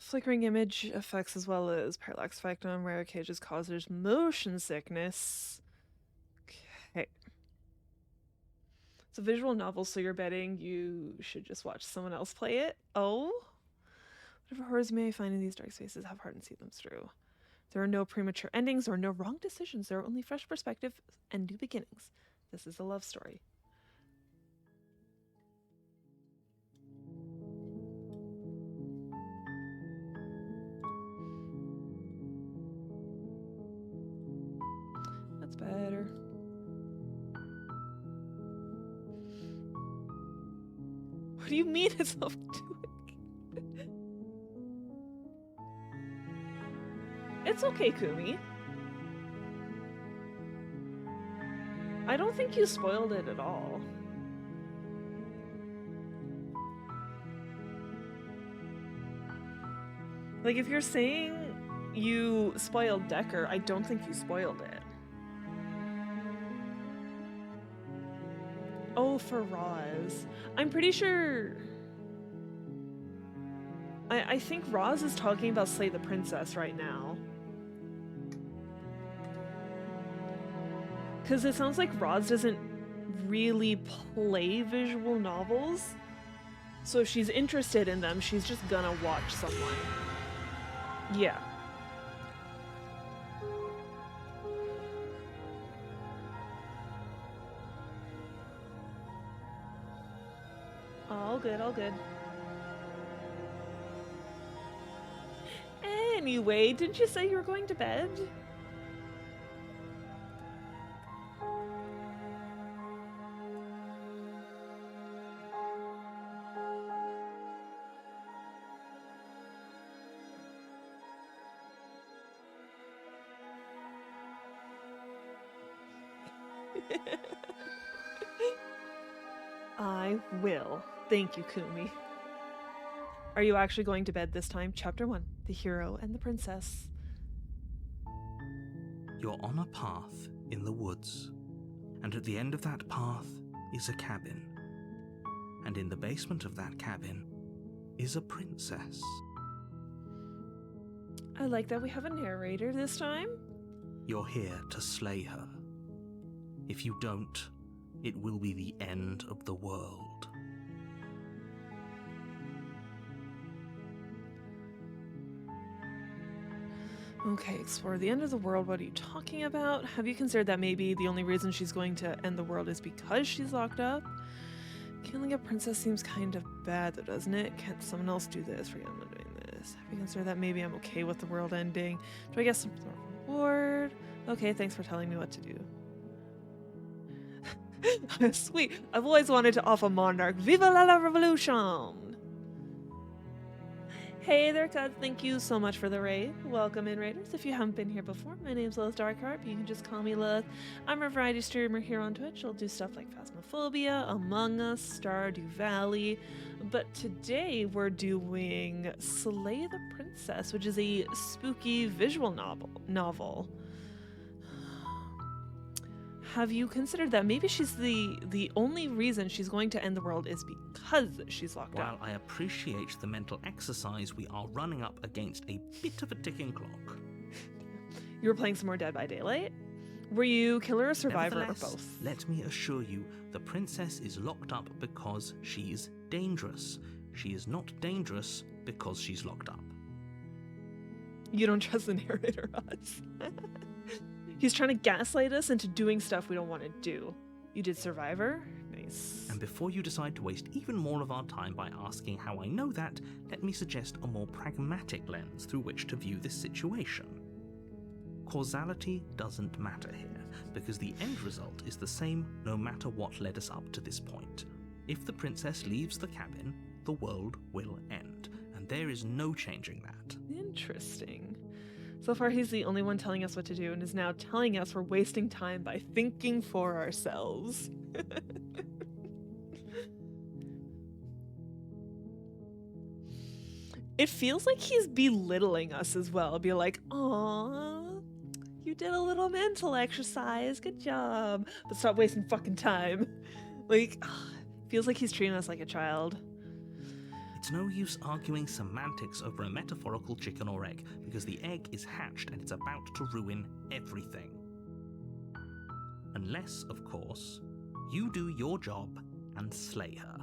Flickering image effects as well as parallax effect on rare cages causes motion sickness. Okay. It's a visual novel, so you're betting you should just watch someone else play it? Oh? Whatever horrors you may find in these dark spaces, have heart and see them through. There are no premature endings or no wrong decisions. There are only fresh perspective and new beginnings. This is a love story. That's better. What do you mean it's self-doing? It's okay, Kumi. I don't think you spoiled it at all. Like, if you're saying you spoiled Decker, I don't think you spoiled it. Oh, for Roz. I'm pretty sure... I think Roz is talking about Slay the Princess right now. Because it sounds like Roz doesn't really play visual novels. So if she's interested in them, she's just gonna watch someone. Yeah. All good, all good. Anyway, didn't you say you were going to bed? I will. Thank you, Kumi. Are you actually going to bed this time? Chapter 1, The Hero and the Princess. You're on a path in the woods, and at the end of that path is a cabin. And in the basement of that cabin is a princess. I like that we have a narrator this time. You're here to slay her. If you don't, it will be the end of the world. Okay, explore the end of the world. What are you talking about? Have you considered that maybe the only reason she's going to end the world is because she's locked up? Killing a princess seems kind of bad though, doesn't it? Can't someone else do this? Forget I'm not doing this. Have you considered that maybe I'm okay with the world ending? Do I get some sort of reward? Okay, thanks for telling me what to do. Sweet. I've always wanted to off a monarch. Viva la revolution! Hey there, Cud. Thank you so much for the raid. Welcome in, Raiders. If you haven't been here before, my name's Lilith Darkharp. You can just call me Lilith. I'm a variety streamer here on Twitch. I'll do stuff like Phasmophobia, Among Us, Stardew Valley. But today we're doing Slay the Princess, which is a spooky visual novel. Have you considered that maybe she's the only reason she's going to end the world is because she's locked While up? I appreciate the mental exercise, we are running up against a bit of a ticking clock. You were playing some more Dead by Daylight? Were you killer or survivor or Nevertheless, both? let me assure you, the princess is locked up because she's dangerous. She is not dangerous because she's locked up. You don't trust the narrator, Roz. He's trying to gaslight us into doing stuff we don't want to do. You did Survivor? Nice. And before you decide to waste even more of our time by asking how I know that, let me suggest a more pragmatic lens through which to view this situation. Causality doesn't matter here, because the end result is the same no matter what led us up to this point. If the princess leaves the cabin, the world will end, and there is no changing that. Interesting. So far, he's the only one telling us what to do and is now telling us we're wasting time by thinking for ourselves. It feels like he's belittling us as well. Be like, "Aw, you did a little mental exercise. Good job. But stop wasting fucking time." Like, feels like he's treating us like a child. It's It's no use arguing semantics over a metaphorical chicken or egg, because the egg is hatched and it's about to ruin everything. Unless, of course, you do your job and slay her.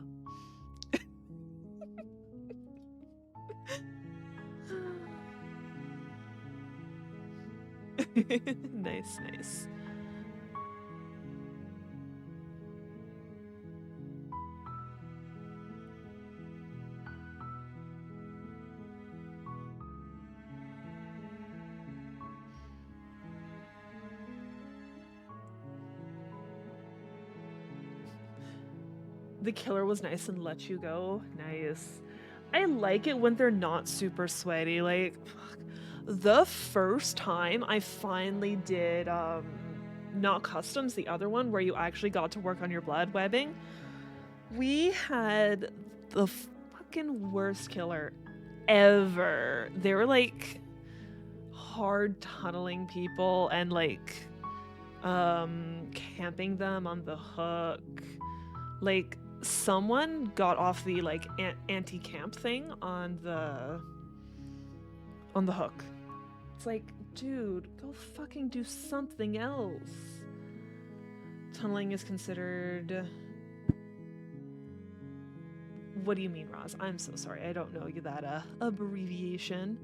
Nice, nice. The killer was nice and let you go. Nice. I like it when they're not super sweaty. Like, fuck. The first time I finally did, not customs, the other one where you actually got to work on your blood webbing, we had the fucking worst killer ever. They were like hard tunneling people and like camping them on the hook. Like, someone got off the like anti-camp thing on the hook. It's like, dude, go fucking do something else. Tunneling is considered... What do you mean, Roz? I'm so sorry. I don't know that abbreviation.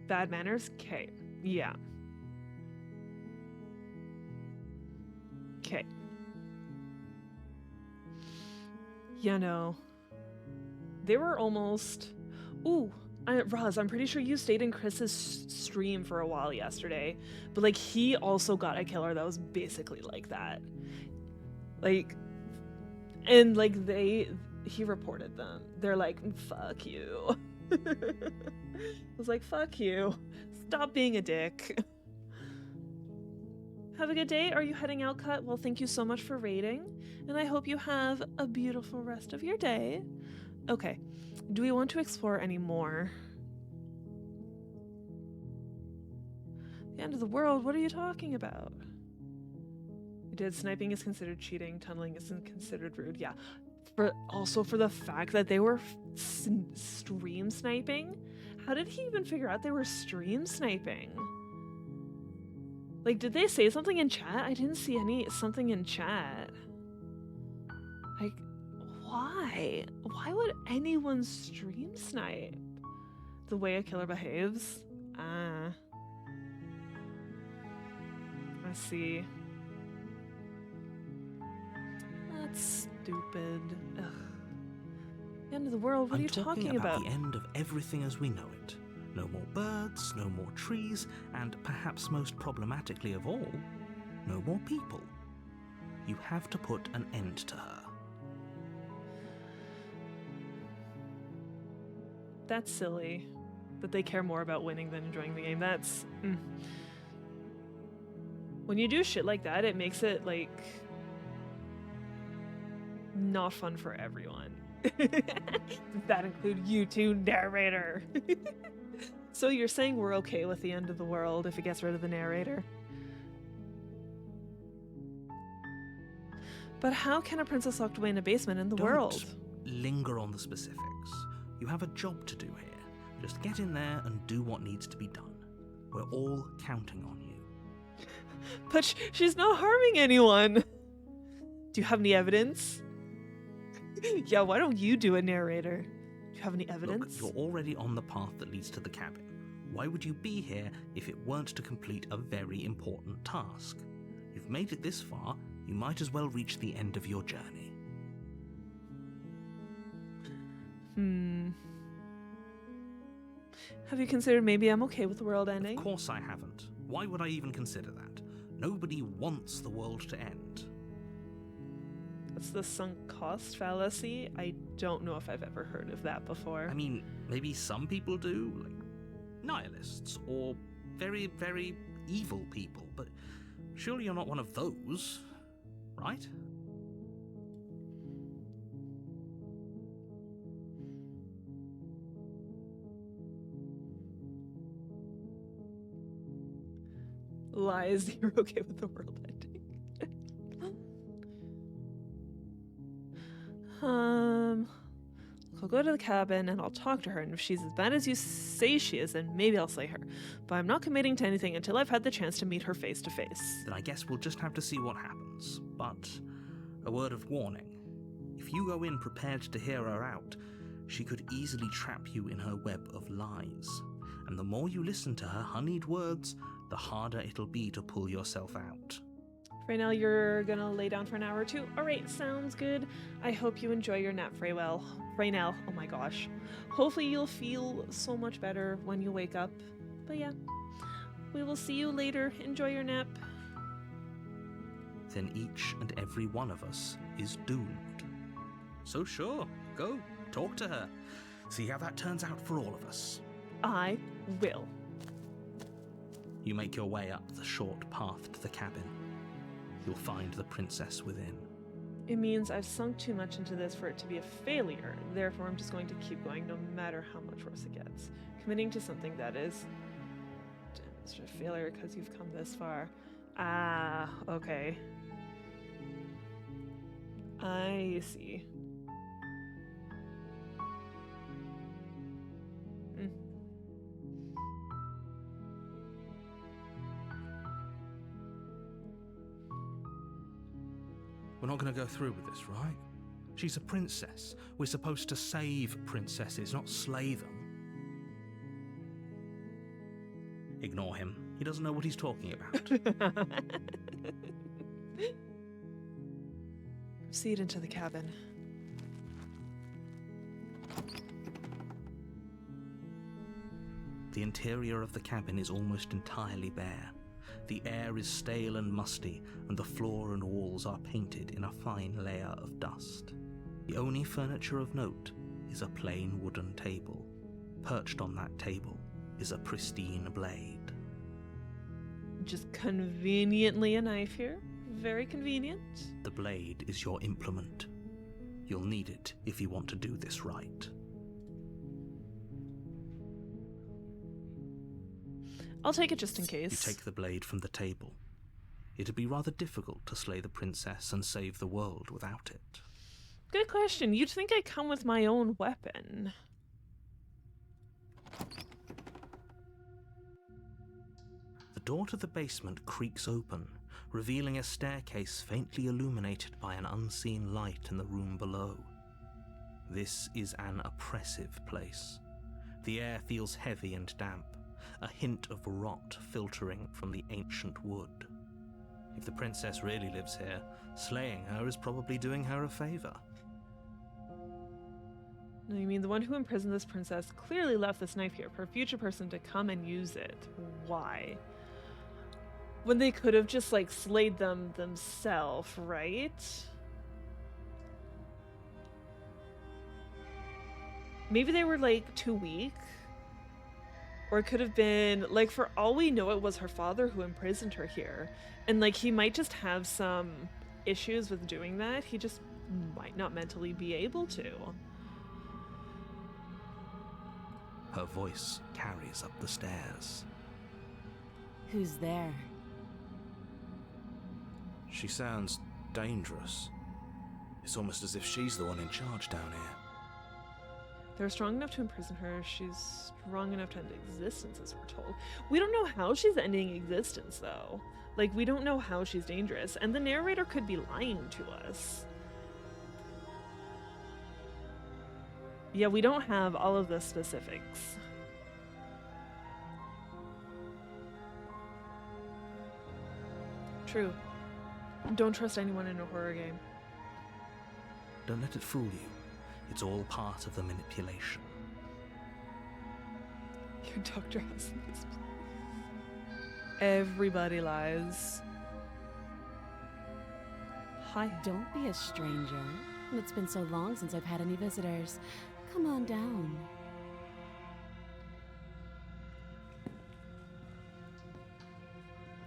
Bad manners? Okay. Yeah. Okay. You know, they were almost... Ooh, Roz, I'm pretty sure you stayed in Chris's stream for a while yesterday, but like he also got a killer that was basically like that. Like, and like he reported them. They're like, fuck you. I was like, fuck you. Stop being a dick. Have a good day. Are you heading out, Cut? Well, thank you so much for raiding, and I hope you have a beautiful rest of your day. Okay. Do we want to explore any more? The end of the world? What are you talking about? You did. Sniping is considered cheating. Tunneling isn't considered rude. Yeah. Also for the fact that they were stream sniping. How did he even figure out they were stream sniping? Like, did they say something in chat? I didn't see something in chat. Like, why? Why would anyone stream snipe? The way a killer behaves? Ah. I see. That's stupid. Ugh. The end of the world? What are you talking about? The end of everything as we know it. No more birds, no more trees, and perhaps most problematically of all, no more people. You have to put an end to her. That's silly. That they care more about winning than enjoying the game. That's... When you do shit like that, it makes it, like... not fun for everyone. Does that include you too, narrator? So you're saying we're okay with the end of the world if it gets rid of the narrator? But how can a princess locked away in a basement in the world? Linger on the specifics. You have a job to do here. Just get in there and do what needs to be done. We're all counting on you. But she's not harming anyone. Do you have any evidence? Yeah, why don't you do it, narrator? Do you have any evidence? Look, you're already on the path that leads to the cabin. Why would you be here if it weren't to complete a very important task? You've made it this far, you might as well reach the end of your journey. Have you considered maybe I'm okay with the world ending? Of course I haven't. Why would I even consider that? Nobody wants the world to end. That's the sunk cost fallacy. I don't know if I've ever heard of that before. I mean, maybe some people do, like nihilists or very, very evil people, but surely you're not one of those, right? Lies, you're okay with the world ending. I'll go to the cabin and I'll talk to her, and if she's as bad as you say she is, then maybe I'll slay her. But I'm not committing to anything until I've had the chance to meet her face to face. Then I guess we'll just have to see what happens. But a word of warning. If you go in prepared to hear her out, she could easily trap you in her web of lies. And the more you listen to her honeyed words, the harder it'll be to pull yourself out. Raynell, you're gonna lay down for an hour or two? Alright, sounds good. I hope you enjoy your nap, Raynell. Oh my gosh. Hopefully you'll feel so much better when you wake up. But yeah, we will see you later. Enjoy your nap. Then each and every one of us is doomed. So sure, go, talk to her. See how that turns out for all of us. I will. You make your way up the short path to the cabin. You'll find the princess within. It means I've sunk too much into this for it to be a failure. Therefore, I'm just going to keep going no matter how much worse it gets. Committing to something that is just a failure because you've come this far. Ah, okay. I see. We're not going to go through with this, right? She's a princess. We're supposed to save princesses, not slay them. Ignore him. He doesn't know what he's talking about. Proceed into the cabin. The interior of the cabin is almost entirely bare. The air is stale and musty, and the floor and walls are painted in a fine layer of dust. The only furniture of note is a plain wooden table. Perched on that table is a pristine blade. Just conveniently a knife here. Very convenient. The blade is your implement. You'll need it if you want to do this right. I'll take it just in case. You take the blade from the table. It'd be rather difficult to slay the princess and save the world without it. Good question. You'd think I'd come with my own weapon. The door to the basement creaks open, revealing a staircase faintly illuminated by an unseen light in the room below. This is an oppressive place. The air feels heavy and damp, a hint of rot filtering from the ancient wood. If the princess really lives here, slaying her is probably doing her a favor. No, you mean the one who imprisoned this princess clearly left this knife here for a future person to come and use it. Why? When they could have just, like, slayed them themselves, right? Maybe they were, like, too weak. Or it could have been, like, for all we know, it was her father who imprisoned her here. And, like, he might just have some issues with doing that. He just might not mentally be able to. Her voice carries up the stairs. Who's there? She sounds dangerous. It's almost as if she's the one in charge down here. They're strong enough to imprison her. She's strong enough to end existence, as we're told. We don't know how she's ending existence, though. Like, we don't know how she's dangerous, and the narrator could be lying to us. Yeah, we don't have all of the specifics. True. Don't trust anyone in a horror game. Don't let it fool you. It's all part of the manipulation. Your doctor has this. Everybody lies. Hi. Don't be a stranger. It's been so long since I've had any visitors. Come on down.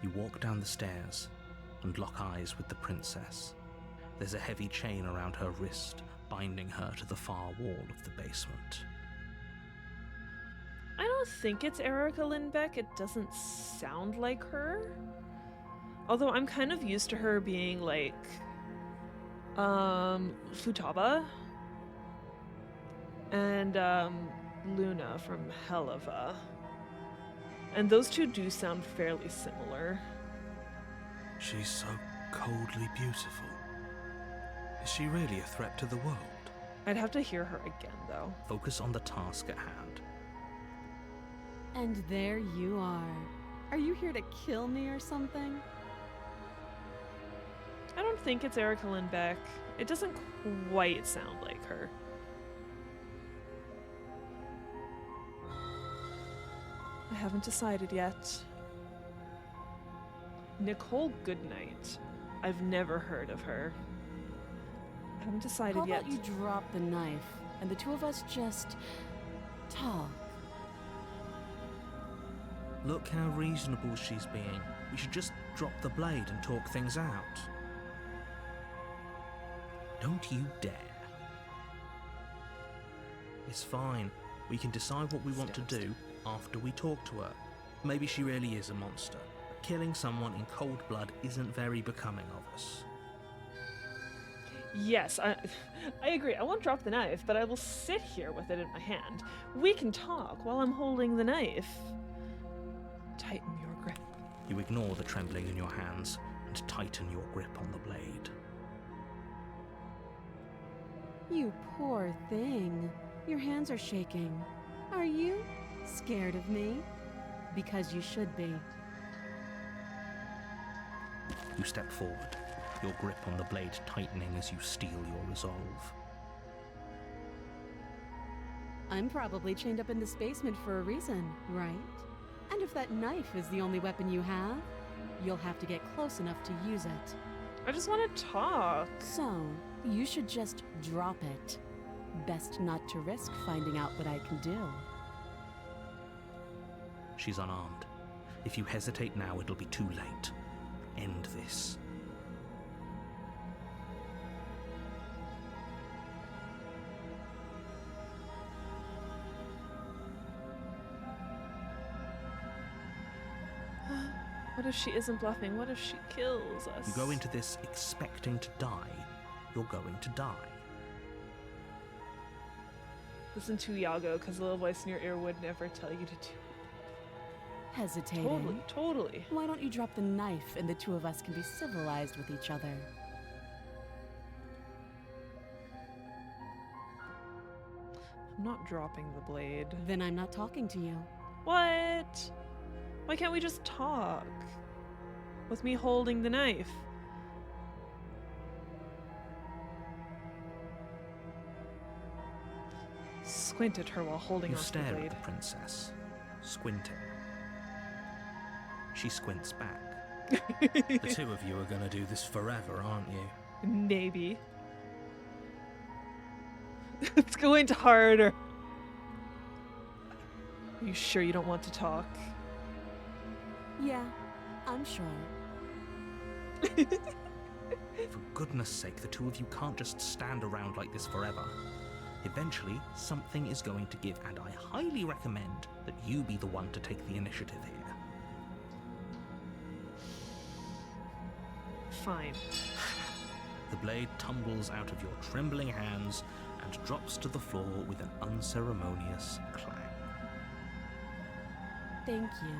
You walk down the stairs and lock eyes with the princess. There's a heavy chain around her wrist, binding her to the far wall of the basement. I don't think it's Erica Lindbeck. It doesn't sound like her. Although I'm kind of used to her being like, Futaba. and Luna from Helava. And those two do sound fairly similar. She's so coldly beautiful. Is she really a threat to the world? I'd have to hear her again, though. Focus on the task at hand. And there you are. Are you here to kill me or something? I don't think it's Erica Lindbeck. It doesn't quite sound like her. I haven't decided yet. Nicole Goodnight. I've never heard of her. I haven't decided How yet. about you drop the knife and the two of us just talk? Look how reasonable she's being. We should just drop the blade and talk things out. Don't you dare. It's fine. We can decide what we want to do after we talk to her. Maybe she really is a monster. Killing someone in cold blood isn't very becoming of us. Yes, I agree. I won't drop the knife, but I will sit here with it in my hand. We can talk while I'm holding the knife. Tighten your grip. You ignore the trembling in your hands and tighten your grip on the blade. You poor thing. Your hands are shaking. Are you scared of me? Because you should be. You step forward, your grip on the blade tightening as you steel your resolve. I'm probably chained up in this basement for a reason, right? And if that knife is the only weapon you have, you'll have to get close enough to use it. I just want to talk. So, you should just drop it. Best not to risk finding out what I can do. She's unarmed. If you hesitate now, it'll be too late. End this. What if she isn't bluffing? What if she kills us? You go into this expecting to die, you're going to die. Listen to Iago, because the little voice in your ear would never tell you to do. Hesitating? Totally. Why don't you drop the knife and the two of us can be civilized with each other? I'm not dropping the blade. Then I'm not talking to you. What? Why can't we just talk? With me holding the knife. Squint at her while holding You onto the stare at blade. the princess, squinting. She squints back. The two of you are gonna do this forever, aren't you? Maybe. Let's go into harder. Are you sure you don't want to talk? Yeah, I'm sure. For goodness sake, the two of you can't just stand around like this forever. Eventually, something is going to give, and I highly recommend that you be the one to take the initiative here. Fine. The blade tumbles out of your trembling hands and drops to the floor with an unceremonious clang. Thank you.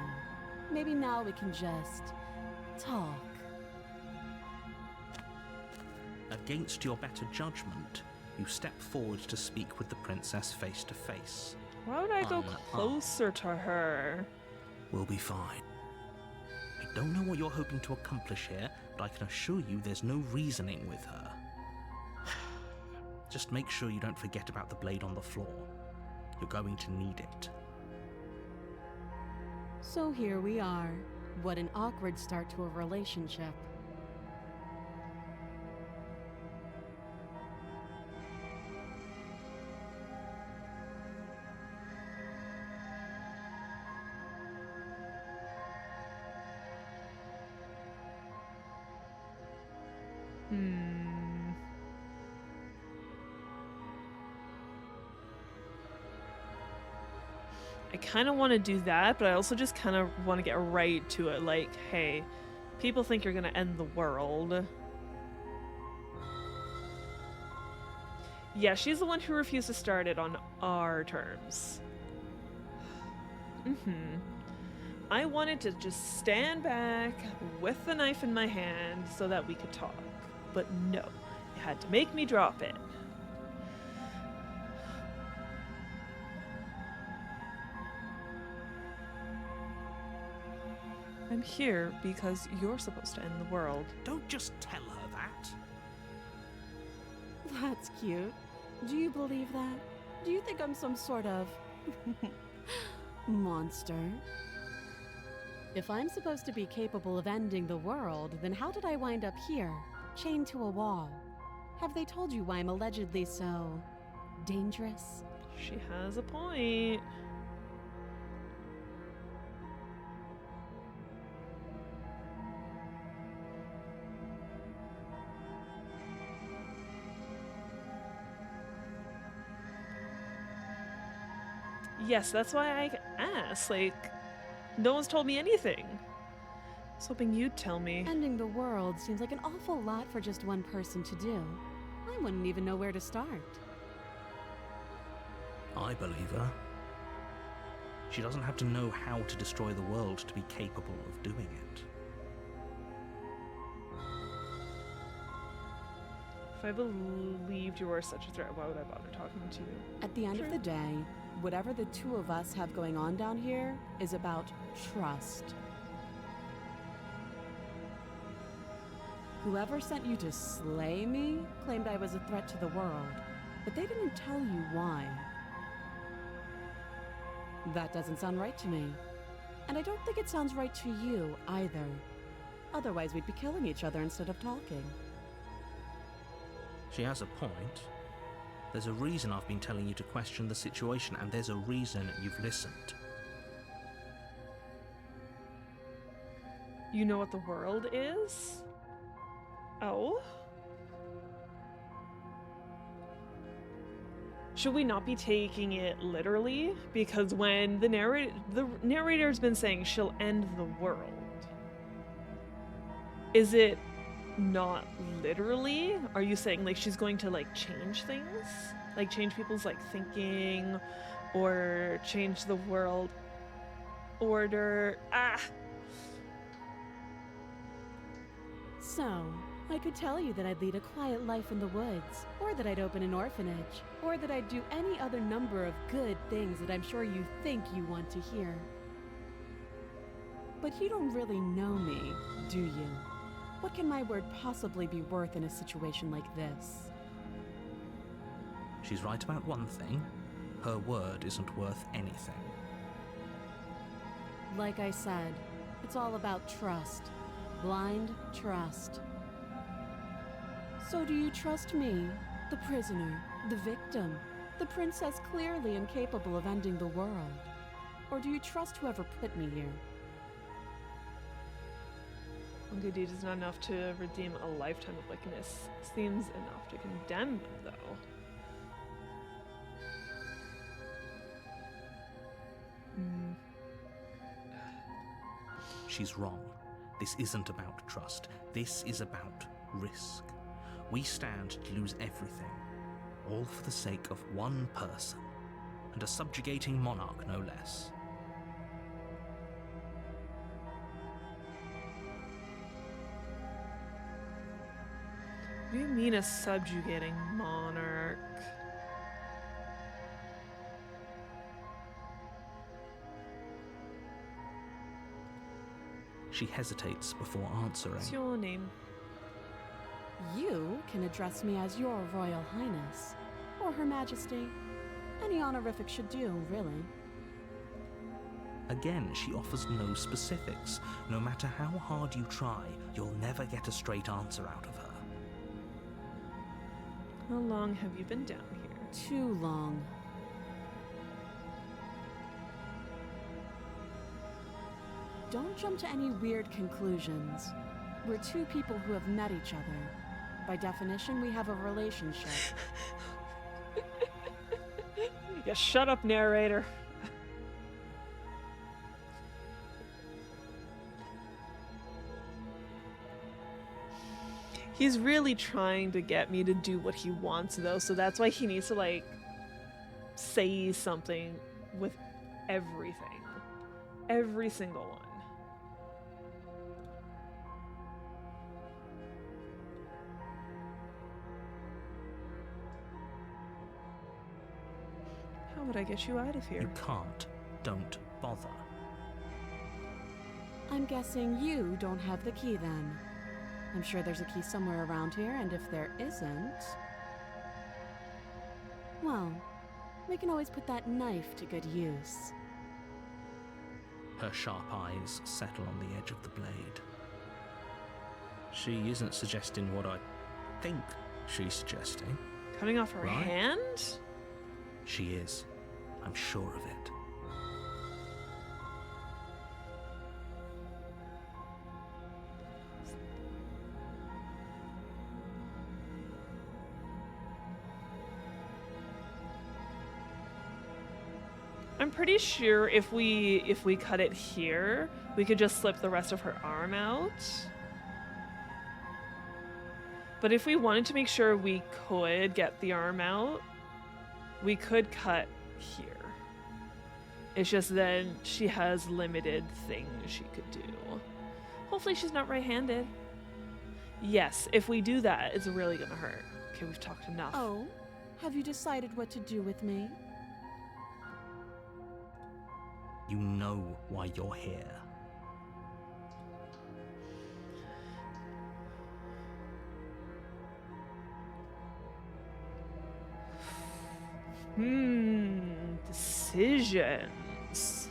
Maybe now we can just talk. Against your better judgment, you step forward to speak with the princess face to face. Why would I go Uh-uh. closer to her? We'll be fine. I don't know what you're hoping to accomplish here, but I can assure you there's no reasoning with her. Just make sure you don't forget about the blade on the floor. You're going to need it. So here we are. What an awkward start to a relationship. I kind of want to do that, but I also just kind of want to get right to it. Like, hey, people think you're going to end the world. Yeah, she's the one who refused to start it on our terms. I wanted to just stand back with the knife in my hand so that we could talk. But no, you had to make me drop it. I'm here because you're supposed to end the world. Don't just tell her that. That's cute. Do you believe that? Do you think I'm some sort of monster? If I'm supposed to be capable of ending the world, then how did I wind up here, chained to a wall? Have they told you why I'm allegedly so dangerous? She has a point. Yes, that's why I asked. Like, no one's told me anything. I was hoping you'd tell me. Ending the world seems like an awful lot for just one person to do. I wouldn't even know where to start. I believe her. She doesn't have to know how to destroy the world to be capable of doing it. If I believed you were such a threat, why would I bother talking to you? At the end of the day, whatever the two of us have going on down here is about trust. Whoever sent you to slay me claimed I was a threat to the world, but they didn't tell you why. That doesn't sound right to me. And I don't think it sounds right to you either. Otherwise, we'd be killing each other instead of talking. She has a point. There's a reason I've been telling you to question the situation, and there's a reason you've listened. You know what the world is? Oh? Should we not be taking it literally? Because when the narrator's been saying she'll end the world, is it not literally? Are you saying like she's going to like change things? Like change people's like thinking or change the world order? So, I could tell you that I'd lead a quiet life in the woods, or that I'd open an orphanage, or that I'd do any other number of good things that I'm sure you think you want to hear. But you don't really know me, do you? What can my word possibly be worth in a situation like this? She's right about one thing. Her word isn't worth anything. Like I said, it's all about trust. Blind trust. So do you trust me, the prisoner, the victim, the princess clearly incapable of ending the world? Or do you trust whoever put me here? One good deed is not enough to redeem a lifetime of wickedness. Seems enough to condemn, though. She's wrong. This isn't about trust. This is about risk. We stand to lose everything, all for the sake of one person, and a subjugating monarch no less. What do you mean a subjugating monarch? She hesitates before answering. What's your name? You can address me as your Royal Highness, or Her Majesty. Any honorific should do, really. Again, she offers no specifics. No matter how hard you try, you'll never get a straight answer out of her. How long have you been down here? Too long. Don't jump to any weird conclusions. We're two people who have met each other. By definition, we have a relationship. Yeah, shut up, narrator. He's really trying to get me to do what he wants, though, so that's why he needs to, like, say something with everything. Every single one. How would I get you out of here? You can't. Don't bother. I'm guessing you don't have the key then. I'm sure there's a key somewhere around here, and if there isn't... well, we can always put that knife to good use. Her sharp eyes settle on the edge of the blade. She isn't suggesting what I think she's suggesting. Cutting off her Right? hand? She is. I'm sure of it. I'm pretty sure if we cut it here, we could just slip the rest of her arm out. But if we wanted to make sure we could get the arm out, we could cut here. It's just then she has limited things she could do. Hopefully she's not right-handed. Yes, if we do that, it's really gonna hurt. Okay, we've talked enough. Oh, have you decided what to do with me? You know why you're here. Decisions.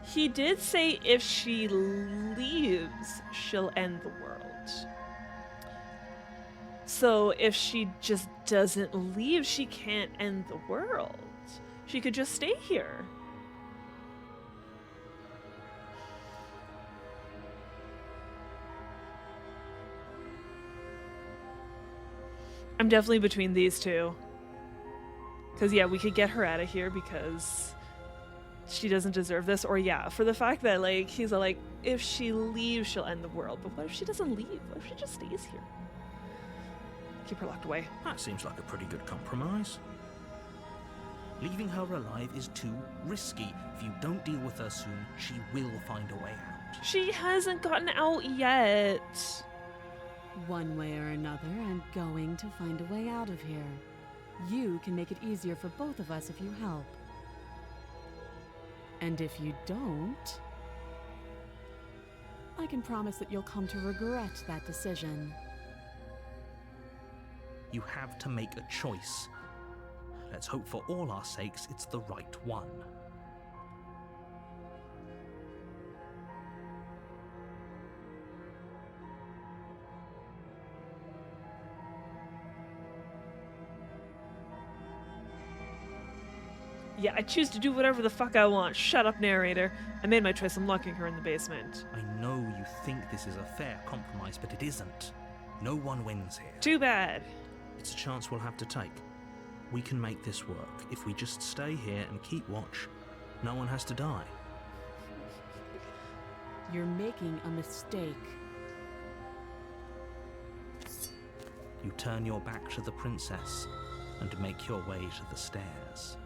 He did say if she leaves, she'll end the world. So if she just doesn't leave, she can't end the world. She could just stay here. I'm definitely between these two. Because, yeah, we could get her out of here because she doesn't deserve this. Or, yeah, for the fact that, like, he's like, if she leaves, she'll end the world. But what if she doesn't leave? What if she just stays here? Keep her locked away. That seems like a pretty good compromise. Leaving her alive is too risky. If you don't deal with her soon, she will find a way out. She hasn't gotten out yet. One way or another, I'm going to find a way out of here. You can make it easier for both of us if you help. And if you don't, I can promise that you'll come to regret that decision. You have to make a choice. Let's hope for all our sakes it's the right one. Yeah, I choose to do whatever the fuck I want. Shut up, narrator. I made my choice. I'm locking her in the basement. I know you think this is a fair compromise, but it isn't. No one wins here. Too bad. It's a chance we'll have to take. We can make this work. If we just stay here and keep watch, no one has to die. You're making a mistake. You turn your back to the princess and make your way to the stairs.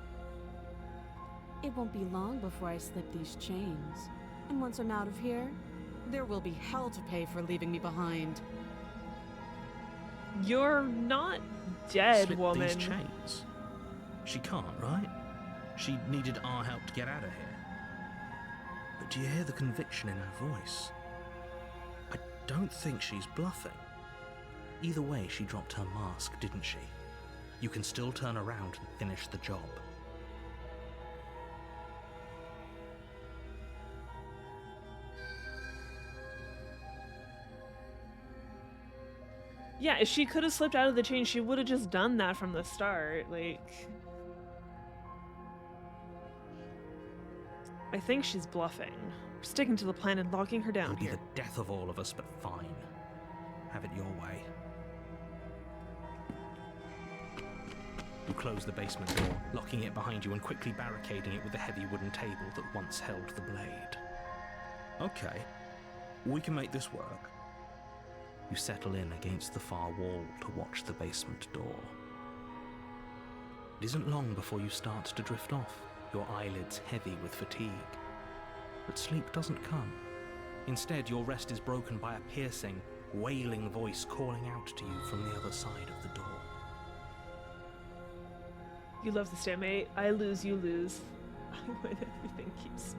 It won't be long before I slip these chains. And once I'm out of here, there will be hell to pay for leaving me behind. You're not dead, Slip woman. these chains. She can't, right? She needed our help to get out of here. But do you hear the conviction in her voice? I don't think she's bluffing. Either way, she dropped her mask, didn't she? You can still turn around and finish the job. Yeah, if she could have slipped out of the chain, she would have just done that from the start. Like, I think she's bluffing. We're sticking to the plan and locking her down It'll be here. the death of all of us, but fine. Have it your way. You close the basement door, locking it behind you and quickly barricading it with the heavy wooden table that once held the blade. Okay, we can make this work. You settle in against the far wall to watch the basement door. It isn't long before you start to drift off, your eyelids heavy with fatigue. But sleep doesn't come. Instead, your rest is broken by a piercing, wailing voice calling out to you from the other side of the door. You love the stalemate. I lose, you lose. I win, everything keeps.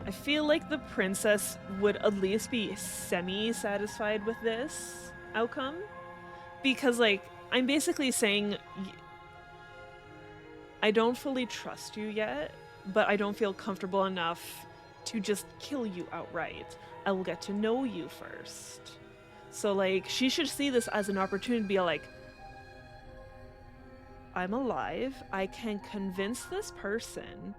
I feel like the princess would at least be semi-satisfied with this outcome. Because, like, I'm basically saying, I don't fully trust you yet, but I don't feel comfortable enough to just kill you outright. I will get to know you first. So, like, she should see this as an opportunity to be like, I'm alive. I can convince this person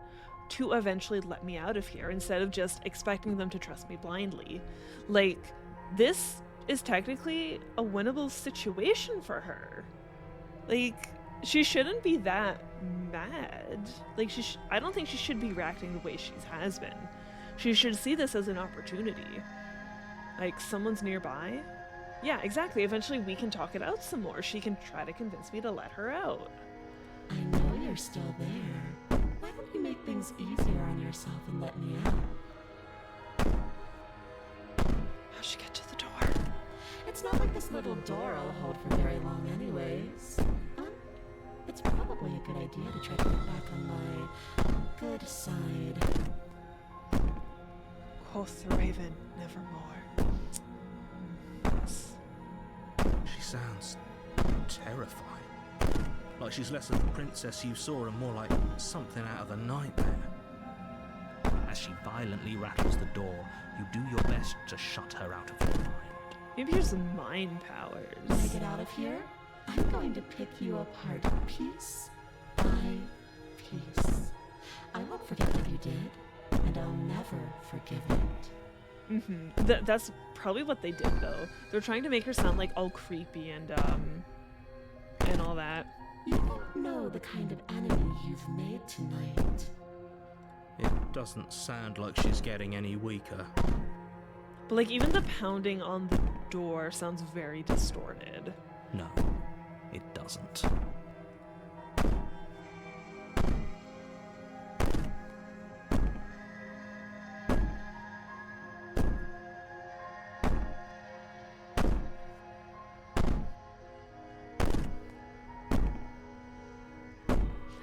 to eventually let me out of here instead of just expecting them to trust me blindly. Like, this is technically a winnable situation for her. Like, she shouldn't be that mad. Like, I don't think she should be reacting the way she has been. She should see this as an opportunity. Like, someone's nearby. Yeah, exactly. Eventually we can talk it out some more. She can try to convince me to let her out. I know you're still there. Why don't you make things easier on yourself and let me out? How'd she get to the door? It's not like this little door will hold for very long anyways. It's probably a good idea to try to get back on my good side. Quoth the raven, nevermore. Yes. She sounds terrifying. Like she's less of the princess you saw and more like something out of a nightmare. As she violently rattles the door, you do your best to shut her out of your mind. Maybe here's some mind powers. When I get out of here, I'm going to pick you apart piece by piece. I won't forget what you did, and I'll never forgive it. That's probably what they did, though. They're trying to make her sound like all creepy and all that. You don't know the kind of enemy you've made tonight. It doesn't sound like she's getting any weaker. But, like, even the pounding on the door sounds very distorted. No, it doesn't.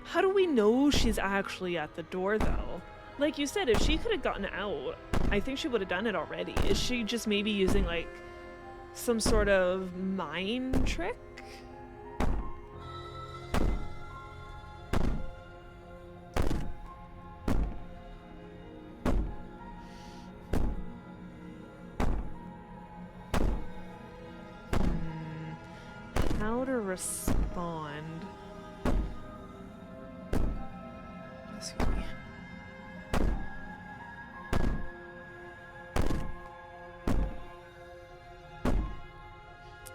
How do we know she's actually at the door, though? Like you said, if she could have gotten out, I think she would have done it already. Is she just maybe using, like, some sort of mind trick? How to respond? Excuse me.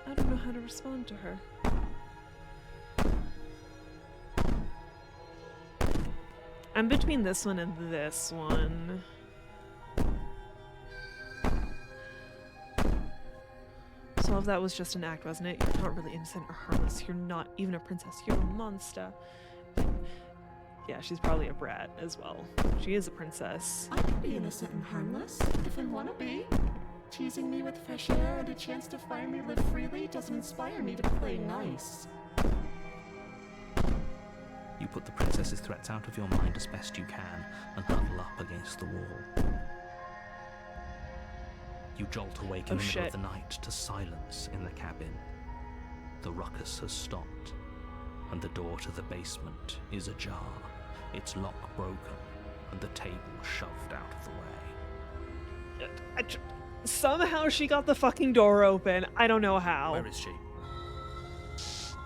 I don't know how to respond to her. I'm between this one and this one. So if that was just an act, wasn't it? You're not really innocent or harmless. You're not even a princess. You're a monster. Yeah, she's probably a brat as well. She is a princess. I can be innocent and harmless if I want to be. Teasing me with fresh air and a chance to finally live freely doesn't inspire me to play nice. You put the princess's threats out of your mind as best you can and huddle up against the wall. You jolt awake in the middle of the night to silence in the cabin. The ruckus has stopped, and the door to the basement is ajar, its lock broken, and the table shoved out of the way. Somehow she got the fucking door open. I don't know how. Where is she?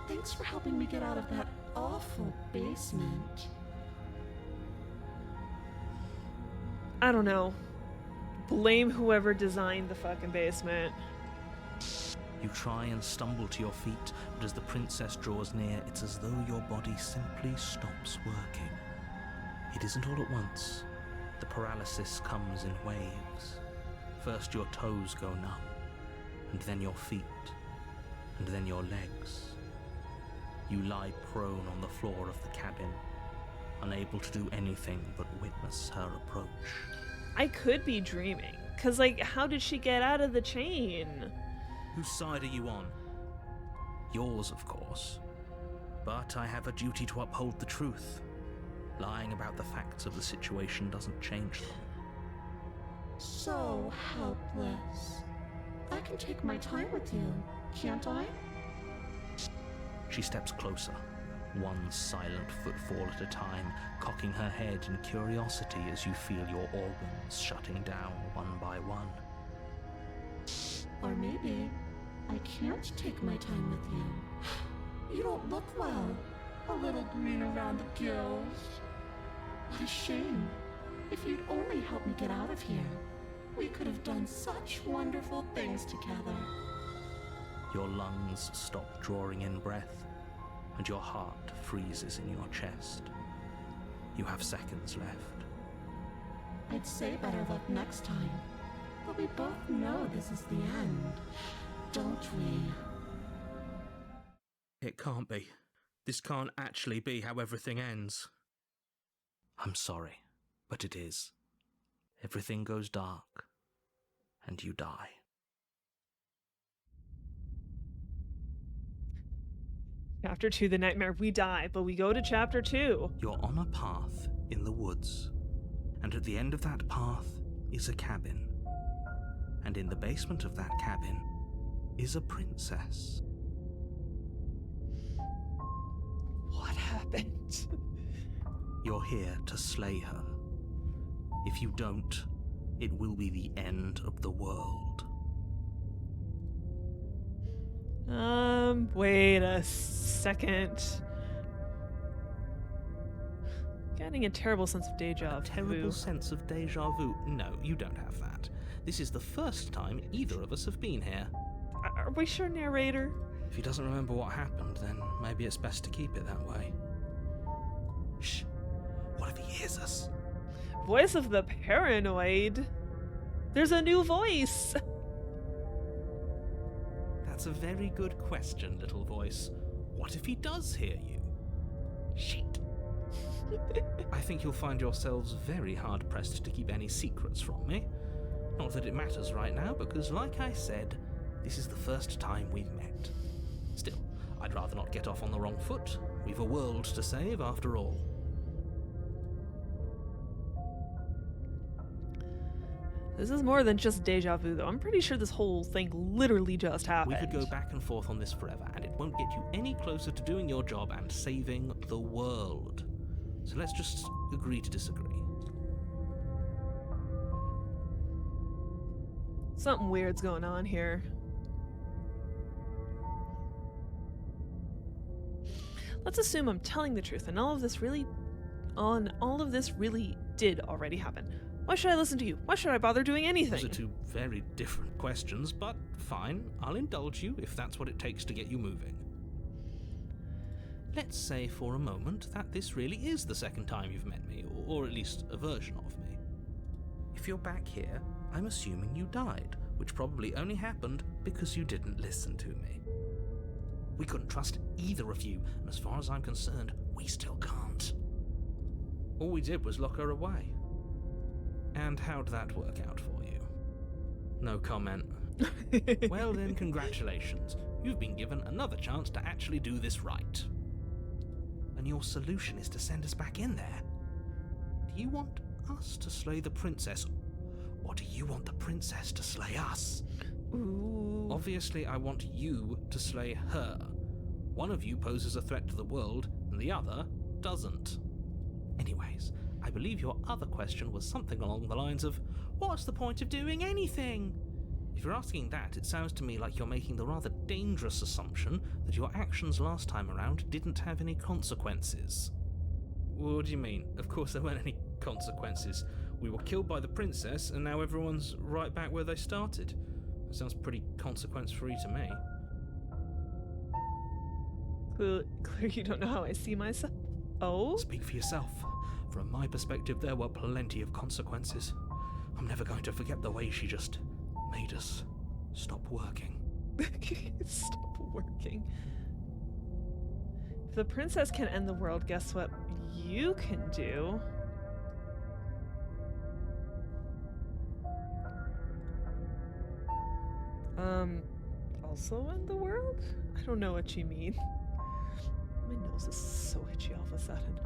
Thanks for helping me get out of that awful basement. I don't know. Blame whoever designed the fucking basement. You try and stumble to your feet, but as the princess draws near, it's as though your body simply stops working. It isn't all at once. The paralysis comes in waves. First your toes go numb, and then your feet, and then your legs. You lie prone on the floor of the cabin, unable to do anything but witness her approach. I could be dreaming. Because, like, how did she get out of the chain? Whose side are you on? Yours, of course. But I have a duty to uphold the truth. Lying about the facts of the situation doesn't change them. So helpless. I can take my time with you, can't I? She steps closer, one silent footfall at a time, cocking her head in curiosity as you feel your organs shutting down one by one. Or maybe I can't take my time with you. You don't look well. A little green around the gills. What a shame. If you'd only help me get out of here, we could have done such wonderful things together. Your lungs stop drawing in breath, and your heart freezes in your chest. You have seconds left. I'd say better luck next time, but we both know this is the end, don't we? It can't be. This can't actually be how everything ends. I'm sorry, but it is. Everything goes dark, and you die. Chapter 2, The Nightmare. We die, but we go to Chapter 2. You're on a path in the woods, and at the end of that path is a cabin. And in the basement of that cabin is a princess. What happened? You're here to slay her. If you don't, it will be the end of the world. Wait a second. Getting a terrible sense of deja vu. Terrible sense of deja vu? No, you don't have that. This is the first time either of us have been here. Are we sure, narrator? If he doesn't remember what happened, then maybe it's best to keep it that way. Shh. What if he hears us? Voice of the paranoid. There's a new voice. That's a very good question, little voice. What if he does hear you? Shit. I think you'll find yourselves very hard-pressed to keep any secrets from me. Not that it matters right now, because like I said, this is the first time we've met. Still, I'd rather not get off on the wrong foot. We've a world to save, after all. This is more than just deja vu, though. I'm pretty sure this whole thing literally just happened. We could go back and forth on this forever, and it won't get you any closer to doing your job and saving the world. So let's just agree to disagree. Something weird's going on here. Let's assume I'm telling the truth and all of this really did already happen. Why should I listen to you? Why should I bother doing anything? Those are two very different questions, but fine, I'll indulge you if that's what it takes to get you moving. Let's say for a moment that this really is the second time you've met me, or at least a version of me. If you're back here, I'm assuming you died, which probably only happened because you didn't listen to me. We couldn't trust either of you, and as far as I'm concerned, we still can't. All we did was lock her away. And how'd that work out for you? No comment. Well then, congratulations. You've been given another chance to actually do this right. And your solution is to send us back in there. Do you want us to slay the princess, or do you want the princess to slay us? Ooh. Obviously, I want you to slay her. One of you poses a threat to the world, and the other doesn't. Anyways, I believe your other question was something along the lines of, what's the point of doing anything? If you're asking that, it sounds to me like you're making the rather dangerous assumption that your actions last time around didn't have any consequences. What do you mean? Of course there weren't any consequences. We were killed by the princess, and now everyone's right back where they started. That sounds pretty consequence-free to me. Clear, you don't know how I see myself. Oh? Speak for yourself. From my perspective, there were plenty of consequences. I'm never going to forget the way she just made us stop working. Stop working. If the princess can end the world, guess what you can do? Also end the world? I don't know what you mean. My nose is so itchy all of a sudden.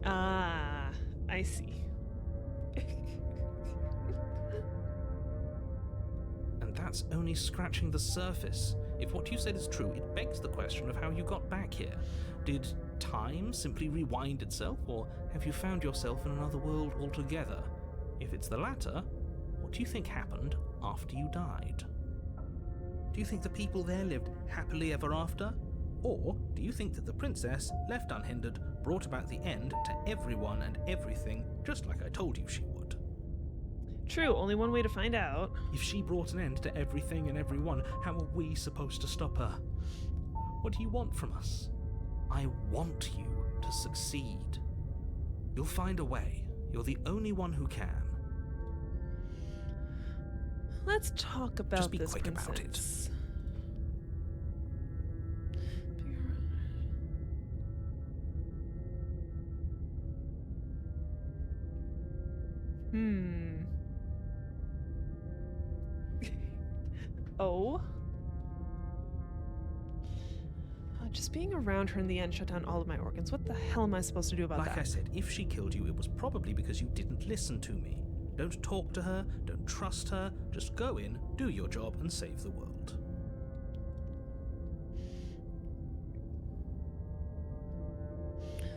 Ah, I see. And that's only scratching the surface. If what you said is true, it begs the question of how you got back here. Did time simply rewind itself, or have you found yourself in another world altogether? If it's the latter, what do you think happened after you died? Do you think the people there lived happily ever after? Or do you think that the princess, left unhindered, brought about the end to everyone and everything, just like I told you she would? True, only one way to find out. If she brought an end to everything and everyone, how are we supposed to stop her? What do you want from us? I want you to succeed. You'll find a way. You're the only one who can. Let's talk about Just be this quick princess. about it. Oh? Just being around her in the end shut down all of my organs. What the hell am I supposed to do about that? Like I said, if she killed you, it was probably because you didn't listen to me. Don't talk to her, don't trust her, just go in, do your job, and save the world.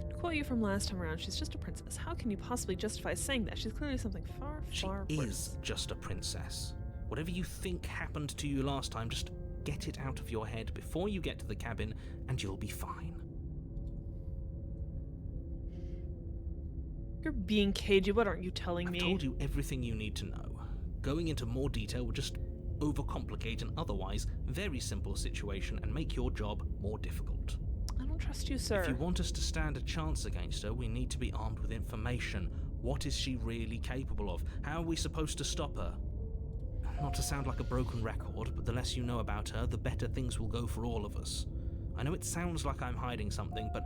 To quote you from last time around, she's just a princess. How can you possibly justify saying that? She's clearly something far, far She worse. is just a princess. Whatever you think happened to you last time, just get it out of your head before you get to the cabin, and you'll be fine. You're being cagey. What aren't you telling me? I've told you everything you need to know. Going into more detail would just overcomplicate an otherwise very simple situation and make your job more difficult. I don't trust you, sir. If you want us to stand a chance against her, we need to be armed with information. What is she really capable of? How are we supposed to stop her? Not to sound like a broken record, but the less you know about her, the better things will go for all of us. I know it sounds like I'm hiding something, but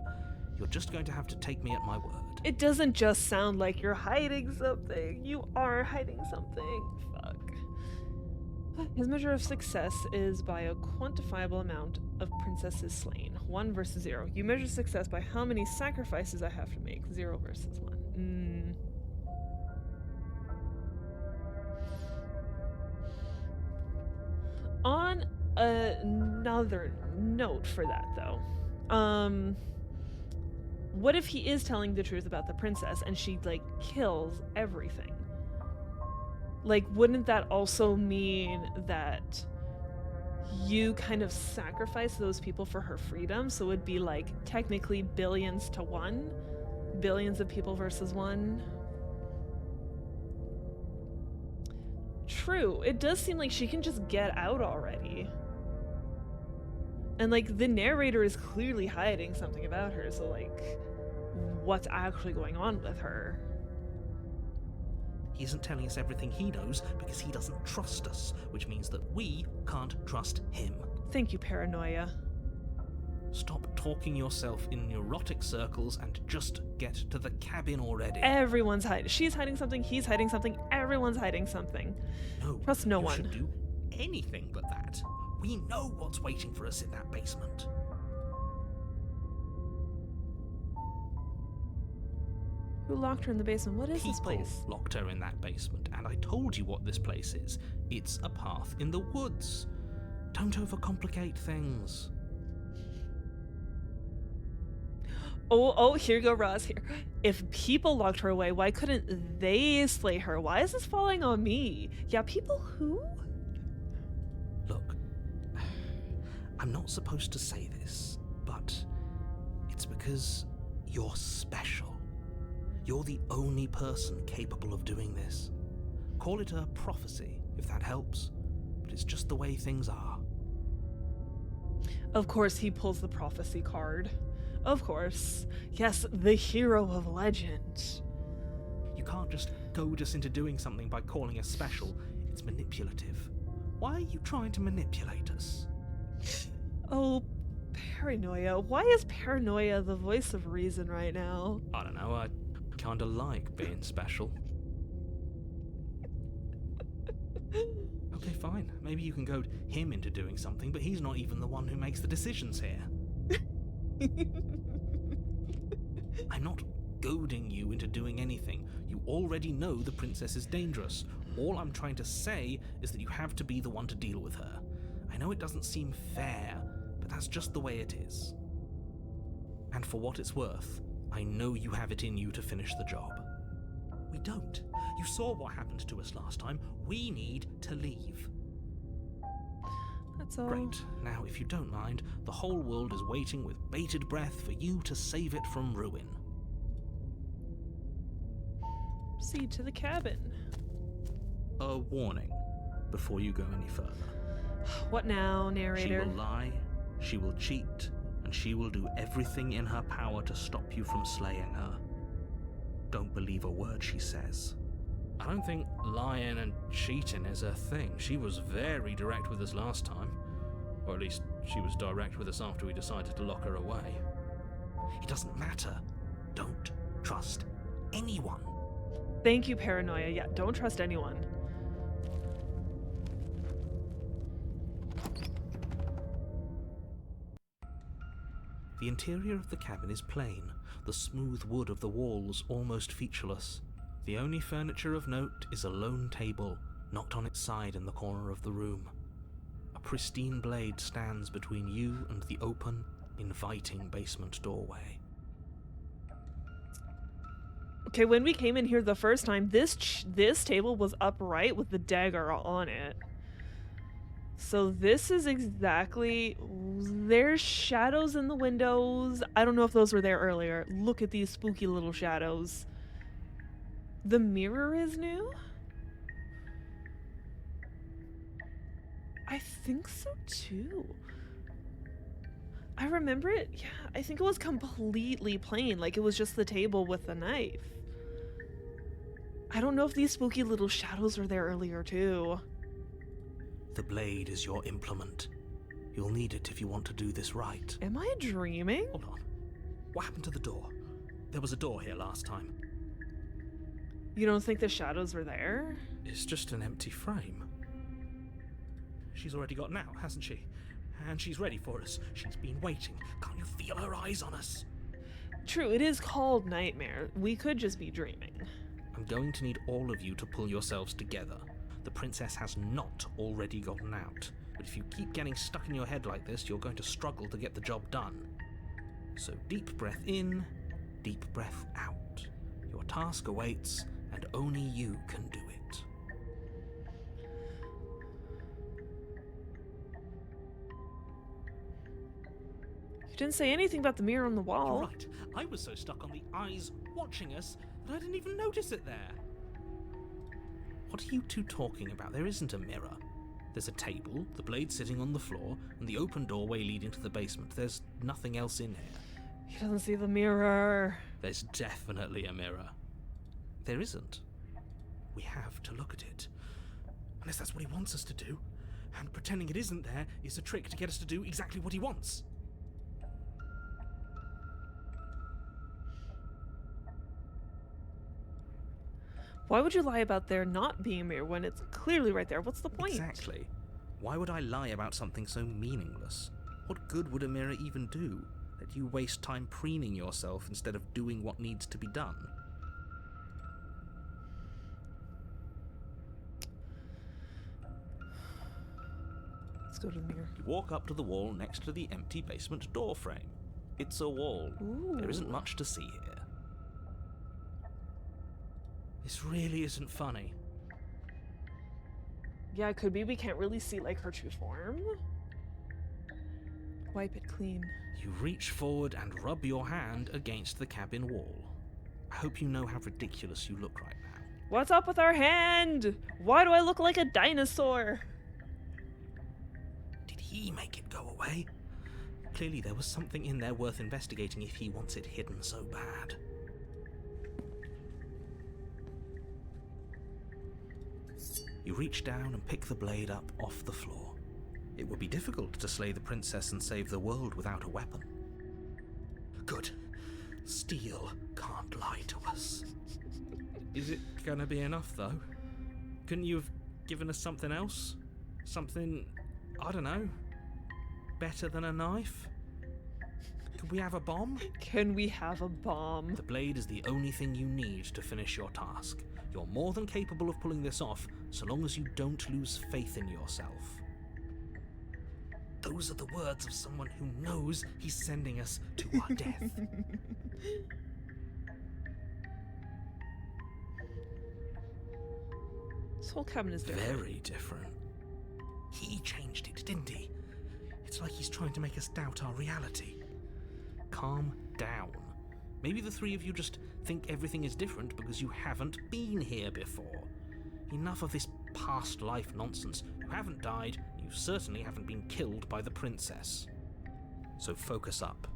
you're just going to have to take me at my word. It doesn't just sound like you're hiding something. You are hiding something. Fuck. His measure of success is by a quantifiable amount of princesses slain. 1 versus 0. You measure success by how many sacrifices I have to make. 0 versus 1. On another note for that, though, what if he is telling the truth about the princess and she, like, kills everything? Like, wouldn't that also mean that you kind of sacrifice those people for her freedom? So it would be, like, technically billions to 1? Billions of people versus 1? True, it does seem like she can just get out already. And, like, the narrator is clearly hiding something about her, so, like, what's actually going on with her? He isn't telling us everything he knows because he doesn't trust us, which means that we can't trust him. Thank you, paranoia. Stop talking yourself in neurotic circles and just get to the cabin already. Everyone's hiding. She's hiding something, he's hiding something, everyone's hiding something. No, Trust no you one. should do anything but that. We know what's waiting for us in that basement. Who locked her in the basement? What is this People place? locked her in that basement, and I told you what this place is. It's a path in the woods. Don't overcomplicate things. Oh, here you go, Roz, here. If people locked her away, why couldn't they slay her? Why is this falling on me? Yeah, people who? Look, I'm not supposed to say this, but it's because you're special. You're the only person capable of doing this. Call it a prophecy, if that helps, but it's just the way things are. Of course, he pulls the prophecy card. Of course. Yes, the hero of legend. You can't just goad us into doing something by calling us special. It's manipulative. Why are you trying to manipulate us? Oh, paranoia. Why is paranoia the voice of reason right now? I don't know, I kinda like being special. Okay, fine. Maybe you can goad him into doing something, but he's not even the one who makes the decisions here. I'm not goading you into doing anything. You already know the princess is dangerous. All I'm trying to say is that you have to be the one to deal with her. I know it doesn't seem fair, but that's just the way it is. And for what it's worth, I know you have it in you to finish the job. We don't. You saw what happened to us last time. We need to leave. That's all. Great. Now, if you don't mind, the whole world is waiting with bated breath for you to save it from ruin. Proceed to the cabin. A warning before you go any further. What now, She narrator? will lie, she will cheat, and she will do everything in her power to stop you from slaying her. Don't believe a word she says. I don't think lying and cheating is her thing. She was very direct with us last time. Or at least, she was direct with us after we decided to lock her away. It doesn't matter. Don't trust anyone. Thank you, paranoia. Yeah, don't trust anyone. The interior of the cabin is plain, the smooth wood of the walls almost featureless. The only furniture of note is a lone table, knocked on its side in the corner of the room. A pristine blade stands between you and the open, inviting basement doorway. Okay, when we came in here the first time, this table was upright with the dagger on it. So this is exactly... There's shadows in the windows. I don't know if those were there earlier. Look at these spooky little shadows. The mirror is new? I think so too. I remember it, yeah, I think it was completely plain, like it was just the table with the knife. I don't know if these spooky little shadows were there earlier too. The blade is your implement. You'll need it if you want to do this right. Am I dreaming? Hold on. What happened to the door? There was a door here last time. You don't think the shadows were there? It's just an empty frame. She's already got out, hasn't she? And she's ready for us. She's been waiting. Can't you feel her eyes on us? True, it is called Nightmare. We could just be dreaming. I'm going to need all of you to pull yourselves together. The princess has not already gotten out. But if you keep getting stuck in your head like this, you're going to struggle to get the job done. So deep breath in, deep breath out. Your task awaits, and only you can do it. You didn't say anything about the mirror on the wall. You're right. I was so stuck on the eyes watching us that I didn't even notice it there. What are you two talking about? There isn't a mirror. There's a table, the blade sitting on the floor, and the open doorway leading to the basement. There's nothing else in here. He doesn't see the mirror. There's definitely a mirror. There isn't. We have to look at it. Unless that's what he wants us to do. And pretending it isn't there is a trick to get us to do exactly what he wants. Why would you lie about there not being a mirror when it's clearly right there? What's the point? Exactly. Why would I lie about something so meaningless? What good would a mirror even do? That you waste time preening yourself instead of doing what needs to be done? Let's go to the mirror. You walk up to the wall next to the empty basement door frame. It's a wall. Ooh. There isn't much to see here. This really isn't funny. Yeah, it could be. We can't really see like her true form. Wipe it clean. You reach forward and rub your hand against the cabin wall. I hope you know how ridiculous you look right now. What's up with our hand? Why do I look like a dinosaur? Did he make it go away? Clearly there was something in there worth investigating if he wants it hidden so bad. You reach down and pick the blade up off the floor. It would be difficult to slay the princess and save the world without a weapon. Good. Steel can't lie to us. Is it gonna be enough, though? Couldn't you have given us something else? Something, I don't know, better than a knife? Could we have a bomb? Can we have a bomb? The blade is the only thing you need to finish your task. You're more than capable of pulling this off, so long as you don't lose faith in yourself. Those are the words of someone who knows he's sending us to our death. This whole cabin is different. Very different. He changed it, didn't he? It's like he's trying to make us doubt our reality. Calm down. Maybe the three of you just think everything is different because you haven't been here before. Enough of this past life nonsense. You haven't died, you certainly haven't been killed by the princess. So focus up.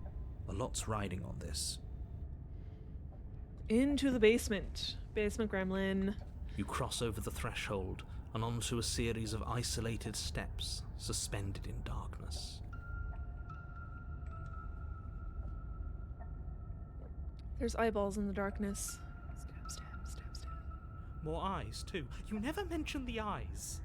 A lot's riding on this. Into the basement. Basement gremlin. You cross over the threshold and onto a series of isolated steps suspended in darkness. There's eyeballs in the darkness. Stab, stab, stab, stab. More eyes, too. You never mention the eyes.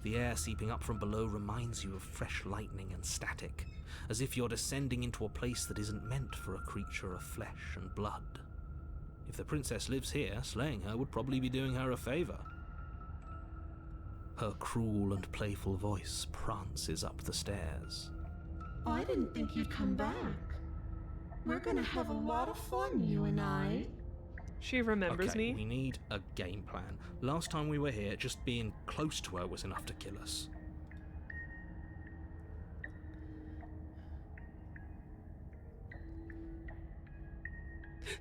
The air seeping up from below reminds you of fresh lightning and static, as if you're descending into a place that isn't meant for a creature of flesh and blood. If the princess lives here, slaying her would probably be doing her a favor. Her cruel and playful voice prances up the stairs. I didn't think you'd come back. We're gonna have a lot of fun, you and I. She remembers Okay, me. we need a game plan. Last time we were here, just being close to her was enough to kill us.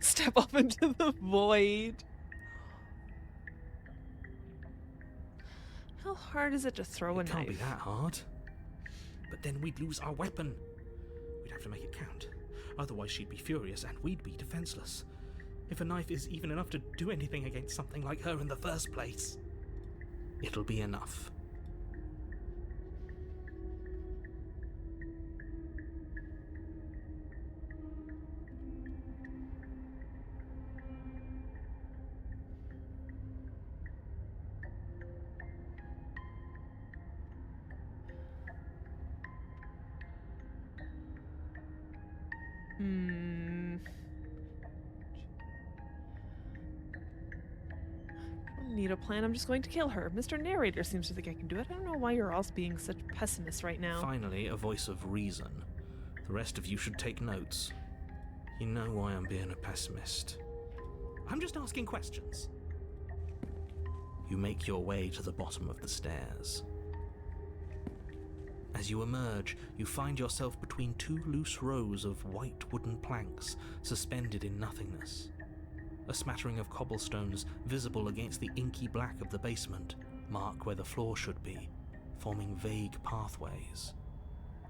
Step off into the void. How hard is it to throw a It can't knife? be that hard. But then we'd lose our weapon. We'd have to make it count. Otherwise she'd be furious and we'd be defenseless. If a knife is even enough to do anything against something like her in the first place, it'll be enough. Don't need a plan. I'm just going to kill her. Mr. Narrator seems to think I can do it. I don't know why you're all being such pessimists right now. Finally, a voice of reason. The rest of you should take notes. You know why I'm being a pessimist. I'm just asking questions. You make your way to the bottom of the stairs. As you emerge, you find yourself between two loose rows of white wooden planks suspended in nothingness. A smattering of cobblestones visible against the inky black of the basement mark where the floor should be, forming vague pathways.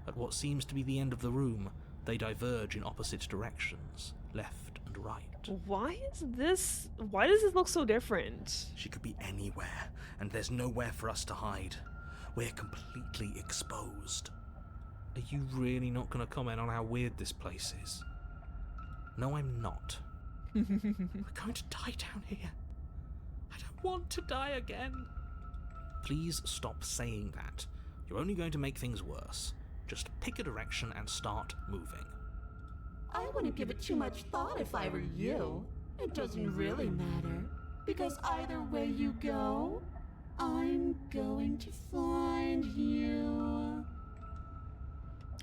At what seems to be the end of the room, they diverge in opposite directions, left and right. Why does this look so different? She could be anywhere, and there's nowhere for us to hide. We're completely exposed. Are you really not going to comment on how weird this place is? No, I'm not. We're going to die down here. I don't want to die again. Please stop saying that. You're only going to make things worse. Just pick a direction and start moving. I wouldn't give it too much thought if I were you. It doesn't really matter, because either way you go, I'm going to find you.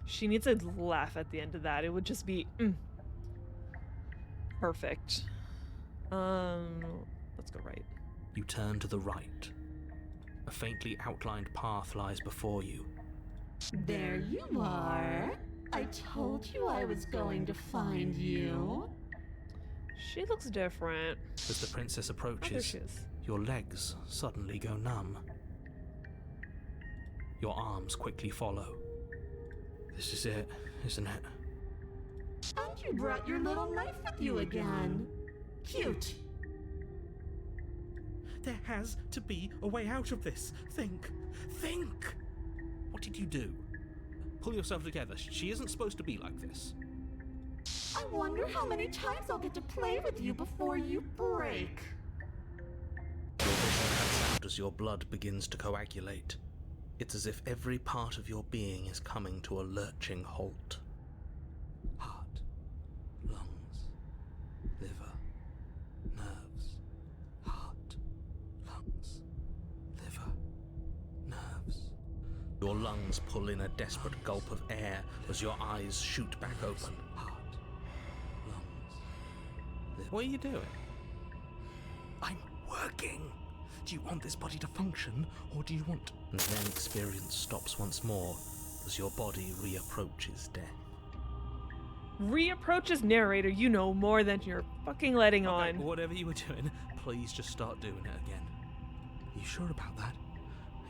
She needs a laugh at the end of that. It would just be perfect. Let's go right. You turn to the right. A faintly outlined path lies before you. There you are. I told you I was going to find you. She looks different. As the princess Oh, there approaches, she is. your legs suddenly go numb. Your arms quickly follow. This is it, isn't it? And you brought your little knife with you again. Cute. There has to be a way out of this. Think. Think! What did you do? Pull yourself together. She isn't supposed to be like this. I wonder how many times I'll get to play with you before you break. Your vision cuts out as your blood begins to coagulate. It's as if every part of your being is coming to a lurching halt. Heart, lungs, liver, nerves. Heart, lungs, liver, nerves. Your lungs pull in a desperate gulp of air as your eyes shoot back open. Heart, lungs, liver. What are you doing? I'm working. Do you want this body to function, or do you want... And then experience stops once more as your body reapproaches death. Reapproaches narrator, you know more than you're fucking letting Okay, on. whatever you were doing, please just start doing it again. Are you sure about that?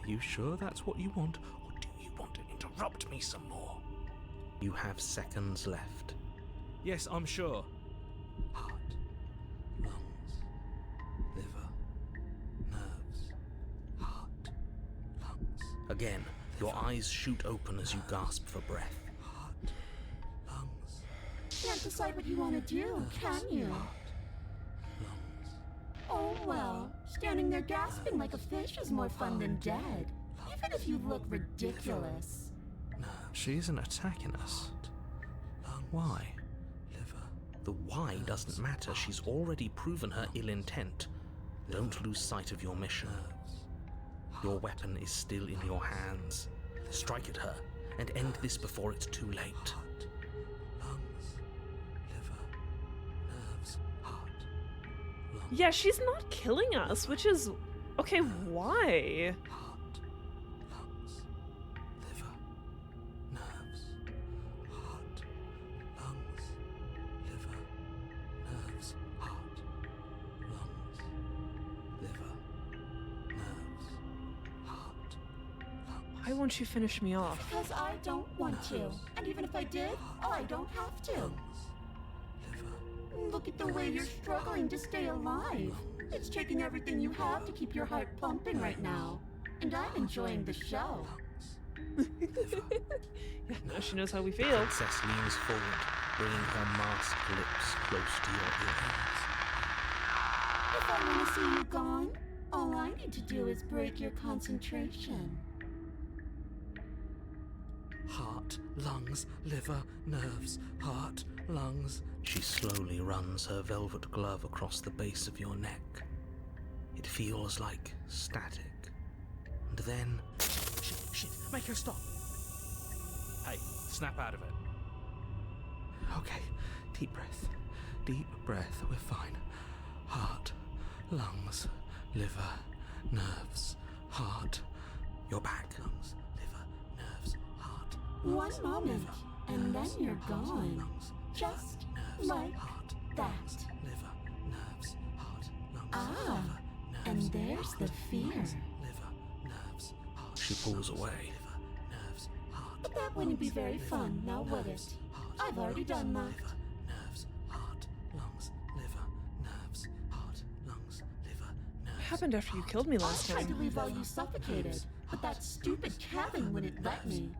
Are you sure that's what you want, or do you want to interrupt me some more? You have seconds left. Yes, I'm sure. Heart, lungs, liver, nerves, heart, lungs. Again, your eyes shoot open as you gasp for breath. Heart, lungs, Can't decide what you want to do, can you? lungs. Oh well, standing there gasping like a fish is more fun than dead. Even if you look ridiculous. She isn't attacking us. Why? The why doesn't matter. She's already proven her ill intent. Don't lose sight of your mission. Your weapon is still in your hands. Strike at her and end this before it's too late. Yeah, she's not killing us, which is... Okay, why? Heart, lungs, liver, nerves, heart, lungs, liver, nerves, heart, lungs, liver, nerves, heart, lungs. Why won't you finish me off? Because I don't want to. And even if I did, I don't have to. Look at the way you're struggling to stay alive. It's taking everything you have to keep your heart pumping right now. And I'm enjoying the show. Yeah, now she knows how we feel. Princess leans forward, bringing her masked lips close to your ears. If I want to see you gone, all I need to do is break your concentration. Heart, lungs, liver, nerves, heart, lungs. She slowly runs her velvet glove across the base of your neck. It feels like static. And then... Shit, make her stop! Hey, snap out of it. Okay, deep breath, we're fine. Heart, lungs, liver, nerves, heart. You're back. Lungs, liver, nerves, heart. One moment, and then you're gone. Just like that. Liver, nerves, heart, lungs, Ah, and there's the fear. liver, nerves, heart. She pulls away. Liver, nerves, heart. But that wouldn't be very fun, now would it? I've already done that. Liver, nerves, heart, lungs, liver, nerves, heart, lungs, liver, nerves. What happened after you killed me I last tried to time? leave while you suffocated, but that stupid cabin wouldn't let me.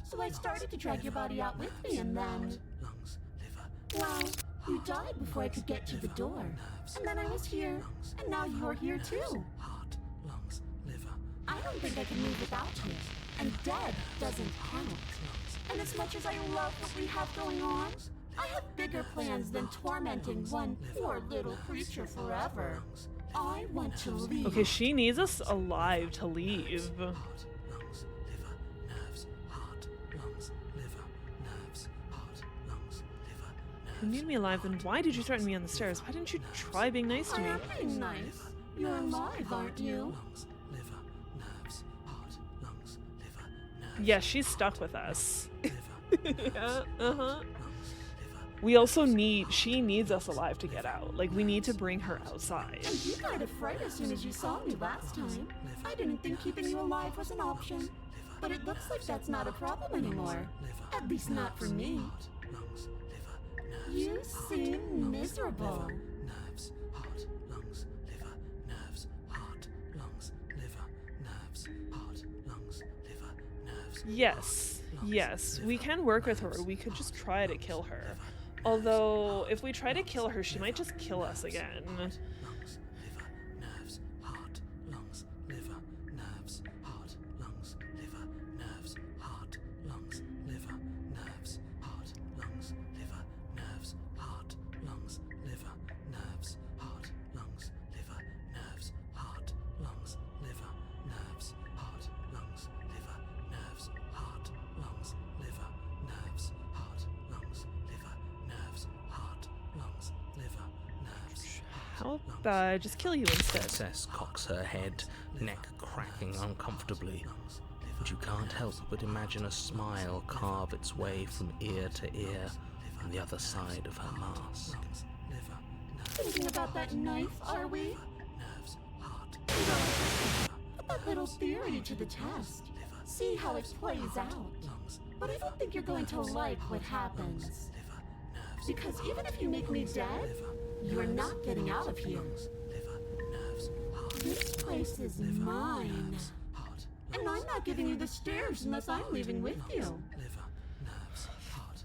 So I started to drag your body out with me, and then... Lungs, liver, Well, you died before I could get to the door. And then I was here, and now you're here too. heart, lungs, liver. I don't think I can move without you. And dead doesn't count. And as much as I love what we have going on, I have bigger plans than tormenting one poor little creature forever. I want to leave. Okay, she needs us alive to leave. Heart, lungs, liver, nerves, heart, lungs, liver, nerves, heart, lungs, liver, nerves. You need me alive, then why did you threaten me on the stairs? Why didn't you try being nice to I me? am being nice. You're alive, aren't you? Lungs, liver, nerves, heart, lungs, liver, nerves. Yeah, she's stuck with us. liver, Yeah, lungs, she needs us alive to get out. Like, we need to bring her outside. And you got afraid as soon as you saw me last time. I didn't think keeping you alive was an option. But it looks like that's not a problem anymore. At least not for me. lungs, liver, nerves, You seem miserable. nerves, heart, lungs, liver, nerves, heart, lungs, liver, nerves, heart, lungs, liver, nerves. Yes, we can work with her. We could just try to kill her. Although, if we try to kill her, she might just kill us again. Lungs, liver, nerves, heart, lungs, liver, nerves, heart, lungs, liver, nerves, heart, lungs, liver, nerves, heart, lungs, liver, nerves, heart, lungs, liver, nerves, heart, lungs, liver, nerves, heart, lungs, liver, nerves, heart, lungs, liver, nerves, heart, lungs, liver, nerves, heart, lungs, liver, nerves, heart, lungs, liver, nerves. How about I just kill you instead? Princess cocks her head, neck cracking uncomfortably, and you can't help but imagine a smile carve its way from ear to ear on the other side of her mask. Thinking about that knife, are we? Put that little theory to the test. See how it plays out. But I don't think you're going to like what happens. Because even if you make me dead, you're not getting out of here. This place is mine. And I'm not giving you the stairs unless I'm leaving with you.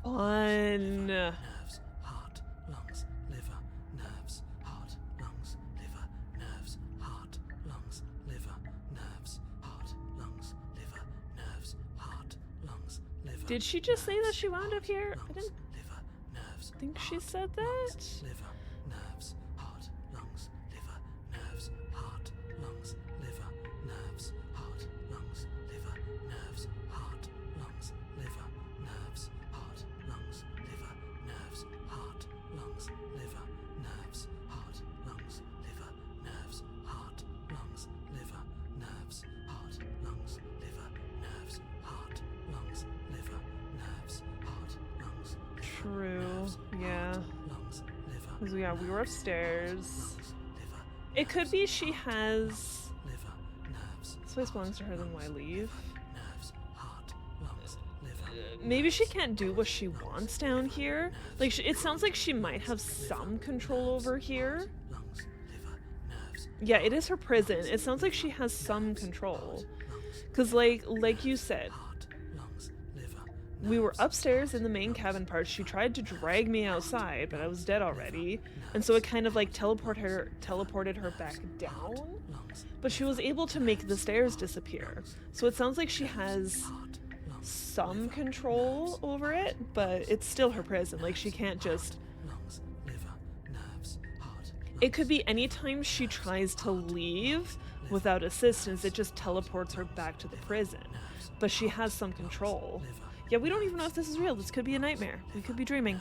Fun. Nerves, heart, lungs, liver, nerves, heart, lungs, liver, nerves, heart, lungs, liver, nerves, heart, lungs, liver, nerves, heart, lungs, liver. Did she just say that she wound up here? I didn't Liver, nerves, think she heart, said lungs, that. liver, nerves, heart, lungs, liver, nerves, heart, lungs, liver, nerves, heart, lungs, liver, nerves, heart, lungs, liver, nerves, heart, lungs, liver, nerves, heart, lungs, liver, nerves, heart, lungs, liver, nerves, heart, lungs, liver, nerves, heart, lungs, liver, nerves, heart, lungs, liver, nerves, heart, lungs, True. Yeah. lungs, liver, 'Cause, yeah, we were upstairs. lungs, liver, It could be she has. liver, nerves, This place belongs to her, then why leave? nerves, heart, lungs, liver, Maybe she can't do what she wants down here. Like, it sounds like she might have some control over here. lungs, liver, nerves, Yeah, it is her prison. It sounds like she has some control. Cause like you said, heart, lungs, liver, we were upstairs in the main cabin part. She tried to drag me outside, but I was dead already. And so it kind of like teleported her back down. lungs, But she was able to make the stairs disappear. So it sounds like she has heart, lungs, some control over it, but it's still her prison. Like, she can't just. lungs, liver, nerves, heart, It could be anytime she tries to leave without assistance, it just teleports her back to the prison. But she has some control. Yeah, we don't even know if this is real. This could be a nightmare. We could be dreaming.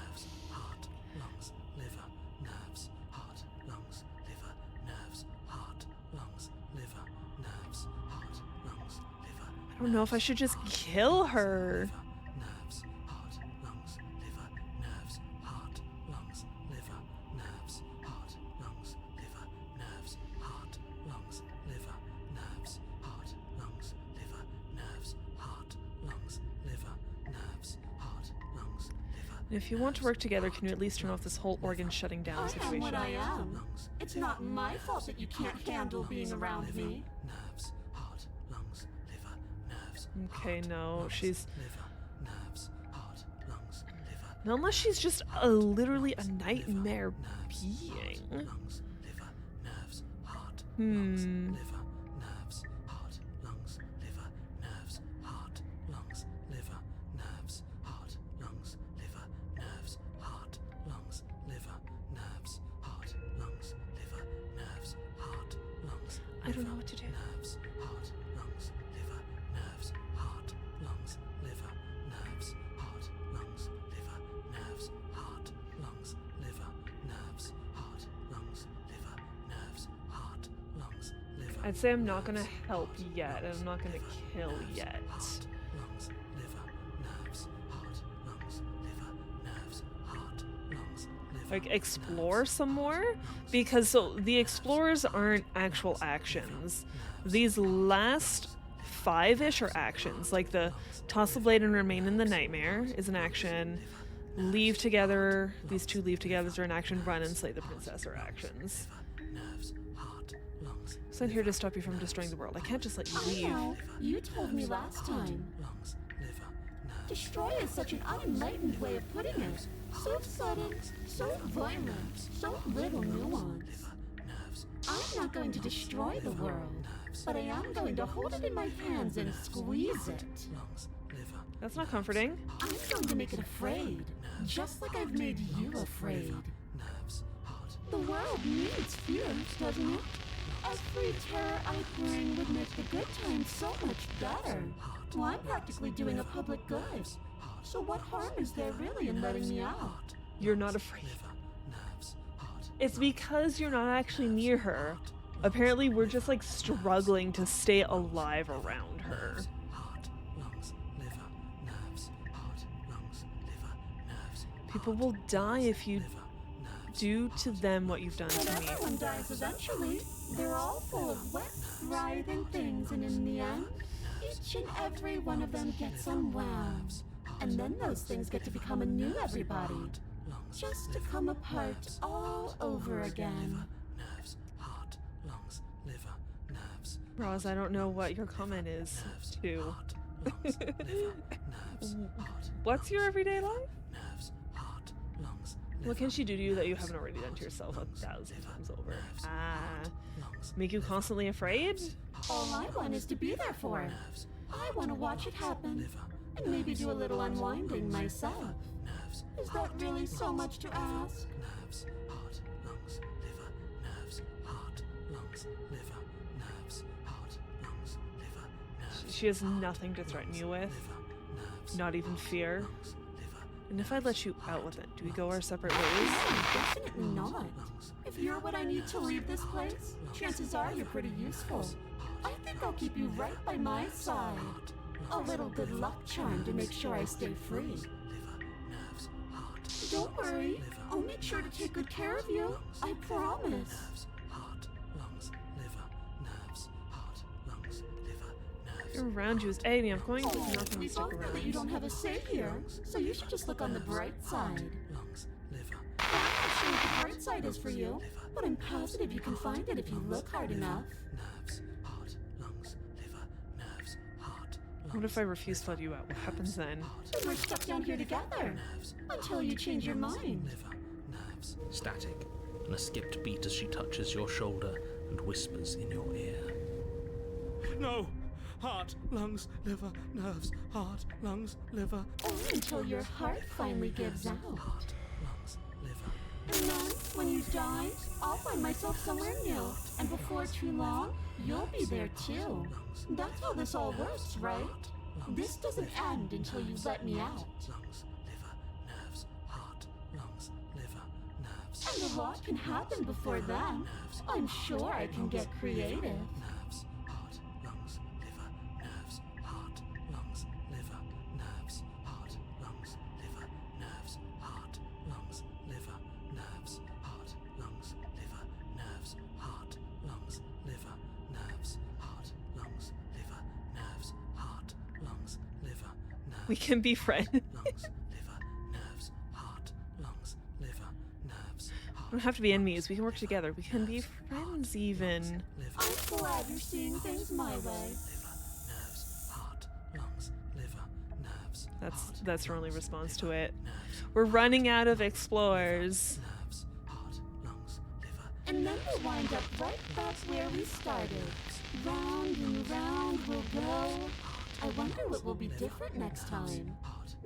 heart, lungs, liver, nerves, heart, lungs, liver, nerves, heart, lungs, liver, nerves, heart, lungs, liver, I don't know if I should just kill her. nerves, heart, lungs, liver, nerves, heart, lungs, liver, nerves, heart, lungs, liver, nerves, heart, lungs, liver, nerves, heart, lungs, liver, nerves, heart, lungs, liver, nerves, heart, lungs, liver. If you want to work together, can you at least turn off this whole organ shutting down I am situation? what I am. It's not my fault that you can't handle being around me. Nerves, heart, lungs, liver, nerves, Okay, no, she's. liver, nerves, heart, lungs, liver, Not unless she's just literally a nightmare being. lungs, liver, nerves, heart, Hmm. liver, nerves, heart, lungs, liver, nerves, heart, lungs, liver, nerves, heart, lungs, liver, nerves, heart, lungs, liver, nerves, heart, lungs, liver, nerves, heart, lungs. I don't know what to do. Nerves, heart, lungs, liver, nerves, heart, lungs, liver, nerves, heart, lungs, liver, nerves, heart, lungs, liver, nerves, heart, lungs, liver, nerves, heart, lungs, liver. I'd say I'm not gonna help yet, and I'm not gonna kill yet. lungs, liver, nerves, heart, lungs, liver, nerves, heart, lungs, liver. Like, explore some more? Because so the explorers aren't actual actions. These last 5-ish are actions. Like the toss the blade and remain in the nightmare is an action. Leave together, these 2 leave togethers are an action. Run and slay the princess are actions. Nerves, heart, lungs, Sent here to stop you from destroying the world. I can't just let you I leave. know. You told me last time. lungs, liver, nerves. Destroy is such an unenlightened way of putting it. So sudden, so violent, so little nuance. I'm not going to destroy the world, but I am going to hold it in my hands and squeeze it. Lungs, liver, That's not comforting. I'm going to make it afraid, just like I've made you afraid. nerves, heart. The world needs fear, doesn't it? Every terror I bring would make the good times so much better. Well, I'm practically doing a public good. So what harm is there really in letting me out? You're not afraid. Liver, nerves, heart. It's because you're not actually near her. Apparently, we're just like struggling to stay alive around her. Heart, lungs, liver, nerves, heart, lungs, liver, nerves, People will die if you liver, nerves. do to them what you've done But to me. everyone dies eventually. They're all full of wet, writhing things, and in the end, each and every one of them gets unwound. And then those things get to become a new everybody. Just to come apart all over again. Nerves, heart, lungs, liver, nerves, Roz, I don't know what your comment is to. heart, lungs, liver, nerves, heart, What's your everyday life? nerves, heart, lungs, liver, What can she do to you that you haven't already done to yourself 1,000 times over? lungs, Make you constantly afraid? All I want is to be there for it. nerves, I want to watch it happen. liver, And maybe do a little unwinding myself. nerves, Is that really so much to ask? nerves, heart, lungs, liver, nerves, heart, lungs, liver, nerves, heart, lungs, liver, nerves, She has nothing to threaten you with, liver, nerves, not even fear. lungs, liver, And if I let you out with it, do we go our separate ways? No, definitely not. If you're what I need to leave this place, chances are you're pretty useful. I think I'll keep you right by my side. A little good luck charm to make sure I stay free. nerves, heart, Don't worry, I'll make sure to take good care of you. I promise. heart, lungs, liver, nerves, heart, lungs, liver, nerves. You're around you is agony. I'm going to do Oh, nothing we to stick both know that you around. don't have a say here, so you should just look on the bright side. Lungs, liver, I'm not sure what the bright side is for you, but I'm positive you can find it if you look hard enough. nerves, heart, lungs, liver, nerves, heart, What if I refuse to let you out? What happens then? Then we're stuck down here together until you change your mind. liver, nerves. Static, and a skipped beat as she touches your shoulder and whispers in your ear. No! Heart, lungs, liver, nerves, heart, lungs, liver, Only until your heart finally gives out. heart, lungs, liver. And then, when you die, I'll find myself somewhere new. And before too long, you'll be there too. That's how this all works, right? This doesn't end until you let me out. Lungs, liver, nerves, heart, lungs, liver, nerves, And a lot can happen before then. I'm sure I can get creative. nerves, heart, lungs, liver, nerves, heart, lungs, liver, nerves, heart, lungs, liver, nerves, heart, lungs, liver, nerves, heart, lungs, liver, nerves, heart, lungs, liver, nerves, heart, lungs, liver, nerves, heart, lungs, liver, nerves. We can be friends. Lungs, liver, nerves, heart, lungs, liver, nerves, heart, We don't have to be enemies. We can work together. We can be friends even. liver, I'm glad you're seeing things my way. liver, nerves, heart, lungs, liver, nerves, That's her only response to it. We're running out of explorers. nerves, heart, lungs, liver, And then we'll wind up right back where we started. Round and round we'll go. I wonder what will be different next time.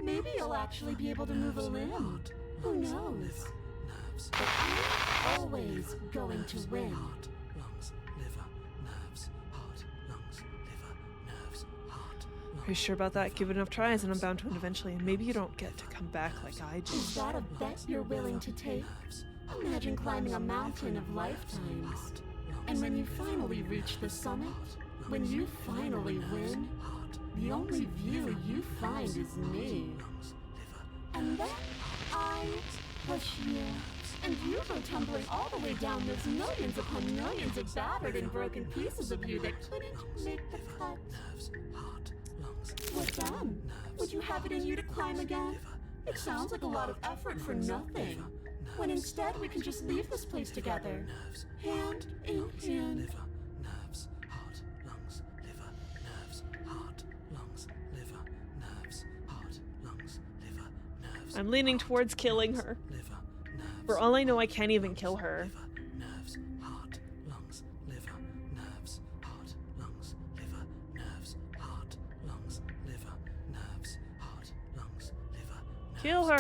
Maybe you'll actually be able to move a limb. Who knows? nerves, But I'm always going to win. heart, lungs, liver, nerves, heart, lungs, liver, nerves, heart, Are you sure about that? Give it enough tries and I'm bound to win eventually. And maybe you don't get to come back like I do. Is that a bet you're willing to take? Imagine climbing a mountain of lifetimes. And when you finally reach the summit, when you finally win, the only view you find is me. And then I push you. And you go tumbling all the way down those millions upon millions of battered and broken pieces of you that couldn't make the cut. What then? Would you have it in you to climb again? It sounds like a lot of effort for nothing. When instead we can just leave this place together. Hand in hand. I'm leaning towards killing her. For all I know, I can't even kill her. Nerves, heart, lungs, liver, nerves, heart, lungs, liver, nerves, heart, lungs, liver, nerves, heart, lungs, liver. Kill her.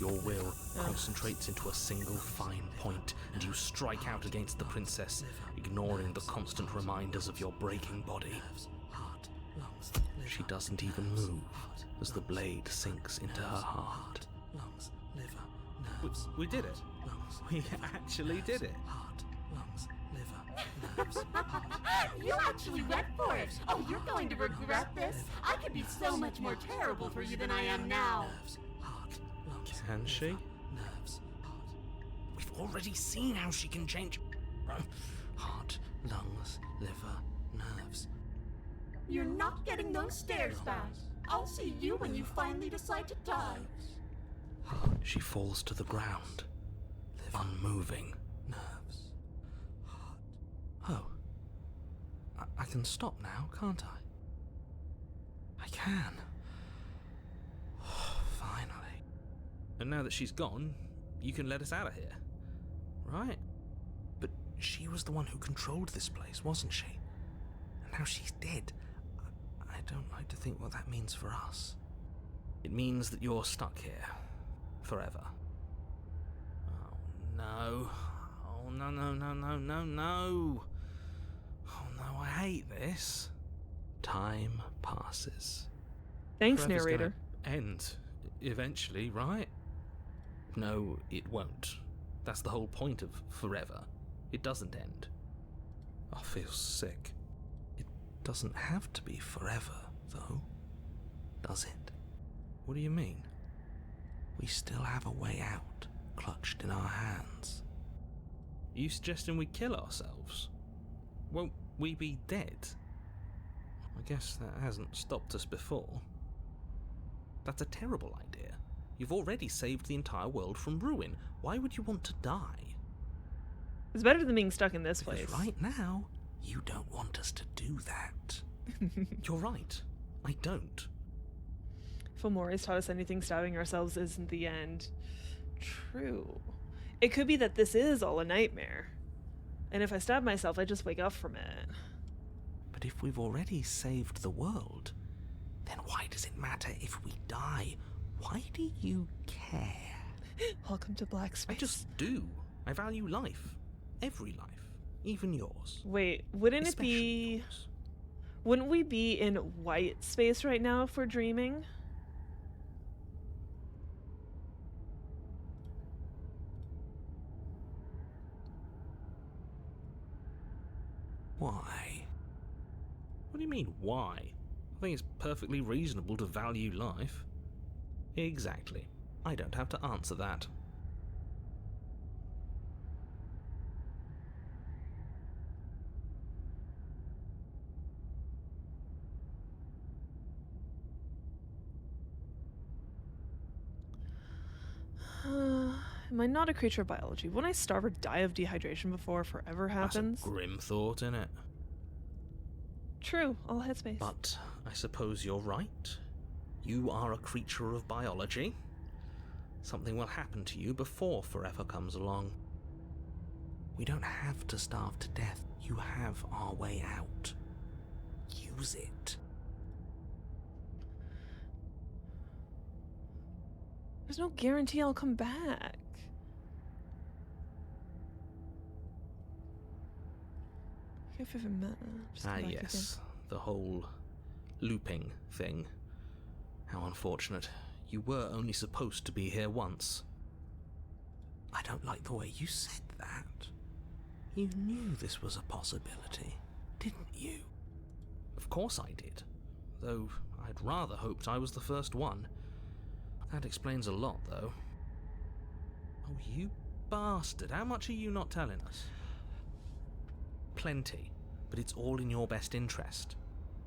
Your will concentrates into a single fine point, and you strike out against the princess, ignoring the constant reminders of your breaking body. She doesn't even move as the blade sinks into her heart. We did it. We actually did it. You actually went for it. Oh, you're going to regret this. I could be so much more terrible for you than I am now. Can she? We've already seen how she can change. Heart, lungs, liver, nerves. You're not getting those stairs back. I'll see you when you finally decide to die. She falls to the ground, unmoving. Nerves. Oh. I can stop now, can't I? I can. Finally. And now that she's gone, you can let us out of here. Right? But she was the one who controlled this place, wasn't she? And now she's dead. I don't like to think what that means for us. It means that you're stuck here. Forever. Oh no. Oh no, no, no, no, no, no. Oh no, I hate this. Time passes. Thanks, Forever's narrator. gonna end eventually, right? No, it won't. That's the whole point of forever. It doesn't end. I feel sick. It doesn't have to be forever, though, does it? What do you mean? We still have a way out, clutched in our hands. Are you suggesting we kill ourselves? Won't we be dead? I guess that hasn't stopped us before. That's a terrible idea. You've already saved the entire world from ruin. Why would you want to die? It's better than being stuck in this Because place. right now, you don't want us to do that. You're right. I don't. Fomori's taught us anything stabbing ourselves isn't the end. True. It could be that this is all a nightmare. And if I stab myself, I just wake up from it. But if we've already saved the world, then why does it matter if we die? Why do you care? Welcome to Black Space. I just do. I value life. Every life. Even yours. Wait, wouldn't it be... Especially yours. Wouldn't we be in white space right now if we're dreaming? Why? What do you mean, why? I think it's perfectly reasonable to value life. Exactly. I don't have to answer that. Am I not a creature of biology? Wouldn't I starve or die of dehydration before forever happens? That's a grim thought, innit? True, all headspace. But I suppose you're right. You are a creature of biology. Something will happen to you before forever comes along. We don't have to starve to death. You have our way out. Use it. There's no guarantee I'll come back. If it matters. Just come back Yes. The whole looping thing. How unfortunate. You were only supposed to be here once. I don't like the way you said that. You knew this was a possibility, didn't you? Of course I did. though I'd rather hoped I was the first one. That explains a lot, though. Oh, you bastard. How much are you not telling us? Plenty, but it's all in your best interest.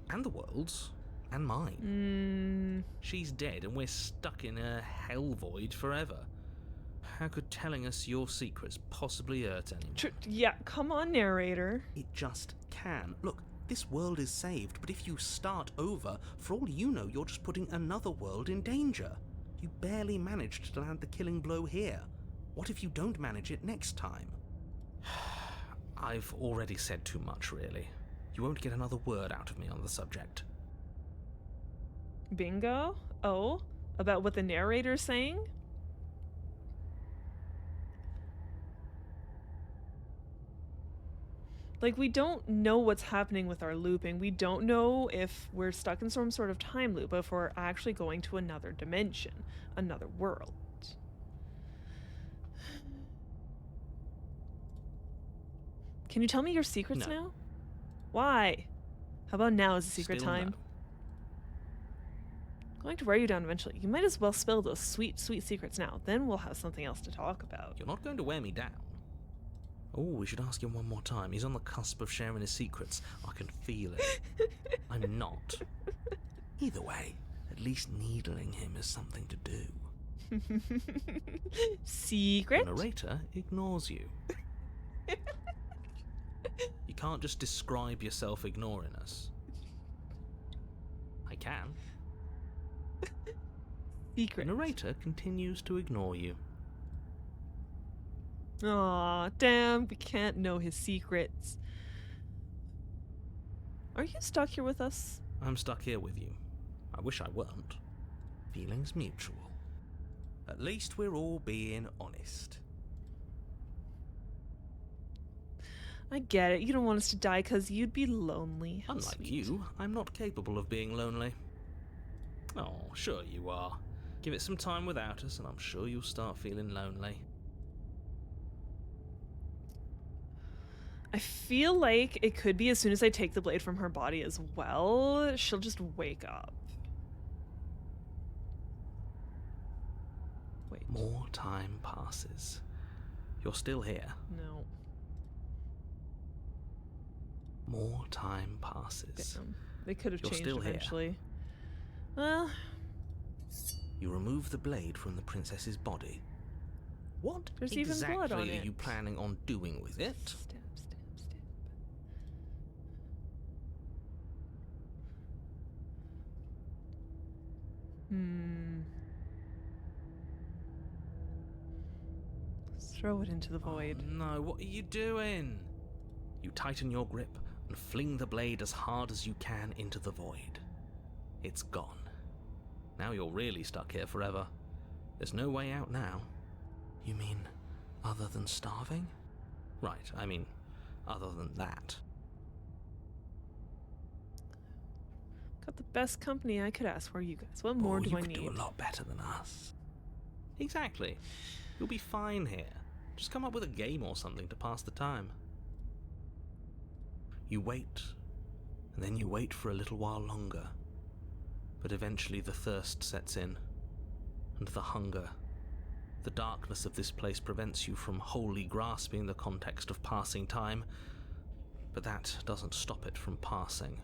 And the world's. And mine. She's dead and we're stuck in a hell void forever. How could telling us your secrets possibly hurt anyone? Yeah, come on, narrator. It just can. Look, this world is saved, but if you start over, for all you know, you're just putting another world in danger. You barely managed to land the killing blow here. What if you don't manage it next time? I've already said too much, really. You won't get another word out of me on the subject. Bingo? Oh? About what the narrator's saying? Like, we don't know what's happening with our looping. We don't know if we're stuck in some sort of time loop, if we're actually going to another dimension, another world. Can you tell me your secrets No. now? Why? How about now is the secret Still time? no. I'm going to wear you down eventually. You might as well spill those sweet, sweet secrets now. Then we'll have something else to talk about. You're not going to wear me down. Oh, we should ask him one more time. He's on the cusp of sharing his secrets. I can feel it. I'm not. Either way, at least needling him is something to do. Secret? The narrator ignores you. You can't just describe yourself ignoring us. I can. The Secret. narrator continues to ignore you. Aw, damn, we can't know his secrets. Are you stuck here with us? I'm stuck here with you. I wish I weren't. Feelings mutual. At least we're all being honest. I get it. You don't want us to die because you'd be lonely. How Unlike sweet. you, I'm not capable of being lonely. Oh, sure you are. Give it some time without us, and I'm sure you'll start feeling lonely. I feel like it could be as soon as I take the blade from her body as well, she'll just wake up. Wait. More time passes. You're still here. No. More time passes. Damn. They could have You're changed still here. eventually. Well, You remove the blade from the princess's body. What There's even exactly blood on are it. you planning on doing with it? stab, stab, stab. Let's throw it into the void. Oh, no, what are you doing? You tighten your grip and fling the blade as hard as you can into the void. It's gone. Now you're really stuck here forever. There's no way out now. You mean other than starving? Right, I mean, other than that. Got the best company I could ask for, you guys. What more Oh, do you I could need? do a lot better than us. Exactly. You'll be fine here. Just come up with a game or something to pass the time. You wait, and then you wait for a little while longer. But eventually the thirst sets in, and the hunger. The darkness of this place prevents you from wholly grasping the context of passing time, but that doesn't stop it from passing,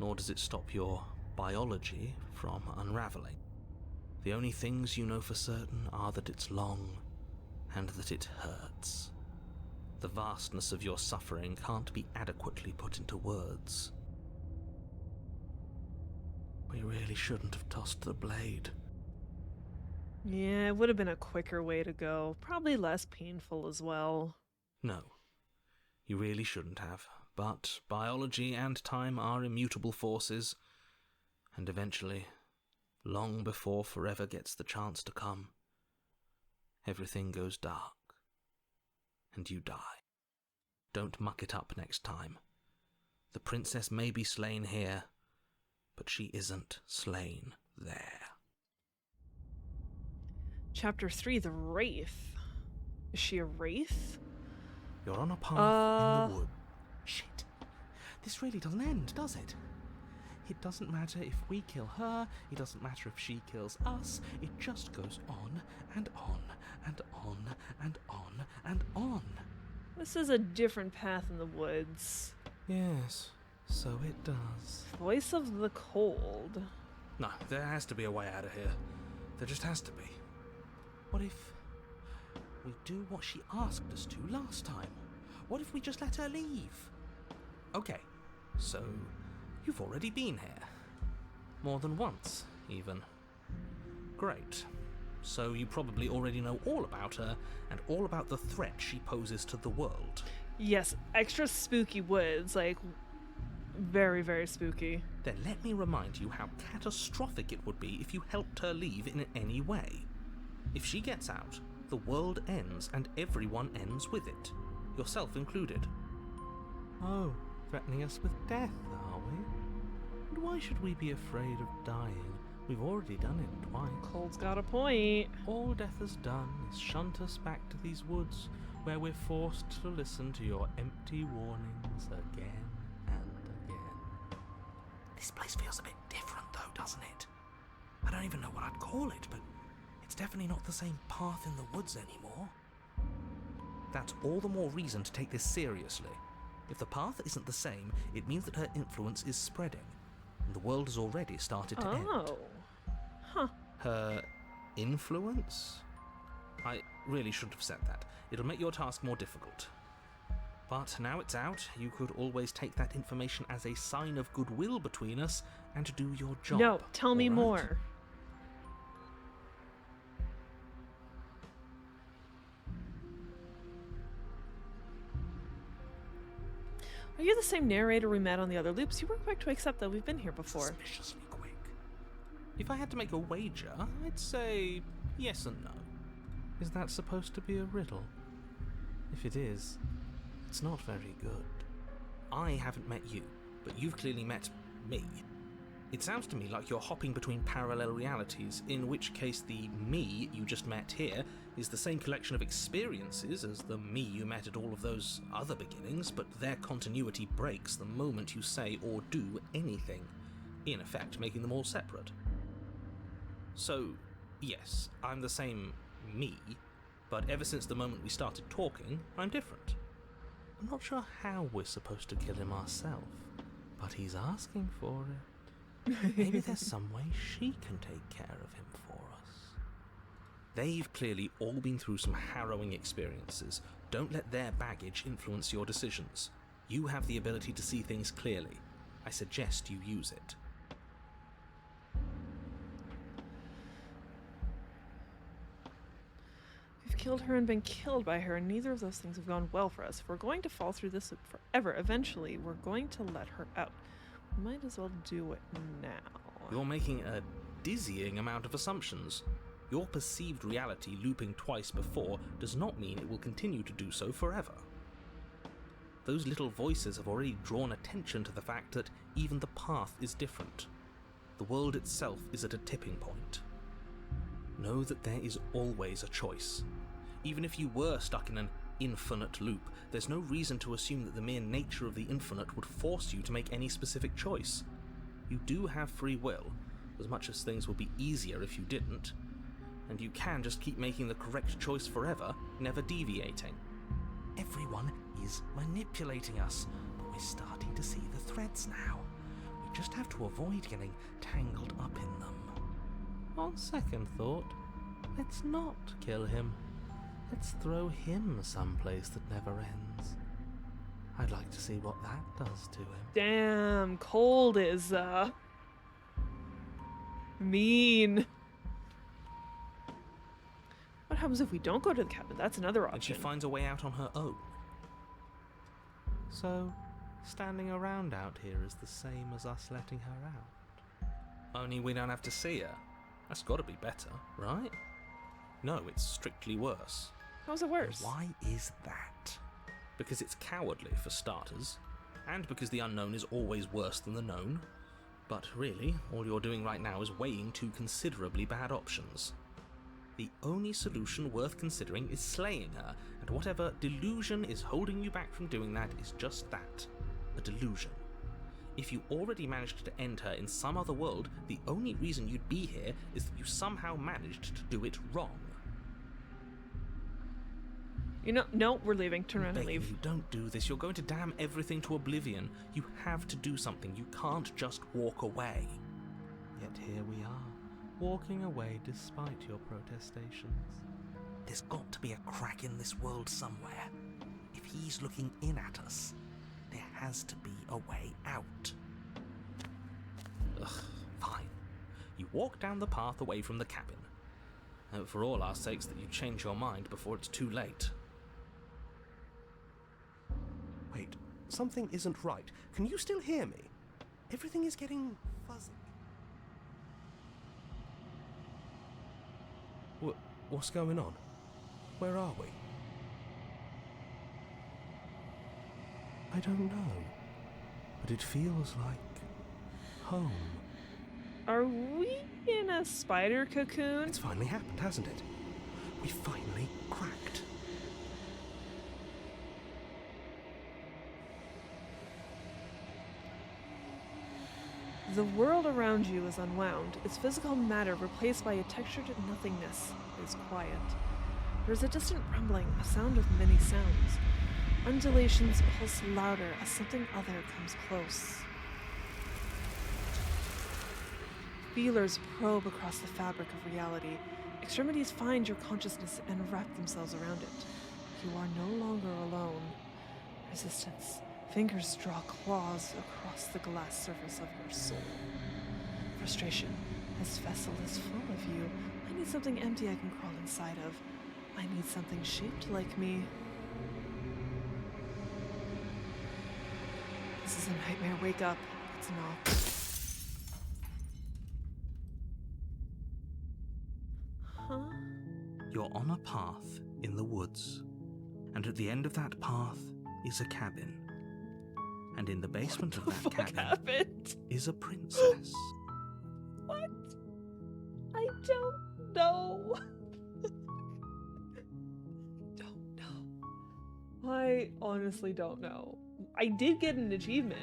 nor does it stop your biology from unraveling. The only things you know for certain are that it's long and that it hurts. The vastness of your suffering can't be adequately put into words. We really shouldn't have tossed the blade. Yeah, it would have been a quicker way to go. Probably less painful as well. No, you really shouldn't have. But biology and time are immutable forces, and eventually, long before forever gets the chance to come, everything goes dark, and you die. Don't muck it up next time. The princess may be slain here, but she isn't slain there. Chapter 3, the Wraith. Is she a Wraith? You're on a path in the wood. Shit. This really doesn't end, does it? It doesn't matter if we kill her, it doesn't matter if she kills us, it just goes on and on and on and on and on. This is a different path in the woods. Yes, so it does. Voice of the cold. No, there has to be a way out of here. There just has to be. What if we do what she asked us to last time? What if we just let her leave? Okay, so you've already been here. More than once, even. Great. So you probably already know all about her and all about the threat she poses to the world. Yes, extra spooky woods, like very, very spooky. Then let me remind you how catastrophic it would be if you helped her leave in any way. If she gets out, the world ends and everyone ends with it, yourself included. Oh, threatening us with death, are we? And why should we be afraid of dying? We've already done it twice. Cold's got a point. All death has done is shunt us back to these woods, where we're forced to listen to your empty warnings again and again. This place feels a bit different though, doesn't it? I don't even know what I'd call it, but it's definitely not the same path in the woods anymore. That's all the more reason to take this seriously. If the path isn't the same, it means that her influence is spreading, and the world has already started to end. Oh. Huh. Her influence? I really shouldn't have said that. It'll make your task more difficult. But now it's out, you could always take that information as a sign of goodwill between us and do your job. No, tell me all right? more. Are you the same narrator we met on the other loops? You were quick to accept that we've been here before. Suspiciously quick. If I had to make a wager, I'd say yes and no. Is that supposed to be a riddle? If it is, it's not very good. I haven't met you, but you've clearly met me. It sounds to me like you're hopping between parallel realities, in which case the me you just met here is the same collection of experiences as the me you met at all of those other beginnings, but their continuity breaks the moment you say or do anything, in effect making them all separate. So, yes, I'm the same me, but ever since the moment we started talking, I'm different. I'm not sure how we're supposed to kill him ourselves, but he's asking for it. Maybe there's some way she can take care of him for us. They've clearly all been through some harrowing experiences. Don't let their baggage influence your decisions. You have the ability to see things clearly. I suggest you use it. We've killed her and been killed by her, and neither of those things have gone well for us. If we're going to fall through this loop forever, eventually we're going to let her out. We might as well do it now. You're making a dizzying amount of assumptions. Your perceived reality looping twice before does not mean it will continue to do so forever. Those little voices have already drawn attention to the fact that even the path is different. The world itself is at a tipping point. Know that there is always a choice. Even if you were stuck in an infinite loop, there's no reason to assume that the mere nature of the infinite would force you to make any specific choice. You do have free will, as much as things would be easier if you didn't, and you can just keep making the correct choice forever, never deviating. Everyone is manipulating us, but we're starting to see the threads now. We just have to avoid getting tangled up in them. On second thought, let's not kill him. Let's throw him someplace that never ends. I'd like to see what that does to him. Damn, Cold is, mean. What happens if we don't go to the cabin? That's another option. And she finds a way out on her own. So, standing around out here is the same as us letting her out. Only we don't have to see her. That's got to be better, right? No, it's strictly worse. How's it worse? Why is that? Because it's cowardly, for starters, and because the unknown is always worse than the known. But really, all you're doing right now is weighing two considerably bad options. The only solution worth considering is slaying her, and whatever delusion is holding you back from doing that is just that, a delusion. If you already managed to end her in some other world, the only reason you'd be here is that you somehow managed to do it wrong. No, we're leaving. Turn around and Begging leave. you, don't do this. You're going to damn everything to oblivion. You have to do something. You can't just walk away. Yet here we are, walking away despite your protestations. There's got to be a crack in this world somewhere. If he's looking in at us, there has to be a way out. Ugh, fine. You walk down the path away from the cabin. Hope for all our sakes that you change your mind before it's too late. Wait, something isn't right. Can you still hear me? Everything is getting fuzzy. What's going on? Where are we? I don't know, but it feels like home. Are we in a spider cocoon? It's finally happened, hasn't it? We finally cracked. The world around you is unwound, its physical matter replaced by a textured nothingness. It is quiet. There is a distant rumbling, a sound of many sounds. Undulations pulse louder as something other comes close. Feelers probe across the fabric of reality. Extremities find your consciousness and wrap themselves around it. You are no longer alone. Resistance. Fingers draw claws across the glass surface of your soul. Frustration. This vessel is full of you. I need something empty I can crawl inside of. I need something shaped like me. This is a nightmare. Wake up. It's not. Huh? You're on a path in the woods, and at the end of that path is a cabin. And in the basement of that What cabin happened? is a princess. What? I don't know. Don't know. I honestly don't know. I did get an achievement.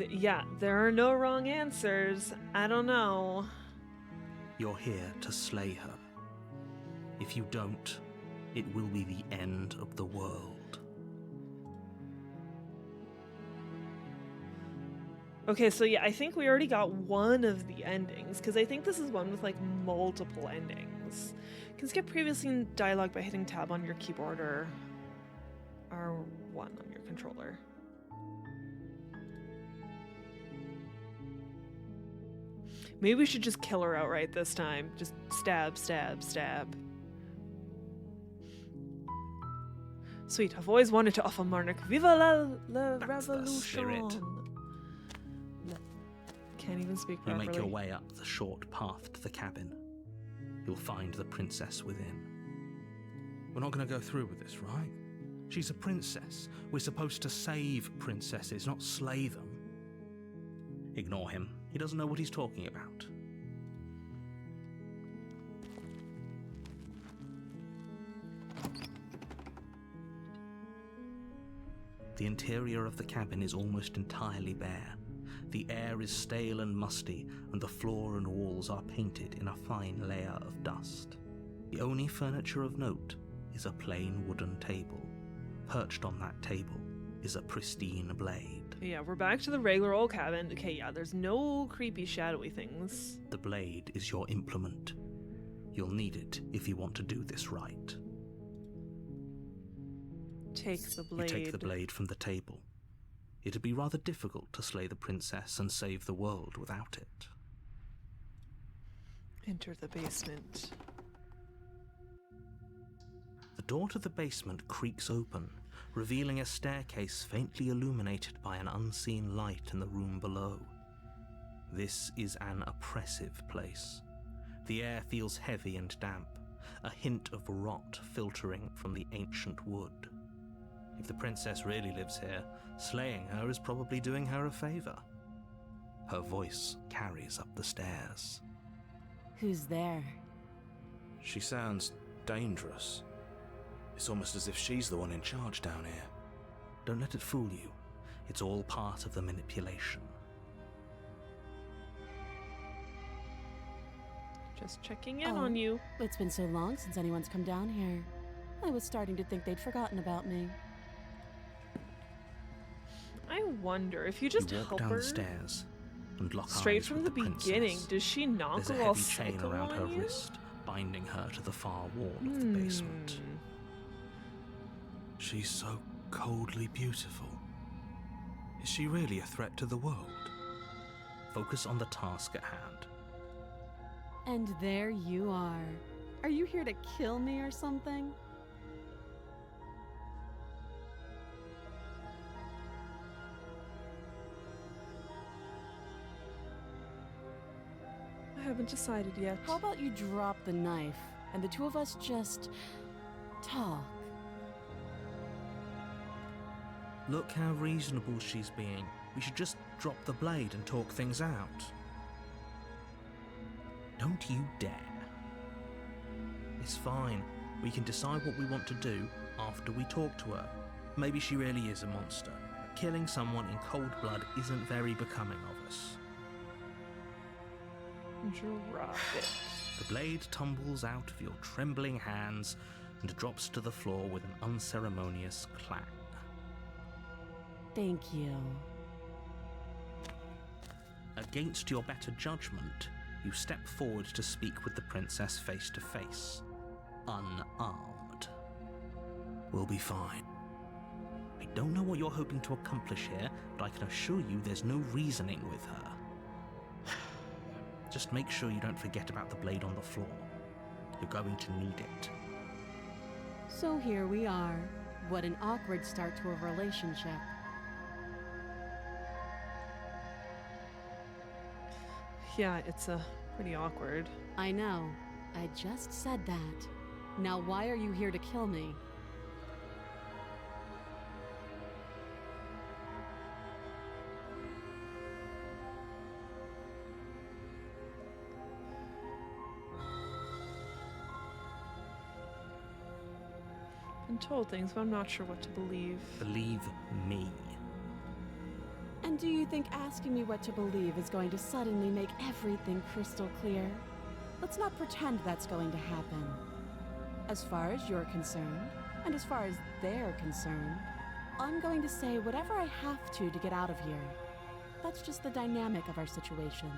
Yeah, there are no wrong answers. I don't know. You're here to slay her. If you don't, it will be the end of the world. Okay, so yeah, I think we already got one of the endings, because I think this is one with like multiple endings. You can skip previously dialogue by hitting tab on your keyboard or R1 on your controller. Maybe we should just kill her outright this time. Just stab, stab, stab. Sweet, I've always wanted to offer Marnik. Viva la That's the revolution! spirit. Can't even speak You properly. make your way up the short path to the cabin. You'll find the princess within. We're not going to go through with this, right? She's a princess. We're supposed to save princesses, not slay them. Ignore him. He doesn't know what he's talking about. The interior of the cabin is almost entirely bare. The air is stale and musty, and the floor and walls are painted in a fine layer of dust. The only furniture of note is a plain wooden table. Perched on that table is a pristine blade. Yeah, we're back to the regular old cabin. Okay, yeah, there's no creepy shadowy things. The blade is your implement. You'll need it if you want to do this right. Take the blade. You take the blade from the table. It'd be rather difficult to slay the princess and save the world without it. Enter the basement. The door to the basement creaks open, revealing a staircase faintly illuminated by an unseen light in the room below. This is an oppressive place. The air feels heavy and damp, a hint of rot filtering from the ancient wood. If the princess really lives here, slaying her is probably doing her a favor. Her voice carries up the stairs. Who's there? She sounds dangerous. It's almost as if she's the one in charge down here. Don't let it fool you. It's all part of the manipulation. Just checking in Oh. on you. It's been so long since anyone's come down here. I was starting to think they'd forgotten about me. I wonder if you just You walk help down her the stairs and lock straight eyes from with the the beginning. princess. Does she not There's a go all heavy chain psycho around her on you? wrist, binding her to the far wall of the basement. Hmm. She's so coldly beautiful. Is she really a threat to the world? Focus on the task at hand. And there you are. Are you here to kill me or something? I haven't decided yet. How about you drop the knife and the two of us just talk? Look how reasonable she's being. We should just drop the blade and talk things out. Don't you dare. It's fine. We can decide what we want to do after we talk to her. Maybe she really is a monster. But killing someone in cold blood isn't very becoming of us. Drop it. The blade tumbles out of your trembling hands and drops to the floor with an unceremonious clang. Thank you. Against your better judgment, you step forward to speak with the princess face to face, unarmed. We'll be fine. I don't know what you're hoping to accomplish here, but I can assure you there's no reasoning with her. Just make sure you don't forget about the blade on the floor. You're going to need it. So here we are. What an awkward start to a relationship. Yeah, it's pretty awkward. I know. I just said that. Now why are you here to kill me? I'm told things, but I'm not sure what to believe. Believe me. And do you think asking me what to believe is going to suddenly make everything crystal clear? Let's not pretend that's going to happen. As far as you're concerned, and as far as they're concerned, I'm going to say whatever I have to get out of here. That's just the dynamic of our situation.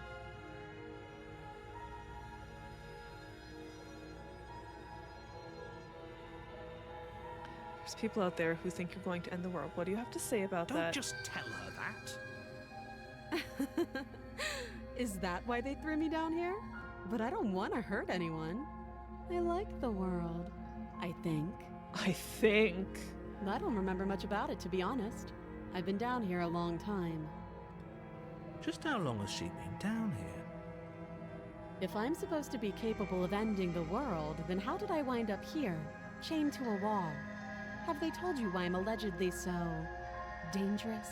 There's people out there who think you're going to end the world. What do you have to say about Don't that? just tell her that. Is that why they threw me down here? But I don't want to hurt anyone. I like the world, I think. I think. I don't remember much about it, to be honest. I've been down here a long time. Just how long has she been down here? If I'm supposed to be capable of ending the world, then how did I wind up here, chained to a wall? Have they told you why I'm allegedly so dangerous?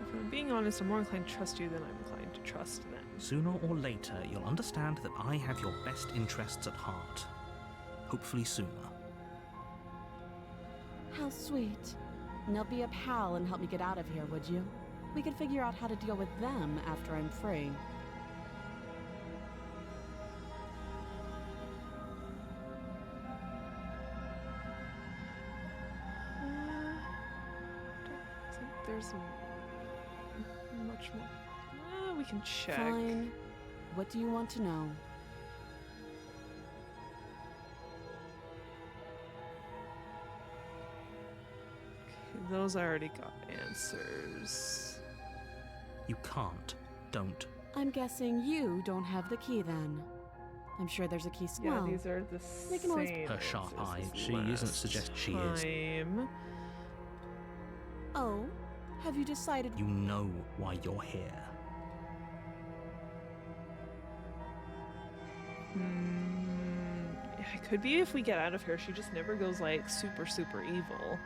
If I'm being honest, I'm more inclined to trust you than I'm inclined to trust them. Sooner or later, you'll understand that I have your best interests at heart. Hopefully sooner. How sweet. Now be a pal and help me get out of here, would you? We could figure out how to deal with them after I'm free. Don't think there's much more. We can check. Fine. What do you want to know? Okay, those I already got answers. You can't. Don't. I'm guessing you don't have the key then. I'm sure there's a key Yeah, well. these are the They can always- same. Her sharp answers eye. as She isn't last suggest she is. time. Oh, have you decided? You know why you're here. It could be if we get out of here, she just never goes like super, super evil.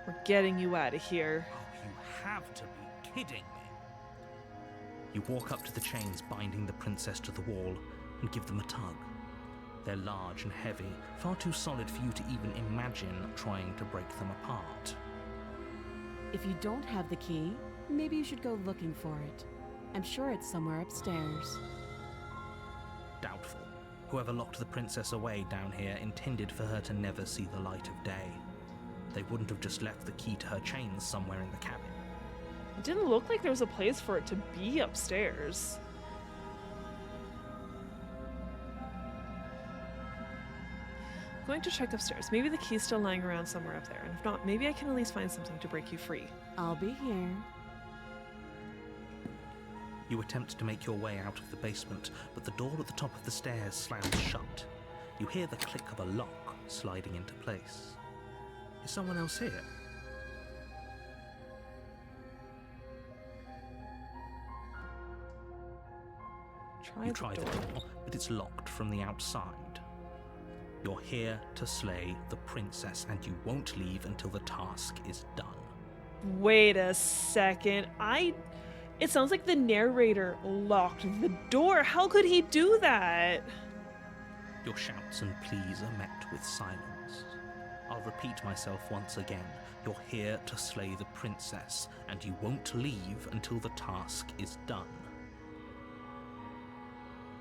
We're getting you out of here. Oh, you have to be kidding me. You walk up to the chains binding the princess to the wall and give them a tug. They're large and heavy, far too solid for you to even imagine trying to break them apart. If you don't have the key, maybe you should go looking for it. I'm sure it's somewhere upstairs. Doubtful. Whoever locked the princess away down here intended for her to never see the light of day. They wouldn't have just left the key to her chains somewhere in the cabin. It didn't look like there was a place for it to be upstairs. Going to check upstairs. Maybe the key's still lying around somewhere up there. And if not, maybe I can at least find something to break you free. I'll be here. You attempt to make your way out of the basement, but the door at the top of the stairs slams shut. You hear the click of a lock sliding into place. Is someone else here? You try the door, but it's locked from the outside. You're here to slay the princess, and you won't leave until the task is done. Wait a second. It sounds like the narrator locked the door. How could he do that? Your shouts and pleas are met with silence. I'll repeat myself once again. You're here to slay the princess, and you won't leave until the task is done.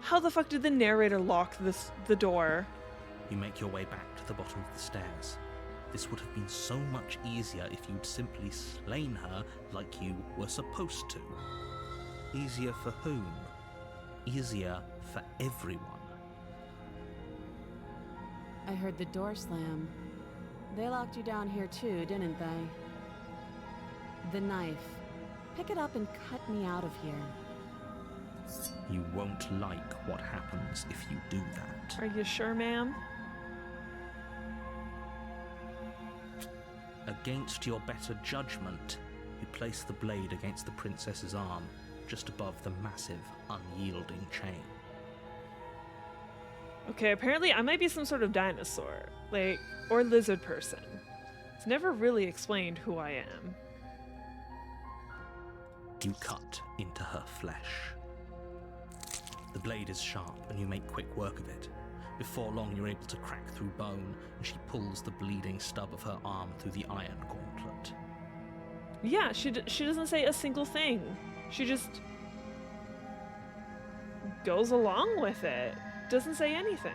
How the fuck did the narrator lock the door? You make your way back to the bottom of the stairs. This would have been so much easier if you'd simply slain her like you were supposed to. Easier for whom? Easier for everyone. I heard the door slam. They locked you down here too, didn't they? The knife. Pick it up and cut me out of here. You won't like what happens if you do that. Are you sure, ma'am? Against your better judgment, you place the blade against the princess's arm, just above the massive, unyielding chain. Okay, apparently I might be some sort of dinosaur, or lizard person. It's never really explained who I am. You cut into her flesh. The blade is sharp and you make quick work of it. Before long you're able to crack through bone, and she pulls the bleeding stub of her arm through the iron gauntlet. Yeah, she doesn't say a single thing. She just goes along with it. Doesn't say anything.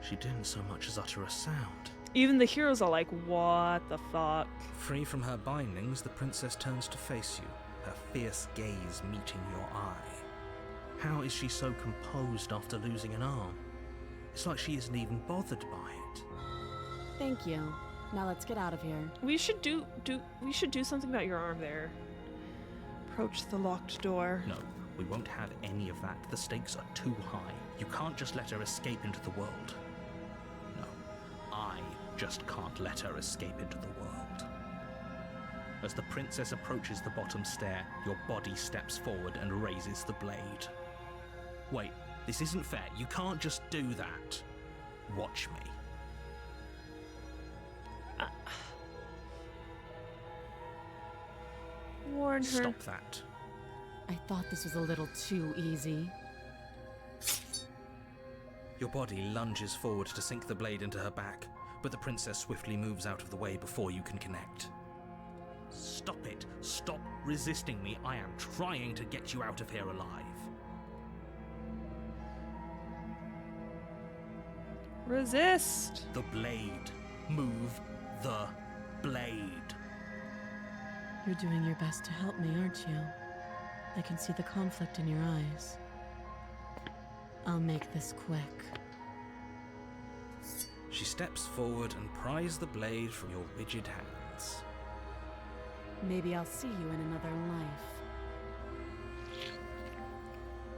She didn't so much as utter a sound. Even the heroes are like, what the fuck? Free from her bindings, the princess turns to face you, her fierce gaze meeting your eye. How is she so composed after losing an arm? It's like she isn't even bothered by it. Thank you. Now let's get out of here. We should do something about your arm there. Approach the locked door. No, we won't have any of that. The stakes are too high. You can't just let her escape into the world. No, I just can't let her escape into the world. As the princess approaches the bottom stair, your body steps forward and raises the blade. Wait, this isn't fair. You can't just do that. Watch me. Warn her. Stop that. I thought this was a little too easy. Your body lunges forward to sink the blade into her back, but the princess swiftly moves out of the way before you can connect. Stop it. Stop resisting me. I am trying to get you out of here alive. Resist. The blade. Move the blade. You're doing your best to help me, aren't you? I can see the conflict in your eyes. I'll make this quick. She steps forward and pries the blade from your rigid hands. Maybe I'll see you in another life.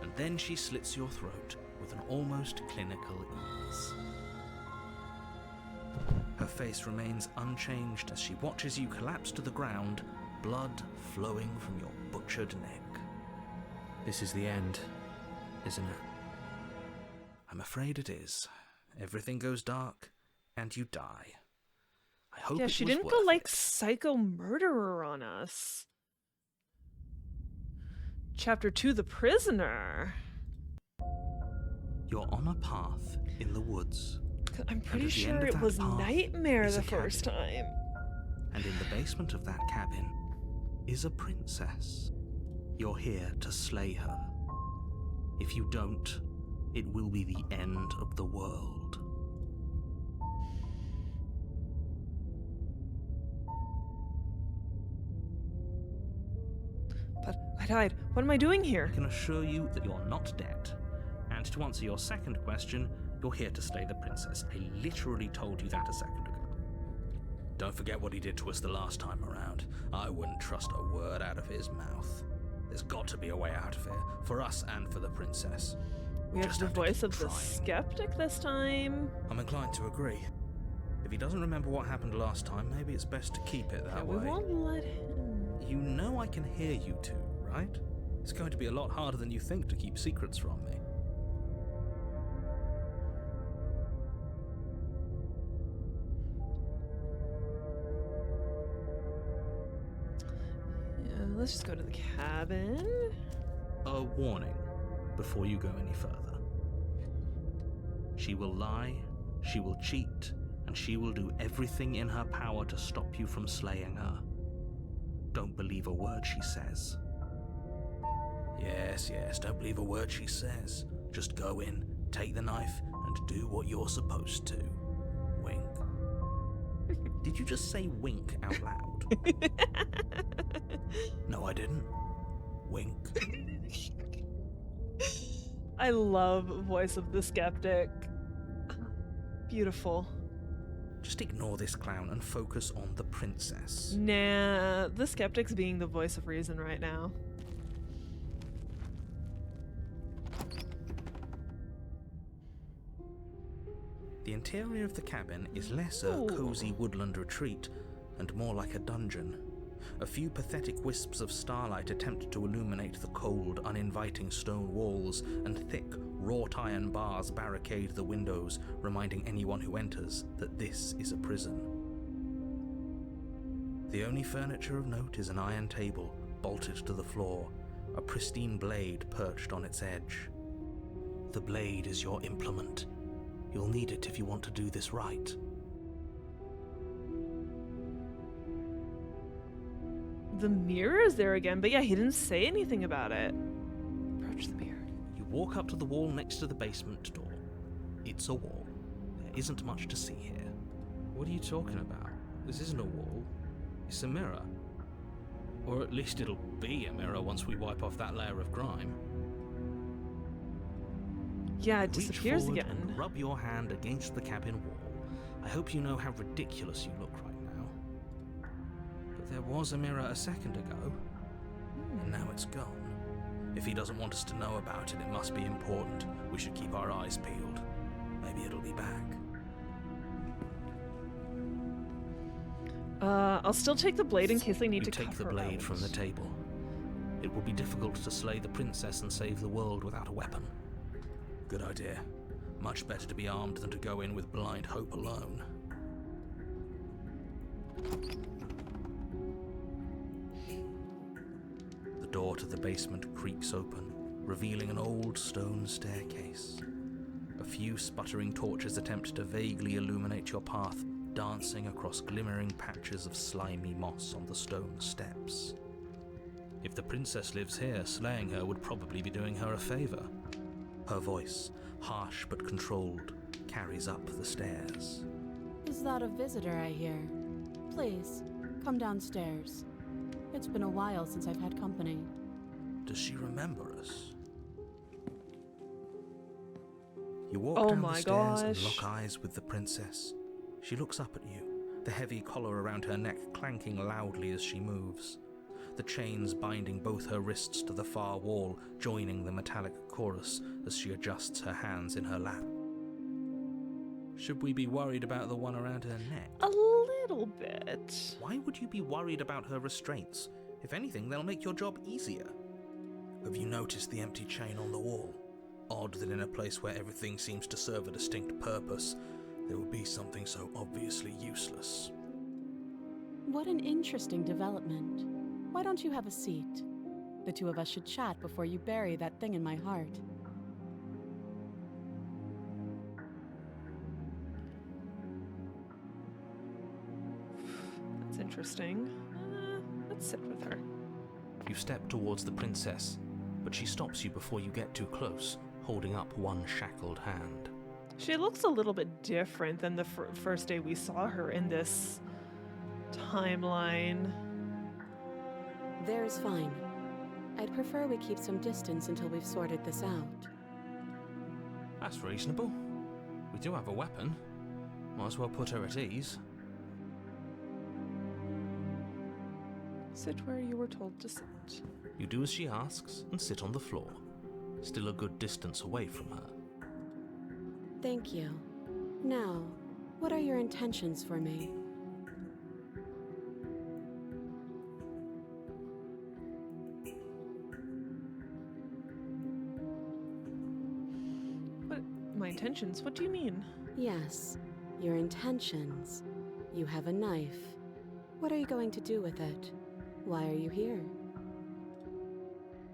And then she slits your throat with an almost clinical ease. Her face remains unchanged as she watches you collapse to the ground, blood flowing from your butchered neck. This is the end, isn't it? I'm afraid it is. Everything goes dark, and you die. I hope Yeah, it she was didn't go worth like it. psycho murderer on us. Chapter 2, The Prisoner. You're on a path in the woods, I'm pretty at the sure end of it that was path Nightmare is the a cabin. first time. and in the basement of that cabin is a princess. You're here to slay her. If you don't, it will be the end of the world. But I died. What am I doing here? I can assure you that you're not dead. And to answer your second question, you're here to slay the princess. I literally told you that a second ago. Don't forget what he did to us the last time around. I wouldn't trust a word out of his mouth. There's got to be a way out of here, for us and for the princess. We have just the have to voice keep of the trying. skeptic this time. I'm inclined to agree. If he doesn't remember what happened last time, maybe it's best to keep it Yeah, that we way. won't let him. You know I can hear you two, right? It's going to be a lot harder than you think to keep secrets from me. Yeah, let's just go to the cabin. A warning before you go any further. She will lie, she will cheat, and she will do everything in her power to stop you from slaying her. Don't believe a word she says. Yes, don't believe a word she says. Just go in, take the knife, and do what you're supposed to. Wink. Did you just say wink out loud? No, I didn't. Wink. I love Voice of the Skeptic. Beautiful. Just ignore this clown and focus on the princess. Nah, the skeptic's being the voice of reason right now. The interior of the cabin is less a Ooh. cozy woodland retreat and more like a dungeon. A few pathetic wisps of starlight attempt to illuminate the cold, uninviting stone walls, and thick, wrought iron bars barricade the windows, reminding anyone who enters that this is a prison. The only furniture of note is an iron table, bolted to the floor, a pristine blade perched on its edge. The blade is your implement. You'll need it if you want to do this right. The mirror is there again, but yeah, he didn't say anything about it. Approach the mirror. You walk up to the wall next to the basement door. It's a wall. There isn't much to see here. What are you talking about? This isn't a wall. It's a mirror. Or at least it'll be a mirror once we wipe off that layer of grime. Yeah, it Reach disappears forward again. and rub your hand against the cabin wall. I hope you know how ridiculous you look right now. But there was a mirror a second ago, and now it's gone. If he doesn't want us to know about it, it must be important. We should keep our eyes peeled. Maybe it'll be back. I'll still take the blade in case I need You to take cut the her blade out. from the table. It will be difficult to slay the princess and save the world without a weapon. Good idea. Much better to be armed than to go in with blind hope alone. The door to the basement creaks open, revealing an old stone staircase. A few sputtering torches attempt to vaguely illuminate your path, dancing across glimmering patches of slimy moss on the stone steps. If the princess lives here, slaying her would probably be doing her a favor. Her voice, harsh but controlled, carries up the stairs. Is that a visitor I hear? Please, come downstairs. It's been a while since I've had company. Does she remember us? You walk Oh down my the stairs and gosh. lock eyes with the princess. She looks up at you, the heavy collar around her neck clanking loudly as she moves. The chains binding both her wrists to the far wall, joining the metallic chorus as she adjusts her hands in her lap. Should we be worried about the one around her neck? A little bit. Why would you be worried about her restraints? If anything, they'll make your job easier. Have you noticed the empty chain on the wall? Odd that in a place where everything seems to serve a distinct purpose, there would be something so obviously useless. What an interesting development. Why don't you have a seat? The two of us should chat before you bury that thing in my heart. That's interesting. Let's sit with her. You step towards the princess, but she stops you before you get too close, holding up one shackled hand. She looks a little bit different than the first day we saw her in this timeline. There's fine. I'd prefer we keep some distance until we've sorted this out. That's reasonable. We do have a weapon. Might as well put her at ease. Sit where you were told to sit. You do as she asks and sit on the floor, still a good distance away from her. Thank you. Now, what are your intentions for me? What? My intentions? What do you mean? Yes, your intentions. You have a knife. What are you going to do with it? Why are you here?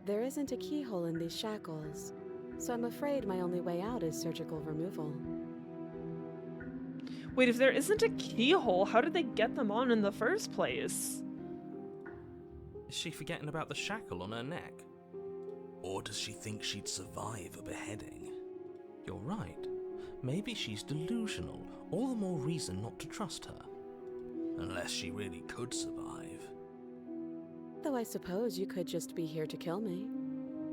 There isn't a keyhole in these shackles, so I'm afraid my only way out is surgical removal. Wait, if there isn't a keyhole, how did they get them on in the first place? Is she forgetting about the shackle on her neck? Or does she think she'd survive a beheading? You're right. Maybe she's delusional. All the more reason not to trust her. Unless she really could survive. Though I suppose you could just be here to kill me.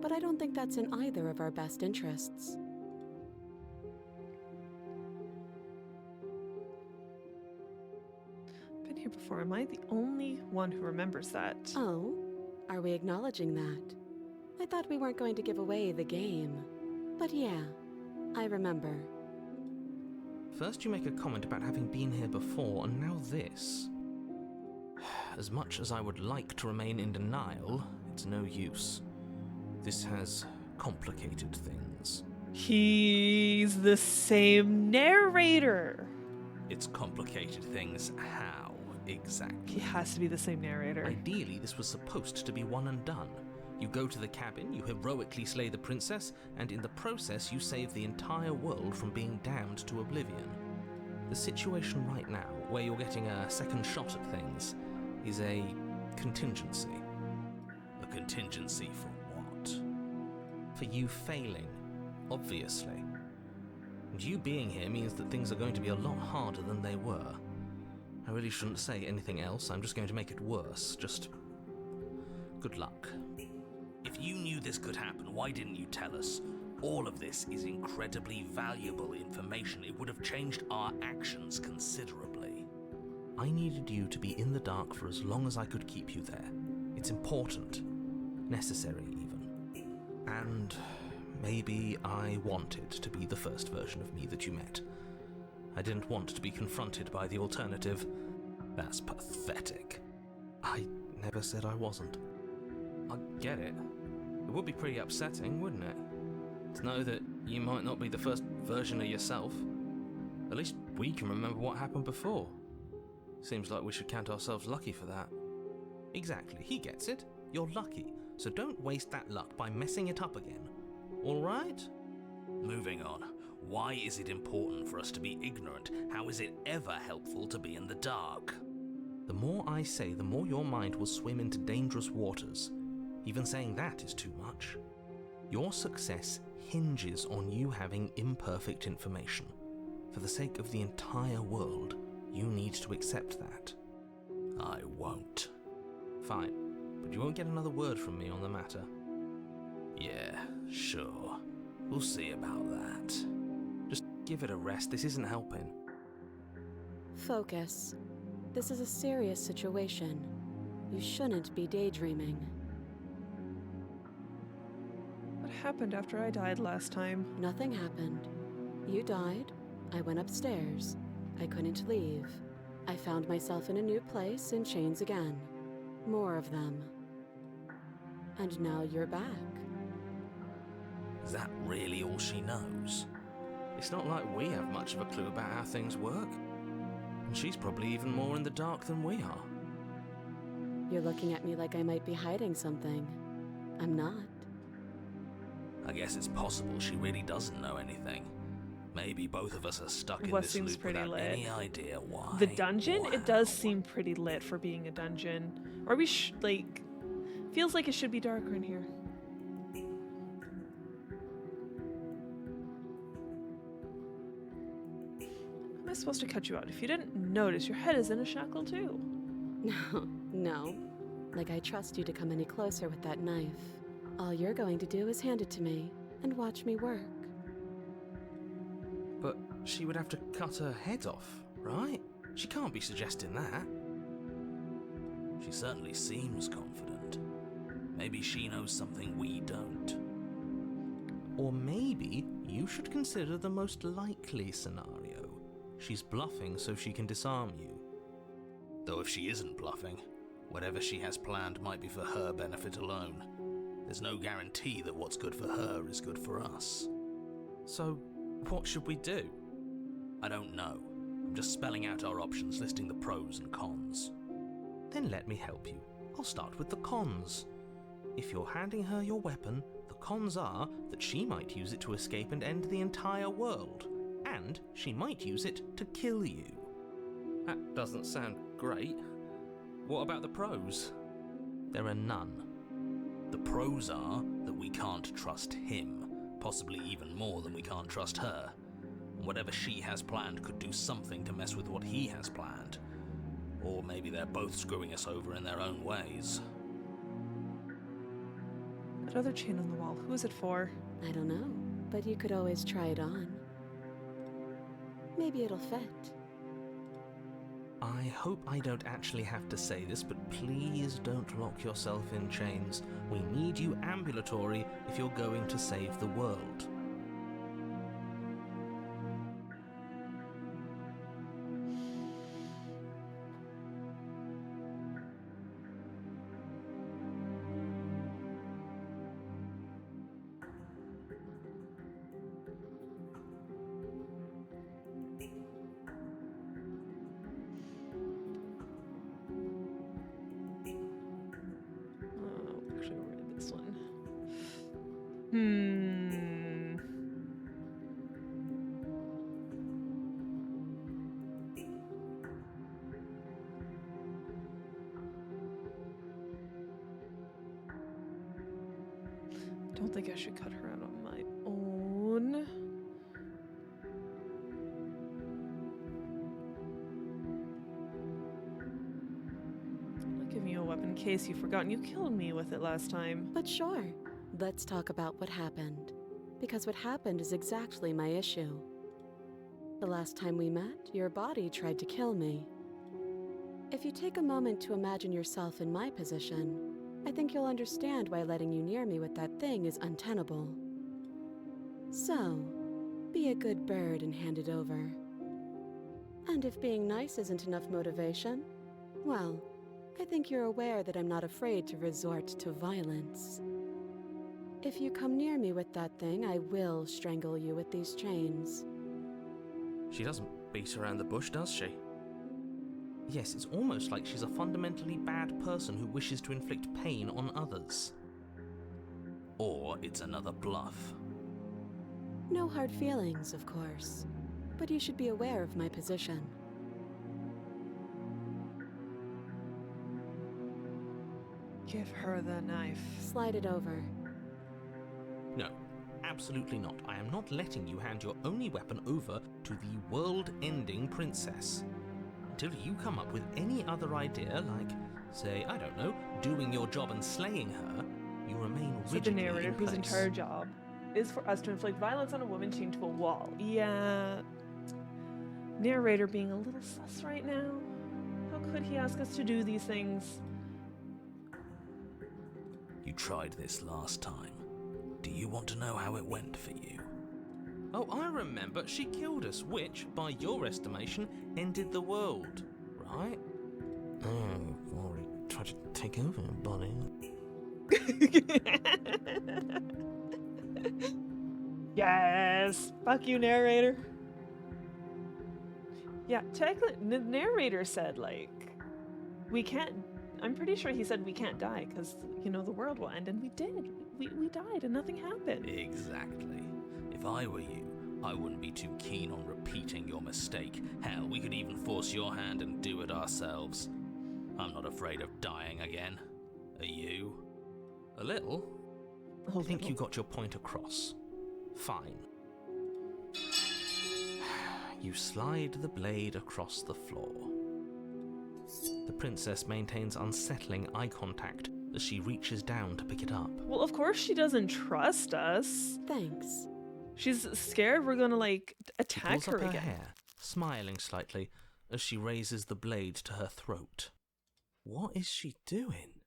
But I don't think that's in either of our best interests. Been here before. Am I the only one who remembers that? Oh? Are we acknowledging that? I thought we weren't going to give away the game. But yeah, I remember. First you make a comment about having been here before, and now this. As much as I would like to remain in denial, it's no use. This has complicated things. He's the same narrator. It's complicated things how, exactly? He has to be the same narrator. Ideally, this was supposed to be one and done. You go to the cabin, you heroically slay the princess, and in the process you save the entire world from being damned to oblivion. The situation right now, where you're getting a second shot at things, is a contingency. A contingency for what? For you failing, obviously. And you being here means that things are going to be a lot harder than they were. I really shouldn't say anything else, I'm just going to make it worse. Just good luck. If you knew this could happen, why didn't you tell us? All of this is incredibly valuable information. It would have changed our actions considerably. I needed you to be in the dark for as long as I could keep you there. It's important. Necessary, even. And maybe I wanted to be the first version of me that you met. I didn't want to be confronted by the alternative. That's pathetic. I never said I wasn't. I get it. It would be pretty upsetting, wouldn't it? To know that you might not be the first version of yourself. At least we can remember what happened before. Seems like we should count ourselves lucky for that. Exactly, he gets it. You're lucky, so don't waste that luck by messing it up again. All right? Moving on. Why is it important for us to be ignorant? How is it ever helpful to be in the dark? The more I say, the more your mind will swim into dangerous waters. Even saying that is too much. Your success hinges on you having imperfect information. For the sake of the entire world, you need to accept that. I won't. Fine, but you won't get another word from me on the matter. Yeah, sure. We'll see about that. Just give it a rest, this isn't helping. Focus. This is a serious situation. You shouldn't be daydreaming. What happened after I died last time? Nothing happened. You died. I went upstairs. I couldn't leave. I found myself in a new place in chains again. More of them. And now you're back. Is that really all she knows? It's not like we have much of a clue about how things work. And she's probably even more in the dark than we are. You're looking at me like I might be hiding something. I'm not. I guess it's possible she really doesn't know anything. Maybe both of us are stuck in What this seems loop pretty without lit? any idea why. The dungeon? or It does how. seem pretty lit for being a dungeon. Or we like... Feels like it should be darker in here. How am I supposed to cut you out? If you didn't notice, your head is in a shackle too. No. Like I trust you to come any closer with that knife. All you're going to do is hand it to me and watch me work. But she would have to cut her head off, right? She can't be suggesting that. She certainly seems confident. Maybe she knows something we don't. Or maybe you should consider the most likely scenario. She's bluffing so she can disarm you. Though if she isn't bluffing, whatever she has planned might be for her benefit alone. There's no guarantee that what's good for her is good for us. So, what should we do? I don't know. I'm just spelling out our options, listing the pros and cons. Then let me help you. I'll start with the cons. If you're handing her your weapon, the cons are that she might use it to escape and end the entire world. And she might use it to kill you. That doesn't sound great. What about the pros? There are none. The pros are that we can't trust him, possibly even more than we can't trust her. And whatever she has planned could do something to mess with what he has planned. Or maybe they're both screwing us over in their own ways. That other chain on the wall, who is it for? I don't know, but you could always try it on. Maybe it'll fit. I hope I don't actually have to say this, but please don't lock yourself in chains. We need you ambulatory if you're going to save the world. Oh, actually, I'll read this one. Don't think I should cut her out on my own. I'm not giving you a weapon in case you've forgotten you killed me with it last time. But sure, let's talk about what happened. Because what happened is exactly my issue. The last time we met, your body tried to kill me. If you take a moment to imagine yourself in my position, I think you'll understand why letting you near me with that thing is untenable. So, be a good bird and hand it over. And if being nice isn't enough motivation, well, I think you're aware that I'm not afraid to resort to violence. If you come near me with that thing, I will strangle you with these chains. She doesn't beat around the bush, does she? Yes, it's almost like she's a fundamentally bad person who wishes to inflict pain on others. Or it's another bluff. No hard feelings, of course. But you should be aware of my position. Give her the knife. Slide it over. No, absolutely not. I am not letting you hand your only weapon over to the world-ending princess. Until you come up with any other idea, like, say, I don't know, doing your job and slaying her, you remain So rigidly the narrator, in whose place. entire job is for us to inflict violence on a woman chained to a wall. Yeah. Narrator being a little sus right now. How could he ask us to do these things? You tried this last time. Do you want to know how it went for you? Oh, I remember. She killed us, which, by your estimation, ended the world, right? Oh, already tried to take over, buddy. Yes! Fuck you, narrator. Yeah, technically, the narrator said, like, we can't. I'm pretty sure he said we can't die because, you know, the world will end, and we did. We died and nothing happened. Exactly. If I were you, I wouldn't be too keen on repeating your mistake. Hell, we could even force your hand and do it ourselves. I'm not afraid of dying again. Are you? A little? I think you got your point across. Fine. You slide the blade across the floor. The princess maintains unsettling eye contact as she reaches down to pick it up. Well, of course she doesn't trust us. Thanks. She's scared we're gonna, like, She attack pulls her up her again. hair, smiling slightly as she raises the blade to her throat. What is she doing?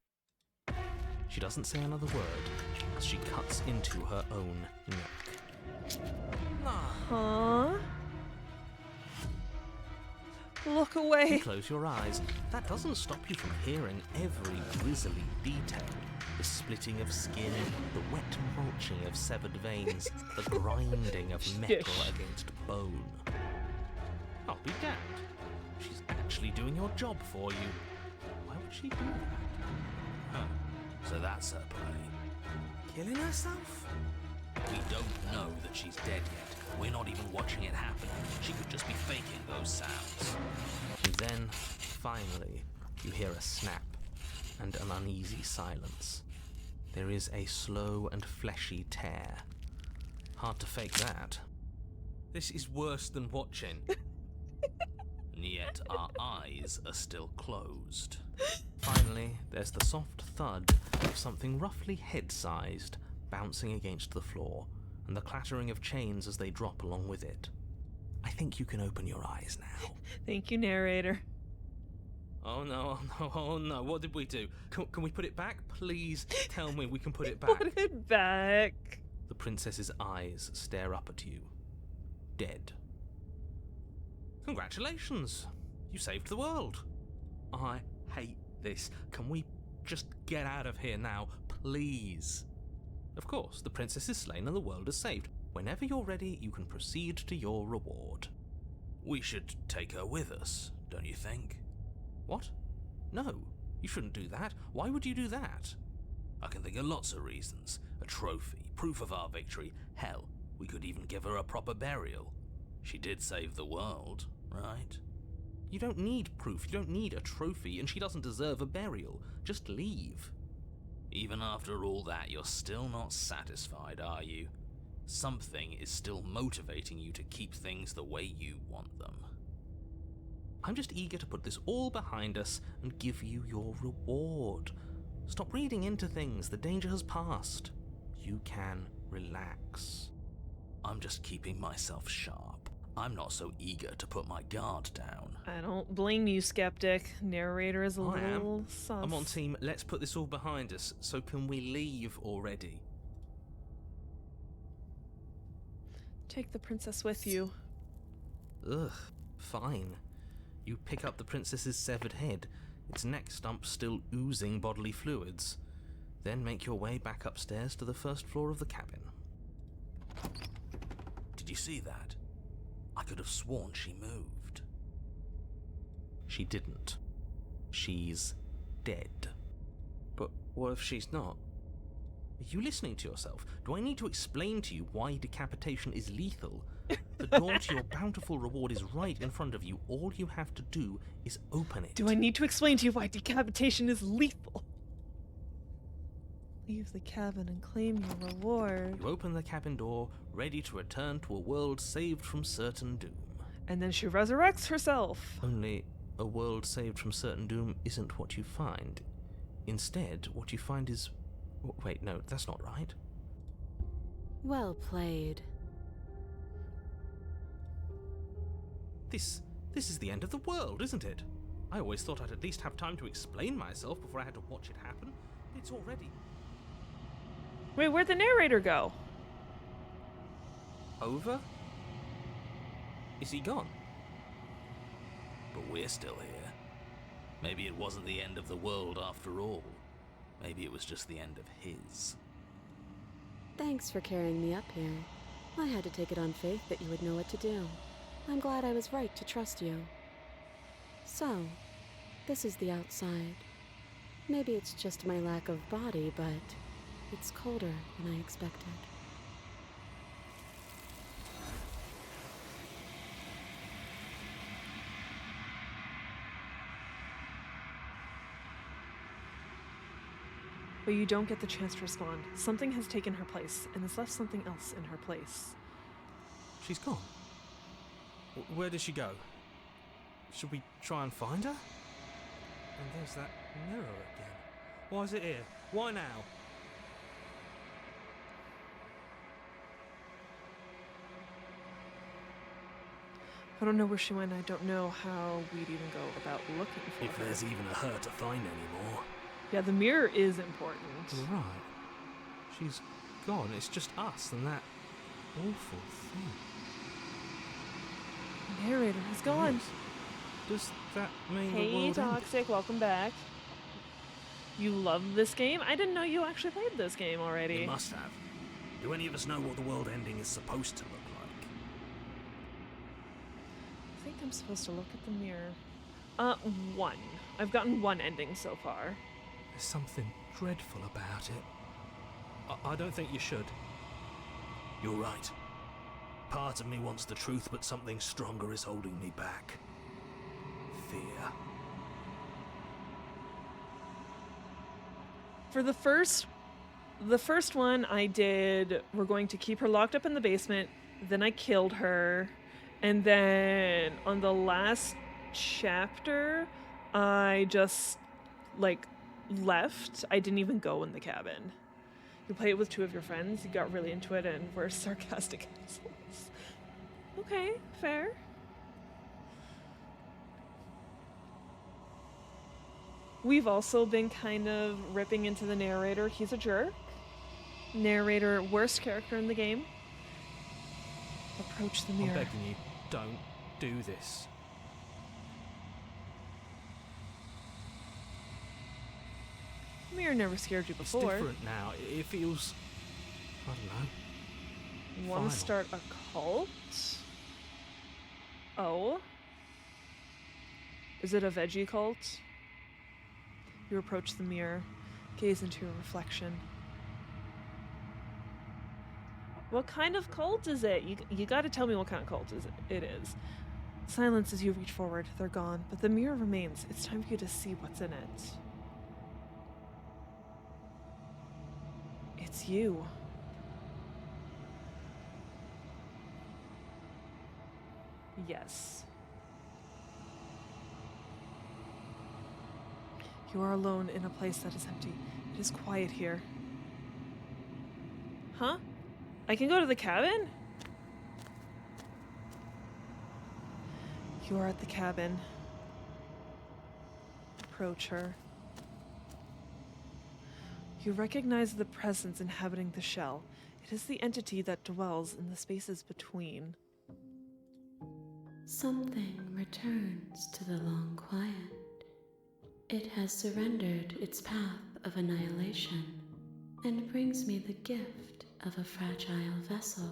She doesn't say another word as she cuts into her own neck. Huh? Look You away. close your eyes. That doesn't stop you from hearing every grisly detail. The splitting of skin, the wet mulching of severed veins, the grinding of metal against bone. I'll be damned. She's actually doing your job for you. Why would she do that? Huh. So that's her play. Killing herself? We don't know that she's dead yet. We're not even watching it happen. She could just be faking those sounds. And then, finally, you hear a snap and an uneasy silence. There is a slow and fleshy tear. Hard to fake that. This is worse than watching. And yet our eyes are still closed. Finally, there's the soft thud of something roughly head-sized bouncing against the floor, and the clattering of chains as they drop along with it. I think you can open your eyes now. Thank you, narrator. Oh no, oh no, oh no, what did we do? Can we put it back? Please tell me we can put it back. Put it back. The princess's eyes stare up at you. Dead. Congratulations! You saved the world. I hate this. Can we just get out of here now, please? Of course, the princess is slain and the world is saved. Whenever you're ready, you can proceed to your reward. We should take her with us, don't you think? What? No, you shouldn't do that. Why would you do that? I can think of lots of reasons. A trophy, proof of our victory. Hell, we could even give her a proper burial. She did save the world, right? You don't need proof, you don't need a trophy, and she doesn't deserve a burial. Just leave. Even after all that, you're still not satisfied, are you? Something is still motivating you to keep things the way you want them. I'm just eager to put this all behind us and give you your reward. Stop reading into things, the danger has passed. You can relax. I'm just keeping myself sharp. I'm not so eager to put my guard down. I don't blame you, skeptic. Narrator is a I am. little sus. I'm on team, let's put this all behind us, so can we leave already? Take the princess with you. Ugh, fine. You pick up the princess's severed head, its neck stump still oozing bodily fluids. Then make your way back upstairs to the first floor of the cabin. Did you see that? I could have sworn she moved. She didn't. She's dead. But what if she's not? Are you listening to yourself? Do I need to explain to you why decapitation is lethal? The door to your bountiful reward is right in front of you. All you have to do is open it. Do I need to explain to you why decapitation is lethal? Leave the cabin and claim your reward. You open the cabin door, ready to return to a world saved from certain doom. And then she resurrects herself. Only a world saved from certain doom isn't what you find. Instead, what you find is... Wait, no, that's not right. Well played. This is the end of the world, isn't it? I always thought I'd at least have time to explain myself before I had to watch it happen. It's already... Wait, where'd the narrator go? over? Is he gone? But we're still here. Maybe it wasn't the end of the world after all. Maybe it was just the end of his. Thanks for carrying me up here. I had to take it on faith that you would know what to do. I'm glad I was right to trust you. So, this is the outside. Maybe it's just my lack of body, but it's colder than I expected. But you don't get the chance to respond. Something has taken her place, and has left something else in her place. She's gone. Where did she go? Should we try and find her? And there's that mirror again. Why is it here? Why now? I don't know where she went. I don't know how we'd even go about looking for If her. there's even a her to find anymore. Yeah, the mirror is important. Right. She's gone. It's just us and that awful thing. The narrator is gone. Yes. Does that mean the Hey, world ended? Toxic, welcome back. You love this game? I didn't know you actually played this game already. You must have. Do any of us know what the world ending is supposed to look like? I think I'm supposed to look at the mirror. One. I've gotten one ending so far. There's something dreadful about it. I don't think you should. You're right. Part of me wants the truth, but something stronger is holding me back. Fear. For the first one I did, we're going to keep her locked up in the basement, then I killed her, and then on the last chapter, I just, left. I didn't even go in the cabin. You play it with two of your friends, you got really into it, and we're sarcastic assholes. Okay, fair. We've also been kind of ripping into the narrator. He's a jerk. Narrator, worst character in the game. Approach the I'm mirror. begging you, don't do this. The mirror never scared you It's before. different now. It feels... I don't know. Want final. to start a cult? Oh. Is it a veggie cult? You approach the mirror, gaze into your reflection. What kind of cult is it? You gotta tell me what kind of cult it is. Silence as you reach forward. They're gone, but the mirror remains. It's time for you to see what's in it. It's you. Yes. You are alone in a place that is empty. It is quiet here. Huh? I can go to the cabin? You are at the cabin. Approach her. You recognize the presence inhabiting the shell. It is the entity that dwells in the spaces between. Something returns to the long quiet. It has surrendered its path of annihilation and brings me the gift of a fragile vessel.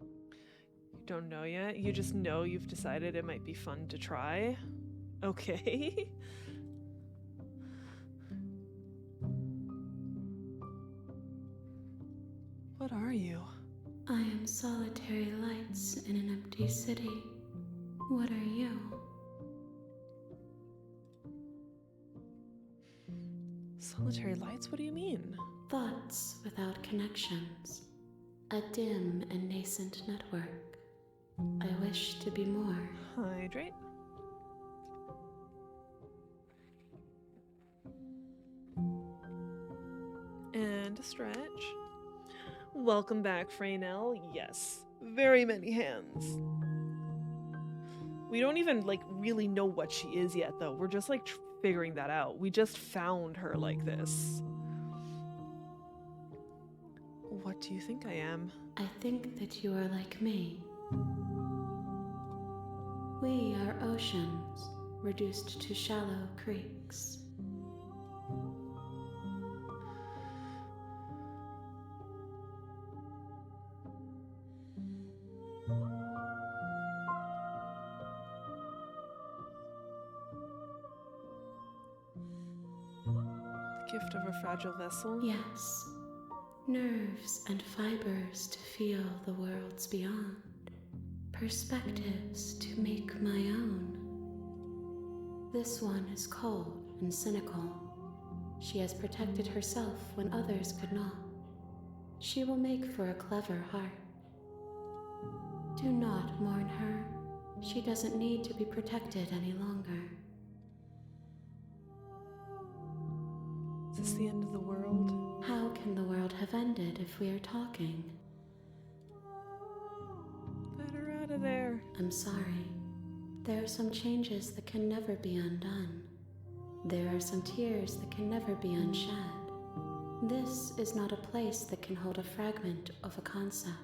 You don't know yet? You just know you've decided it might be fun to try? Okay. What are you? I am solitary lights in an empty city. What are you? Solitary lights? What do you mean? Thoughts without connections. A dim and nascent network. I wish to be more. Hydrate. And a stretch. Welcome back, Freynell. Yes, very many hands. We don't even, really know what she is yet, though. We're just, figuring that out. We just found her like this. What do you think I am? I think that you are like me. We are oceans, reduced to shallow creeks. gift of a fragile vessel? Yes. Nerves and fibers to feel the worlds beyond. Perspectives to make my own. This one is cold and cynical. She has protected herself when others could not. She will make for a clever heart. Do not mourn her. She doesn't need to be protected any longer. Is this the end of the world? How can the world have ended if we are talking? Let her out of there. I'm sorry. There are some changes that can never be undone. There are some tears that can never be unshed. This is not a place that can hold a fragment of a concept.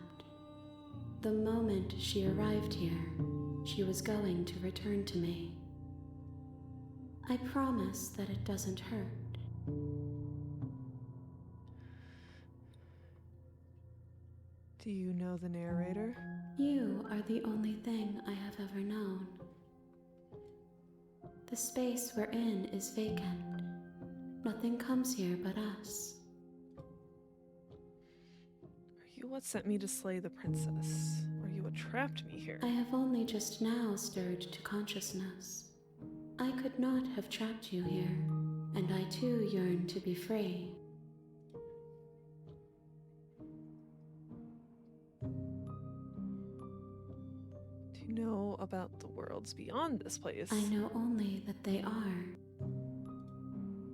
The moment she arrived here, she was going to return to me. I promise that it doesn't hurt. Do you know the narrator? You are the only thing I have ever known. The space we're in is vacant. Nothing comes here but us. Are you what sent me to slay the princess? Or you what trapped me here? I have only just now stirred to consciousness. I could not have trapped you here, and I too yearn to be free. Do you know about the worlds beyond this place? I know only that they are.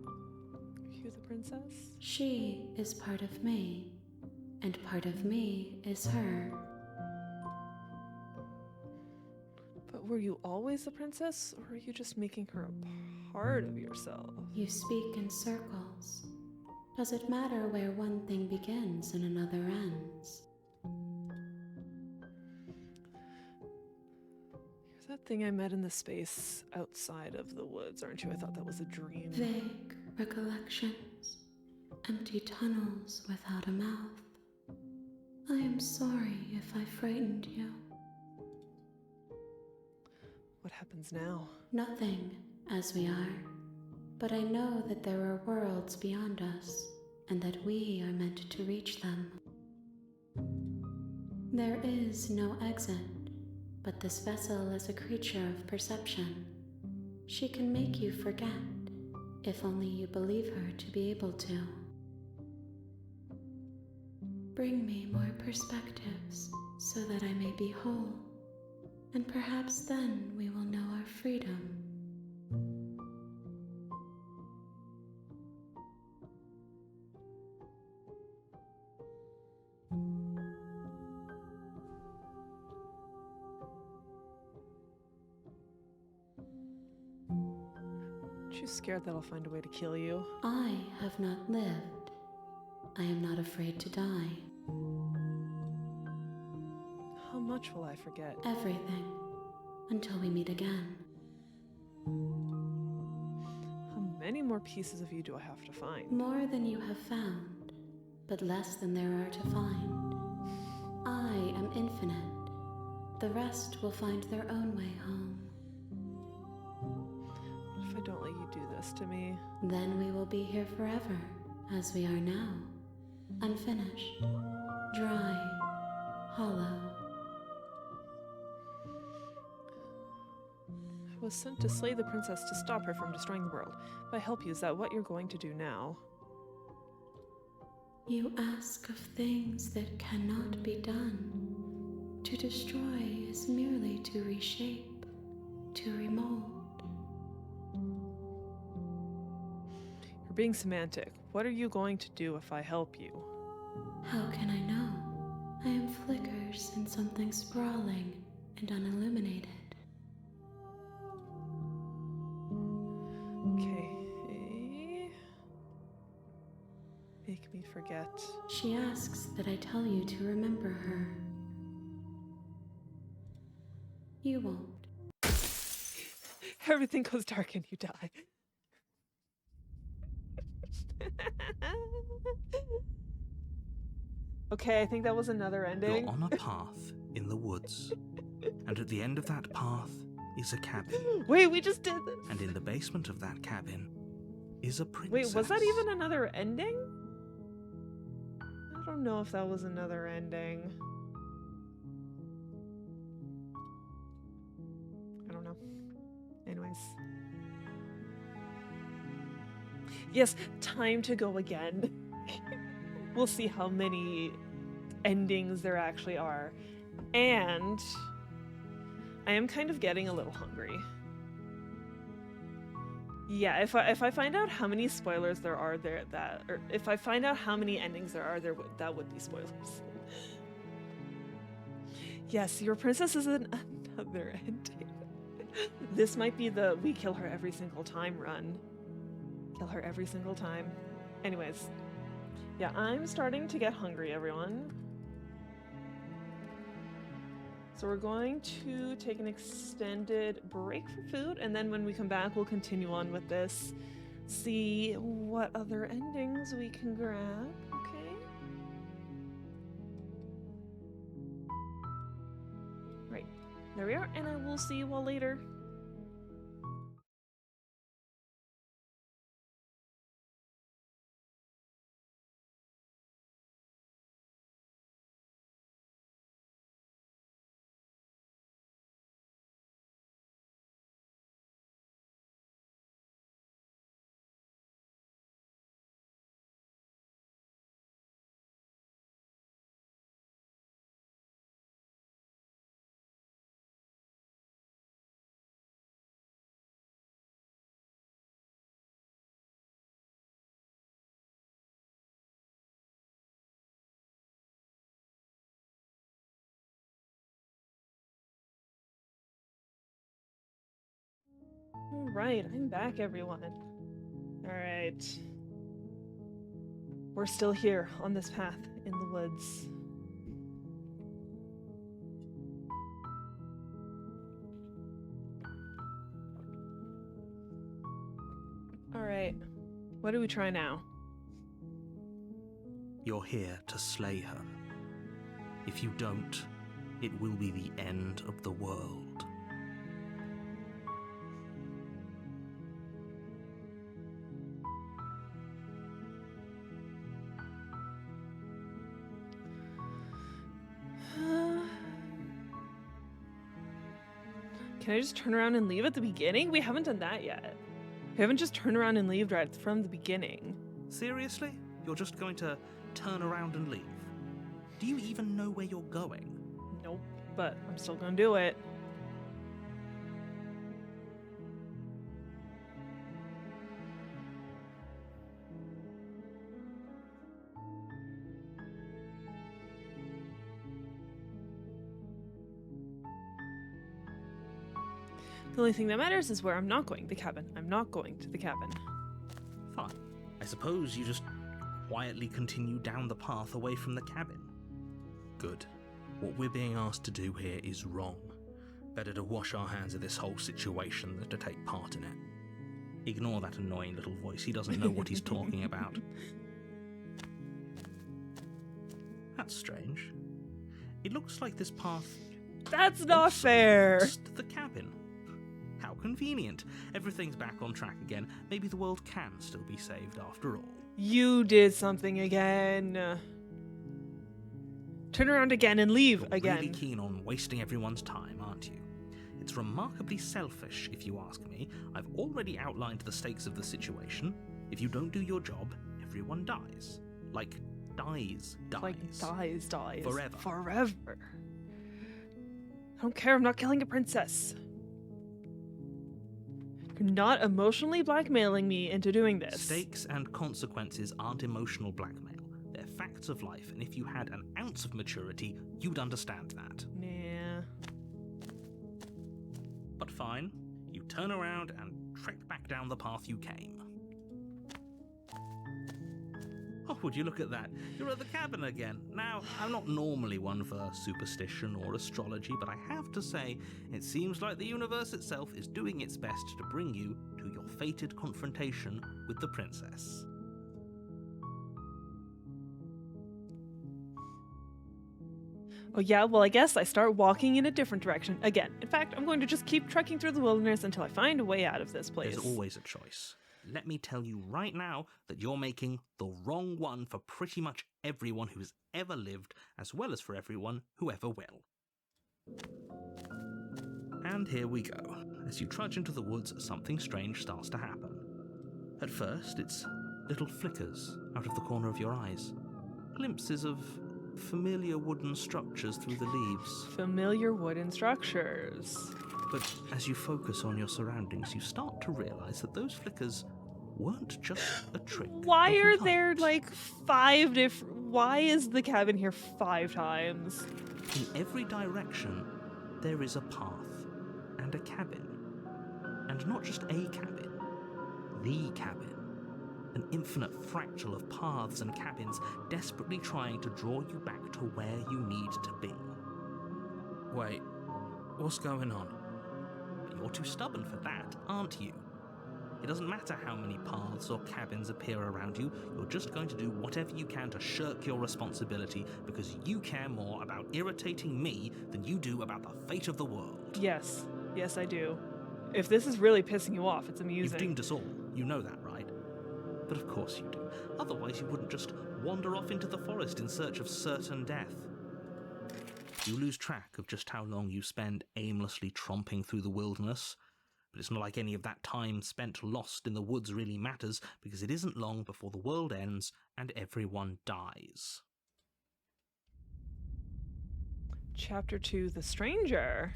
Are you the princess? She is part of me, and part of me is her. But were you always the princess, or are you just making her a part of yourself? You speak in circles. Does it matter where one thing begins and another ends? You're that thing I met in the space outside of the woods, aren't you? I thought that was a dream. Vague recollections, empty tunnels without a mouth. I am sorry if I frightened you. What happens now? Nothing, as we are. But I know that there are worlds beyond us, and that we are meant to reach them. There is no exit, but this vessel is a creature of perception. She can make you forget, if only you believe her to be able to. Bring me more perspectives, so that I may be whole, and perhaps then we will know our freedom. Aren't you scared that I'll find a way to kill you? I have not lived. I am not afraid to die. How much will I forget? Everything. Until we meet again. How many more pieces of you do I have to find? More than you have found, but less than there are to find. I am infinite. The rest will find their own way home. What if I don't let you do this to me? Then we will be here forever, as we are now. Unfinished, dry, hollow. I was sent to slay the princess to stop her from destroying the world. If I help you, is that what you're going to do now? You ask of things that cannot be done. To destroy is merely to reshape, to remold. You're being semantic. What are you going to do if I help you? How can I know? I am flickers in something sprawling and unilluminated. Okay. Make me forget. She asks that I tell you to remember her. You won't. Everything goes dark and you die. Okay, I think that was another ending. You're on a path in the woods, and at the end of that path is a cabin. Wait, we just did this. And in the basement of that cabin is a princess. Wait, was that even another ending? I don't know if that was another ending. I don't know. Anyways. Yes, time to go again. We'll see how many endings there actually are. And I am kind of getting a little hungry. Yeah, if I find out how many spoilers there are there or if I find out how many endings there are there, that would be spoilers. Yes, your princess is another ending. This might be the we kill her every single time run. Kill her every single time. Anyways, yeah, I'm starting to get hungry, everyone. So we're going to take an extended break for food, and then when we come back, we'll continue on with this. See what other endings we can grab, okay? Right, there we are, and I will see you all later. Alright, I'm back, everyone. Alright. We're still here on this path in the woods. Alright. What do we try now? You're here to slay her. If you don't, it will be the end of the world. Can I just turn around and leave at the beginning? We haven't done that yet. We haven't just turned around and leave right from the beginning. Seriously? You're just going to turn around and leave? Do you even know where you're going? Nope, but I'm still gonna do it. The only thing that matters is where I'm not going, the cabin. I'm not going to the cabin. Fine. I suppose you just quietly continue down the path away from the cabin. Good. What we're being asked to do here is wrong. Better to wash our hands of this whole situation than to take part in it. Ignore that annoying little voice. He doesn't know what he's talking about. That's strange. It looks like this path... That's not fair! leads to the cabin. How convenient. Everything's back on track again. Maybe the world can still be saved after all. You did something again. Turn around again and leave You're again. really keen on wasting everyone's time, aren't you? It's remarkably selfish, if you ask me. I've already outlined the stakes of the situation. If you don't do your job, everyone dies. Like, dies. Like, dies. Forever. Forever. I don't care, I'm not killing a princess. You're not emotionally blackmailing me into doing this. Stakes and consequences aren't emotional blackmail. They're facts of life, and if you had an ounce of maturity, you'd understand that. Nah. But fine, you turn around and trek back down the path you came. Oh, would you look at that? You're at the cabin again. Now, I'm not normally one for superstition or astrology, but I have to say, it seems like the universe itself is doing its best to bring you to your fated confrontation with the princess. Oh yeah, well I guess I start walking in a different direction again. In fact, I'm going to just keep trekking through the wilderness until I find a way out of this place. There's always a choice. let me tell you right now that you're making the wrong one for pretty much everyone who has ever lived, as well as for everyone who ever will. And here we go. As you trudge into the woods, something strange starts to happen. At first, it's little flickers out of the corner of your eyes. Glimpses of familiar wooden structures through the leaves. Familiar wooden structures. But as you focus on your surroundings, you start to realize that those flickers weren't just a trick. Why of are light. there like 5 different... Why is the cabin here 5 times? In every direction, there is a path and a cabin. And not just a cabin, the cabin. An infinite fractal of paths and cabins desperately trying to draw you back to where you need to be. Wait, what's going on? But you're too stubborn for that, aren't you? It doesn't matter how many paths or cabins appear around you, you're just going to do whatever you can to shirk your responsibility because you care more about irritating me than you do about the fate of the world. Yes. Yes, I do. If this is really pissing you off, it's amusing. You've doomed us all. You know that, right? But of course you do. Otherwise you wouldn't just wander off into the forest in search of certain death. You lose track of just how long you spend aimlessly tromping through the wilderness. But it's not like any of that time spent lost in the woods really matters, because it isn't long before the world ends and everyone dies. Chapter 2, The Stranger.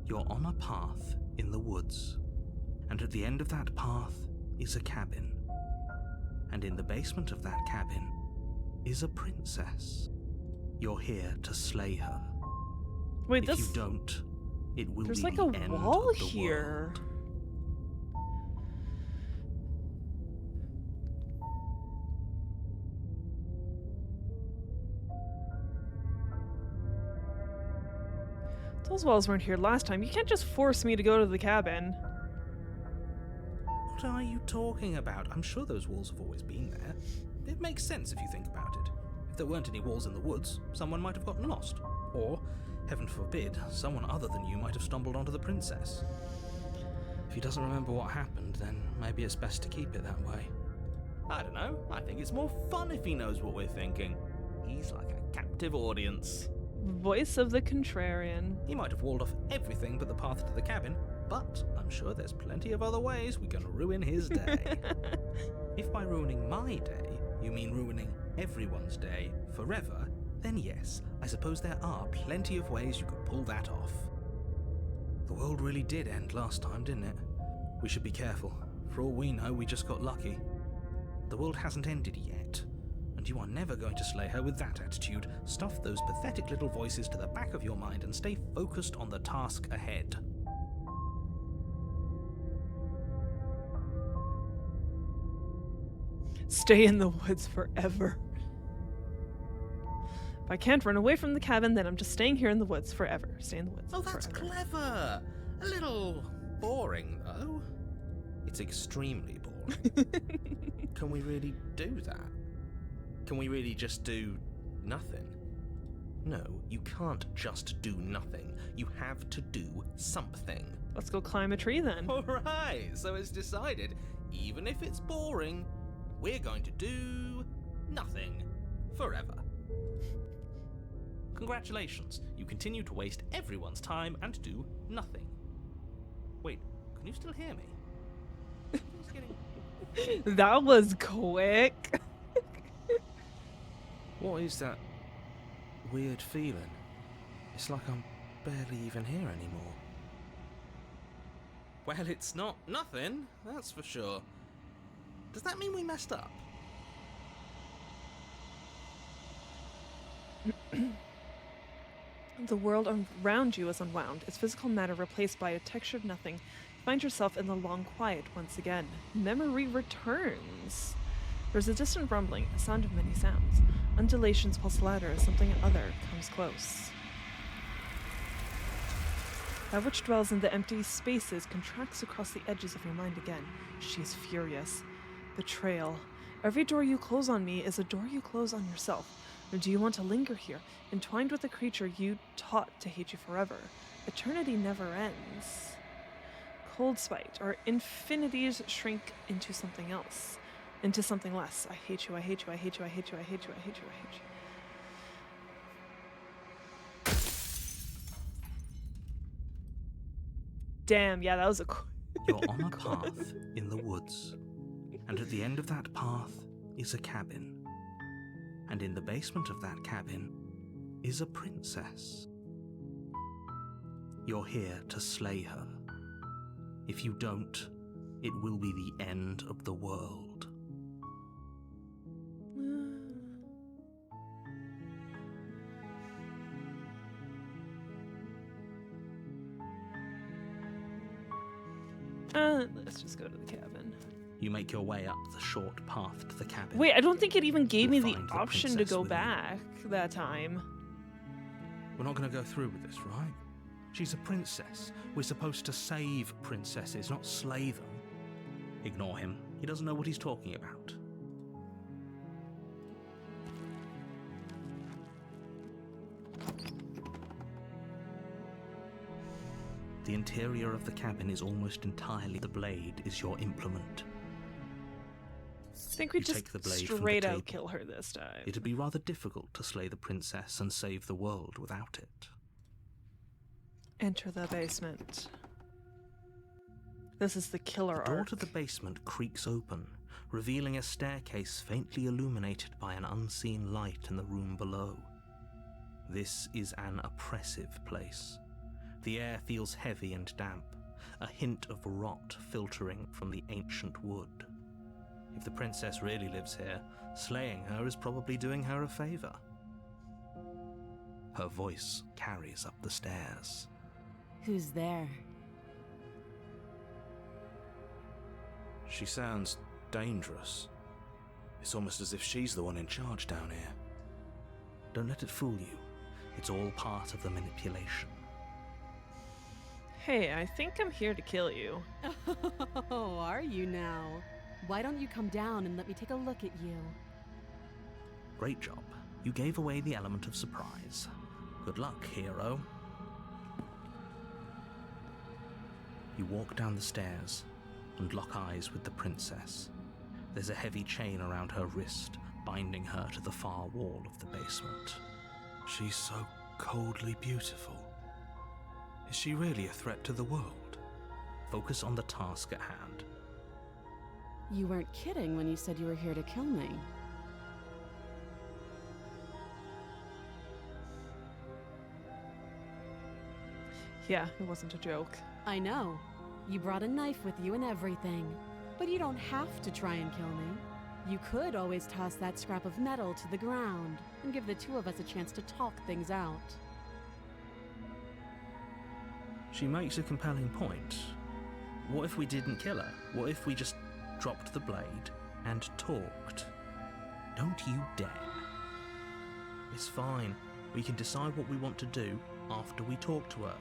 You're on a path in the woods, and at the end of that path is a cabin. And in the basement of that cabin is a princess. You're here to slay her. Wait, If you don't, it will there's be like the a end wall of the here. world. Those walls weren't here last time. You can't just force me to go to the cabin. What are you talking about? I'm sure those walls have always been there. It makes sense if you think about it. If there weren't any walls in the woods, someone might have gotten lost. Or, heaven forbid, someone other than you might have stumbled onto the princess. If he doesn't remember what happened, then maybe it's best to keep it that way. I don't know. I think it's more fun if he knows what we're thinking. He's like a captive audience. Voice of the contrarian. He might have walled off everything but the path to the cabin, but I'm sure there's plenty of other ways we can ruin his day. If by ruining my day, you mean ruining everyone's day forever, then yes, I suppose there are plenty of ways you could pull that off. The world really did end last time, didn't it? We should be careful. For all we know, we just got lucky. The world hasn't ended yet, and you are never going to slay her with that attitude. Stuff those pathetic little voices to the back of your mind and stay focused on the task ahead. Stay in the woods forever. If I can't run away from the cabin, then I'm just staying here in the woods forever. Stay in the woods Oh, that's forever. clever! A little boring, though. It's extremely boring. Can we really do that? Can we really just do nothing? No, you can't just do nothing. You have to do something. Let's go climb a tree then. Alright, so it's decided. Even if it's boring, we're going to do nothing forever. Congratulations, you continue to waste everyone's time and do nothing. Wait, can you still hear me? It's getting... That was quick. What is that weird feeling? It's like I'm barely even here anymore. Well, it's not nothing, that's for sure. Does that mean we messed up? The world around you is unwound, its physical matter replaced by a textured nothing. You find yourself in the long quiet once again. Memory returns. There's a distant rumbling, a sound of many sounds. Undulations pulse louder as something other comes close. That which dwells in the empty spaces contracts across the edges of your mind again. She is furious. Betrayal. Every door you close on me is a door you close on yourself. Or do you want to linger here, entwined with a creature you taught to hate you forever? Eternity never ends. cold spite, or infinities shrink into something else, into something less. I hate you, I hate you, I hate you, I hate you, I hate you, I hate you, I hate you. Damn, yeah, that was a You're on a path in the woods, and at the end of that path is a cabin. And in the basement of that cabin is a princess. You're here to slay her. If you don't, it will be the end of the world. Let's just go to the cabin. You make your way up the short path to the cabin. Wait, I don't think it even gave me You'll the find the option to princess go within. back that time. We're not going to go through with this, right? She's a princess. We're supposed to save princesses, not slay them. Ignore him. He doesn't know what he's talking about. The interior of the cabin is almost entirely the blade is your implement. I think we You just take the blade from the straight table. out kill her this time. It'd be rather difficult to slay the princess and save the world without it. Enter the basement. This is the killer The door arc. to the basement creaks open, revealing a staircase faintly illuminated by an unseen light in the room below. This is an oppressive place. The air feels heavy and damp, a hint of rot filtering from the ancient wood. If the princess really lives here, slaying her is probably doing her a favor. Her voice carries up the stairs. Who's there? She sounds dangerous. It's almost as if she's the one in charge down here. Don't let it fool you. It's all part of the manipulation. Hey, I think I'm here to kill you. Oh, are you now? Why don't you come down and let me take a look at you? Great job. You gave away the element of surprise. Good luck, hero. You walk down the stairs and lock eyes with the princess. There's a heavy chain around her wrist, binding her to the far wall of the basement. She's so coldly beautiful. Is she really a threat to the world? Focus on the task at hand. You weren't kidding when you said you were here to kill me. Yeah, it wasn't a joke. I know. You brought a knife with you and everything. But you don't have to try and kill me. You could always toss that scrap of metal to the ground and give the two of us a chance to talk things out. She makes a compelling point. What if we didn't kill her? What if we just dropped the blade and talked? Don't you dare. It's fine. We can decide what we want to do after we talk to her.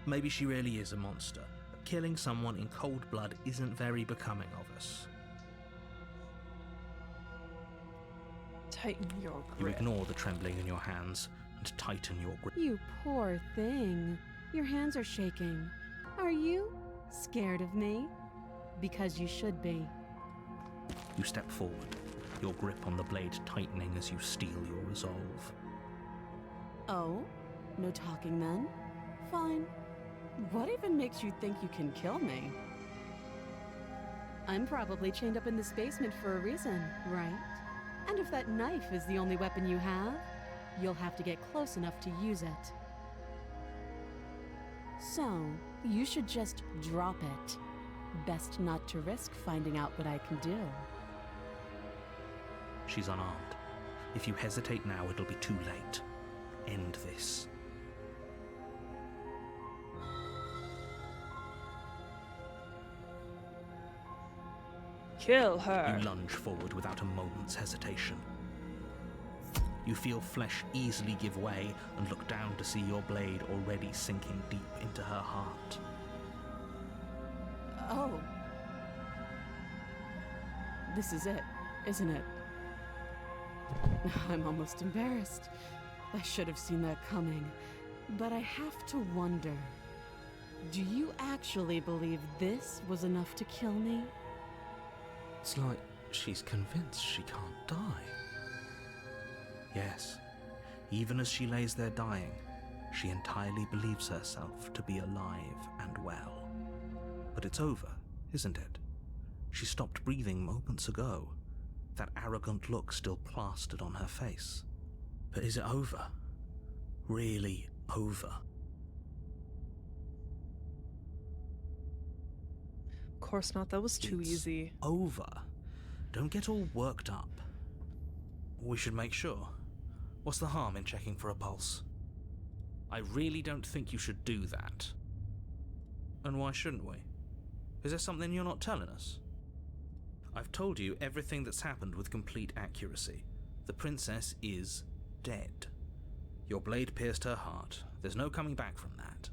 Maybe she really is a monster, but killing someone in cold blood isn't very becoming of us. Tighten your You grip. ignore the trembling in your hands and tighten your grip. You poor thing. Your hands are shaking. Are you scared of me? Because you should be. You step forward, your grip on the blade tightening as you steel your resolve. Oh? No talking then? Fine. What even makes you think you can kill me? I'm probably chained up in this basement for a reason, right? And if that knife is the only weapon you have, you'll have to get close enough to use it. So, you should just drop it. Best not to risk finding out what I can do. She's unarmed. If you hesitate now, it'll be too late. End this. Kill her. You lunge forward without a moment's hesitation. You feel flesh easily give way and look down to see your blade already sinking deep into her heart. Oh. This is it, isn't it? I'm almost embarrassed. I should have seen that coming. But I have to wonder. Do you actually believe this was enough to kill me? It's like she's convinced she can't die. Yes, even as she lays there dying, she entirely believes herself to be alive and well. But it's over, isn't it? She stopped breathing moments ago, that arrogant look still plastered on her face. But is it over? Really over? Of course not, that was too It's easy. over. Don't get all worked up. We should make sure. What's the harm in checking for a pulse? I really don't think you should do that. And why shouldn't we? Is there something you're not telling us? I've told you everything that's happened with complete accuracy. The princess is dead. Your blade pierced her heart. There's no coming back from that.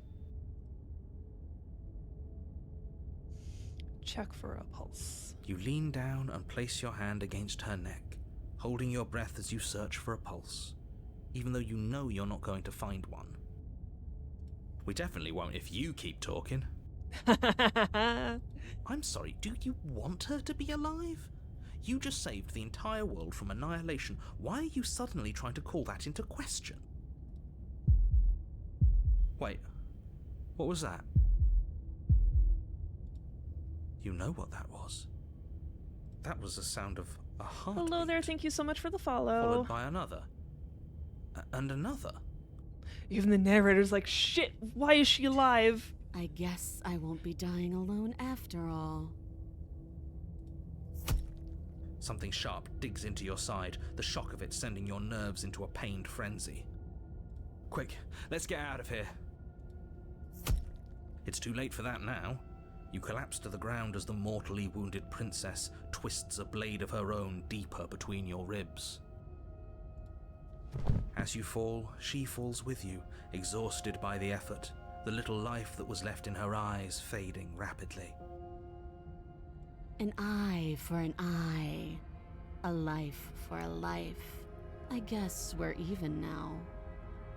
Check for a pulse. You lean down and place your hand against her neck, holding your breath as you search for a pulse, even though you know you're not going to find one. We definitely won't if you keep talking. I'm sorry, do you want her to be alive? You just saved the entire world from annihilation. Why are you suddenly trying to call that into question? Wait, what was that? You know what that was. That was the sound of a heartbeat. Hello there, thank you so much for the follow. Followed by another. And another. Even the narrator's like, shit, why is she alive? I guess I won't be dying alone after all. Something sharp digs into your side, the shock of it sending your nerves into a pained frenzy. Quick, let's get out of here. It's too late for that now. You collapse to the ground as the mortally wounded princess twists a blade of her own deeper between your ribs. As you fall, she falls with you, exhausted by the effort, the little life that was left in her eyes fading rapidly. An eye for an eye. A life for a life. I guess we're even now.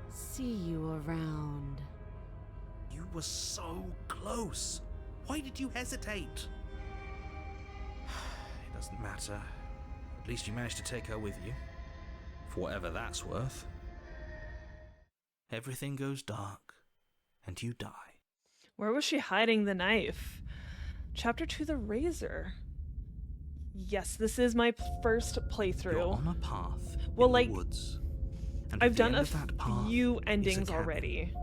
See you around. You were so close. Why did you hesitate? It doesn't matter. At least you managed to take her with you. For whatever that's worth. Everything goes dark, and you die. Where was she hiding the knife? Chapter 2, The Razor. Yes, this is my first playthrough. You're on a path Well, in like, the woods. And I've at the done end a of that path few is a endings cabin. already.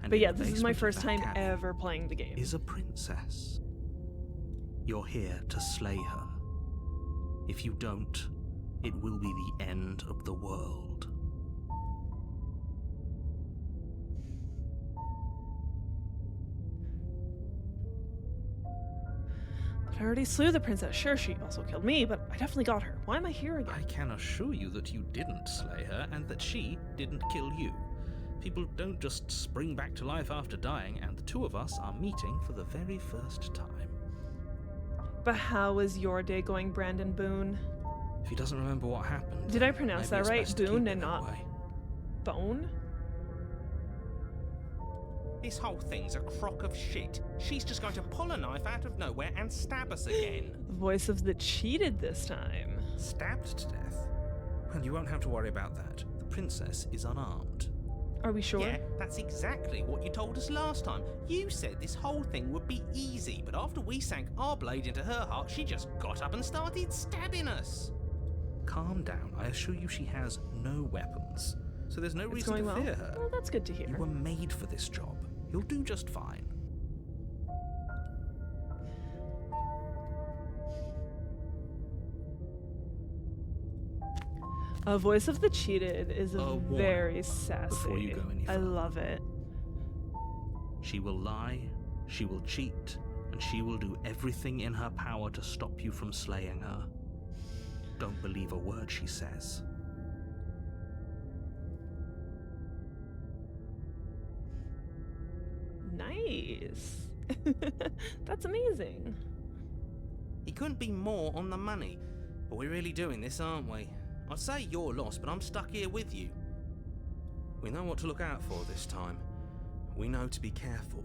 And But in yeah, the this is my basement of first that time cabin ever playing the game. is a princess. You're here to slay her. If you don't, it will be the end of the world. But I already slew the princess. Sure, she also killed me, but I definitely got her. Why am I here again? I can assure you that you didn't slay her and that she didn't kill you. People don't just spring back to life after dying, and the two of us are meeting for the very first time. But how is your day going, Brandon Boone? If he doesn't remember what happened, Did I pronounce maybe that it's right? best to keep Boone it and that not way. Bone? This whole thing's a crock of shit. She's just going to pull a knife out of nowhere and stab us again. Voice of the cheated this time. Stabbed to death? Well, you won't have to worry about that. The princess is unarmed. Are we sure? Yeah, that's exactly what you told us last time. You said this whole thing would be easy, but after we sank our blade into her heart, she just got up and started stabbing us. Calm down. I assure you she has no weapons. So there's no It's reason going to well? fear her. Well, that's good to hear. You were made for this job. You'll do just fine. A Voice of the Cheated is warning very sassy. before you go any I further. love it. She will lie, she will cheat, and she will do everything in her power to stop you from slaying her. Don't believe a word she says. Nice. That's amazing. He couldn't be more on the money. But we're really doing this, aren't we? I'd say you're lost, but I'm stuck here with you. We know what to look out for this time. We know to be careful.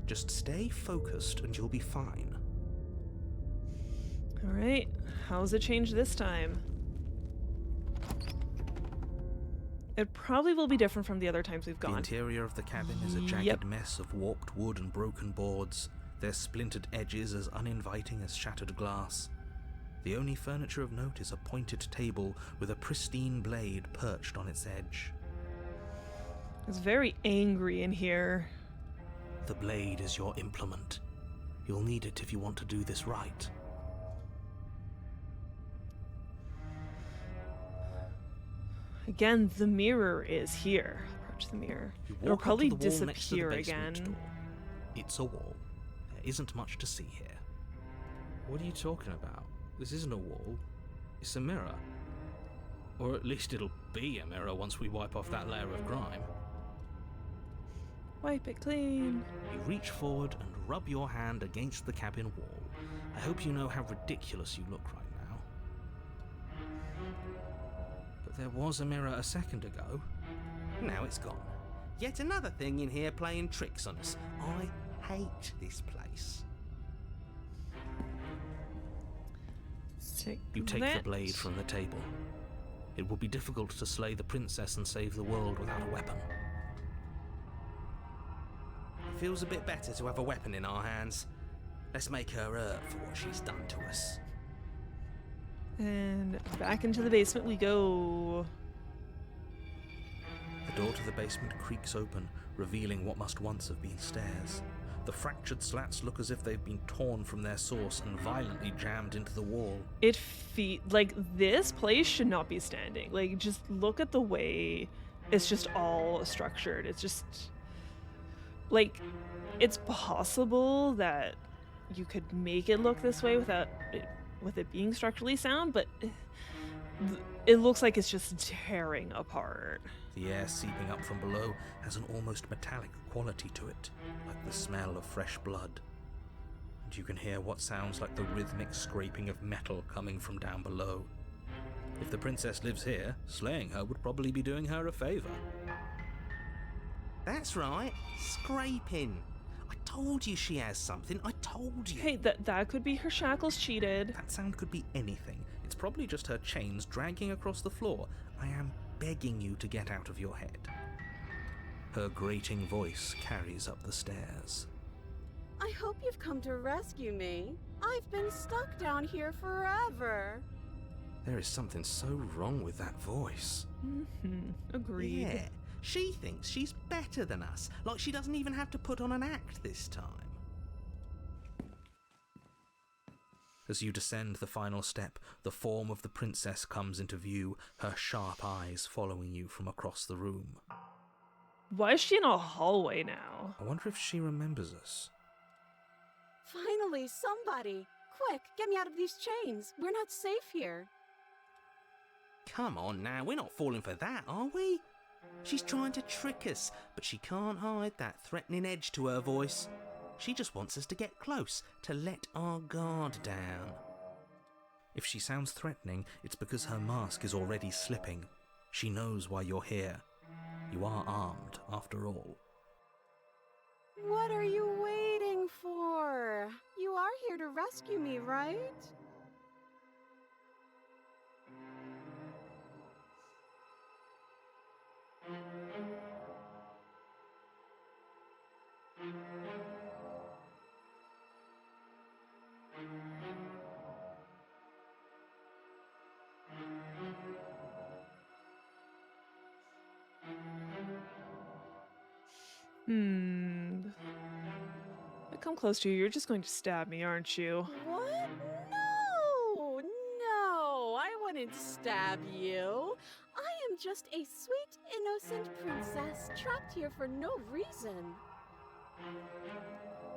Just stay focused and you'll be fine. Alright, how's it changed this time? It probably will be different from the other times we've The gone. interior of the cabin is a jagged Yep. mess of warped wood and broken boards, their splintered edges as uninviting as shattered glass. The only furniture of note is a pointed table with a pristine blade perched on its edge. It's very angry in here. The blade is your implement. You'll need it if you want to do this right. Again, the mirror is here. Approach the mirror. You It'll walk up probably to the wall next to the disappear basement again. door. It's a wall. There isn't much to see here. What are you talking about? This isn't a wall. It's a mirror. Or at least it'll be a mirror once we wipe off that layer of grime. Wipe it clean. You reach forward and rub your hand against the cabin wall. I hope you know how ridiculous you look right now. But there was a mirror a second ago. Now it's gone. Yet another thing in here playing tricks on us. I hate this place. You take the blade from the table. It will be difficult to slay the princess and save the world without a weapon. It feels a bit better to have a weapon in our hands. Let's make her hurt for what she's done to us. And back into the basement we go. The door to the basement creaks open, revealing what must once have been stairs. The fractured slats look as if they've been torn from their source and violently jammed into the wall. Like, this place should not be standing. Like, just look at the way it's just all structured. It's just, like, it's possible that you could make it look this way with it being structurally sound, but it looks like it's just tearing apart. The air seeping up from below has an almost metallic quality to it, like the smell of fresh blood. And you can hear what sounds like the rhythmic scraping of metal coming from down below. If the princess lives here, slaying her would probably be doing her a favor. That's right, scraping. I told you she has something, I told you. Hey, that could be her shackles cheated. That sound could be anything. It's probably just her chains dragging across the floor. I am begging you to get out of your head. Her grating voice carries up the stairs. I hope you've come to rescue me. I've been stuck down here forever. There is something so wrong with that voice. Agreed. Yeah, she thinks she's better than us, like she doesn't even have to put on an act this time. As you descend the final step, the form of the princess comes into view, her sharp eyes following you from across the room. Why is she in a hallway now? I wonder if she remembers us. Finally, somebody! Quick, get me out of these chains. We're not safe here. Come on now, we're not falling for that, are we? She's trying to trick us, but she can't hide that threatening edge to her voice. She just wants us to get close, to let our guard down. If she sounds threatening, it's because her mask is already slipping. She knows why you're here. You are armed, after all. What are you waiting for? You are here to rescue me, right? If I come close to you, you're just going to stab me, aren't you? What? No, I wouldn't stab you. I am just a sweet, innocent princess trapped here for no reason.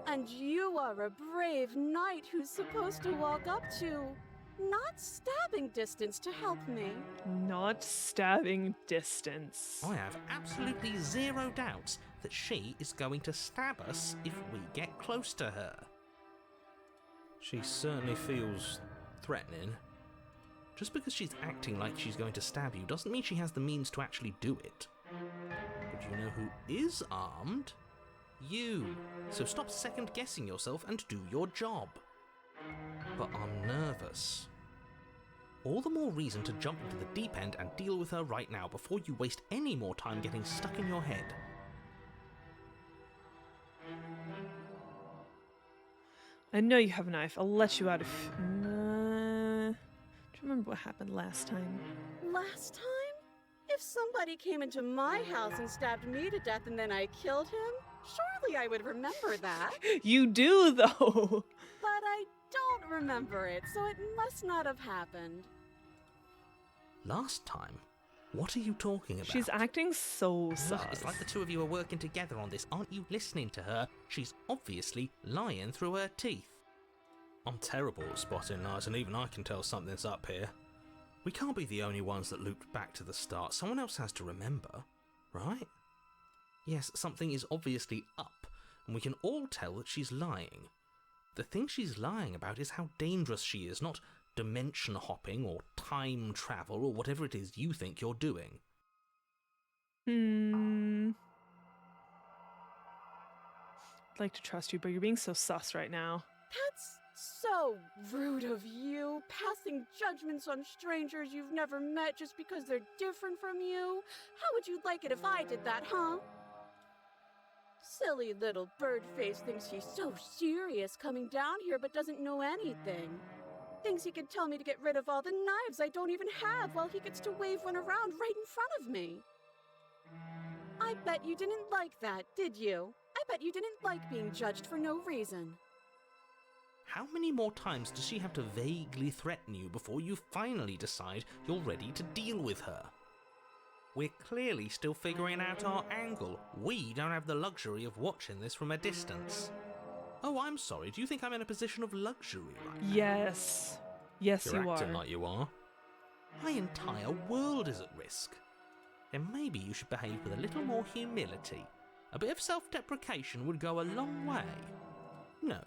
And you are a brave knight who's supposed to walk up to, not stabbing distance to help me. Not stabbing distance. I have absolutely zero doubts that she is going to stab us if we get close to her. She certainly feels threatening. Just because she's acting like she's going to stab you doesn't mean she has the means to actually do it. But you know who is armed? You. So stop second guessing yourself and do your job. But I'm nervous. All the more reason to jump into the deep end and deal with her right now before you waste any more time getting stuck in your head. I know you have a knife. I'll let you out if... Do you remember what happened last time? Last time? If somebody came into my house and stabbed me to death and then I killed him, surely I would remember that. You do, though! But I don't remember it, so it must not have happened. Last time? What are you talking about? She's acting so sus. It's like the two of you are working together on this. Aren't you listening to her? She's obviously lying through her teeth. I'm terrible at spotting lies, and even I can tell something's up here. We can't be the only ones that looped back to the start. Someone else has to remember, right? Yes, something is obviously up, and we can all tell that she's lying. The thing she's lying about is how dangerous she is, not dimension hopping or time travel or whatever it is you think you're doing. I'd like to trust you, but you're being so sus right now. That's so rude of you, passing judgments on strangers you've never met just because they're different from you. How would you like it if I did that, huh? Silly little bird-face thinks he's so serious coming down here but doesn't know anything. Thinks he could tell me to get rid of all the knives I don't even have while he gets to wave one around right in front of me. I bet you didn't like that, did you? I bet you didn't like being judged for no reason. How many more times does she have to vaguely threaten you before you finally decide you're ready to deal with her? We're clearly still figuring out our angle. We don't have the luxury of watching this from a distance. Oh, I'm sorry. Do you think I'm in a position of luxury right now? Yes. Yes, You're you acting are. like you are. My entire world is at risk. Then maybe you should behave with a little more humility. A bit of self-deprecation would go a long way. No,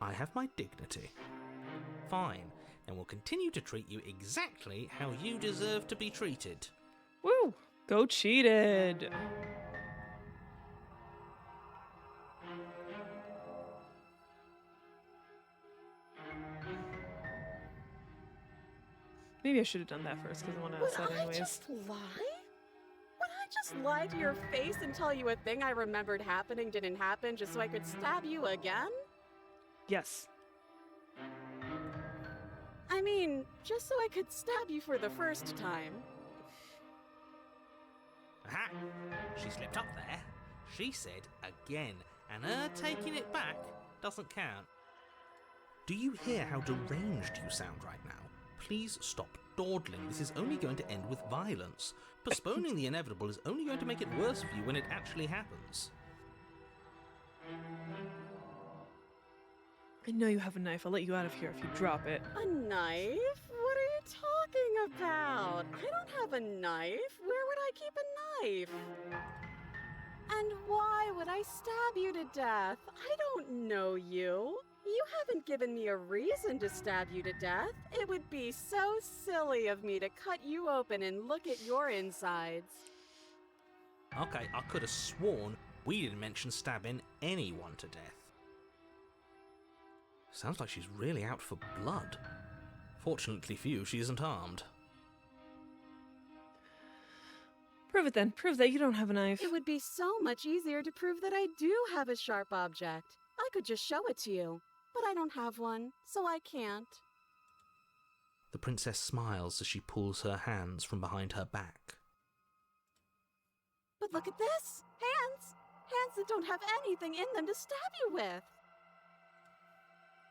I have my dignity. Fine, and we'll continue to treat you exactly how you deserve to be treated. Woo! Go cheated! Maybe I should have done that first because I want to ask that Would I anyways. just lie? Would I just lie to your face and tell you a thing I remembered happening didn't happen just so I could stab you again? Yes. I mean, just so I could stab you for the first time. Aha! She slipped up there. She said again, and her taking it back doesn't count. Do you hear how deranged you sound right now? Please stop dawdling. This is only going to end with violence. Postponing the inevitable is only going to make it worse for you when it actually happens. I know you have a knife. I'll let you out of here if you drop it. A knife? What are you talking about? I don't have a knife. Where would I keep a knife? And why would I stab you to death? I don't know you. You haven't given me a reason to stab you to death. It would be so silly of me to cut you open and look at your insides. Okay, I could have sworn we didn't mention stabbing anyone to death. Sounds like she's really out for blood. Fortunately for you, she isn't armed. Prove it then. Prove that you don't have a knife. It would be so much easier to prove that I do have a sharp object. I could just show it to you. But I don't have one, so I can't. The princess smiles as she pulls her hands from behind her back. But look at this! Hands! Hands that don't have anything in them to stab you with!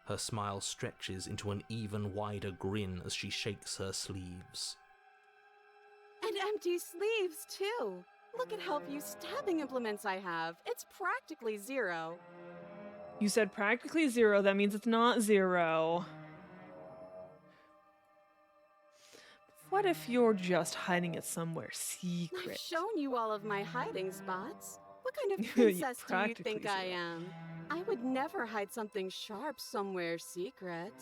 Her smile stretches into an even wider grin as she shakes her sleeves. And empty sleeves, too! Look at how few stabbing implements I have. It's practically zero. You said practically zero. That means it's not zero. What if you're just hiding it somewhere secret? I've shown you all of my hiding spots. What kind of princess do you think I am? I would never hide something sharp somewhere secret.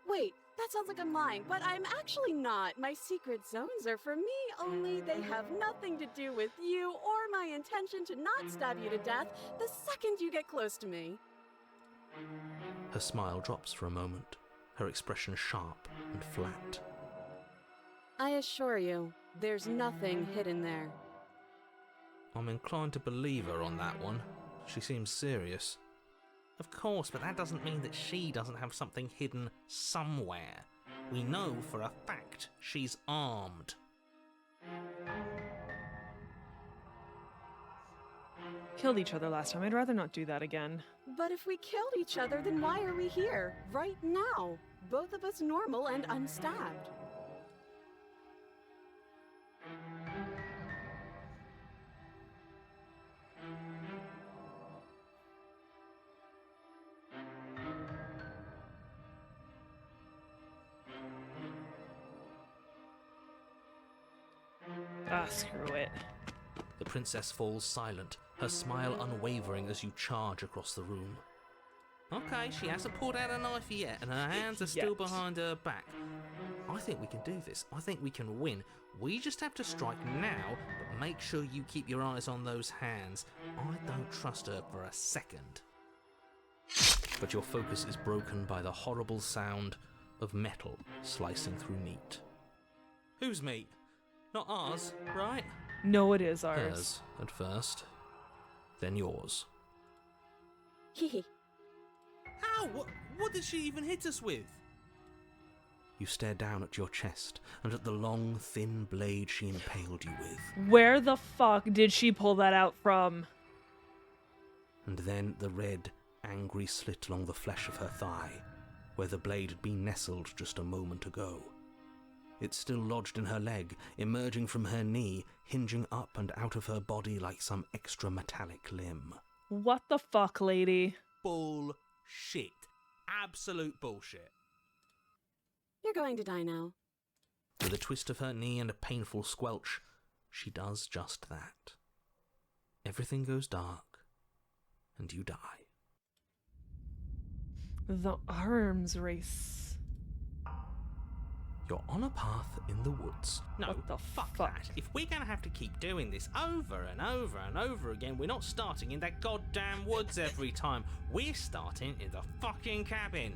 Wait, That sounds like I'm lying, but I'm actually not. My secret zones are for me only. They have nothing to do with you or my intention to not stab you to death the second you get close to me. Her smile drops for a moment, her expression sharp and flat. I assure you, there's nothing hidden there. I'm inclined to believe her on that one. She seems serious. Of course, but that doesn't mean that she doesn't have something hidden somewhere. We know for a fact she's armed. Killed each other last time. I'd rather not do that again. But if we killed each other, then why are we here, right now? Both of us normal and unstabbed. Ah, screw it. The princess falls silent, her smile unwavering as you charge across the room. Okay, she hasn't pulled out a knife yet, and her hands are still Yet. behind her back. I think we can do this. I think we can win. We just have to strike now, but make sure you keep your eyes on those hands. I don't trust her for a second. But your focus is broken by the horrible sound of metal slicing through meat. Whose meat? Not ours, right? No, it is ours. Hers at first, then yours. Hehe. How? What did she even hit us with? You stare down at your chest and at the long, thin blade she impaled you with. Where the fuck did she pull that out from? And then the red, angry slit along the flesh of her thigh, where the blade had been nestled just a moment ago. It's still lodged in her leg, emerging from her knee, hinging up and out of her body like some extra metallic limb. What the fuck, lady? Bullshit. Absolute bullshit. You're going to die now. With a twist of her knee and a painful squelch, she does just that. Everything goes dark, and you die. The arms race. You're on a path in the woods. No, What the fuck fuck? that. If we're gonna have to keep doing this over and over and over again, we're not starting in that goddamn woods every time. We're starting in the fucking cabin.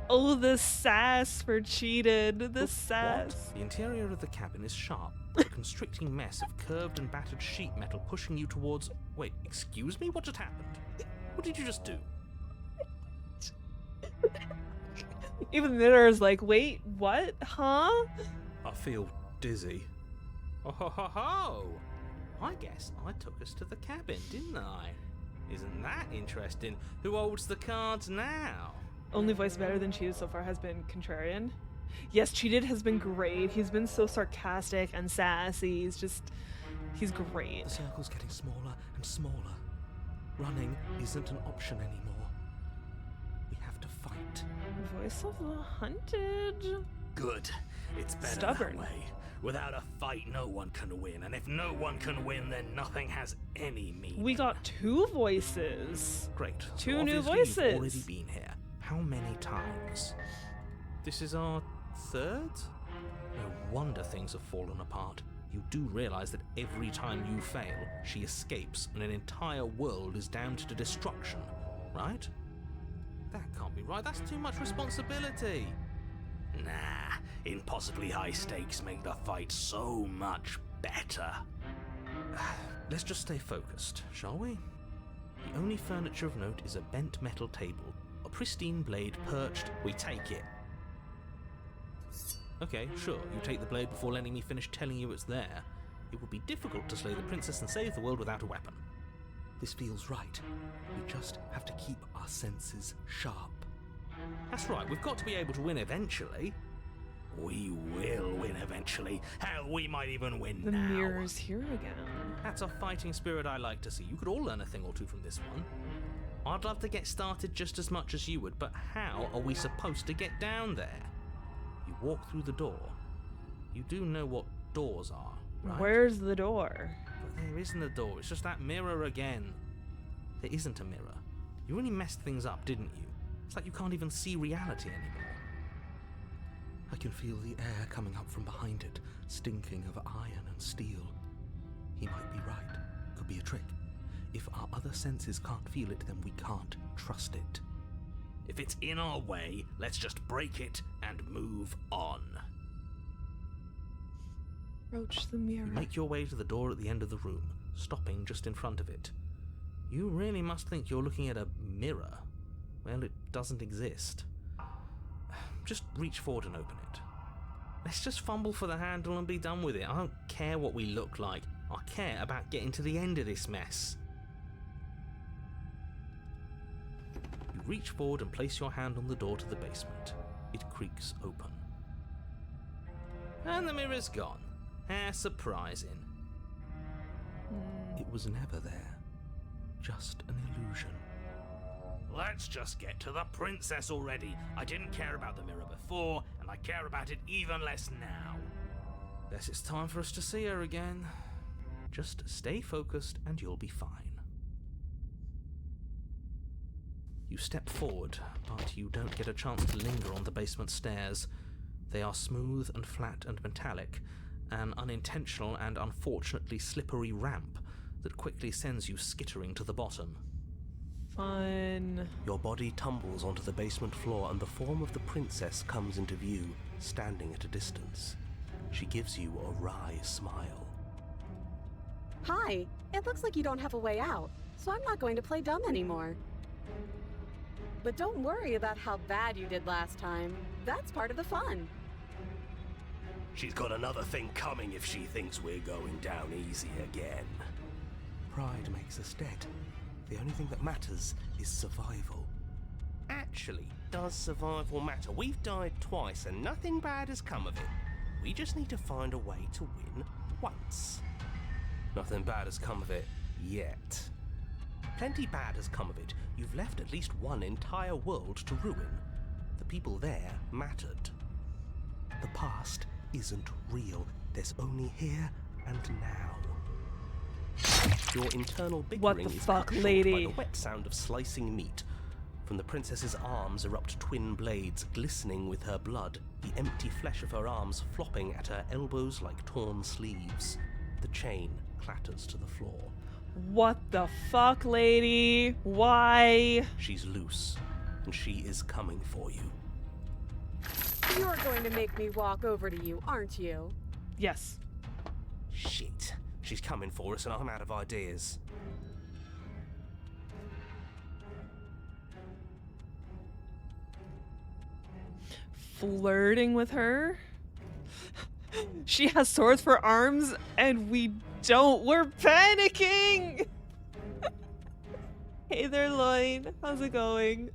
Oh, the sass for cheated. The sass. The interior of the cabin is sharp, a constricting mess of curved and battered sheet metal pushing you towards... Wait, excuse me? What just happened? What did you just do? Even Knitter's like, wait, what? Huh? I feel dizzy. Oh ho ho ho! I guess I took us to the cabin, didn't I? Isn't that interesting? Who holds the cards now? Only voice better than Cheated so far has been Contrarian. Yes, Cheated has been great. He's been so sarcastic and sassy. He's great. The circle's getting smaller and smaller. Running isn't an option anymore. We have to fight. Voice of the hunted. Good. It's better Stubborn. that way. Without a fight, no one can win. And if no one can win, then nothing has any meaning. We got two voices. Great. So Two new obviously voices. You've already been here. How many times? This is our third? No wonder things have fallen apart. You do realize that every time you fail, she escapes and an entire world is damned to destruction, right? That can't be right. That's too much responsibility. Nah, impossibly high stakes make the fight so much better. Let's just stay focused, shall we? The only furniture of note is a bent metal table, a pristine blade perched. We take it. Okay, sure, you take the blade before letting me finish telling you it's there. It would be difficult to slay the princess and save the world without a weapon. This feels right. We just have to keep our senses sharp. That's right, we've got to be able to win eventually. We will win eventually. Hell, we might even win The now. mirror's here again. That's a fighting spirit I like to see. You could all learn a thing or two from this one. I'd love to get started just as much as you would, but how are we supposed to get down there? You walk through the door. You do know what doors are, right? Where's the door? But there isn't a door, it's just that mirror again. There isn't a mirror. You really messed things up, didn't you? It's like you can't even see reality anymore. I can feel the air coming up from behind it, stinking of iron and steel. He might be right. Could be a trick. If our other senses can't feel it, then we can't trust it. If it's in our way, let's just break it and move on. Approach the mirror. You make your way to the door at the end of the room, stopping just in front of it. You really must think you're looking at a mirror. Well, it doesn't exist. Just reach forward and open it. Let's just fumble for the handle and be done with it. I don't care what we look like. I care about getting to the end of this mess. You reach forward and place your hand on the door to the basement. It creaks open. And the mirror's gone. How surprising. It was never there. Just an illusion. Let's just get to the princess already. I didn't care about the mirror before, and I care about it even less now. Guess it's time for us to see her again. Just stay focused and you'll be fine. You step forward, but you don't get a chance to linger on the basement stairs. They are smooth and flat and metallic, an unintentional and unfortunately slippery ramp that quickly sends you skittering to the bottom. Fun. Your body tumbles onto the basement floor and the form of the princess comes into view, standing at a distance. She gives you a wry smile. Hi, it looks like you don't have a way out, so I'm not going to play dumb anymore. But don't worry about how bad you did last time. That's part of the fun. She's got another thing coming if she thinks we're going down easy again. Pride makes us dead. The only thing that matters is survival. Actually, does survival matter? We've died twice and nothing bad has come of it. We just need to find a way to win once. Nothing bad has come of it yet. Plenty bad has come of it. You've left at least one entire world to ruin. The people there mattered. The past isn't real. There's only here and now. Your internal What bickering the is fuck, cut short lady? by the wet sound of slicing meat. From the princess's arms erupt twin blades, glistening with her blood, the empty flesh of her arms flopping at her elbows like torn sleeves. The chain clatters to the floor. What the fuck, lady? Why? She's loose, and she is coming for you. You're going to make me walk over to you, aren't you? Yes. Shit. She's coming for us and I'm out of ideas. Flirting with her? She has swords for arms and we don't. We're panicking! Hey there, Lloyd. How's it going?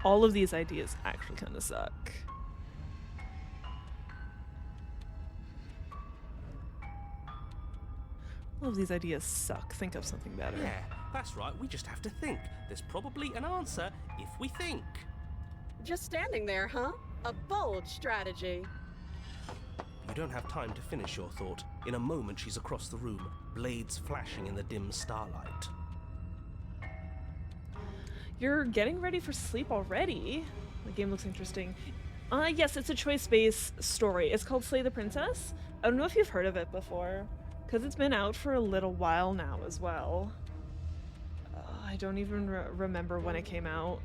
All of these ideas actually kind of suck. All of these ideas suck. Think of something better. Yeah, that's right. We just have to think. There's probably an answer if we think. Just standing there, huh? A bold strategy. You don't have time to finish your thought. In a moment, she's across the room, blades flashing in the dim starlight. You're getting ready for sleep already. The game looks interesting. Yes, it's a choice-based story. It's called Slay the Princess. I don't know if you've heard of it before, because it's been out for a little while now as well. I don't even remember when it came out.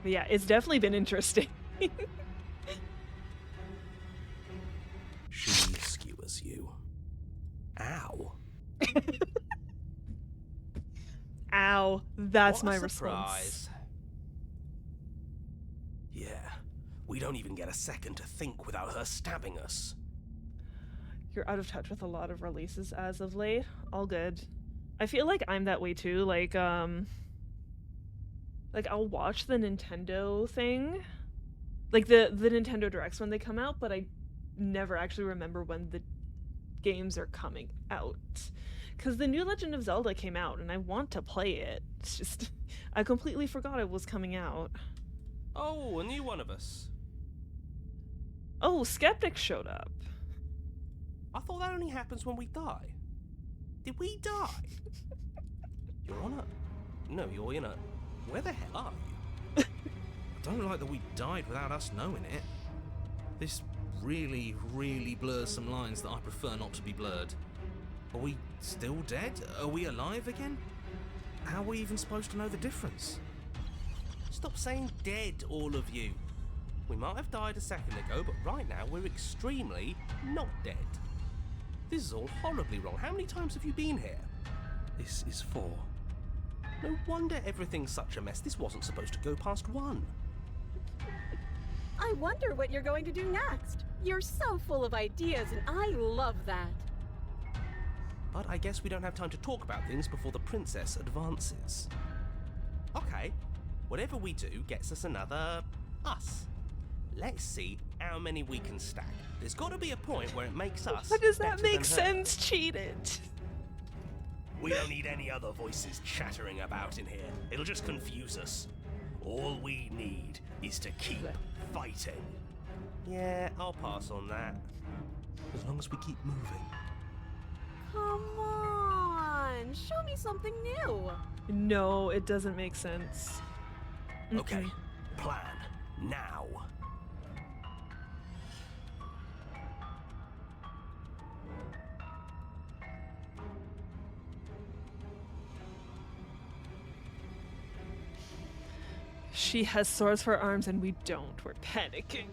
But yeah, it's definitely been interesting. She skewers you. Ow. Ow, that's What my a response. surprise. Yeah, we don't even get a second to think without her stabbing us. You're out of touch with a lot of releases as of late. All good. I feel like I'm that way too. Like I'll watch the Nintendo thing, like the Nintendo Directs when they come out, but I never actually remember when the games are coming out. Because the new Legend of Zelda came out, and I want to play it. It's just, I completely forgot it was coming out. Oh, a new one of us. Oh, Skeptic showed up. I thought that only happens when we die. Did we die? You're on a... No, you're in a... Where the hell are you? I don't like that we died without us knowing it. This really, really blurs some lines that I prefer not to be blurred. Are we still dead? Are we alive again? How are we even supposed to know the difference? Stop saying dead, all of you. We might have died a second ago, but right now we're extremely not dead. This is all horribly wrong. How many times have you been here? This is 4. No wonder everything's such a mess. This wasn't supposed to go past 1. I wonder what you're going to do next. You're so full of ideas, and I love that. But I guess we don't have time to talk about things before the princess advances. Okay, whatever we do gets us another us. Let's see how many we can stack. There's got to be a point where it makes us. What does that better make than her. sense, cheated? We don't need any other voices chattering about in here. It'll just confuse us. All we need is to keep fighting. Yeah, I'll pass on that. As long as we keep moving. Come on, show me something new. No, it doesn't make sense. Okay, plan now. She has swords for arms and we don't. We're panicking.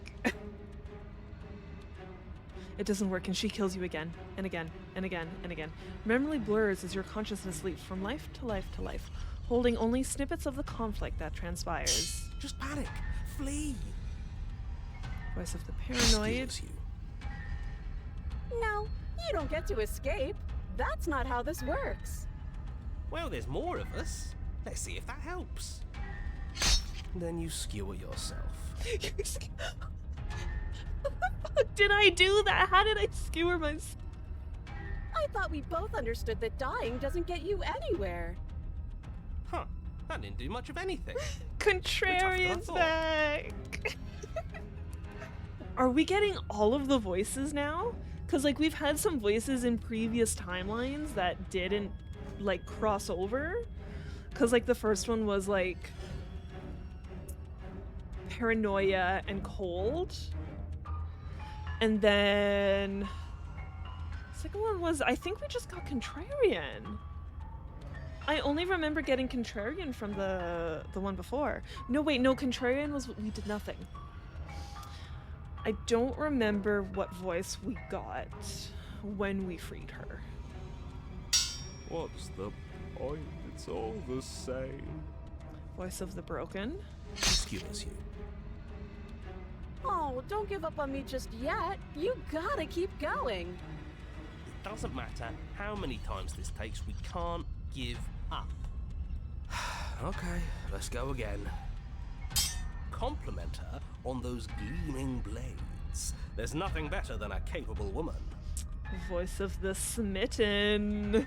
It doesn't work and she kills you again and again and again and again. Memory blurs as your consciousness leaps from life to life to life, holding only snippets of the conflict that transpires. Just panic. Flee. Voice of the paranoid. Excuse you. No, you don't get to escape. That's not how this works. Well, there's more of us. Let's see if that helps. Then you skewer yourself. Did I do that? How did I skewer myself? I thought we both understood that dying doesn't get you anywhere. Huh. That didn't do much of anything. Contrarian's thought. back. Are we getting all of the voices now? Because, like, we've had some voices in previous timelines that didn't, like, cross over. Because, like, the first one was, like, paranoia and cold. And then the second one was, I think we just got Contrarian. I only remember getting Contrarian from the one before. No, wait, no, Contrarian was we did nothing. I don't remember what voice we got when we freed her. What's the point? It's all the same. Voice of the broken. Excuse you. Oh, don't give up on me just yet. You gotta keep going. It doesn't matter how many times this takes, we can't give up. Okay, let's go again. Compliment her on those gleaming blades. There's nothing better than a capable woman. Voice of the smitten.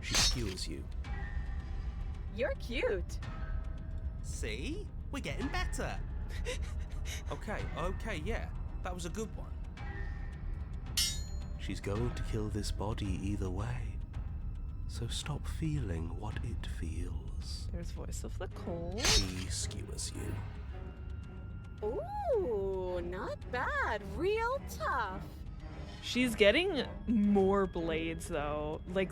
She skewers you. You're cute. See? We're getting better. Okay, yeah. That was a good one. She's going to kill this body either way. So stop feeling what it feels. There's voice of the cold. She skewers you. Ooh, not bad. Real tough. She's getting more blades though. Like,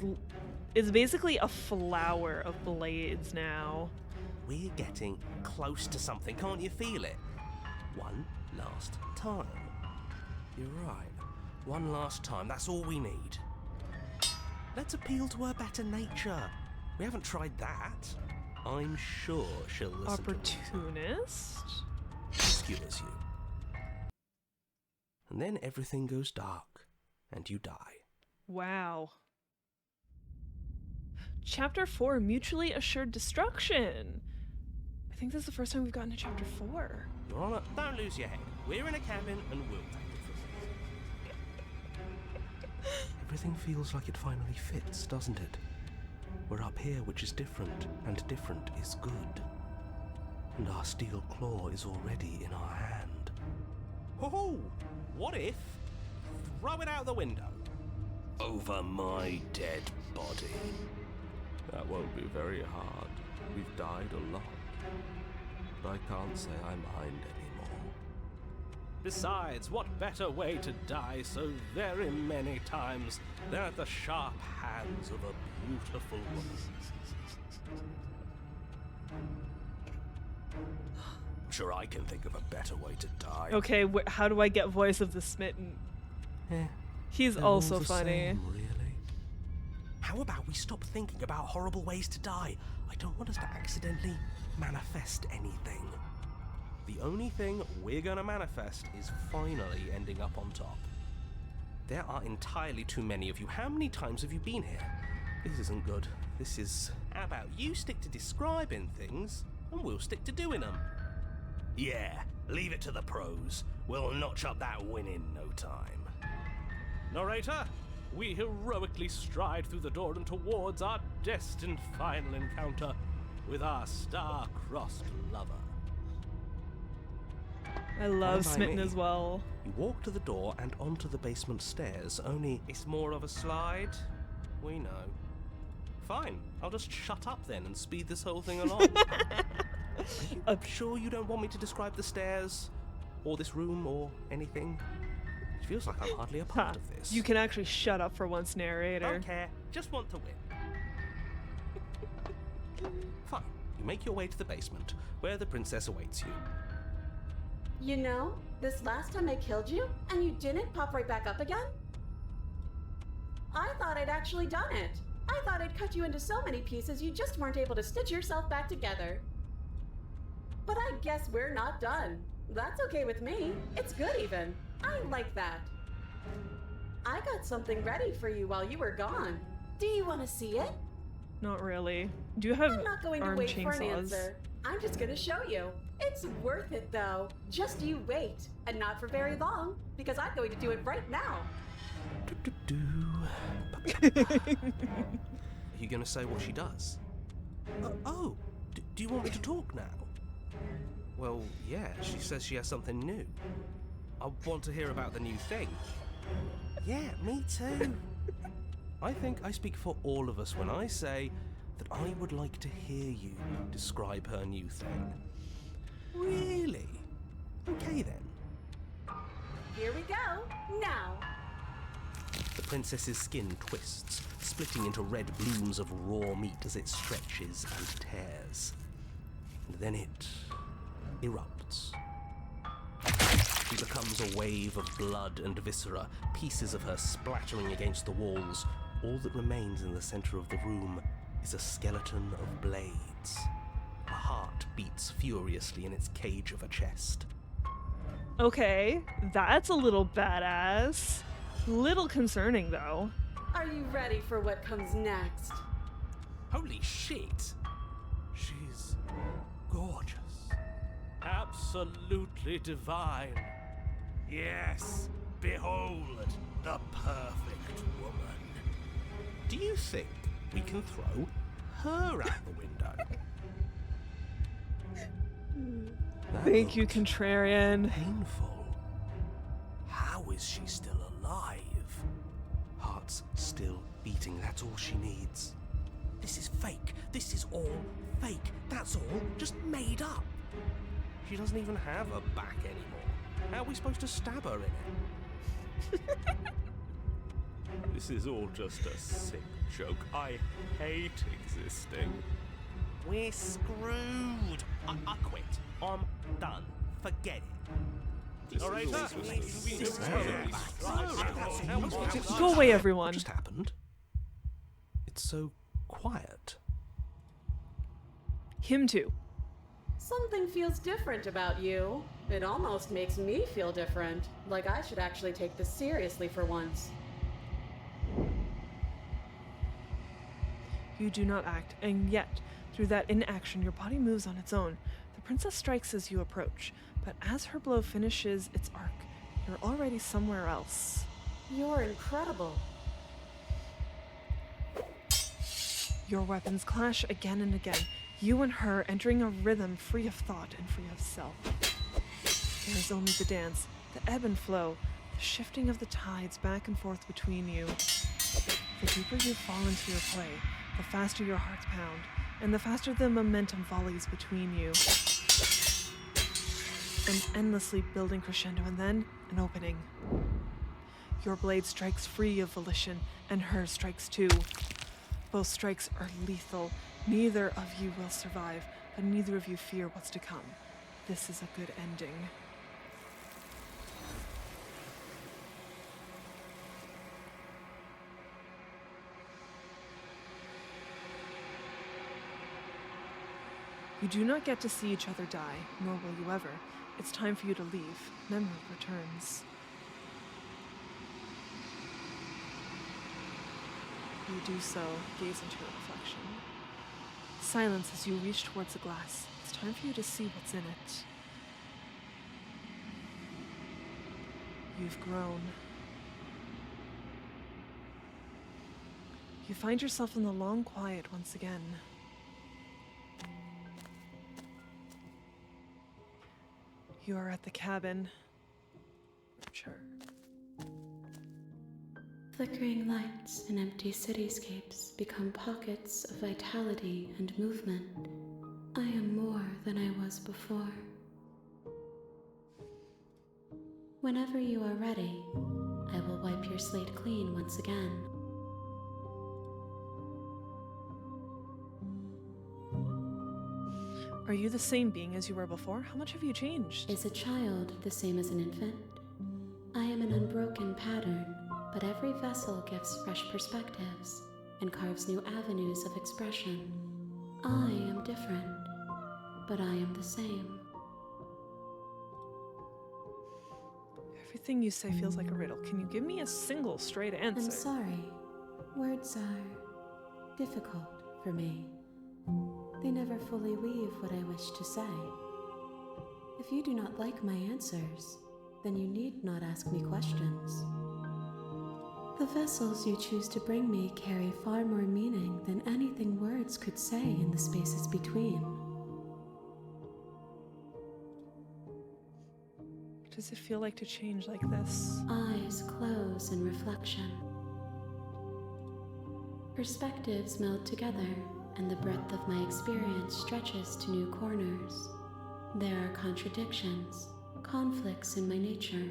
it's basically a flower of blades now. We're getting close to something, can't you feel it? One last time. You're right. One last time, that's all we need. Let's appeal to her better nature. We haven't tried that. I'm sure she'll listen to us. Opportunist? She skewers you. And then everything goes dark, and you die. Wow. Chapter 4, Mutually Assured Destruction. I think this is the first time we've gotten to Chapter 4. Your Honor, don't lose your head. We're in a cabin, and we'll take it from here. Everything feels like it finally fits, doesn't it? We're up here, which is different, and different is good. and our steel claw is already in our hand. Oh, what if? Throw it out the window. Over my dead body. That won't be very hard. We've died a lot. But I can't say I mind anymore. Besides, what better way to die so very many times than at the sharp hands of a beautiful woman? I'm sure I can think of a better way to die. Okay, how do I get voice of the smitten? He's They're all also the funny. same, really. How about we stop thinking about horrible ways to die? I don't want us to accidentally manifest anything. The only thing we're gonna manifest is finally ending up on top. There are entirely too many of you. How many times have you been here? This isn't good. This is... How about you stick to describing things, and we'll stick to doing them? Yeah, leave it to the pros. We'll notch up that win in no time. Narrator, we heroically stride through the door and towards our destined final encounter with our star-crossed lover. I love Fine by Smitten me. as well. You walk to the door and onto the basement stairs, only... It's more of a slide. We know. Fine, I'll just shut up then and speed this whole thing along. I'm sure you don't want me to describe the stairs, or this room, or anything. It feels like I'm hardly a part of this. You can actually shut up for once, narrator. Don't care, just want to win. Fine. You make your way to the basement, where the princess awaits you. You know, this last time I killed you, and you didn't pop right back up again? I thought I'd actually done it. I thought I'd cut you into so many pieces you just weren't able to stitch yourself back together. But I guess we're not done. That's okay with me. It's good even. I like that. I got something ready for you while you were gone. Do you want to see it? Not really. Do you have I'm not going to arm wait for an chainsaws? answer. I'm just going to show you. It's worth it though. Just you wait. And not for very long, because I'm going to do it right now. Are you going to say what she does? Do you want me to talk now? Well, yeah, she says she has something new. I want to hear about the new thing. Yeah, me too. I think I speak for all of us when I say that I would like to hear you describe her new thing. Really? Okay then. Here we go. Now. The princess's skin twists, splitting into red blooms of raw meat as it stretches and tears. And then it erupts. She becomes a wave of blood and viscera, pieces of her splattering against the walls. All that remains in the center of the room is a skeleton of blades. A heart beats furiously in its cage of a chest. Okay, that's a little badass. Little concerning though. Are you ready for what comes next? Holy shit! She's gorgeous. Absolutely divine. Yes, behold the perfect woman. Do you think we can throw her out the window? That Thank you, looked contrarian. painful. How is she still alive? Heart's still beating, that's all she needs. This is fake. This is all fake. That's all just made up. She doesn't even have a back anymore. How are we supposed to stab her in it? This is all just a sick joke. I hate existing. We're screwed. I quit. I'm done. Forget it. Narrator, Go away, What everyone. just happened? It's so quiet. Him too. Something feels different about you. It almost makes me feel different. Like I should actually take this seriously for once. You do not act, and yet, through that inaction, your body moves on its own. The princess strikes as you approach, but as her blow finishes its arc, you're already somewhere else. You're incredible. Your weapons clash again and again, You and her entering a rhythm free of thought and free of self. There is only the dance, the ebb and flow, the shifting of the tides back and forth between you. The deeper you fall into your play, the faster your hearts pound, and the faster the momentum volleys between you. An endlessly building crescendo, and then an opening. Your blade strikes free of volition, and hers strikes too. Both strikes are lethal. Neither of you will survive, but neither of you fear what's to come. This is a good ending. You do not get to see each other die, nor will you ever. It's time for you to leave. Memory returns. You do so, gaze into your reflection. Silence as you reach towards the glass. It's time for you to see what's in it. You've grown. You find yourself in the long quiet once again. You are at the cabin. Sure. Flickering lights and empty cityscapes become pockets of vitality and movement. I am more than I was before. Whenever you are ready, I will wipe your slate clean once again. Are you the same being as you were before? How much have you changed? Is a child the same as an infant? I am an unbroken pattern, but every vessel gives fresh perspectives and carves new avenues of expression. I am different, but I am the same. Everything you say feels like a riddle. Can you give me a single straight answer? I'm sorry. Words are difficult for me. They never fully weave what I wish to say. If you do not like my answers, then you need not ask me questions. The vessels you choose to bring me carry far more meaning than anything words could say in the spaces between. What does it feel like to change like this? Eyes close in reflection. Perspectives meld together, and the breadth of my experience stretches to new corners. There are contradictions, conflicts in my nature,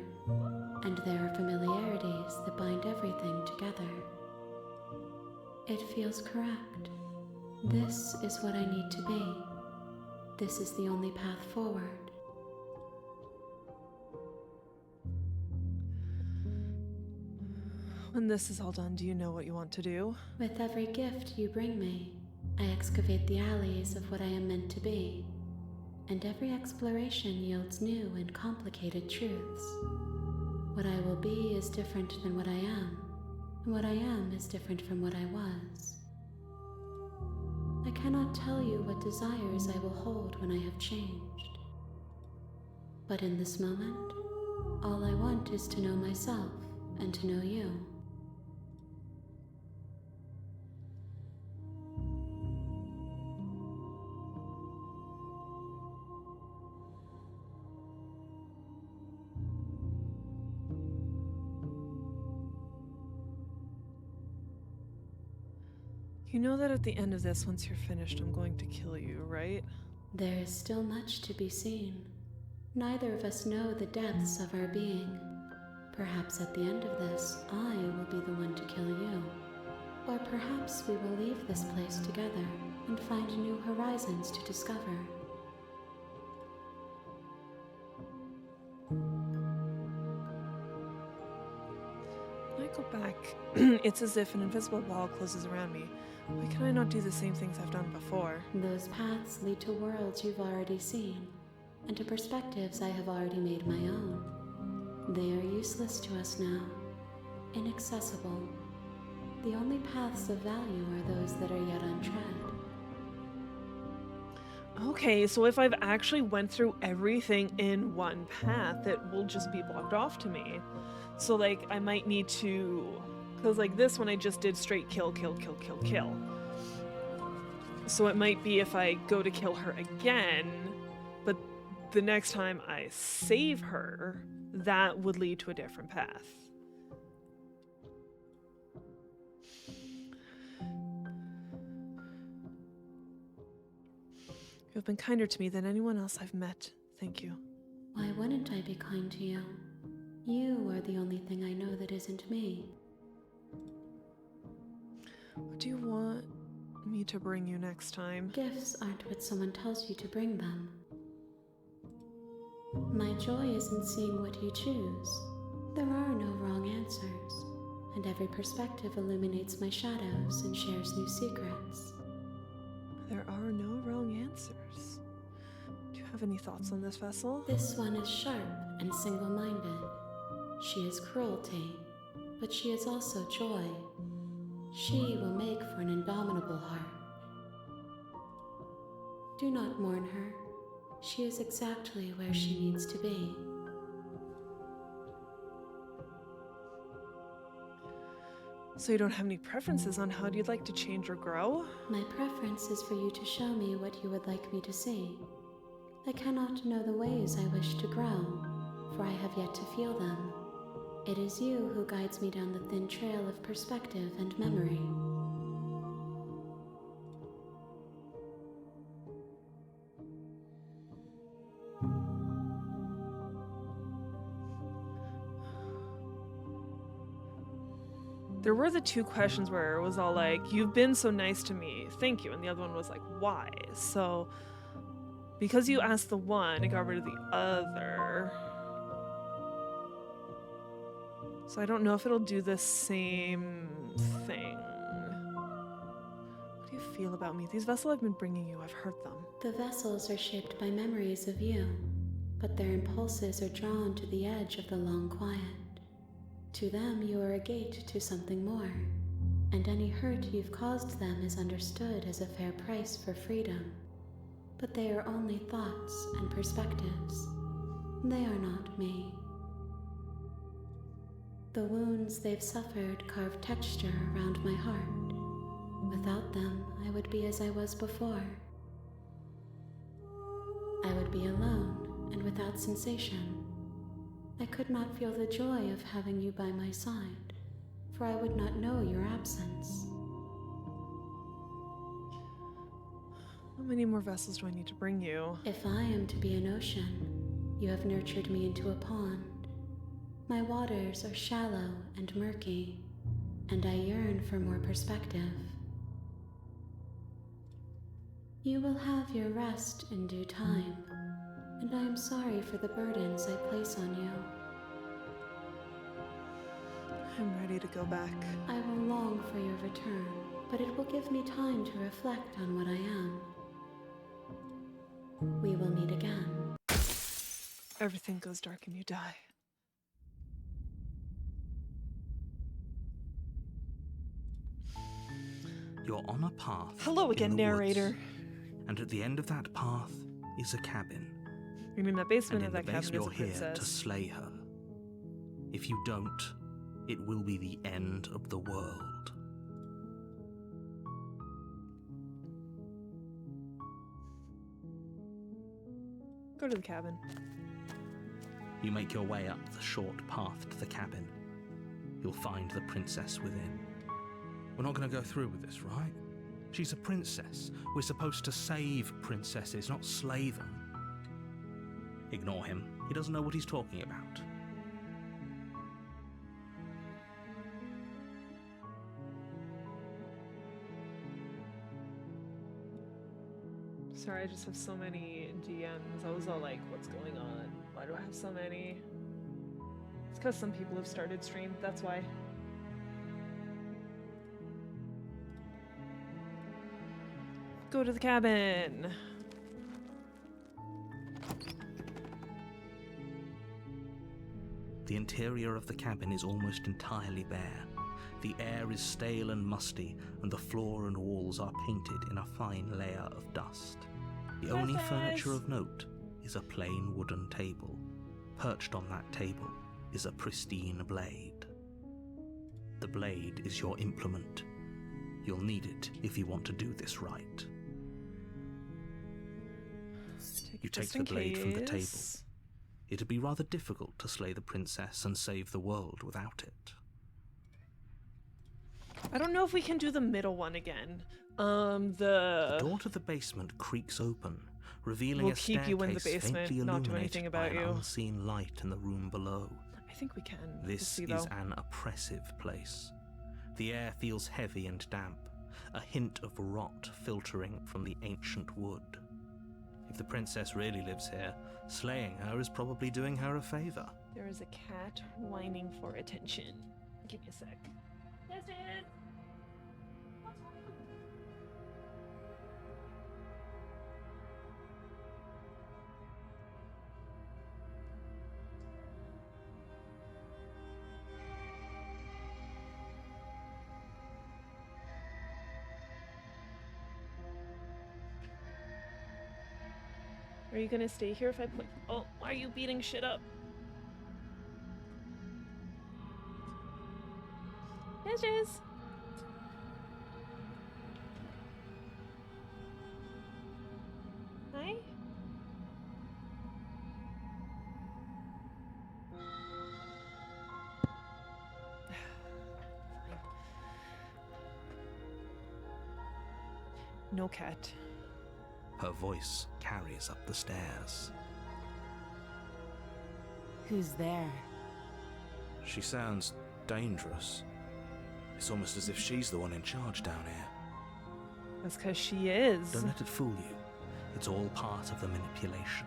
and there are familiarities that bind everything together. It feels correct. This is what I need to be. This is the only path forward. When this is all done, do you know what you want to do? With every gift you bring me, I excavate the alleys of what I am meant to be, and every exploration yields new and complicated truths. What I will be is different than what I am, and what I am is different from what I was. I cannot tell you what desires I will hold when I have changed. But in this moment, all I want is to know myself and to know you. You know that at the end of this, once you're finished, I'm going to kill you, right? There is still much to be seen. Neither of us know the depths of our being. Perhaps at the end of this, I will be the one to kill you. Or perhaps we will leave this place together and find new horizons to discover. When I go back, it's as if an invisible wall closes around me. Why can I not do the same things I've done before? Those paths lead to worlds you've already seen, and to perspectives I have already made my own. They are useless to us now, inaccessible. The only paths of value are those that are yet untread. Okay, so if I've actually went through everything in one path, it will just be blocked off to me. So like, I might need to... Because like this one I just did straight kill, kill, kill, kill, kill. So it might be if I go to kill her again, but the next time I save her, that would lead to a different path. You have been kinder to me than anyone else I've met. Thank you. Why wouldn't I be kind to you? You are the only thing I know that isn't me. What do you want me to bring you next time? Gifts aren't what someone tells you to bring them. My joy is in seeing what you choose. There are no wrong answers, and every perspective illuminates my shadows and shares new secrets. There are no wrong answers. Do you have any thoughts on this vessel? This one is sharp and single-minded. She is cruelty, but she is also joy. She will make for an indomitable heart. Do not mourn her. She is exactly where she needs to be. So you don't have any preferences on how you'd like to change or grow? My preference is for you to show me what you would like me to see. I cannot know the ways I wish to grow, for I have yet to feel them. It is you who guides me down the thin trail of perspective and memory. There were the two questions where it was all like, you've been so nice to me, thank you. And the other one was like, why? So, because you asked the one, it got rid of the other. So I don't know if it'll do the same thing. What do you feel about me? These vessels I've been bringing you, I've hurt them. The vessels are shaped by memories of you, but their impulses are drawn to the edge of the long quiet. To them, you are a gate to something more, and any hurt you've caused them is understood as a fair price for freedom. But they are only thoughts and perspectives. They are not me. The wounds they've suffered carve texture around my heart. Without them, I would be as I was before. I would be alone and without sensation. I could not feel the joy of having you by my side, for I would not know your absence. How many more vessels do I need to bring you? If I am to be an ocean, you have nurtured me into a pond. My waters are shallow and murky, and I yearn for more perspective. You will have your rest in due time, and I am sorry for the burdens I place on you. I'm ready to go back. I will long for your return, but it will give me time to reflect on what I am. We will meet again. Everything goes dark and you die. You're on a path. Hello in again, the narrator. woods, and at the end of that path is a cabin. You mean that basement And of in that the cabin base is a you're here to princess. slay her. If you don't, it will be the end of the world. Go to the cabin. You make your way up the short path to the cabin. You'll find the princess within. We're not going to go through with this, right? She's a princess. We're supposed to save princesses, not slay them. Ignore him. He doesn't know what he's talking about. Sorry, I just have so many DMs. I was all like, what's going on? Why do I have so many? It's because some people have started stream, that's why. Go to the cabin. The interior of the cabin is almost entirely bare. The air is stale and musty, and the floor and walls are painted in a fine layer of dust. The only furniture of note is a plain wooden table. Perched on that table is a pristine blade. The blade is your implement. You'll need it if you want to do this right. You take just the in blade from the table. case. It'd be rather difficult to slay the princess and save the world without it. I don't know if we can do the middle one again. The door to the basement creaks open, revealing We'll a keep staircase you in the basement, faintly not do illuminated anything by about an you. unseen light in the room below. I think we can. We'll This see, is though. an oppressive place. The air feels heavy and damp, a hint of rot filtering from the ancient wood. If the princess really lives here, slaying her is probably doing her a favor. There is a cat whining for attention. Give me a sec. Yes, Dad. Are you gonna stay here if I put... Oh, why are you beating shit up? Yes, Jizz. Hi. Fine. No cat. Her voice carries up the stairs. Who's there? She sounds dangerous. It's almost as if she's the one in charge down here. That's because she is. Don't let it fool you. It's all part of the manipulation.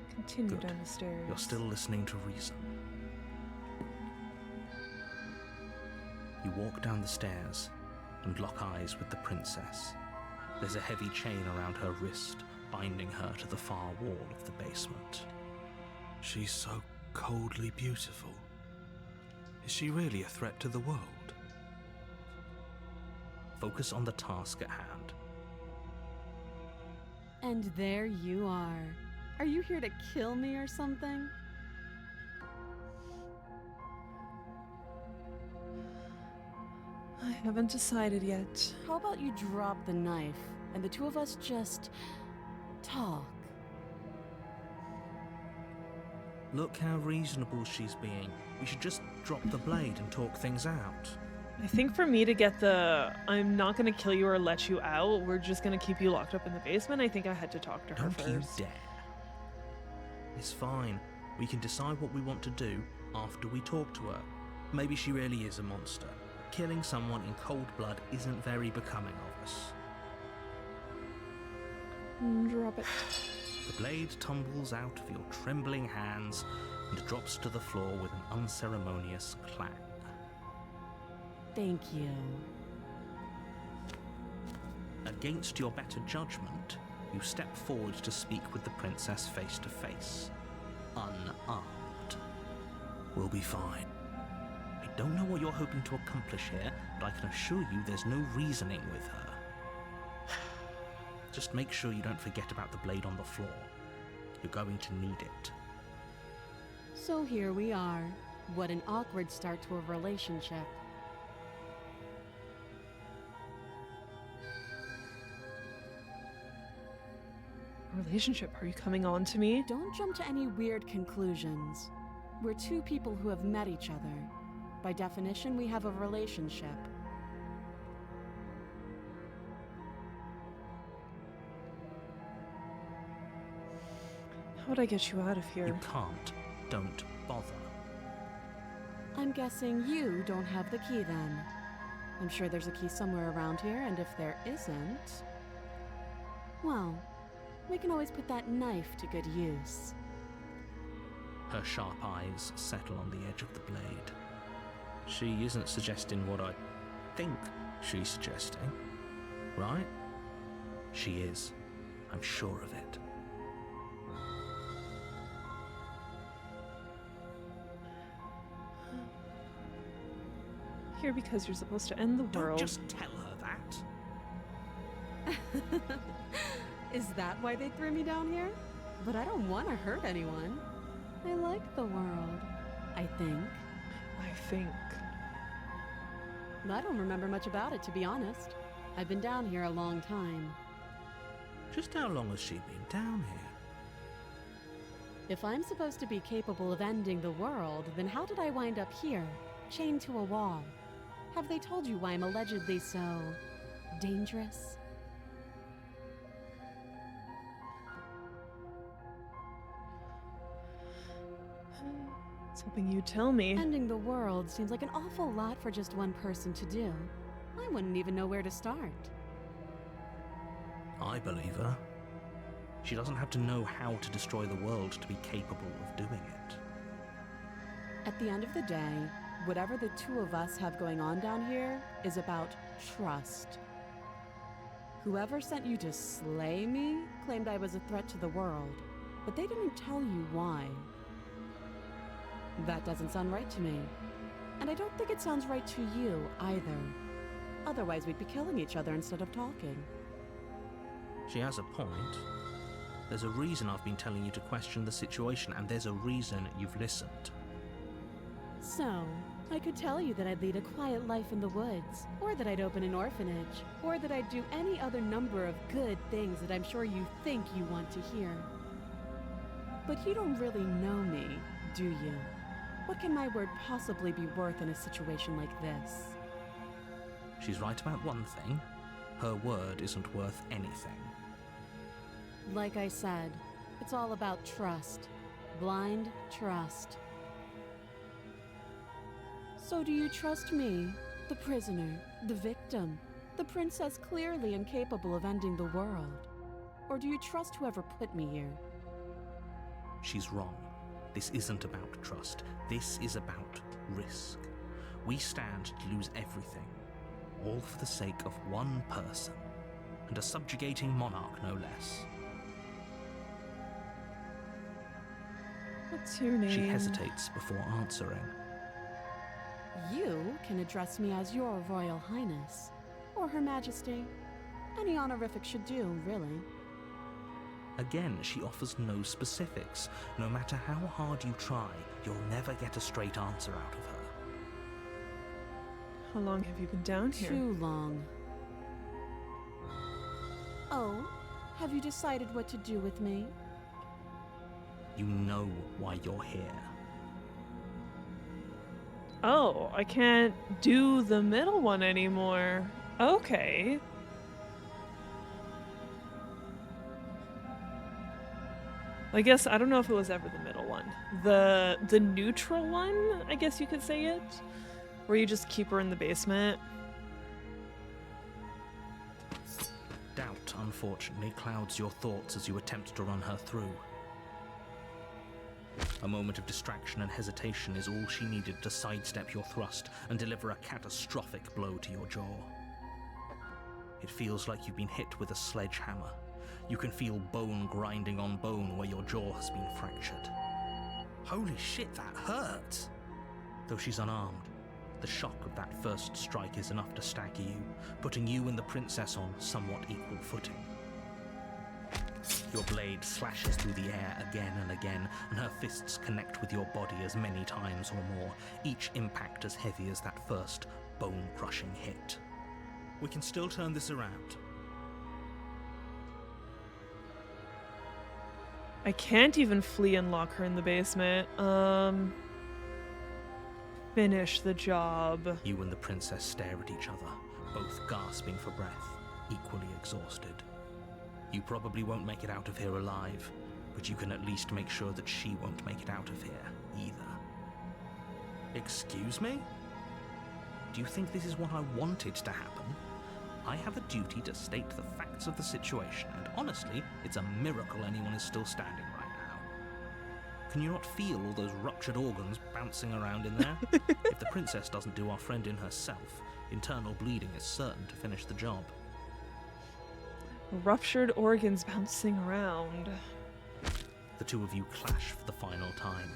Continue Good. down the stairs. You're still listening to reason. You walk down the stairs and lock eyes with the princess. There's a heavy chain around her wrist, binding her to the far wall of the basement. She's so coldly beautiful. Is she really a threat to the world? Focus on the task at hand. And there you are. Are you here to kill me or something? I haven't decided yet. How about you drop the knife and the two of us just talk? Look how reasonable she's being. We should just drop the blade and talk things out. I think for me to get the I'm not gonna kill you or let you out, we're just gonna keep you locked up in the basement, I think I had to talk to her Don't you first. dare. It's fine. We can decide what we want to do after we talk to her. Maybe she really is a monster. Killing someone in cold blood isn't very becoming of us. Drop it. The blade tumbles out of your trembling hands and drops to the floor with an unceremonious clang. Thank you. Against your better judgment, you step forward to speak with the princess face to face, unarmed. We'll be fine. I don't know what you're hoping to accomplish here, but I can assure you there's no reasoning with her. Just make sure you don't forget about the blade on the floor. You're going to need it. So here we are. What an awkward start to a relationship. Relationship, are you coming on to me? Don't jump to any weird conclusions. We're two people who have met each other. By definition, we have a relationship. How would I get you out of here? You can't. Don't bother. I'm guessing you don't have the key then. I'm sure there's a key somewhere around here, and if there isn't... well, we can always put that knife to good use. Her sharp eyes settle on the edge of the blade. She isn't suggesting what I think she's suggesting, right? She is. I'm sure of it. Here because you're supposed to end the world. Don't just tell her that. Is that why they threw me down here? But I don't want to hurt anyone. I like the world, I think. I think. I don't remember much about it, to be honest. I've been down here a long time. Just how long has she been down here? If I'm supposed to be capable of ending the world, then how did I wind up here, chained to a wall? Have they told you why I'm allegedly so dangerous? I was hoping you'd tell me. Ending the world seems like an awful lot for just one person to do. I wouldn't even know where to start. I believe her. She doesn't have to know how to destroy the world to be capable of doing it. At the end of the day, whatever the two of us have going on down here is about trust. Whoever sent you to slay me claimed I was a threat to the world, but they didn't tell you why. That doesn't sound right to me. And I don't think it sounds right to you either. Otherwise, we'd be killing each other instead of talking. She has a point. There's a reason I've been telling you to question the situation, and there's a reason you've listened. So, I could tell you that I'd lead a quiet life in the woods, or that I'd open an orphanage, or that I'd do any other number of good things that I'm sure you think you want to hear. But you don't really know me, do you? What can my word possibly be worth in a situation like this? She's right about one thing. Her word isn't worth anything. Like I said, it's all about trust. Blind trust. So do you trust me, the prisoner, the victim, the princess clearly incapable of ending the world? Or do you trust whoever put me here? She's wrong. This isn't about trust. This is about risk. We stand to lose everything, all for the sake of one person, and a subjugating monarch no less. What's your name? She hesitates before answering. You can address me as your Royal Highness, or Her Majesty. Any honorific should do, really. Again, she offers no specifics. No matter how hard you try, you'll never get a straight answer out of her. How long have you been down here? Too long. Oh, have you decided what to do with me? You know why you're here. Oh, I can't do the middle one anymore. Okay. I guess I don't know if it was ever the middle one. The neutral one, I guess you could say it. Where you just keep her in the basement. Doubt, unfortunately, clouds your thoughts as you attempt to run her through. A moment of distraction and hesitation is all she needed to sidestep your thrust and deliver a catastrophic blow to your jaw. It feels like you've been hit with a sledgehammer. You can feel bone grinding on bone where your jaw has been fractured. Holy shit, that hurt! Though she's unarmed, the shock of that first strike is enough to stagger you, putting you and the princess on somewhat equal footing. Your blade slashes through the air again and again, and her fists connect with your body as many times or more, each impact as heavy as that first bone-crushing hit. We can still turn this around. I can't even flee and lock her in the basement. Finish the job. You and the princess stare at each other, both gasping for breath, equally exhausted. You probably won't make it out of here alive, but you can at least make sure that she won't make it out of here either. Excuse me? Do you think this is what I wanted to happen? I have a duty to state the facts of the situation, and honestly, it's a miracle anyone is still standing right now. Can you not feel all those ruptured organs bouncing around in there? If the princess doesn't do our friend in herself, internal bleeding is certain to finish the job. Ruptured organs bouncing around. The two of you clash for the final time.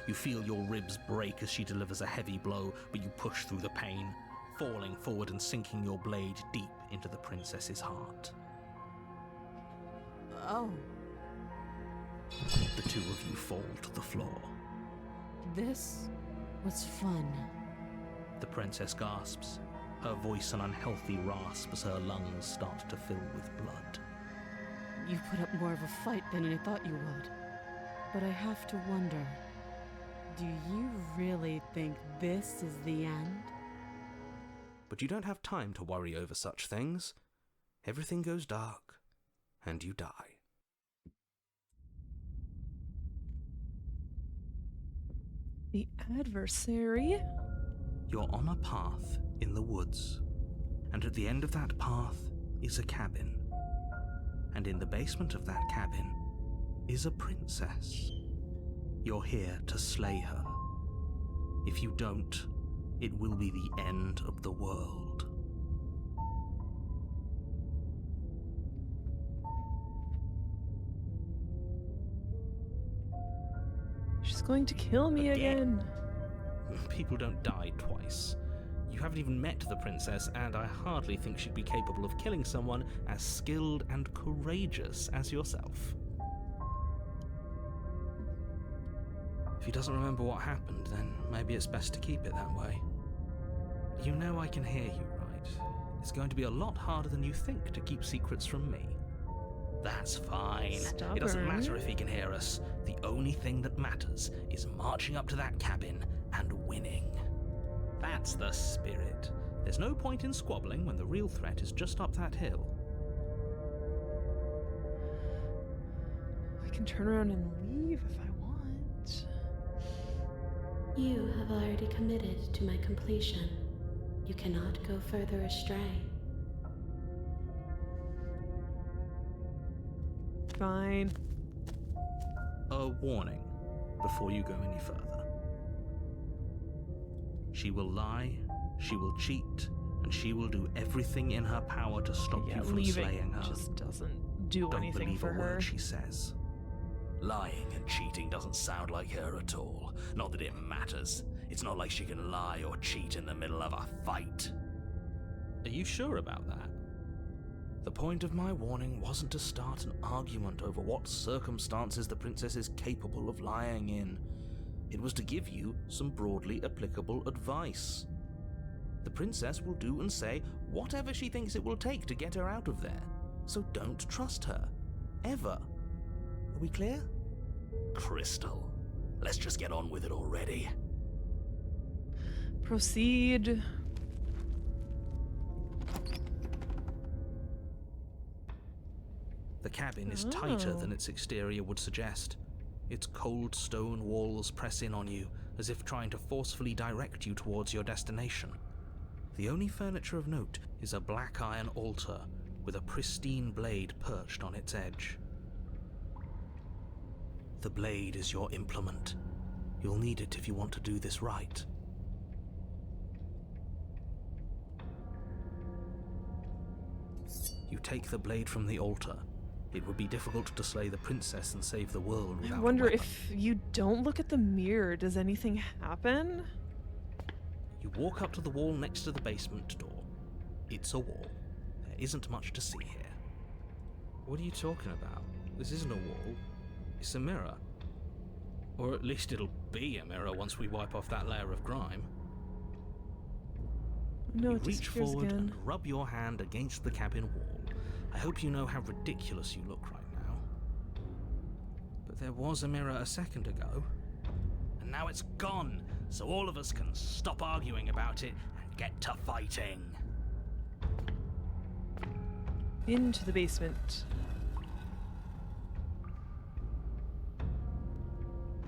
You feel your ribs break as she delivers a heavy blow, but you push through the pain, falling forward and sinking your blade deep into the princess's heart. Oh, The two of you fall to the floor. this was fun. The princess gasps. her voice an unhealthy rasp as her lungs start to fill with blood. You put up more of a fight than I thought you would. But I have to wonder, do you really think this is the end? But you don't have time to worry over such things. Everything goes dark, and you die. The adversary? You're on a path in the woods, and at the end of that path is a cabin. And in the basement of that cabin is a princess. You're here to slay her. If you don't, it will be the end of the world. She's going to kill me again. People don't die twice. You haven't even met the princess, and I hardly think she'd be capable of killing someone as skilled and courageous as yourself. If he doesn't remember what happened, then maybe it's best to keep it that way. You know I can hear you, right? It's going to be a lot harder than you think to keep secrets from me. That's fine. Stubborn. It doesn't matter if he can hear us. The only thing that matters is marching up to that cabin and winning. That's the spirit. There's no point in squabbling when the real threat is just up that hill. I can turn around and leave if I want. You have already committed to my completion. You cannot go further astray. Fine. A warning before you go any further. She will lie, she will cheat, and she will do everything in her power to stop Yeah, you from leaving slaying her. just doesn't do Don't anything believe for a her. word she says. Lying and cheating doesn't sound like her at all. Not that it matters. It's not like she can lie or cheat in the middle of a fight. Are you sure about that? The point of my warning wasn't to start an argument over what circumstances the princess is capable of lying in. It was to give you some broadly applicable advice. The princess will do and say whatever she thinks it will take to get her out of there. So don't trust her. Ever. Are we clear? Crystal, let's just get on with it already. Proceed. The cabin is tighter than its exterior would suggest. Its cold stone walls press in on you, as if trying to forcefully direct you towards your destination. The only furniture of note is a black iron altar with a pristine blade perched on its edge. The blade is your implement. You'll need it if you want to do this right. You take the blade from the altar. It would be difficult to slay the princess and save the world without I a wonder weapon. if you don't look at the mirror, does anything happen? You walk up to the wall next to the basement door. It's a wall. There isn't much to see here. What are you talking about? This isn't a wall. It's a mirror. Or at least it'll be a mirror once we wipe off that layer of grime. No, You it reach disappears forward again. and rub your hand against the cabin wall. I hope you know how ridiculous you look right now. But there was a mirror a second ago. And now it's gone, so all of us can stop arguing about it and get to fighting. Into the basement.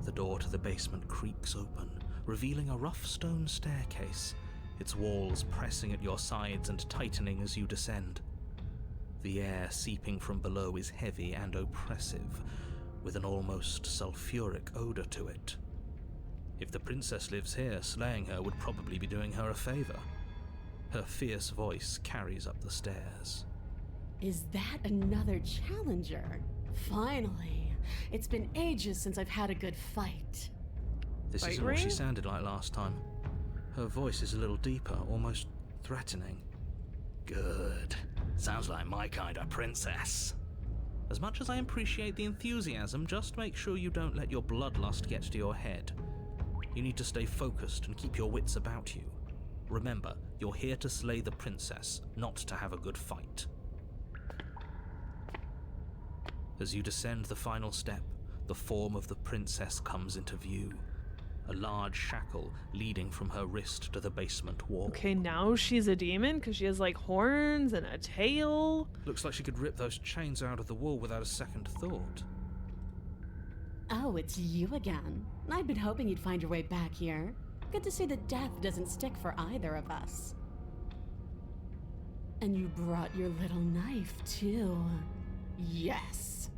The door to the basement creaks open, revealing a rough stone staircase, its walls pressing at your sides and tightening as you descend. The air seeping from below is heavy and oppressive, with an almost sulfuric odor to it. If the princess lives here, slaying her would probably be doing her a favor. Her fierce voice carries up the stairs. Is that another challenger? Finally. It's been ages since I've had a good fight. This Fight isn't what she ring? sounded like last time. Her voice is a little deeper, almost threatening. Good. Sounds like my kind of princess. As much as I appreciate the enthusiasm, just make sure you don't let your bloodlust get to your head. You need to stay focused and keep your wits about you. Remember, you're here to slay the princess, not to have a good fight. As you descend the final step, the form of the princess comes into view. A large shackle leading from her wrist to the basement wall. Okay, now she's a demon because she has like horns and a tail. Looks like she could rip those chains out of the wall without a second thought. Oh, it's you again. I'd been hoping you'd find your way back here. Good to see that death doesn't stick for either of us. And you brought your little knife, too. Yes.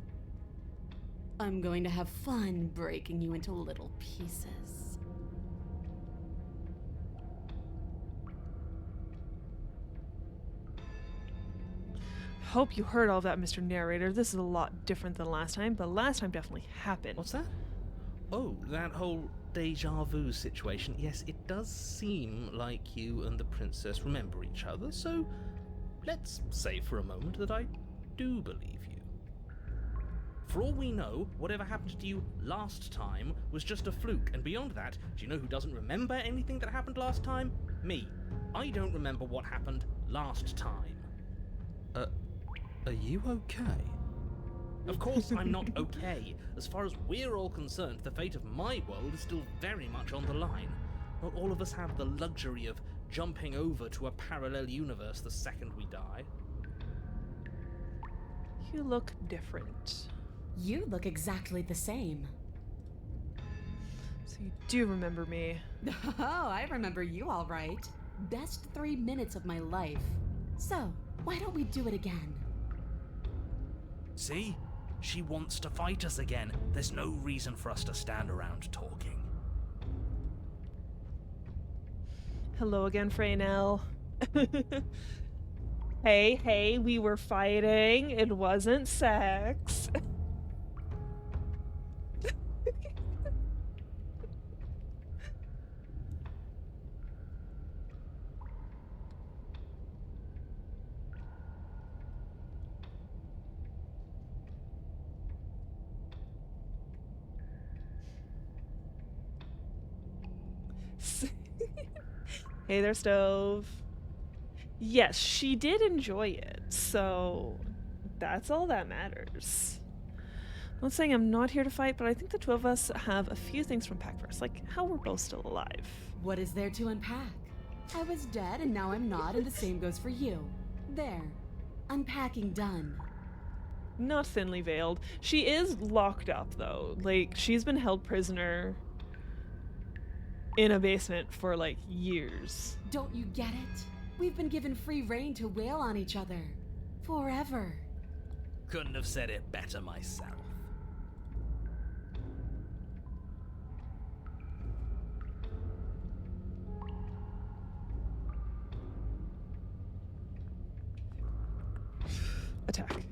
I'm going to have fun breaking you into little pieces. Hope you heard all that, Mr. Narrator. This is a lot different than last time, but last time definitely happened. What's that? Oh, that whole deja vu situation. Yes, it does seem like you and the princess remember each other, so let's say for a moment that I do believe you. For all we know, whatever happened to you last time was just a fluke, and beyond that, do you know who doesn't remember anything that happened last time? Me. I don't remember what happened last time. Are you okay? Of course I'm not okay. As far as we're all concerned, the fate of my world is still very much on the line. Not all of us have the luxury of jumping over to a parallel universe the second we die. You look different. You look exactly the same. So you do remember me. Oh, I remember you all right. Best 3 minutes of my life. So, why don't we do it again? See? She wants to fight us again. There's no reason for us to stand around talking. Hello again, Freynell. Hey, we were fighting. It wasn't sex. Hey there, Stove. Yes, she did enjoy it, so that's all that matters. I'm not saying I'm not here to fight, but I think the two of us have a few things from Packverse, like how we're both still alive. What is there to unpack? I was dead and now I'm not, and the same goes for you. There. Unpacking done. Not thinly veiled. She is locked up, though. Like, she's been held prisoner in a basement for, like, years. Don't you get it? We've been given free rein to wail on each other. Forever. Couldn't have said it better myself. Attack.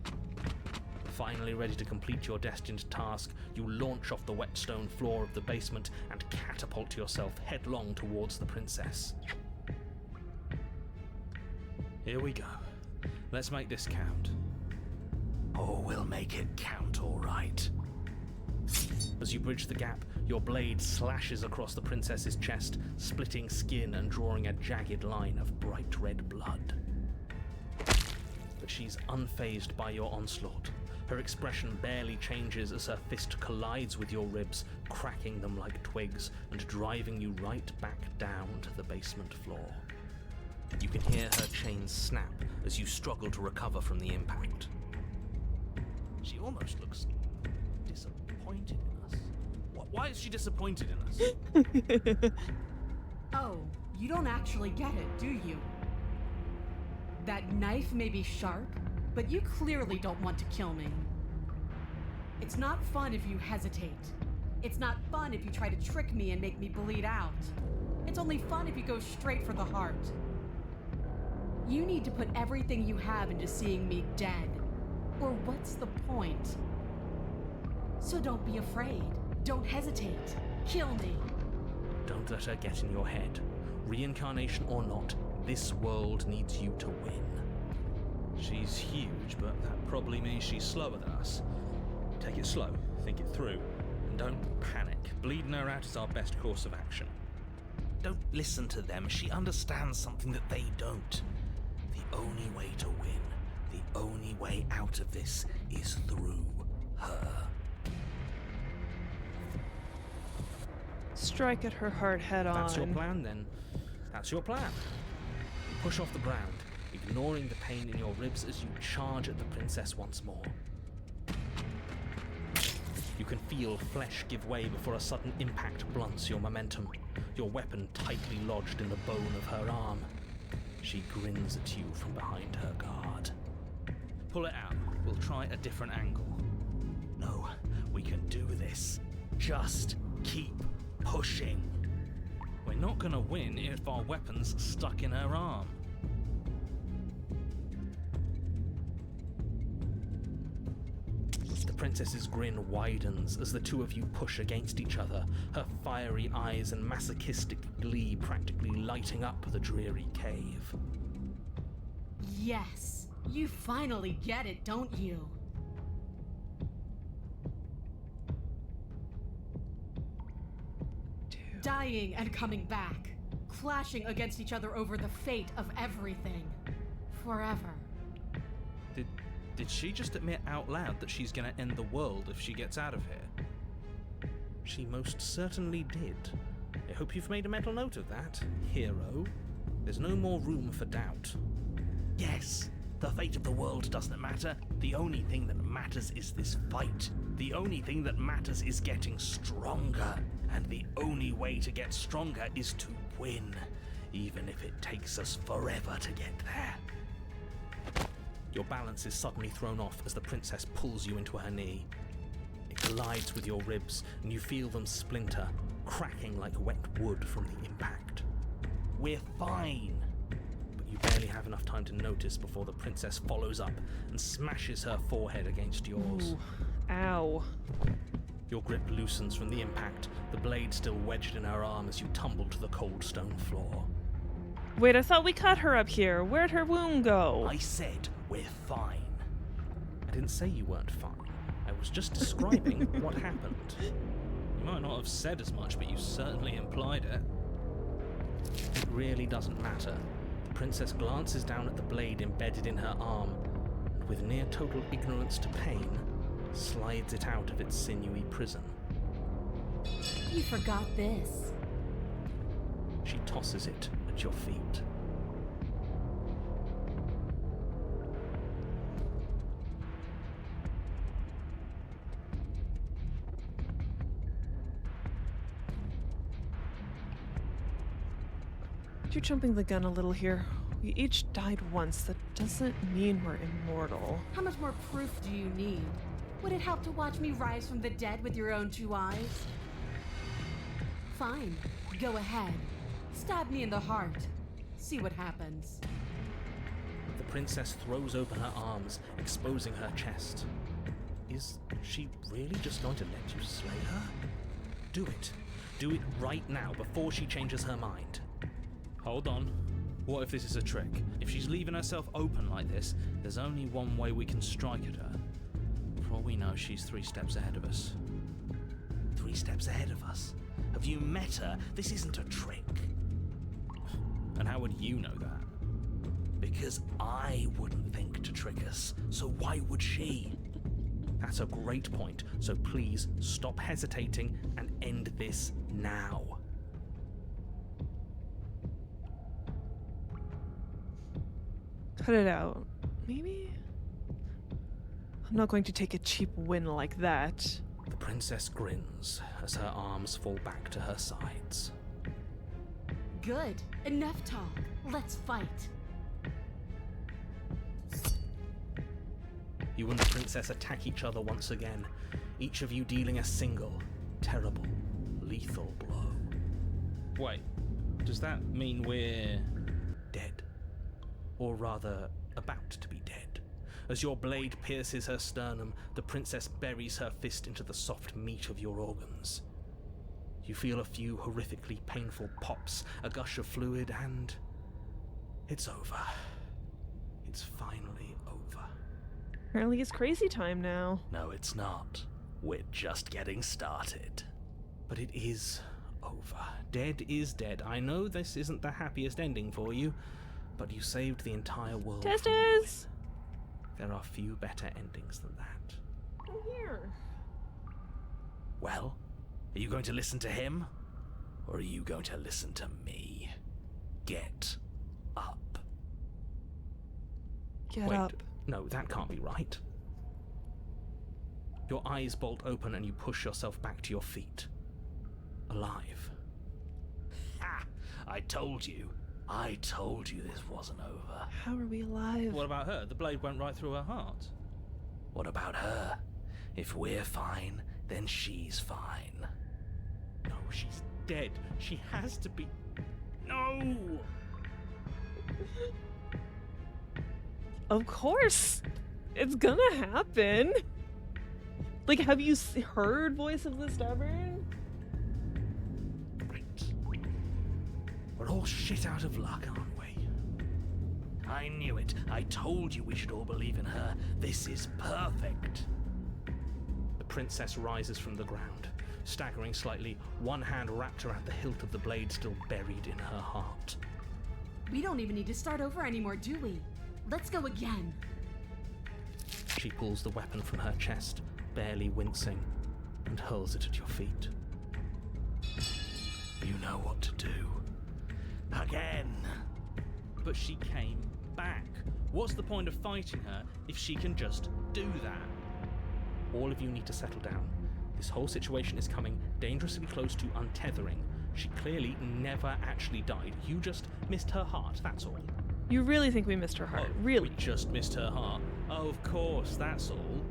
Finally ready to complete your destined task, you launch off the wet stone floor of the basement and catapult yourself headlong towards the princess. Here we go. Let's make this count. Oh, we'll make it count, all right. As you bridge the gap, your blade slashes across the princess's chest, splitting skin and drawing a jagged line of bright red blood. But she's unfazed by your onslaught. Her expression barely changes as her fist collides with your ribs, cracking them like twigs and driving you right back down to the basement floor. You can hear her chains snap as you struggle to recover from the impact. She almost looks disappointed in us. Why is she disappointed in us? Oh, you don't actually get it, do you? That knife may be sharp, but you clearly don't want to kill me. It's not fun if you hesitate. It's not fun if you try to trick me and make me bleed out. It's only fun if you go straight for the heart. You need to put everything you have into seeing me dead. Or what's the point? So don't be afraid. Don't hesitate. Kill me. Don't let her get in your head. Reincarnation or not, this world needs you to win. She's huge, but that probably means she's slower than us. Take it slow, think it through, and don't panic. Bleeding her out is our best course of action. Don't listen to them. She understands something that they don't. The only way to win, the only way out of this is through her. Strike at her heart head on. That's your plan, then. That's your plan. You push off the ground, ignoring the pain in your ribs as you charge at the princess once more. You can feel flesh give way before a sudden impact blunts your momentum, your weapon tightly lodged in the bone of her arm. She grins at you from behind her guard. Pull it out. We'll try a different angle. No, we can do this. Just keep pushing. We're not gonna win if our weapon's stuck in her arm. The princess's grin widens as the two of you push against each other, her fiery eyes and masochistic glee practically lighting up the dreary cave. Yes, you finally get it, don't you? Dying and coming back, clashing against each other over the fate of everything. Forever. Did she just admit out loud that she's gonna end the world if she gets out of here? She most certainly did. I hope you've made a mental note of that, hero. There's no more room for doubt. Yes, the fate of the world doesn't matter. The only thing that matters is this fight. The only thing that matters is getting stronger. And the only way to get stronger is to win, even if it takes us forever to get there. Your balance is suddenly thrown off as the princess pulls you into her knee. It collides with your ribs, and you feel them splinter, cracking like wet wood from the impact. We're fine. But you barely have enough time to notice before the princess follows up and smashes her forehead against yours. Ooh. Ow. Your grip loosens from the impact, the blade still wedged in her arm as you tumble to the cold stone floor. Wait, I thought we cut her up here. Where'd her wound go? I said we're fine. I didn't say you weren't fine. I was just describing what happened. You might not have said as much, but you certainly implied it. It really doesn't matter. The princess glances down at the blade embedded in her arm, and with near total ignorance to pain, slides it out of its sinewy prison. You forgot this. She tosses it at your feet. You're jumping the gun a little here. We each died once. That doesn't mean we're immortal. How much more proof do you need? Would it help to watch me rise from the dead with your own two eyes? Fine. Go ahead. Stab me in the heart. See what happens. The princess throws open her arms, exposing her chest. Is she really just going to let you slay her? Do it. Do it right now, before she changes her mind. Hold on. What if this is a trick? If she's leaving herself open like this, there's only one way we can strike at her. For all we know, she's 3 steps ahead of us. 3 steps ahead of us? Have you met her? This isn't a trick. And how would you know that? Because I wouldn't think to trick us, so why would she? That's a great point, so please stop hesitating and end this now. Cut it out. Maybe? I'm not going to take a cheap win like that. The princess grins as her arms fall back to her sides. Good. Enough talk. Let's fight. You and the princess attack each other once again, each of you dealing a single, terrible, lethal blow. Wait, does that mean we're dead? Or rather, about to be dead. As your blade pierces her sternum, the princess buries her fist into the soft meat of your organs. You feel a few horrifically painful pops, a gush of fluid, and it's over. It's finally over. Apparently it's crazy time now. No, it's not. We're just getting started. But it is over, dead is dead. I know this isn't the happiest ending for you, but you saved the entire world. Testers! There are few better endings than that. I'm here. Well, are you going to listen to him? Or are you going to listen to me? Get up. Get Wait, up. no, that can't be right. Your eyes bolt open and you push yourself back to your feet. Alive. Ha! I told you. I told you this wasn't over. How are we alive? What about her? The blade went right through her heart. What about her? If we're fine, then she's fine. No, she's dead. She has to be. No! Of course. It's gonna happen. Like, have you heard Voice of the Stubborn? Right. We're all shit out of luck, aren't we? I knew it. I told you we should all believe in her. This is perfect. The princess rises from the ground, staggering slightly, one hand wrapped around the hilt of the blade still buried in her heart. We don't even need to start over anymore, do we? Let's go again. She pulls the weapon from her chest, barely wincing, and hurls it at your feet. You know what to do. Again. But she came back. What's the point of fighting her if she can just do that? All of you need to settle down. This whole situation is coming dangerously close to untethering. She clearly never actually died. You just missed her heart, that's all. You really think we missed her heart? Really? We just missed her heart. Oh, of course, that's all.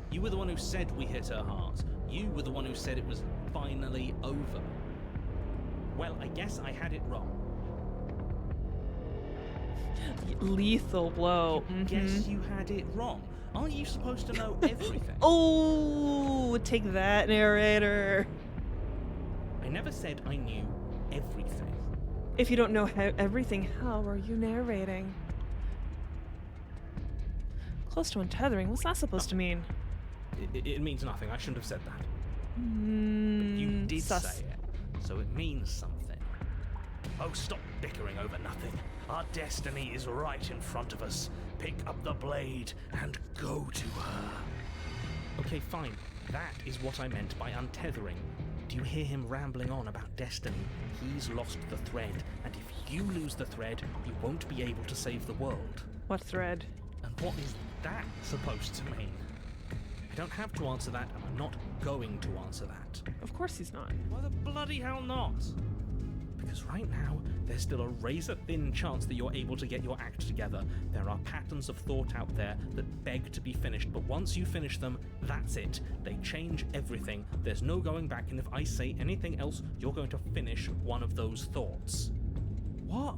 You were the one who said we hit her heart. You were the one who said it was finally over. Well, I guess I had it wrong. Lethal blow. Guess you had it wrong. Aren't you supposed to know everything? Oh, take that, narrator. I never said I knew everything. If you don't know everything, how are you narrating? Close to untethering? What's that supposed to mean? It means nothing. I shouldn't have said that. But you did sus. say it, so it means something. Oh, stop bickering over nothing. Our destiny is right in front of us. Pick up the blade and go to her. Okay, fine. That is what I meant by untethering. Do you hear him rambling on about destiny? He's lost the thread, and if you lose the thread, you won't be able to save the world. What thread? And what is that supposed to mean? I don't have to answer that, and I'm not going to answer that. Of course he's not. Why the bloody hell not? Because right now, there's still a razor-thin chance that you're able to get your act together. There are patterns of thought out there that beg to be finished, but once you finish them, that's it. They change everything. There's no going back, and if I say anything else, you're going to finish one of those thoughts. What?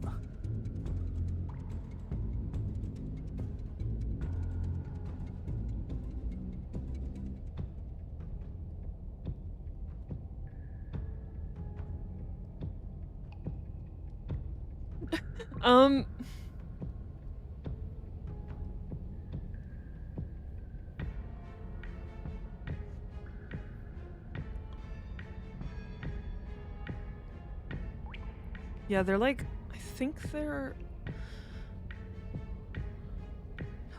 Yeah, they're like, I think they're...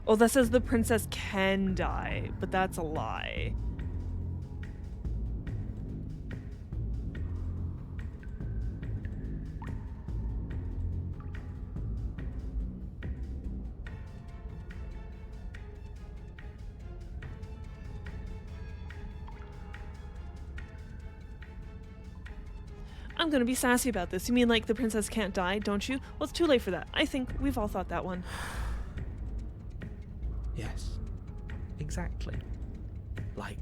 Oh, that says the princess can die, but that's a lie. I'm gonna be sassy about this. You mean like the princess can't die, don't you? Well, it's too late for that. I think we've all thought that one. Yes, exactly. Like,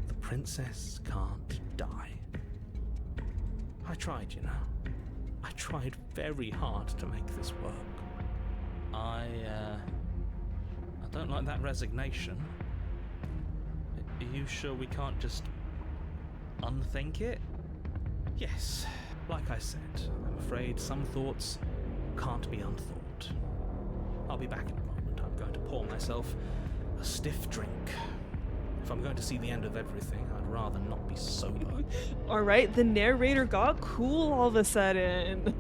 the princess can't die. I tried, you know. I tried very hard to make this work. I don't like that resignation. Are you sure we can't just unthink it? Yes, like I said, I'm afraid some thoughts can't be unthought. I'll be back in a moment. I'm going to pour myself a stiff drink. If I'm going to see the end of everything, I'd rather not be sober. Alright, the narrator got cool all of a sudden.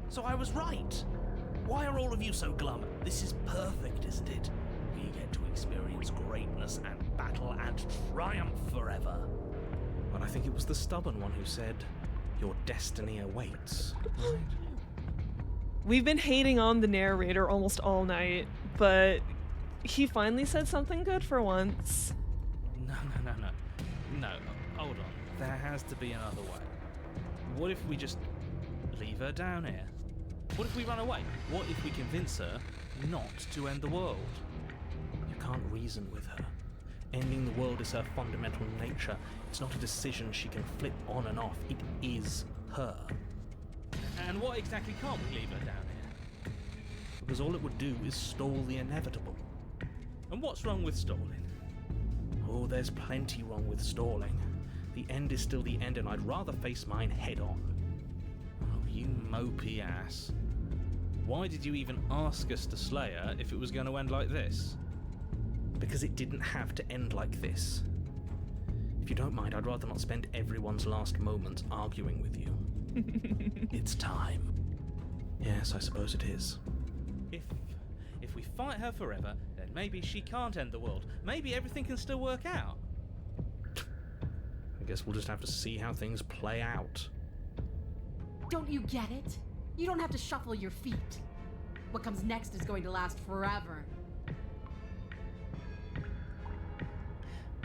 So I was right. Why are all of you so glum? This is perfect, isn't it? We get to experience greatness and battle and triumph forever. But I think it was the stubborn one who said, your destiny awaits, right? We've been hating on the narrator almost all night, but he finally said something good for once. No, hold on. There has to be another way. What if we just leave her down here? What if we run away? What if we convince her not to end the world? You can't reason with her. Ending the world is her fundamental nature. It's not a decision she can flip on and off. It is her. And what exactly can't we leave her down here? Because all it would do is stall the inevitable. And what's wrong with stalling? Oh, there's plenty wrong with stalling. The end is still the end, and I'd rather face mine head on. Oh, you mopey ass. Why did you even ask us to slay her if it was going to end like this? Because it didn't have to end like this. If you don't mind, I'd rather not spend everyone's last moments arguing with you. It's time. Yes, I suppose it is. If we fight her forever, then maybe she can't end the world. Maybe everything can still work out. I guess we'll just have to see how things play out. Don't you get it? You don't have to shuffle your feet. What comes next is going to last forever.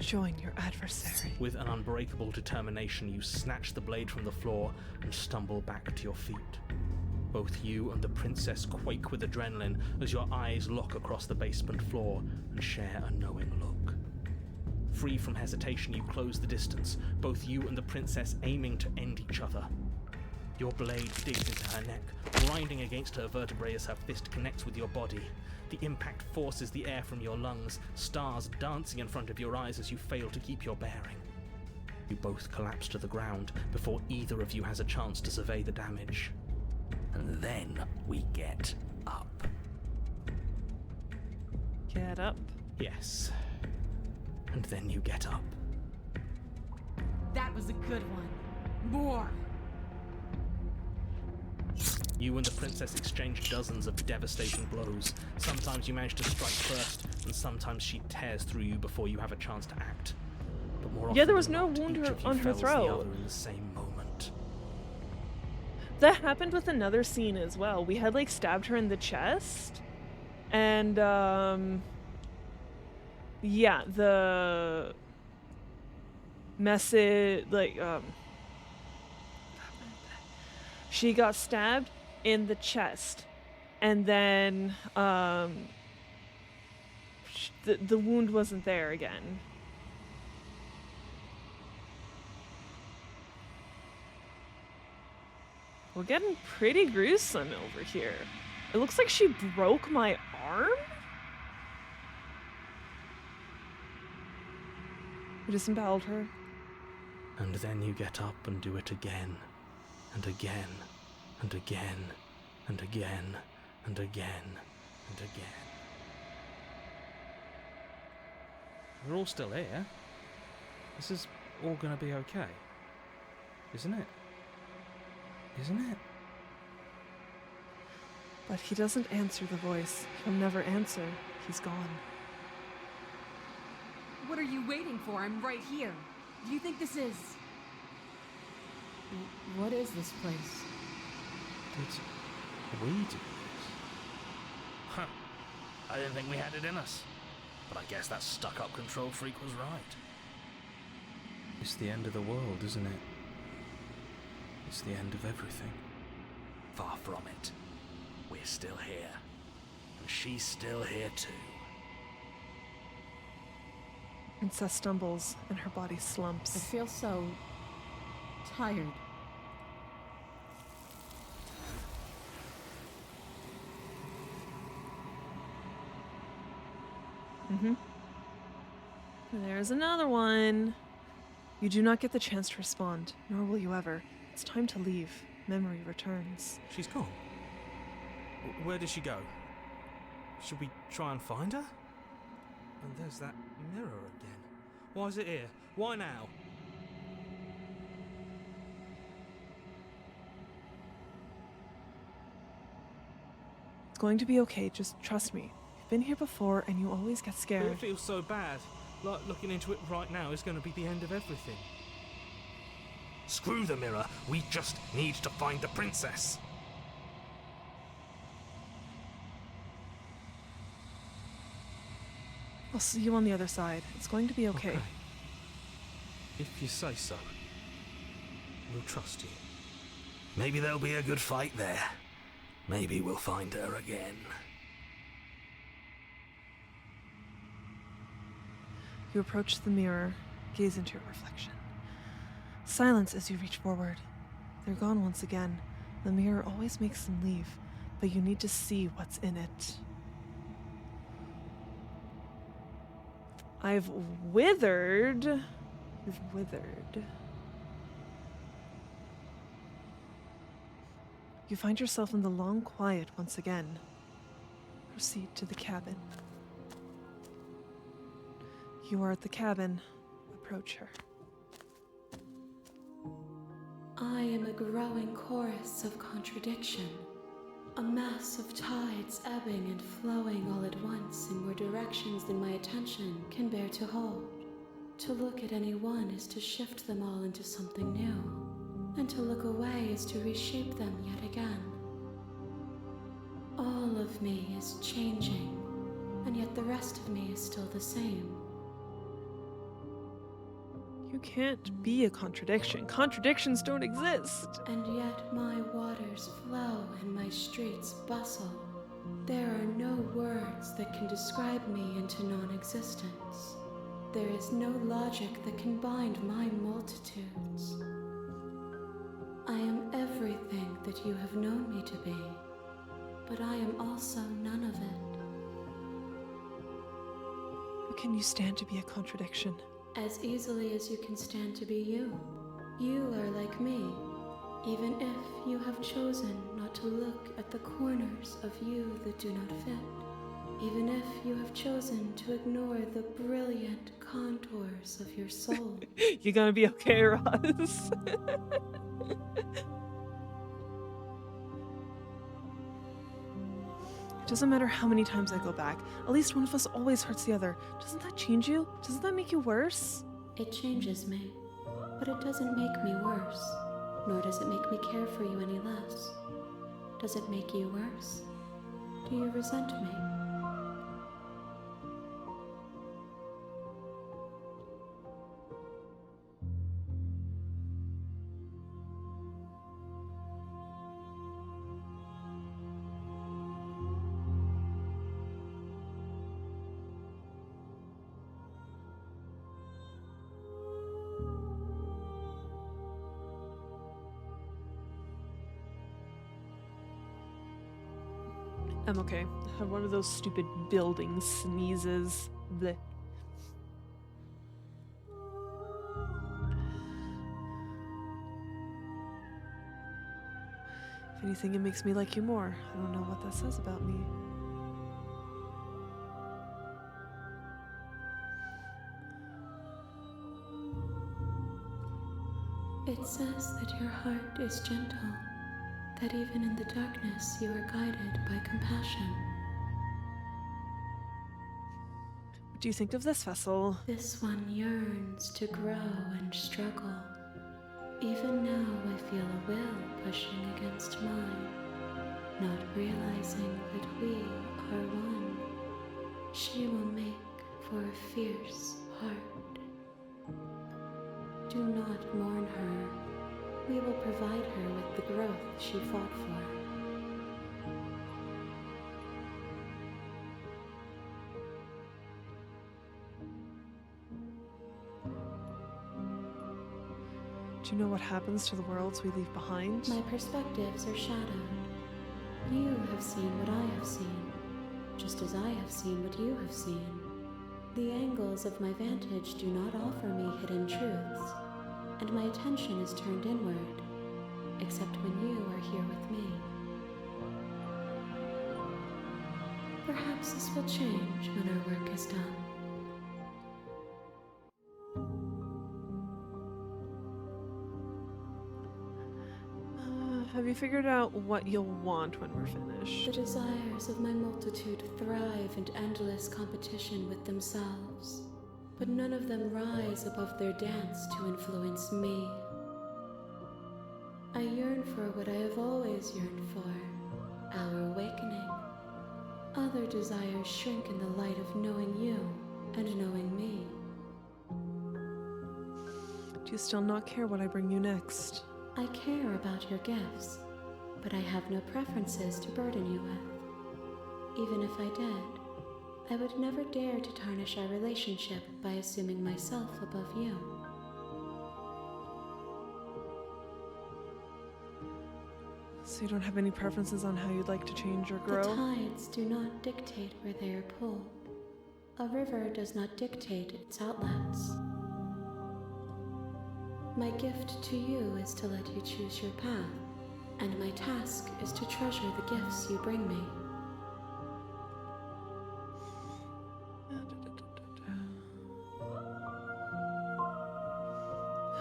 Join your adversary. With an unbreakable determination, you snatch the blade from the floor and stumble back to your feet. Both you and the princess quake with adrenaline as your eyes lock across the basement floor and share a knowing look. Free from hesitation, you close the distance, both you and the princess aiming to end each other. Your blade digs into her neck, grinding against her vertebrae as her fist connects with your body. The impact forces the air from your lungs, stars dancing in front of your eyes as you fail to keep your bearing. You both collapse to the ground before either of you has a chance to survey the damage. And then we get up. Get up. Yes. And then you get up. That was a good one. More! You and the princess exchange dozens of devastating blows. Sometimes you manage to strike first, and sometimes she tears through you before you have a chance to act. But more often Yeah, there was than no not, wound each of you on her fells the throat. other in the same moment. That happened with another scene as well. We had like stabbed her in the chest, and yeah, the message she got stabbed in the chest, and then the wound wasn't there again. We're getting pretty gruesome over here. It looks like she broke my arm? We disemboweled her. And then you get up and do it again, and again, and again, and again, and again, and again. We're all still here. This is all gonna be okay. Isn't it? Isn't it? But he doesn't answer the voice. He'll never answer. He's gone. What are you waiting for? I'm right here. Do you think this is... What is this place? Did we do this? Huh. I didn't think we had it in us. But I guess that stuck-up control freak was right. It's the end of the world, isn't it? It's the end of everything. Far from it. We're still here. And she's still here too. Princess stumbles and her body I slumps. feel so tired. There's another one. You do not get the chance to respond, nor will you ever. It's time to leave. Memory returns. She's gone. Where did she go? Should we try and find her? And there's that mirror again. Why is it here? Why now? It's going to be okay, just trust me. You've been here before and you always get But scared. it feels so bad. Like looking into it right now is going to be the end of everything. Screw the mirror. We just need to find the princess. I'll see you on the other side. It's going to be okay. If you say so. We'll trust you. Maybe there'll be a good fight there. Maybe we'll find her again. You approach the mirror, gaze into your reflection. Silence as you reach forward. They're gone once again. The mirror always makes them leave, but you need to see what's in it. I've withered. You've withered. You find yourself in the long quiet once again. Proceed to the cabin. You are at the cabin. Approach her. I am a growing chorus of contradiction, a mass of tides ebbing and flowing all at once in more directions than my attention can bear to hold. To look at any one is to shift them all into something new, and to look away is to reshape them yet again. All of me is changing, and yet the rest of me is still the same. You can't be a contradiction. Contradictions don't exist. And yet my waters flow and my streets bustle. There are no words that can describe me into non-existence. There is no logic that can bind my multitudes. I am everything that you have known me to be, but I am also none of it. How can you stand to be a contradiction? As easily as you can stand to be you. You are like me, even if you have chosen not to look at the corners of you that do not fit. Even if you have chosen to ignore the brilliant contours of your soul. You gonna be okay, Roz? It doesn't matter how many times I go back. At least one of us always hurts the other. Doesn't that change you? Doesn't that make you worse? It changes me, but it doesn't make me worse, nor does it make me care for you any less. Does it make you worse? Do you resent me? I'm okay. I have one of those stupid building sneezes. Blech. If anything, it makes me like you more. I don't know what that says about me. It says that your heart is gentle, that even in the darkness you are guided by compassion. What do you think of this vessel? This one yearns to grow and struggle. Even now I feel a will pushing against mine, not realizing that we are one. She will make for a fierce heart. Do not mourn her. We will provide her with the growth she fought for. Do you know what happens to the worlds we leave behind? My perspectives are shadowed. You have seen what I have seen, just as I have seen what you have seen. The angles of my vantage do not offer me hidden truths, and my attention is turned inward, except when you are here with me. Perhaps this will change when our work is done. you figured out what you'll want when we're finished? The desires of my multitude thrive in endless competition with themselves, but none of them rise above their dance to influence me. I yearn for what I have always yearned for, our awakening. Other desires shrink in the light of knowing you and knowing me. Do you still not care what I bring you next? I care about your gifts, but I have no preferences to burden you with. Even if I did, I would never dare to tarnish our relationship by assuming myself above you. So you don't have any preferences on how you'd like to change or grow? The tides do not dictate where they are pulled. A river does not dictate its outlets. My gift to you is to let you choose your path, and my task is to treasure the gifts you bring me.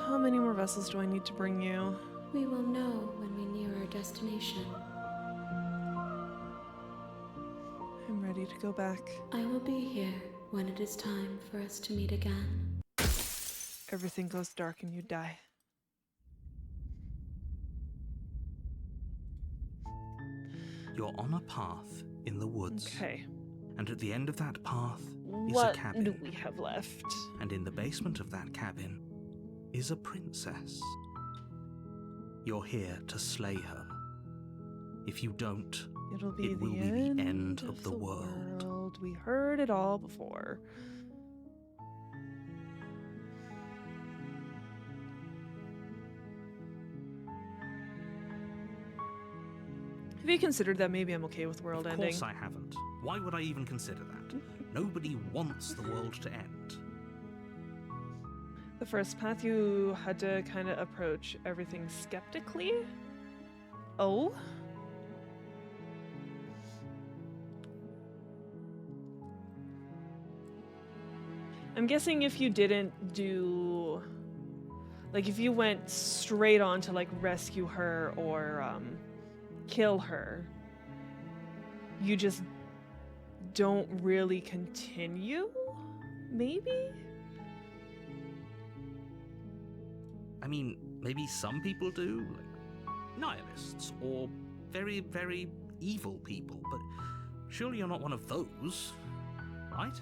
How many more vessels do I need to bring you? We will know when we near our destination. I'm ready to go back. I will be here when it is time for us to meet again. Everything goes dark and you die. You're on a path in the woods. Okay. And at the end of that path is What a cabin. do we have left? And in the basement of that cabin is a princess. You're here to slay her. If you don't, It'll be it the will be the end of the world. We heard it all before. Have you considered that maybe I'm okay with world Of ending? course I haven't. Why would I even consider that? Nobody wants the world to end. The first path you had to kind of approach everything skeptically? Oh? I'm guessing if you didn't do... Like, if you went straight on to, like, rescue her or, kill her, you just don't really continue? Maybe? I mean, maybe some people do, like nihilists or very, very evil people, but surely you're not one of those, right?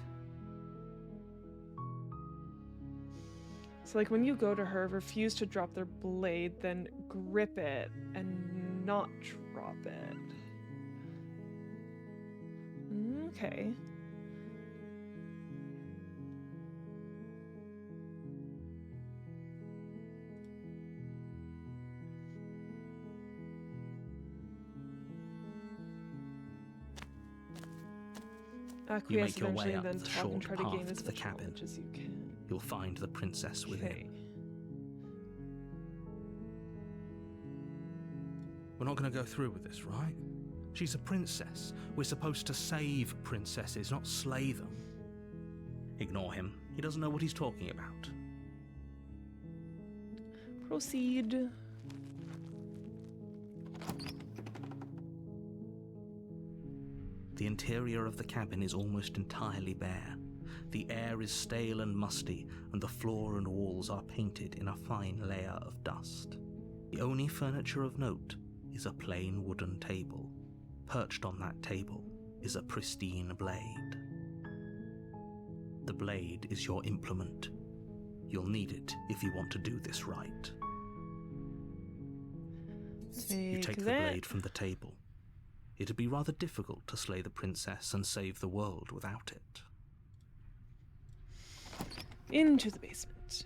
So, like, when you go to her, refuse to drop their blade, then grip it and not drop it. Okay. You Acquiesce make your way eventually, up then the talk and short try to gain path as to the much cabin. knowledge as you can. You'll find the princess within. Okay. We're not going to go through with this, right? She's a princess. We're supposed to save princesses, not slay them. Ignore him. He doesn't know what he's talking about. Proceed. The interior of the cabin is almost entirely bare. The air is stale and musty, and the floor and walls are painted in a fine layer of dust. The only furniture of note is a plain wooden table. Perched on that table is a pristine blade. The blade is your implement. You'll need it if you want to do this right. You take the blade from the table. It'd be rather difficult to slay the princess and save the world without it. Into the basement.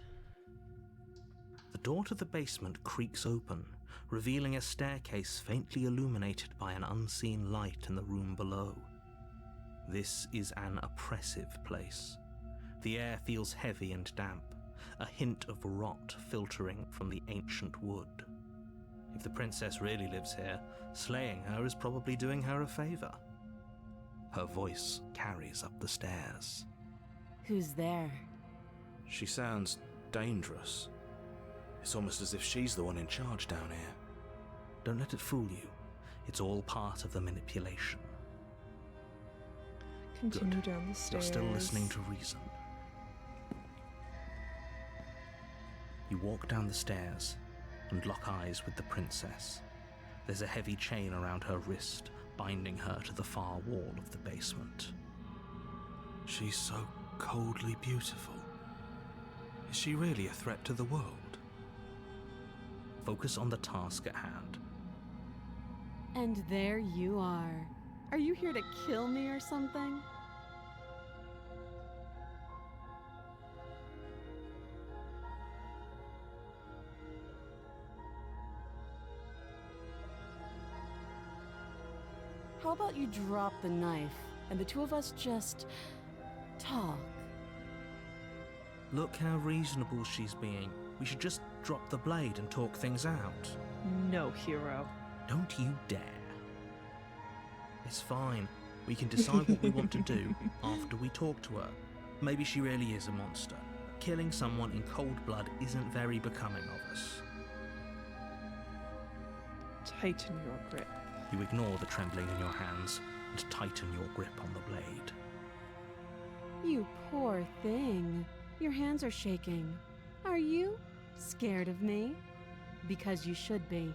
The door to the basement creaks open, revealing a staircase faintly illuminated by an unseen light in the room below. This is an oppressive place. The air feels heavy and damp, a hint of rot filtering from the ancient wood. If the princess really lives here, slaying her is probably doing her a favor. Her voice carries up the stairs. Who's there? She sounds dangerous. It's almost as if she's the one in charge down here. Don't let it fool you. It's all part of the manipulation. Continue Good. down the stairs. You're still listening to reason. You walk down the stairs and lock eyes with the princess. There's a heavy chain around her wrist, binding her to the far wall of the basement. She's so coldly beautiful. Is she really a threat to the world? Focus on the task at hand. And there you are. Are you here to kill me or something? How about you drop the knife and the two of us just talk? Look how reasonable she's being. We should just drop the blade and talk things out. No, hero. Don't you dare. It's fine. We can decide what we want to do after we talk to her. Maybe she really is a monster. Killing someone in cold blood isn't very becoming of us. Tighten your grip. You ignore the trembling in your hands and tighten your grip on the blade. You poor thing. Your hands are shaking. Are you scared of me? Because you should be.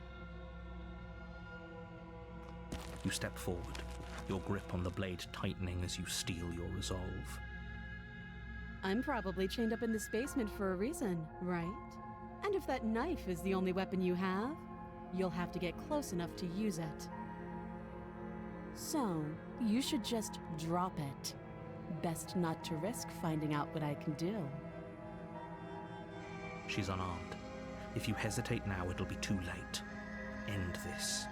You step forward, your grip on the blade tightening as you steel your resolve. I'm probably chained up in this basement for a reason, right? And if that knife is the only weapon you have, you'll have to get close enough to use it. So, you should just drop it. Best not to risk finding out what I can do. She's unarmed. If you hesitate now, it'll be too late. End this.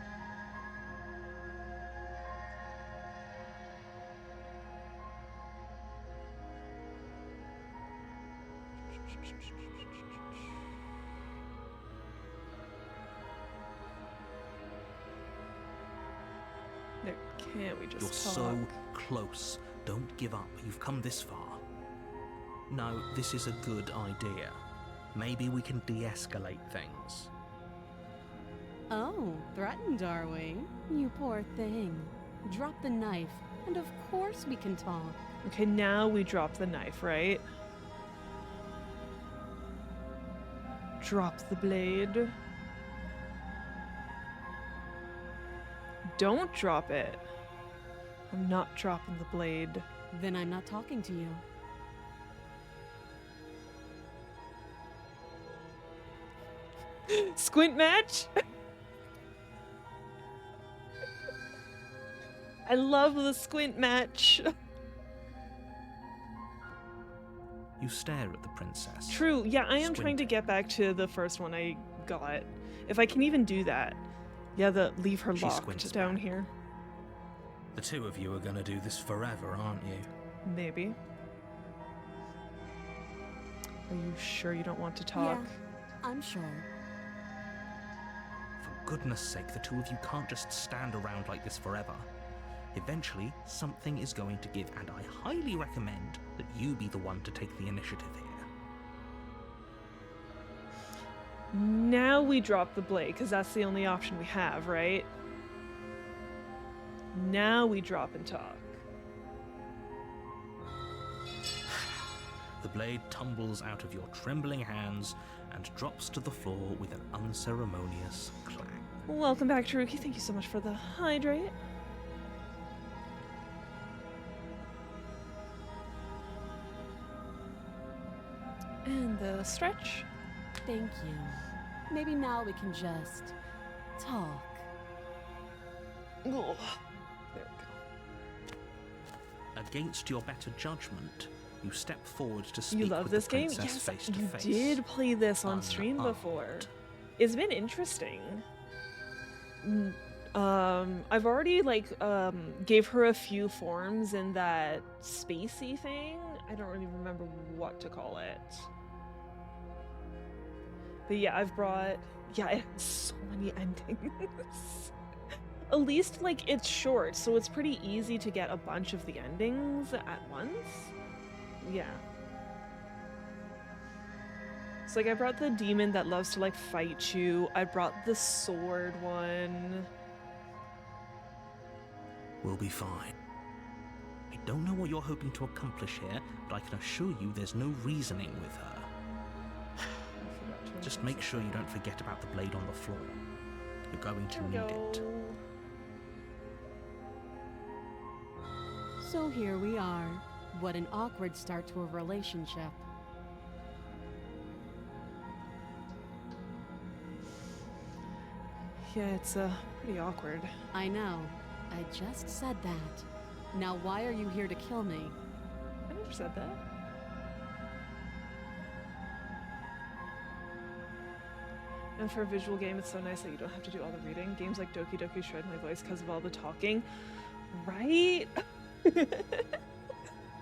There, can't we just You're talk? so close. Don't give up. You've come this far. No, this is a good idea. Maybe we can de-escalate things. Oh, threatened, are we? You poor thing. Drop the knife, and of course we can talk. Okay, now we drop the knife, right? Drop the blade. Don't drop it. I'm not dropping the blade. Then I'm not talking to you. Squint match? I love the squint match. You stare at the princess. True, yeah, I am trying to Squinting. get back to the first one I got. If I can even do that. Yeah, leave her She locked squints down back. here. The two of you are going to do this forever, aren't you? Maybe. Are you sure you don't want to talk? Yeah, I'm sure. For goodness sake, the two of you can't just stand around like this forever. Eventually, something is going to give, and I highly recommend that you be the one to take the initiative here. Now we drop the blade, because that's the only option we have, right? Now we drop and talk. The blade tumbles out of your trembling hands and drops to the floor with an unceremonious clang. Welcome back, Taruki. Thank you so much for the hydrate. And the stretch. Thank you. Maybe now we can just talk. Oh, there we go. Against your better judgment, you step forward to speak You love with this the game? princess Yes, face to you face. did play this on stream before. Unarmed. It's been interesting. I've already gave her a few forms in that spacey thing. I don't really remember what to call it. But yeah, I've brought it has so many endings. At least it's short, so it's pretty easy to get a bunch of the endings at once. Yeah. So like I brought the demon that loves to like fight you. I brought the sword one. We'll be fine. I don't know what you're hoping to accomplish here, but I can assure you there's no reasoning with her. Just make sure you don't forget about the blade on the floor. You're going to need it. So here we are. What an awkward start to a relationship. Yeah, it's pretty awkward. I know. I just said that. Now why are you here to kill me? I never said that. And for a visual game, it's so nice that you don't have to do all the reading. Games like Doki Doki shred my voice because of all the talking. Right?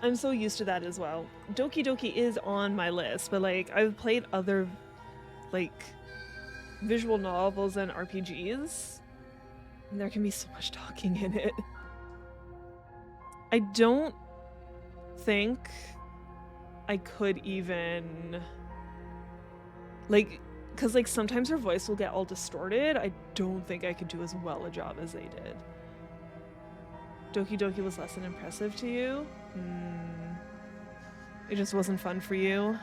I'm so used to that as well. Doki Doki is on my list, but like I've played other like visual novels and RPGs, and there can be so much talking in it. I don't think I could even like, because like sometimes her voice will get all distorted. I don't think I could do as well a job as they did. Doki Doki was less than impressive to you? It just wasn't fun for you?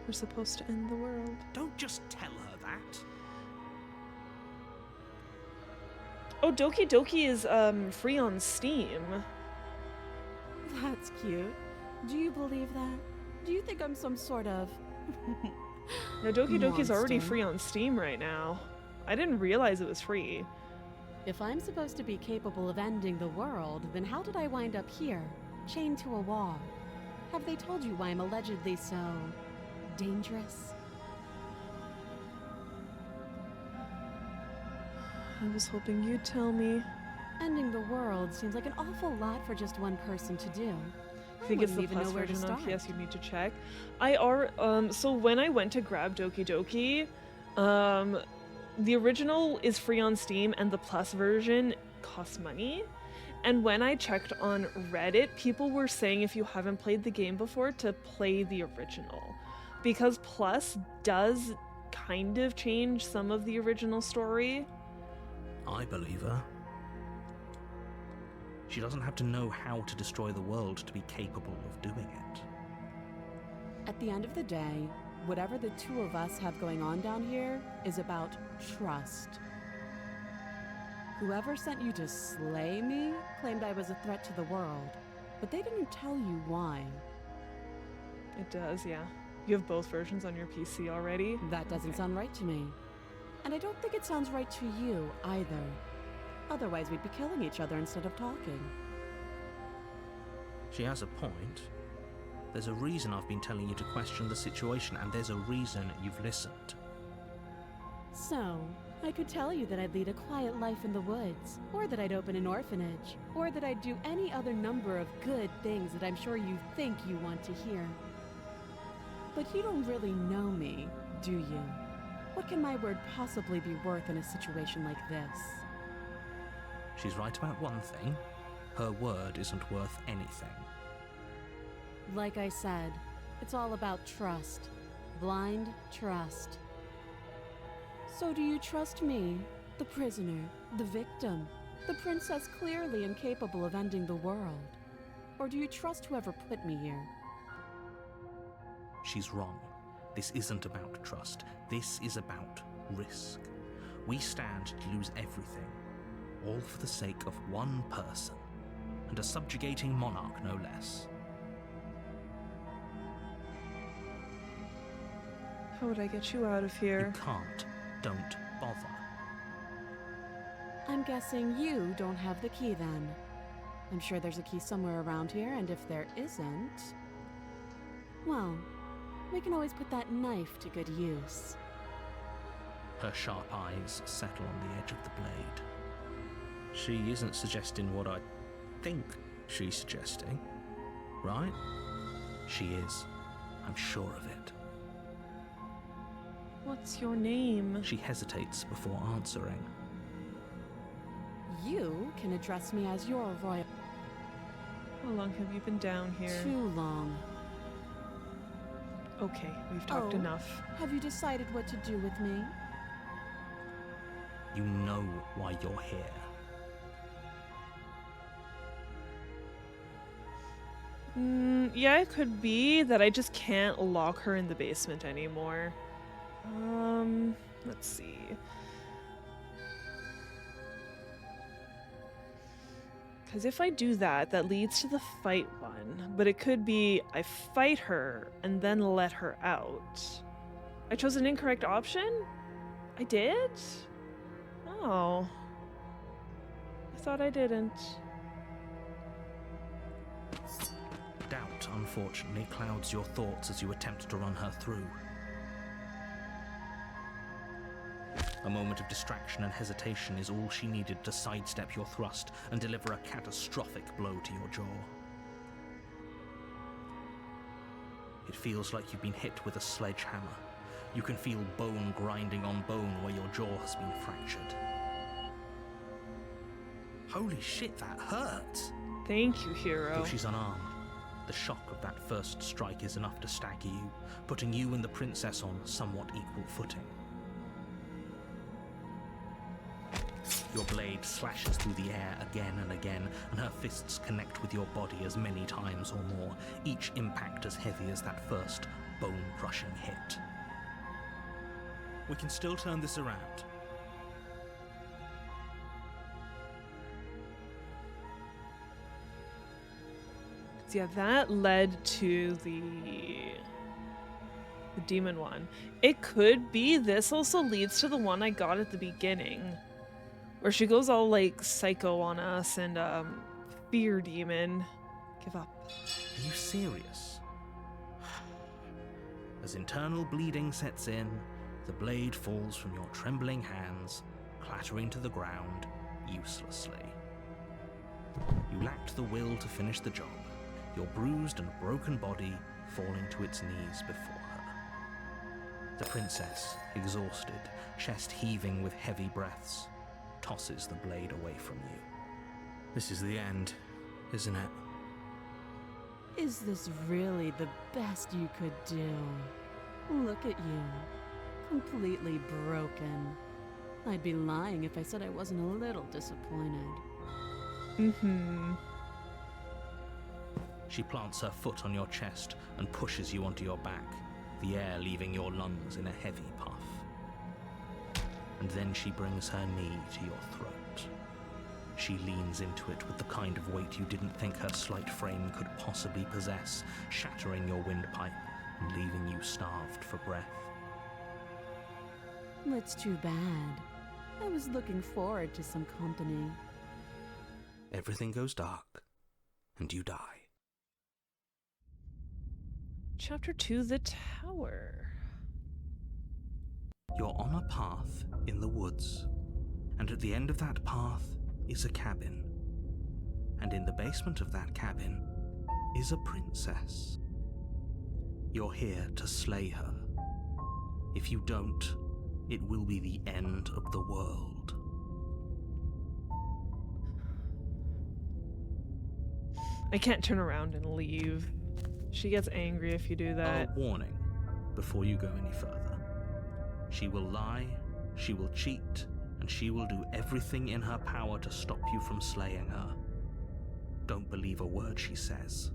We're supposed to end the world. Don't just tell her that. Oh, Doki Doki is free on Steam. That's cute. Do you believe that? Do you think I'm some sort of... No, Doki Doki's already monster? free on Steam right now. I didn't realize it was free. If I'm supposed to be capable of ending the world, then how did I wind up here, chained to a wall? Have they told you why I'm allegedly so... dangerous? I was hoping you'd tell me. Ending the world seems like an awful lot for just one person to do. I think it's the wouldn't even plus know where to version on start. PS. You need to check. So when I went to grab Doki Doki, the original is free on Steam and the plus version costs money. And when I checked on Reddit, people were saying if you haven't played the game before to play the original, because plus does kind of change some of the original story. I believe her. She doesn't have to know how to destroy the world to be capable of doing it. At the end of the day, whatever the two of us have going on down here is about trust. Whoever sent you to slay me claimed I was a threat to the world, but they didn't tell you why. It does, yeah. You have both versions on your PC already? That doesn't sound right to me. And I don't think it sounds right to you either. Otherwise, we'd be killing each other instead of talking. She has a point. There's a reason I've been telling you to question the situation, and there's a reason you've listened. So, I could tell you that I'd lead a quiet life in the woods, or that I'd open an orphanage, or that I'd do any other number of good things that I'm sure you think you want to hear. But you don't really know me, do you? What can my word possibly be worth in a situation like this? She's right about one thing. Her word isn't worth anything. Like I said, it's all about trust. Blind trust. So do you trust me, the prisoner, the victim, the princess clearly incapable of ending the world? Or do you trust whoever put me here? She's wrong. This isn't about trust. This is about risk. We stand to lose everything, all for the sake of one person, and a subjugating monarch no less. How would I get you out of here? You can't. Don't bother. I'm guessing you don't have the key then. I'm sure there's a key somewhere around here, and if there isn't... well, we can always put that knife to good use. Her sharp eyes settle on the edge of the blade. She isn't suggesting what I think she's suggesting, right? She is. I'm sure of it. What's your name? She hesitates before answering. You can address me as your royal... How long have you been down here? Too long. Okay, we've talked enough. Have you decided what to do with me? You know why you're here. Yeah, it could be that I just can't lock her in the basement anymore. Let's see. Because if I do that, that leads to the fight one. But it could be I fight her and then let her out. I chose an incorrect option? I did? Oh. I thought I didn't. Doubt, unfortunately, clouds your thoughts as you attempt to run her through. A moment of distraction and hesitation is all she needed to sidestep your thrust and deliver a catastrophic blow to your jaw. It feels like you've been hit with a sledgehammer. You can feel bone grinding on bone where your jaw has been fractured. Holy shit, that hurts! Thank you, hero. Though she's unarmed, the shock of that first strike is enough to stagger you, putting you and the princess on somewhat equal footing. Your blade slashes through the air again and again, and her fists connect with your body as many times or more, each impact as heavy as that first bone-crushing hit. We can still turn this around. Yeah, that led to the demon one. It could be this also leads to the one I got at the beginning, where she goes all like psycho on us and fear demon. Give up. Are you serious? As internal bleeding sets in, the blade falls from your trembling hands, clattering to the ground uselessly. You lacked the will to finish the job, your bruised and broken body falling to its knees before her. The princess, exhausted, chest heaving with heavy breaths, tosses the blade away from you. This is the end, isn't it? Is this really the best you could do? Look at you. Completely broken. I'd be lying if I said I wasn't a little disappointed. She plants her foot on your chest and pushes you onto your back, the air leaving your lungs in a heavy puff. And then she brings her knee to your throat. She leans into it with the kind of weight you didn't think her slight frame could possibly possess, shattering your windpipe and leaving you starved for breath. That's too bad. I was looking forward to some company. Everything goes dark, and you die. Chapter 2, The Tower. You're on a path in the woods, and at the end of that path is a cabin. And in the basement of that cabin is a princess. You're here to slay her. If you don't, it will be the end of the world. I can't turn around and leave. She gets angry if you do that. A warning before you go any further. She will lie, she will cheat, and she will do everything in her power to stop you from slaying her. Don't believe a word she says.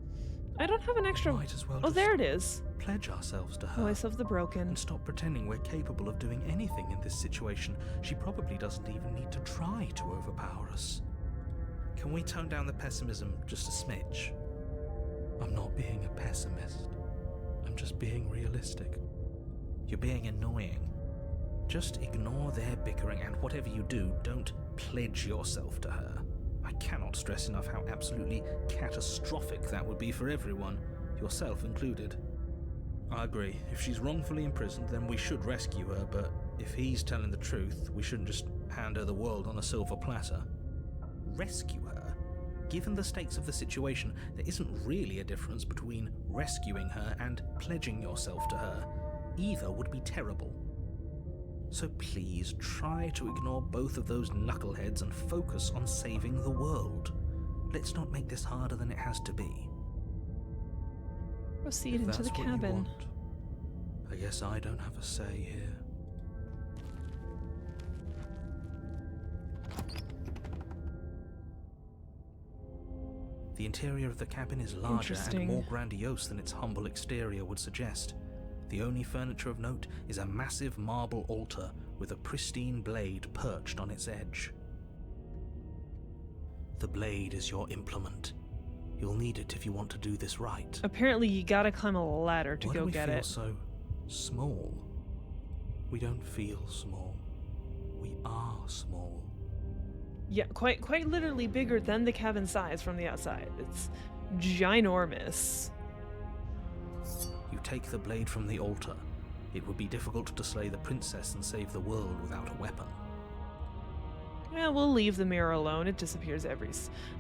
I don't have an extra... Might as well oh, there it is. Pledge ourselves to her. Voice of the Broken. And stop pretending we're capable of doing anything in this situation. She probably doesn't even need to try to overpower us. Can we tone down the pessimism just a smidge? I'm not being a pessimist. I'm just being realistic. You're being annoying. Just ignore their bickering, and whatever you do, don't pledge yourself to her. I cannot stress enough how absolutely catastrophic that would be for everyone, yourself included. I agree. If she's wrongfully imprisoned, then we should rescue her, but if he's telling the truth, we shouldn't just hand her the world on a silver platter. Rescue her? Given the stakes of the situation, there isn't really a difference between rescuing her and pledging yourself to her. Either would be terrible. So please try to ignore both of those knuckleheads and focus on saving the world. let's not make this harder than it has to be. Proceed If into the that's what you cabin. want, I guess I don't have a say here. The interior of the cabin is larger and Interesting. more grandiose than its humble exterior would suggest. The only furniture of note is a massive marble altar with a pristine blade perched on its edge. The blade is your implement. You'll need it if you want to do this right. Apparently, you gotta climb a ladder to Why go do we get feel it. so small? We don't feel small. We are small. Yeah, quite literally bigger than the cabin size from the outside. It's ginormous. You take the blade from the altar. It would be difficult to slay the princess and save the world without a weapon. Yeah, we'll leave the mirror alone. It disappears every.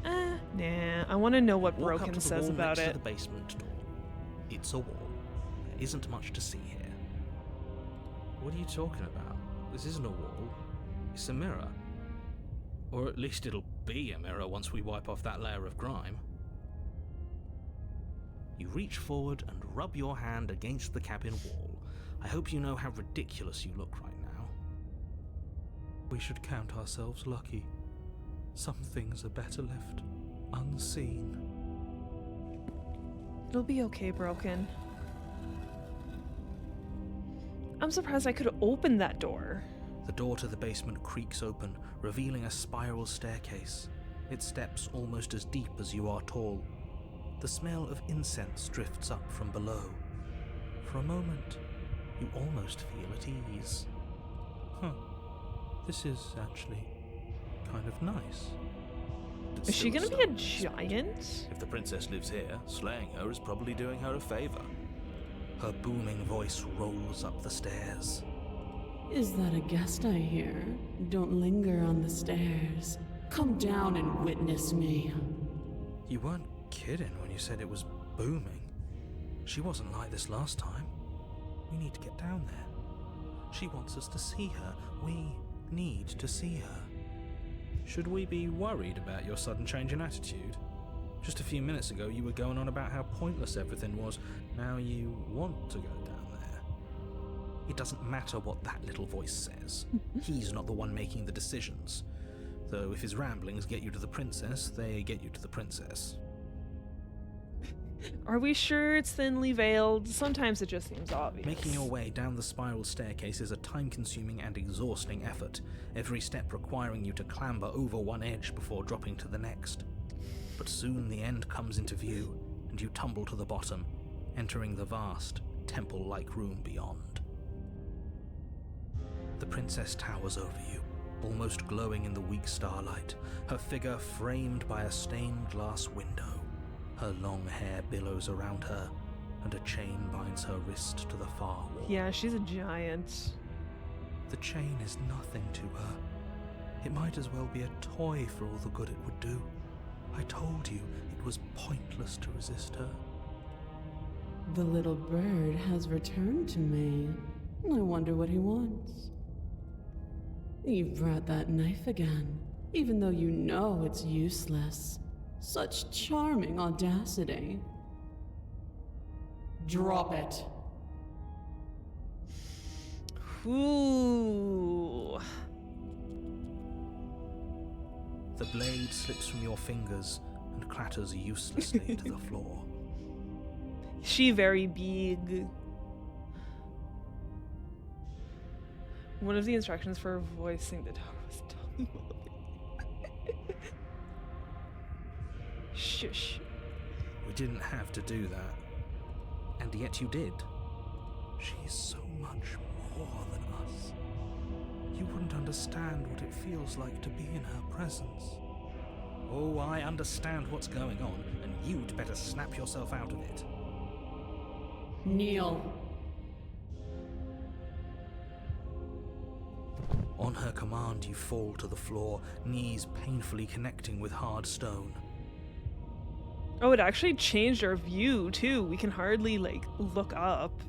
Nah. I want to know what Walk up Broken to the says wall about next it. to the basement door. It's a wall. There isn't much to see here. What are you talking about? This isn't a wall. It's a mirror. Or at least it'll be a mirror once we wipe off that layer of grime. You reach forward and rub your hand against the cabin wall. I hope you know how ridiculous you look right now. We should count ourselves lucky. Some things are better left unseen. It'll be okay, Broken. I'm surprised I could open that door. The door to the basement creaks open, revealing a spiral staircase. Its steps almost as deep as you are tall. The smell of incense drifts up from below. For a moment, you almost feel at ease. This is actually kind of nice. Is she gonna be a giant? If the princess lives here, slaying her is probably doing her a favor. Her booming voice rolls up the stairs. Is that a guest I hear? Don't linger on the stairs. Come down and witness me. You weren't kidding when you said it was booming. She wasn't like this last time. We need to get down there. She wants us to see her. We need to see her. Should we be worried about your sudden change in attitude? Just a few minutes ago you were going on about how pointless everything was. Now you want to go down there. It doesn't matter what that little voice says. He's not the one making the decisions. Though if his ramblings get you to the princess, they get you to the princess. Are we sure it's thinly veiled? Sometimes it just seems obvious. Making your way down the spiral staircase is a time-consuming and exhausting effort, every step requiring you to clamber over one edge before dropping to the next. But soon the end comes into view, and you tumble to the bottom, entering the vast, temple-like room beyond. The princess towers over you, almost glowing in the weak starlight, her figure framed by a stained glass window. Her long hair billows around her, and a chain binds her wrist to the far wall. Yeah, she's a giant. The chain is nothing to her. It might as well be a toy for all the good it would do. I told you it was pointless to resist her. The little bird has returned to me. I wonder what he wants. You've brought that knife again, even though you know it's useless. Such charming audacity. Drop it. Ooh. The blade slips from your fingers and clatters uselessly to the floor. She very big. One of the instructions for voicing the dog was tongue moving. Shush. We didn't have to do that. And yet you did. She's so much more than us. You wouldn't understand what it feels like to be in her presence. Oh, I understand what's going on, and you'd better snap yourself out of it. Kneel. On her command, you fall to the floor, knees painfully connecting with hard stone. Oh, it actually changed our view, too. We can hardly, look up.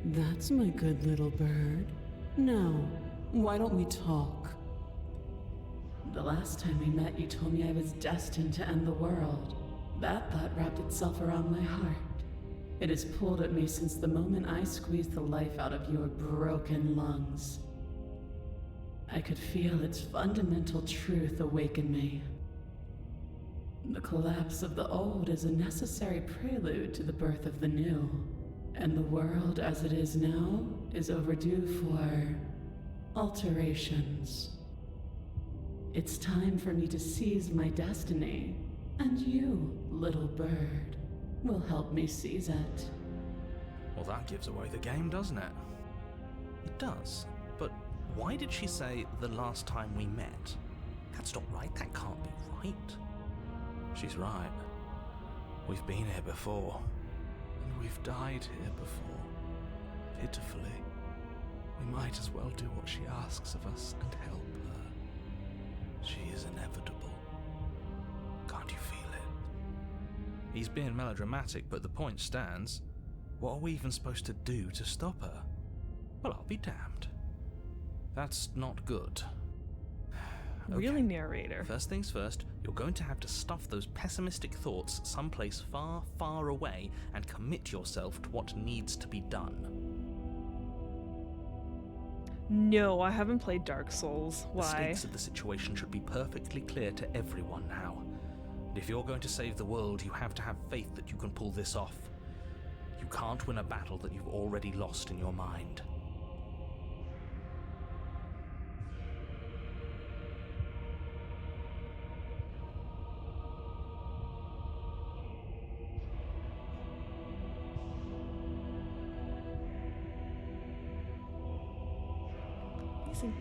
That's my good little bird. Now, why don't we talk? The last time we met, you told me I was destined to end the world. That thought wrapped itself around my heart. It has pulled at me since the moment I squeezed the life out of your broken lungs. I could feel its fundamental truth awaken me. The collapse of the old is a necessary prelude to the birth of the new, and the world as it is now is overdue for alterations. It's time for me to seize my destiny, and you, little bird, will help me seize it. Well, that gives away the game, doesn't it? It does. But why did she say the last time we met? That's not right. That can't be right. She's right. We've been here before. And we've died here before. Pitifully. We might as well do what she asks of us and help her. She is inevitable. Can't you feel it? He's being melodramatic, but the point stands. What are we even supposed to do to stop her? Well, I'll be damned. That's not good. Really, narrator? First things first, you're going to have to stuff those pessimistic thoughts someplace far, far away and commit yourself to what needs to be done. No, I haven't played Dark Souls. The Why? stakes of the situation should be perfectly clear to everyone now. And if you're going to save the world, you have to have faith that you can pull this off. You can't win a battle that you've already lost in your mind.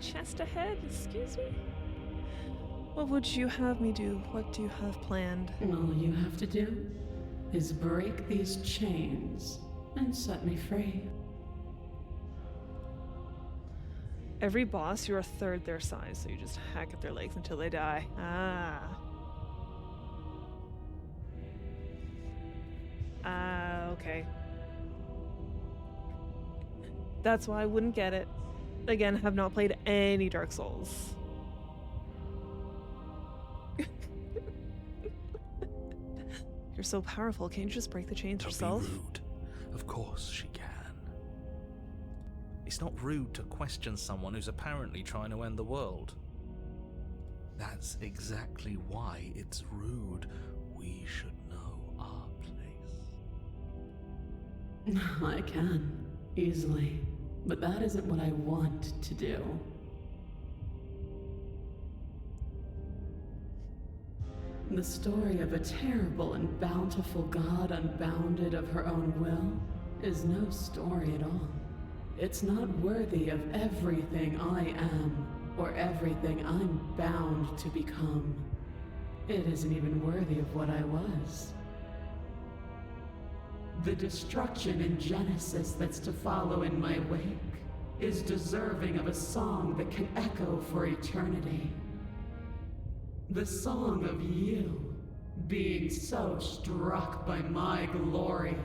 Chest ahead, excuse me? What would you have me do? What do you have planned? All you have to do is break these chains and set me free. Every boss, you're a third their size, so you just hack at their legs until they die. Okay. That's why I wouldn't get it. Again, have not played any Dark Souls. You're so powerful, can't you just break the chains yourself? Don't be rude. Of course she can. It's not rude to question someone who's apparently trying to end the world. That's exactly why it's rude. We should know our place. I can, easily. But that isn't what I want to do. The story of a terrible and bountiful god unbounded of her own will is no story at all. It's not worthy of everything I am, or everything I'm bound to become. It isn't even worthy of what I was. The destruction in Genesis that's to follow in my wake is deserving of a song that can echo for eternity. The song of you, being so struck by my glory,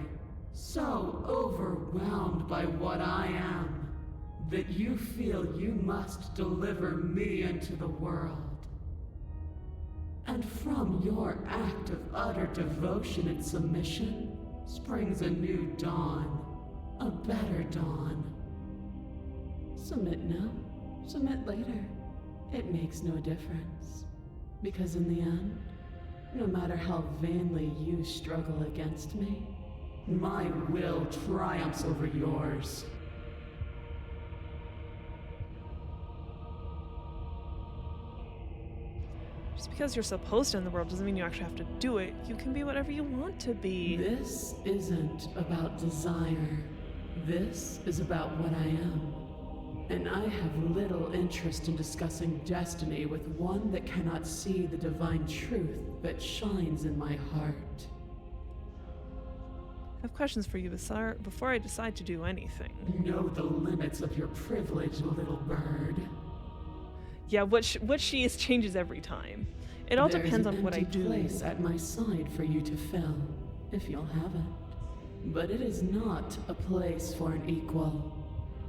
so overwhelmed by what I am, that you feel you must deliver me into the world. And from your act of utter devotion and submission, springs a new dawn, a better dawn. Submit now, submit later. It makes no difference. Because in the end, no matter how vainly you struggle against me, my will triumphs over yours. Just because you're supposed to end the world doesn't mean you actually have to do it. You can be whatever you want to be. This isn't about desire. This is about what I am. And I have little interest in discussing destiny with one that cannot see the divine truth that shines in my heart. I have questions for you, Basar, before I decide to do anything. Know the limits of your privilege, little bird. Yeah, what she is changes every time. It all depends on what I do. There's an empty place at my side for you to fill, if you'll have it. But it is not a place for an equal.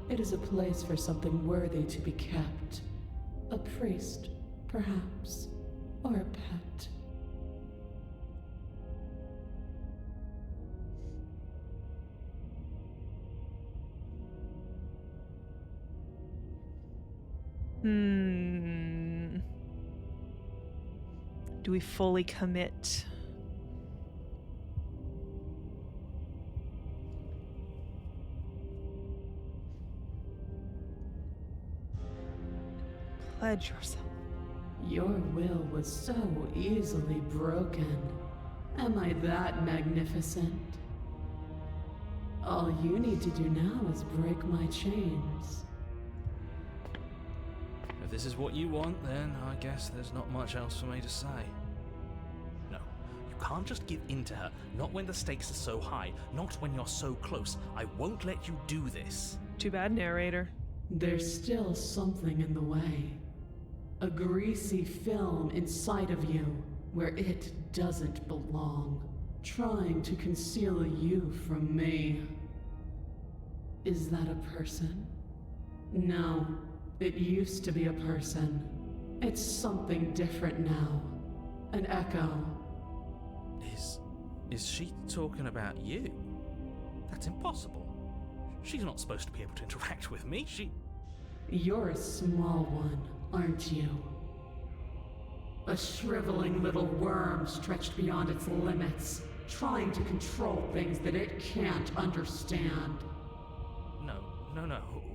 It is a place for something worthy to be kept. A priest, perhaps, or a pet. Do we fully commit? Pledge yourself. Your will was so easily broken. Am I that magnificent? All you need to do now is break my chains. If this is what you want, then I guess there's not much else for me to say. No, you can't just give in to her. Not when the stakes are so high. Not when you're so close. I won't let you do this. Too bad, narrator. There's still something in the way. A greasy film inside of you where it doesn't belong, trying to conceal you from me. Is that a person? No, it used to be a person. It's something different now. An echo. Is she talking about you? That's impossible. She's not supposed to be able to interact with me. You're a small one, aren't you? A shriveling little worm stretched beyond its limits, trying to control things that it can't understand. No.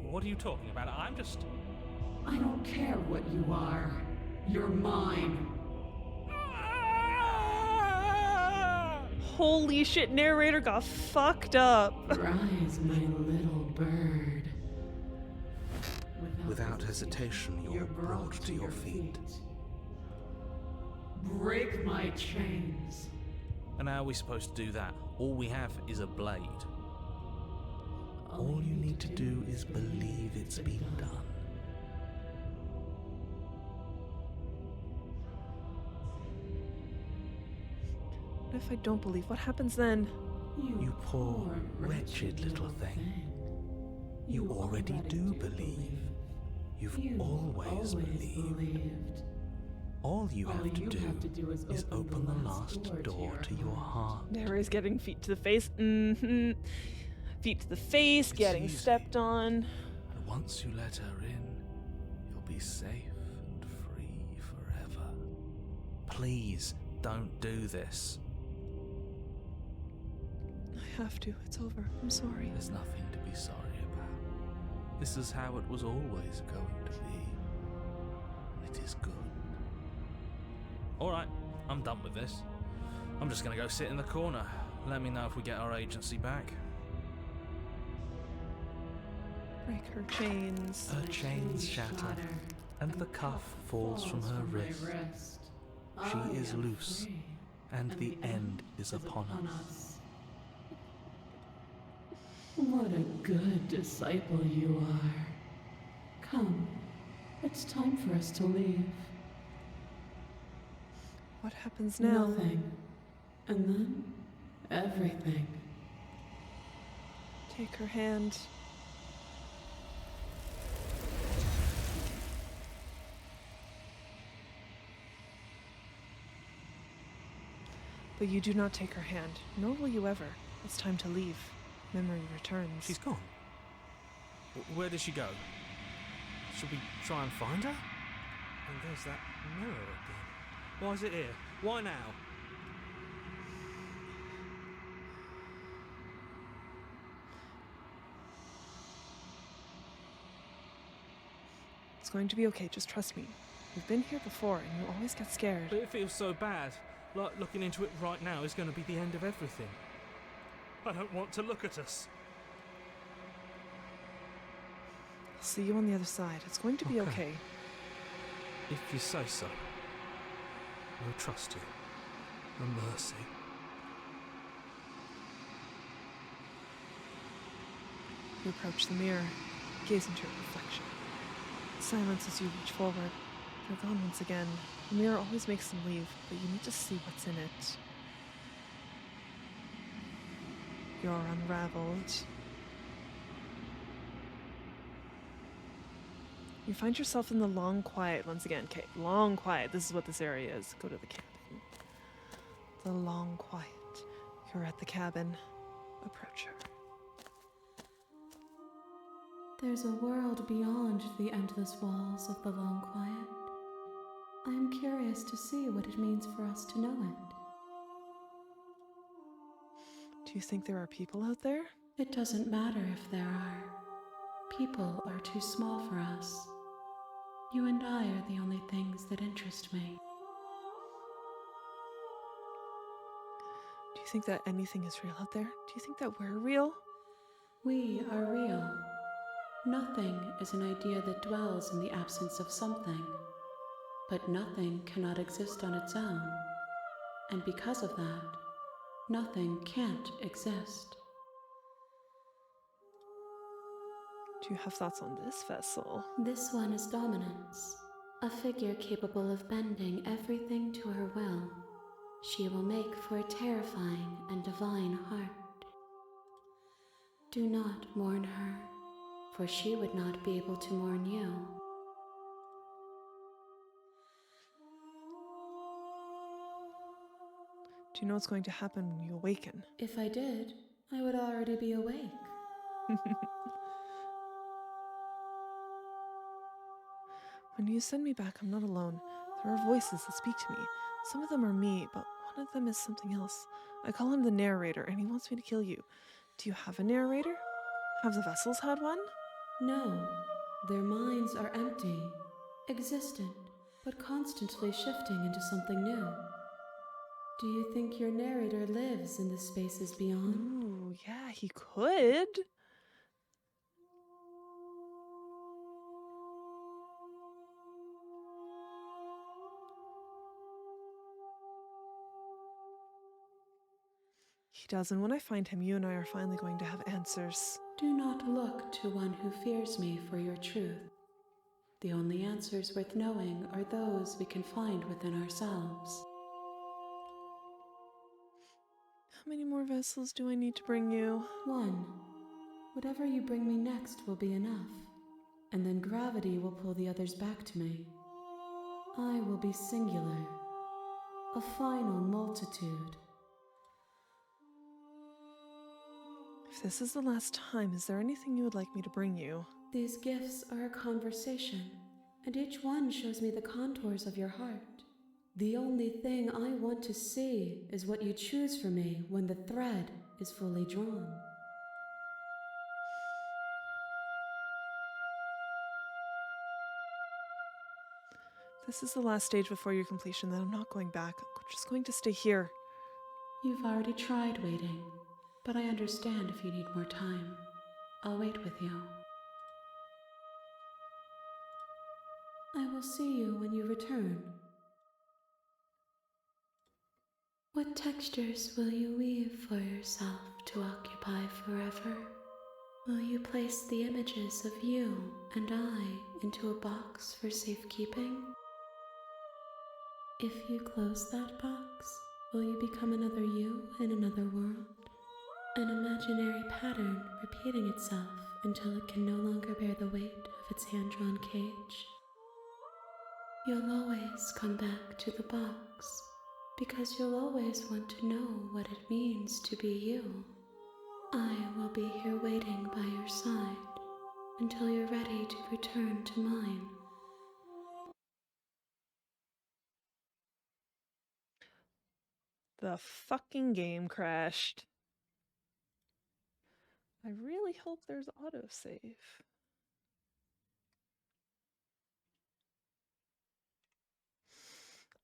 What are you talking about? I don't care what you are. You're mine. Holy shit, narrator got fucked up. Rise, my little bird. Without hesitation, you're brought to your feet. Break my chains. And how are we supposed to do that? All we have is a blade. All you need to do is believe it's been done. What if I don't believe? What happens then? You poor, wretched little thing. You already do believe. You've always believed. All you have to do is open the last door to your heart. Narrator's getting feet to the face. Feet to the face, It's getting easy. stepped on. And once you let her in, you'll be safe and free forever. Please, don't do this. I have to. It's over. I'm sorry. There's nothing to be sorry about. This is how it was always going to be. It is good. Alright, I'm done with this. I'm just gonna go sit in the corner. Let me know if we get our agency back. Break her chains. Her chains shatter, and the cuff falls from her wrist. She is loose, and the end is upon us. What a good disciple you are. Come, it's time for us to leave. What happens now? Nothing. And then, everything. Take her hand. But you do not take her hand, nor will you ever. It's time to leave. Memory returns. She's gone. Where did she go? Should we try and find her? And there's that mirror again. Why is it here? Why now? It's going to be okay, just trust me. We've been here before, and you always get scared. But it feels so bad. Like looking into it right now is going to be the end of everything. I don't want to look at us. I'll see you on the other side. It's going to be okay. If you say so. We'll trust you. A mercy. You approach the mirror, gaze into your reflection. Silence as you reach forward. They're gone once again. The mirror always makes them leave, but you need to see what's in it. You're unraveled. You find yourself in the long quiet once again. Okay, long quiet. This is what this area is. Go to the cabin. The long quiet. You're at the cabin. Approach her. There's a world beyond the endless walls of the long quiet. I am curious to see what it means for us to know it. Do you think there are people out there? It doesn't matter if there are. People are too small for us. You and I are the only things that interest me. Do you think that anything is real out there? Do you think that we're real? We are real. Nothing is an idea that dwells in the absence of something. But nothing cannot exist on its own. And because of that, nothing can't exist. Do you have thoughts on this vessel? This one is Dominance, a figure capable of bending everything to her will. She will make for a terrifying and divine heart. Do not mourn her, for she would not be able to mourn you. Do you know what's going to happen when you awaken? If I did, I would already be awake. When you send me back, I'm not alone. There are voices that speak to me. Some of them are me, but one of them is something else. I call him the narrator, and he wants me to kill you. Do you have a narrator? Have the vessels had one? No, their minds are empty, existent, but constantly shifting into something new. Do you think your narrator lives in the spaces beyond? Ooh, yeah, he could. He does, and when I find him, you and I are finally going to have answers. Do not look to one who fears me for your truth. The only answers worth knowing are those we can find within ourselves. How many more vessels do I need to bring you? One. Whatever you bring me next will be enough, and then gravity will pull the others back to me. I will be singular, a final multitude. If this is the last time, is there anything you would like me to bring you? These gifts are a conversation, and each one shows me the contours of your heart. The only thing I want to see is what you choose for me when the thread is fully drawn. This is the last stage before your completion, then I'm not going back. I'm just going to stay here. You've already tried waiting, but I understand if you need more time. I'll wait with you. I will see you when you return. What textures will you weave for yourself to occupy forever? Will you place the images of you and I into a box for safekeeping? If you close that box, will you become another you in another world? An imaginary pattern repeating itself until it can no longer bear the weight of its hand-drawn cage? You'll always come back to the box, because you'll always want to know what it means to be you. I will be here waiting by your side until you're ready to return to mine. The fucking game crashed. I really hope there's autosave.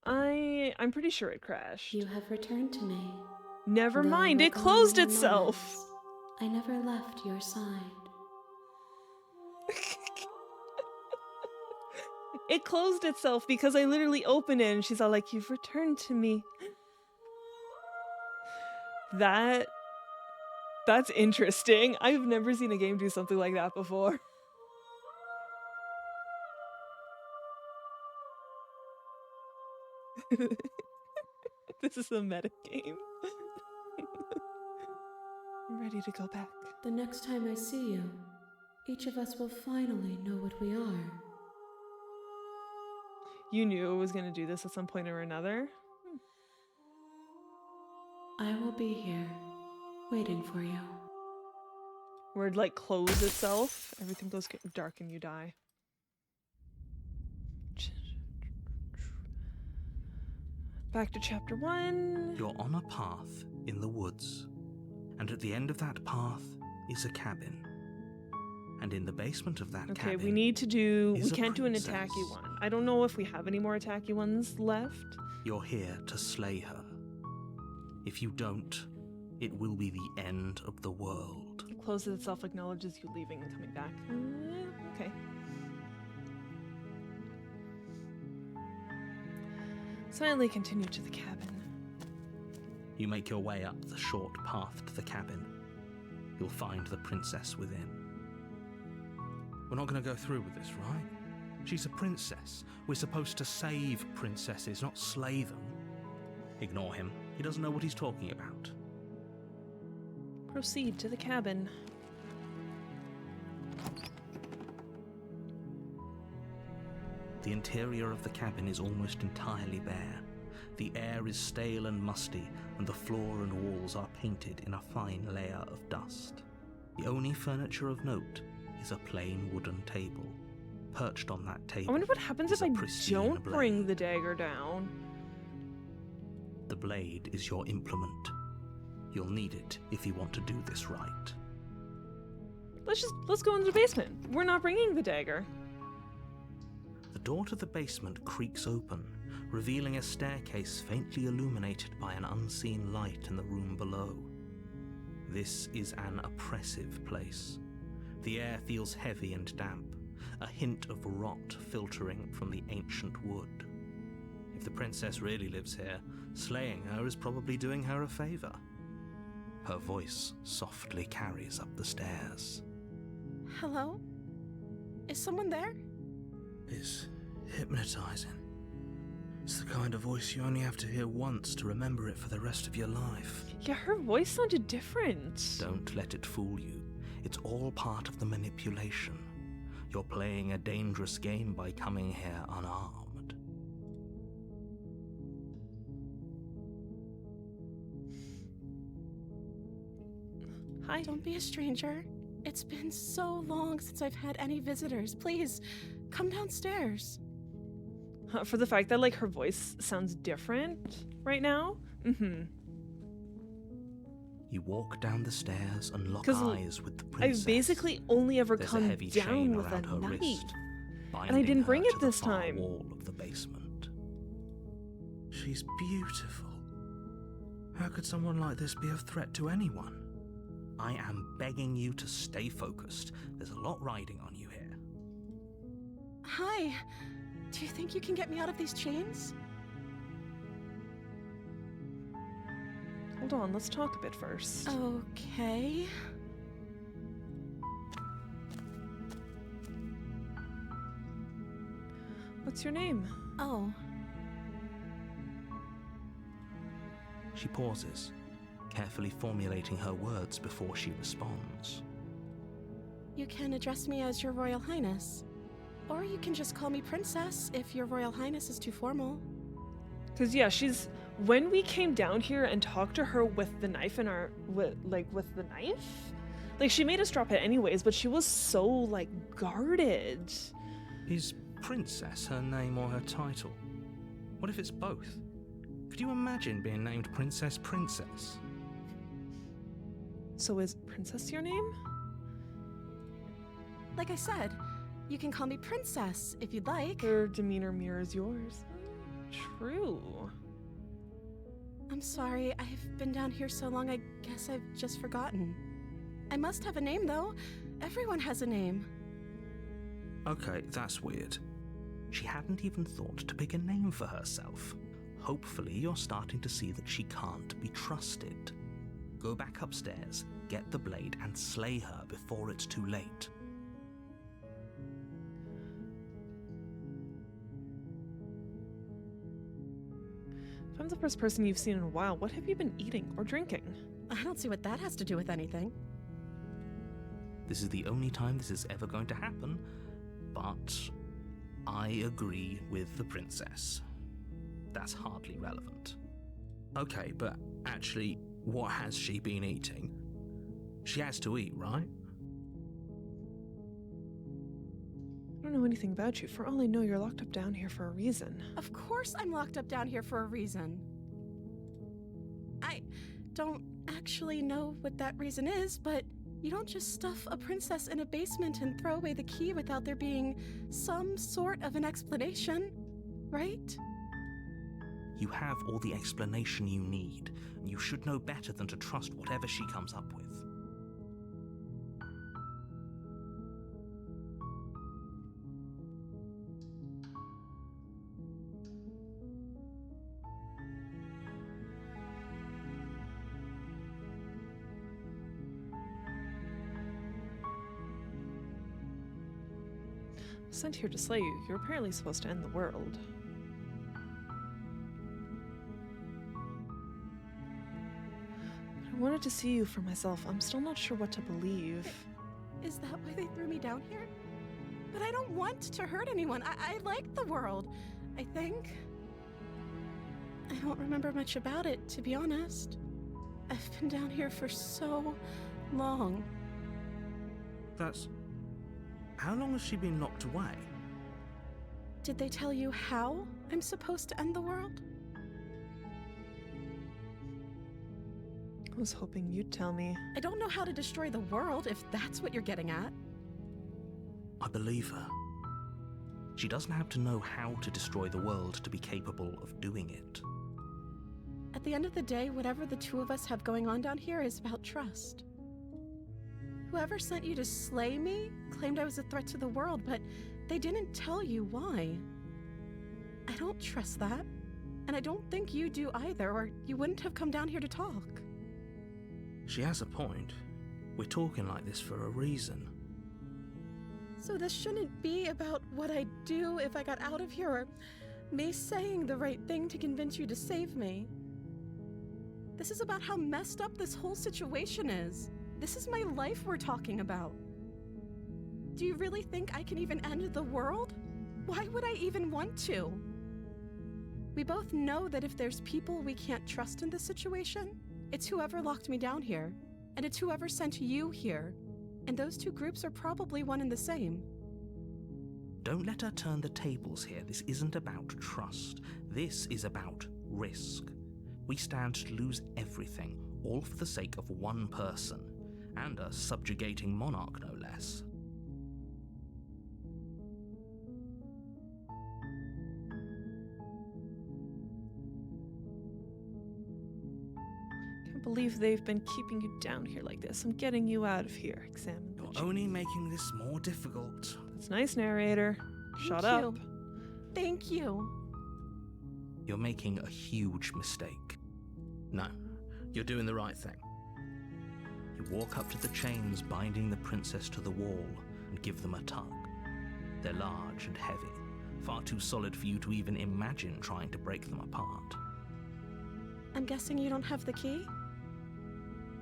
I'm pretty sure it crashed. You have returned to me. Never Though mind, it for closed only itself. moments, I never left your side. It closed itself because I literally opened it and she's all like, "You've returned to me." That's interesting. I've never seen a game do something like that before. This is a meta game. I'm ready to go back. The next time I see you, each of us will finally know what we are. You knew it was going to do this at some point or another. I will be here, waiting for you. Where it like closes itself, everything goes dark and you die. Back to chapter 1. You're on a path in the woods, and at the end of that path is a cabin. And in the basement of that cabin, we need to do. is We a can't do an princess. attacky one. I don't know if we have any more attacky ones left. You're here to slay her. If you don't, it will be the end of the world. It closes itself, acknowledges you leaving and coming back. Okay. Silently continue to the cabin. You make your way up the short path to the cabin. You'll find the princess within. We're not going to go through with this, right? She's a princess. We're supposed to save princesses, not slay them. Ignore him. He doesn't know what he's talking about. Proceed to the cabin. The interior of the cabin is almost entirely bare. The air is stale and musty, and the floor and walls are painted in a fine layer of dust. The only furniture of note is a plain wooden table. Perched on that table, I wonder what happens is if a I pristine don't blade. bring the dagger down. The blade is your implement. You'll need it if you want to do this right. Let's go into the basement. We're not bringing the dagger. The door to the basement creaks open, revealing a staircase faintly illuminated by an unseen light in the room below. This is an oppressive place. The air feels heavy and damp, a hint of rot filtering from the ancient wood. If the princess really lives here, slaying her is probably doing her a favor. Her voice softly carries up the stairs. Hello? Is someone there? It's hypnotizing. It's the kind of voice you only have to hear once to remember it for the rest of your life. Yeah, her voice sounded different. Don't let it fool you. It's all part of the manipulation. You're playing a dangerous game by coming here unarmed. Hi. Don't be a stranger. It's been so long since I've had any visitors. Please, come downstairs. For the fact that like her voice sounds different right now. You walk down the stairs and lock 'Cause eyes with the princess. I've basically only ever There's a come heavy down chain with a around her knife. wrist, And I binding didn't her bring to it the this far time. wall of the basement. She's beautiful. How could someone like this be a threat to anyone? I am begging you to stay focused. There's a lot riding on you here. Hi. Do you think you can get me out of these chains? Hold on, let's talk a bit first. Okay. What's your name? Oh, She pauses, carefully formulating her words before she responds. you can address me as Your Royal Highness. Or you can just call me Princess if Your Royal Highness is too formal. Because yeah, when we came down here and talked to her with the knife in our with the knife, like she made us drop it anyways, but she was so like guarded. Is princess her name or her title? What if it's both? Could you imagine being named Princess Princess? So is Princess your name? Like I said, you can call me Princess if you'd like. Her demeanor mirrors yours. True. I'm sorry, I've been down here so long I guess I've just forgotten. I must have a name though. Everyone has a name. Okay, that's weird. She hadn't even thought to pick a name for herself. Hopefully you're starting to see that she can't be trusted. Go back upstairs, get the blade, and slay her before it's too late. If I'm the first person you've seen in a while, what have you been eating or drinking? I don't see what that has to do with anything. This is the only time this is ever going to happen, but I agree with the princess. That's hardly relevant. Okay, but actually, what has she been eating? She has to eat, right? I don't know anything about you. For all I know, you're locked up down here for a reason. Of course I'm locked up down here for a reason. I don't actually know what that reason is, but you don't just stuff a princess in a basement and throw away the key without there being some sort of an explanation, right? You have all the explanation you need, and you should know better than to trust whatever she comes up with. Sent here to slay you. You're apparently supposed to end the world. But I wanted to see you for myself. I'm still not sure what to believe. Is that why they threw me down here? But I don't want to hurt anyone. I like the world, I think. I don't remember much about it, to be honest. I've been down here for so long. That's... How long has she been locked away? Did they tell you how I'm supposed to end the world? I was hoping you'd tell me. I don't know how to destroy the world, if that's what you're getting at. I believe her. She doesn't have to know how to destroy the world to be capable of doing it. At the end of the day, whatever the two of us have going on down here is about trust. Whoever sent you to slay me claimed I was a threat to the world, but they didn't tell you why. I don't trust that, and I don't think you do either, or you wouldn't have come down here to talk. She has a point. We're talking like this for a reason. So this shouldn't be about what I'd do if I got out of here, or me saying the right thing to convince you to save me. This is about how messed up this whole situation is. This is my life we're talking about. Do you really think I can even end the world? Why would I even want to? We both know that if there's people we can't trust in this situation, it's whoever locked me down here, and it's whoever sent you here. And those two groups are probably one and the same. Don't let her turn the tables here. This isn't about trust. This is about risk. We stand to lose everything, all for the sake of one person, and a subjugating monarch, no less. Can't believe they've been keeping you down here like this. I'm getting you out of here. Examine the You're chains. only making this more difficult. That's nice, narrator. Shut Thank up. you. Thank you. You're making a huge mistake. No, you're doing the right thing. You walk up to the chains binding the princess to the wall and give them a tug. They're large and heavy, far too solid for you to even imagine trying to break them apart. I'm guessing you don't have the key?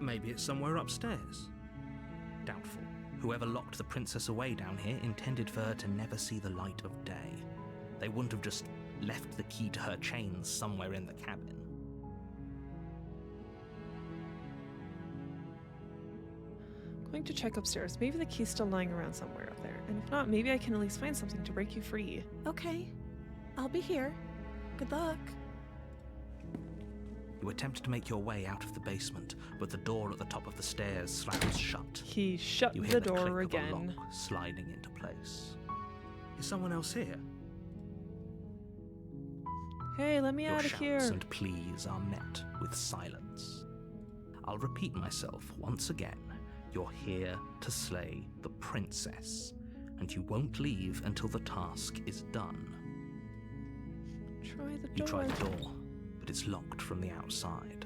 Maybe it's somewhere upstairs. Doubtful. Whoever locked the princess away down here intended for her to never see the light of day. They wouldn't have just left the key to her chains somewhere in the cabin. Going to check upstairs. Maybe the key's still lying around somewhere up there. And if not, maybe I can at least find something to break you free. Okay. I'll be here. Good luck. You attempt to make your way out of the basement, but the door at the top of the stairs slams shut. He shut You hear the the click door of a again. lock sliding into place. Is someone else here? Hey, let me Your out of shouts here. and pleas are met with silence. I'll repeat myself once again. You're here to slay the princess, and you won't leave until the task is done. Try the door. You try the door, but it's locked from the outside.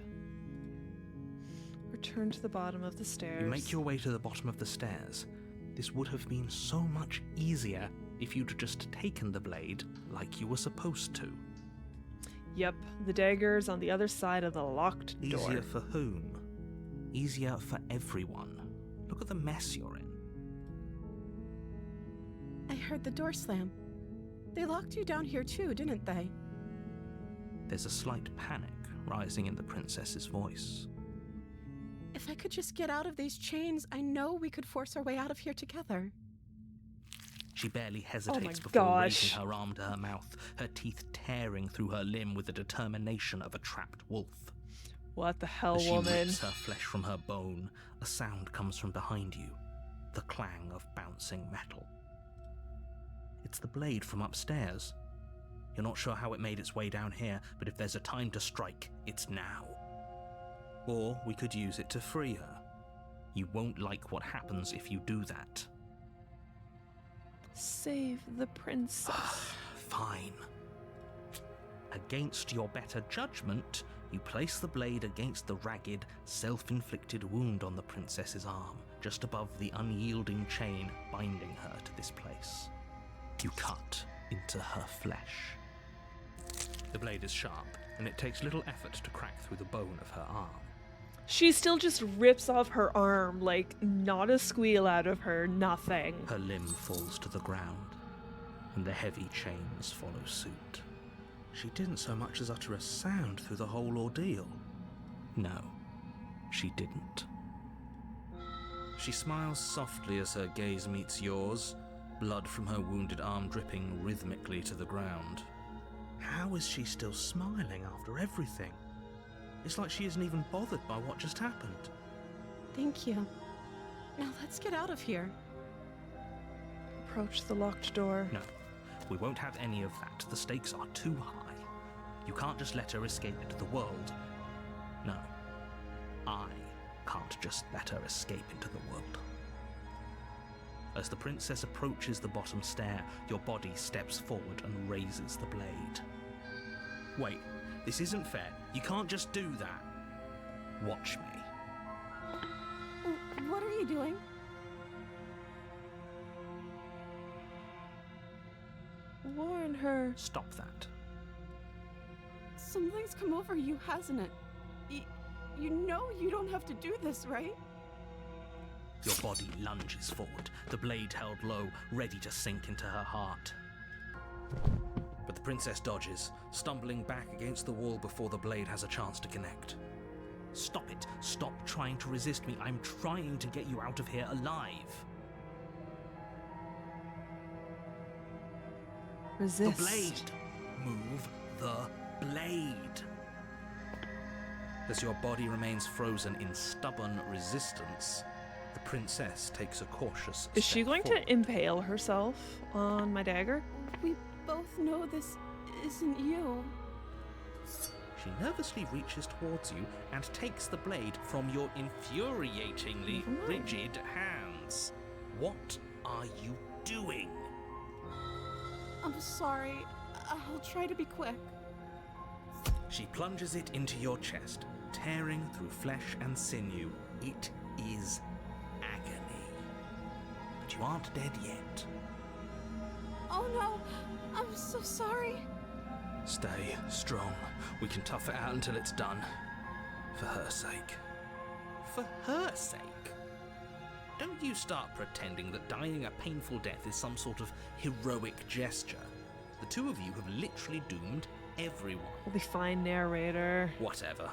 Return to the bottom of the stairs. You make your way to the bottom of the stairs. This would have been so much easier if you'd just taken the blade like you were supposed to. Yep, the dagger's on the other side of the locked door. Easier for whom? Easier for everyone. Look at the mess you're in. I heard the door slam. They locked you down here too, didn't they? There's a slight panic rising in the princess's voice. If I could just get out of these chains, I know we could force our way out of here together. She barely hesitates before gosh. raising her arm to her mouth, her teeth tearing through her limb with the determination of a trapped wolf. What the hell, As she woman? rips her flesh from her bone, a sound comes from behind you, the clang of bouncing metal. It's the blade from upstairs. You're not sure how it made its way down here, but if there's a time to strike, it's now. Or we could use it to free her. You won't like what happens if you do that. Save the princess. Fine. Against your better judgment, you place the blade against the ragged, self-inflicted wound on the princess's arm, just above the unyielding chain binding her to this place. You cut into her flesh. The blade is sharp, and it takes little effort to crack through the bone of her arm. She still just rips off her arm, like, not a squeal out of her, nothing. Her limb falls to the ground, and the heavy chains follow suit. She didn't so much as utter a sound through the whole ordeal. No, she didn't. She smiles softly as her gaze meets yours, blood from her wounded arm dripping rhythmically to the ground. How is she still smiling after everything? It's like she isn't even bothered by what just happened. Thank you. Now let's get out of here. Approach the locked door. No, we won't have any of that. The stakes are too high. You can't just let her escape into the world. No, I can't just let her escape into the world. As the princess approaches the bottom stair, your body steps forward and raises the blade. Wait, this isn't fair. You can't just do that. Watch me. What are you doing? Warn her. Stop that. Something's come over you, hasn't it? You know you don't have to do this, right? Your body lunges forward, the blade held low, ready to sink into her heart. But the princess dodges, stumbling back against the wall before the blade has a chance to connect. Stop it. Stop trying to resist me. I'm trying to get you out of here alive. Resist. The blade. Move the blade. As your body remains frozen in stubborn resistance, the princess takes a cautious Is she step going forward. to impale herself on my dagger? We both know this isn't you. She nervously reaches towards you and takes the blade from your infuriatingly rigid hands. What are you doing? I'm sorry. I'll try to be quick. She plunges it into your chest, tearing through flesh and sinew. It is agony. But you aren't dead yet. Oh no, I'm so sorry. Stay strong. We can tough it out until it's done. For her sake. For her sake? Don't you start pretending that dying a painful death is some sort of heroic gesture. The two of you have literally doomed everyone. We'll be fine, narrator. Whatever.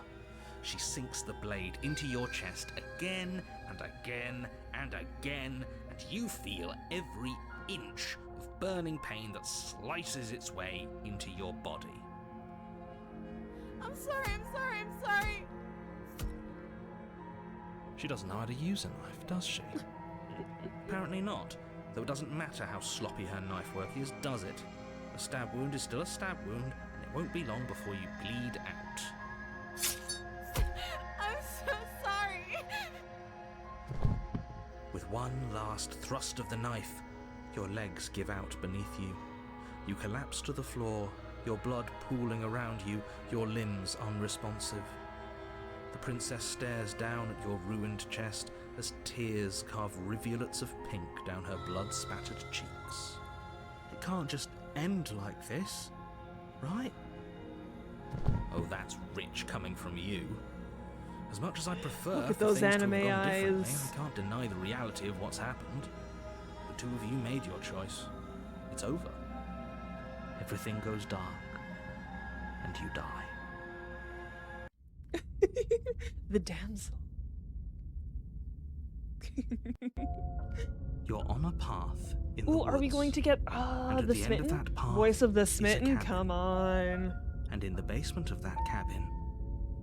She sinks the blade into your chest again and again and again, and you feel every inch of burning pain that slices its way into your body. I'm sorry. She doesn't know how to use a knife, does she? Apparently not, though it doesn't matter how sloppy her knife work is, does it? A stab wound is still a stab wound, and it won't be long before you bleed out. I'm so sorry. With one last thrust of the knife, your legs give out beneath you. You collapse to the floor, your blood pooling around you, your limbs unresponsive. The princess stares down at your ruined chest as tears carve rivulets of pink down her blood-spattered cheeks. It can't just end like this, right? Oh, that's rich coming from you. As much as I prefer Look at for those things to have anime gone differently, eyes. I can't deny the reality of what's happened. The two of you made your choice. It's over. everything goes dark, and you die. The damsel. You're on a path in the Ooh, woods. are we going to get and at the the end smitten? of that path Voice of the is a smitten? cabin. Come on. And in the basement of that cabin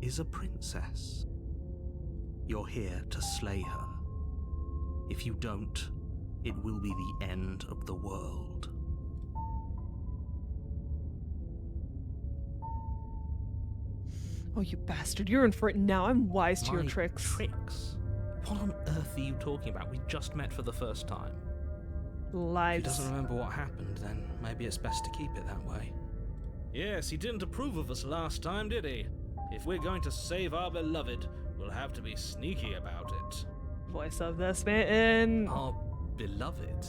is a princess. You're here to slay her. If you don't, it will be the end of the world. Oh, you bastard. You're in for it now. I'm wise to your My tricks. Tricks? What on earth are you talking about? We just met for the first time. If he Lies. doesn't remember what happened, then maybe it's best to keep it that way. Yes, he didn't approve of us last time, did he? If we're going to save our beloved, we'll have to be sneaky about it. Voice of the smitten. Our beloved?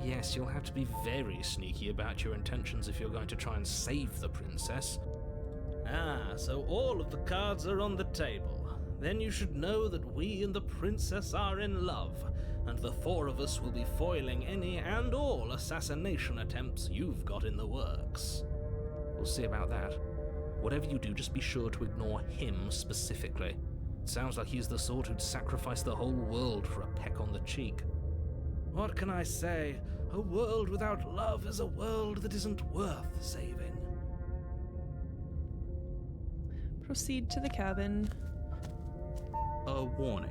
Yes, you'll have to be very sneaky about your intentions if you're going to try and save the princess. Ah, so all of the cards are on the table. Then you should know that we and the princess are in love, and the four of us will be foiling any and all assassination attempts you've got in the works. We'll see about that. Whatever you do, just be sure to ignore him specifically. It sounds like he's the sort who'd sacrifice the whole world for a peck on the cheek. What can I say? A world without love is a world that isn't worth saving. Proceed to the cabin. A warning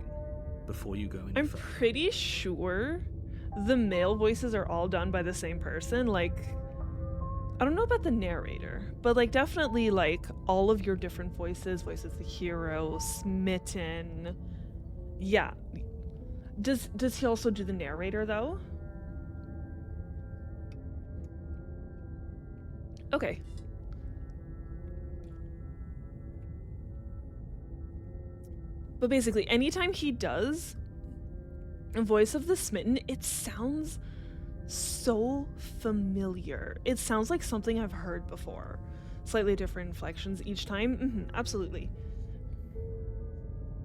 before you go any I'm further. pretty sure the male voices are all done by the same person. Like, I don't know about the narrator, but like definitely like all of your different voices, voices the hero, smitten. Yeah. Does he also do the narrator though? Okay. But basically, anytime he does a voice of the smitten, it sounds so familiar. It sounds like something I've heard before. Slightly different inflections each time. Absolutely.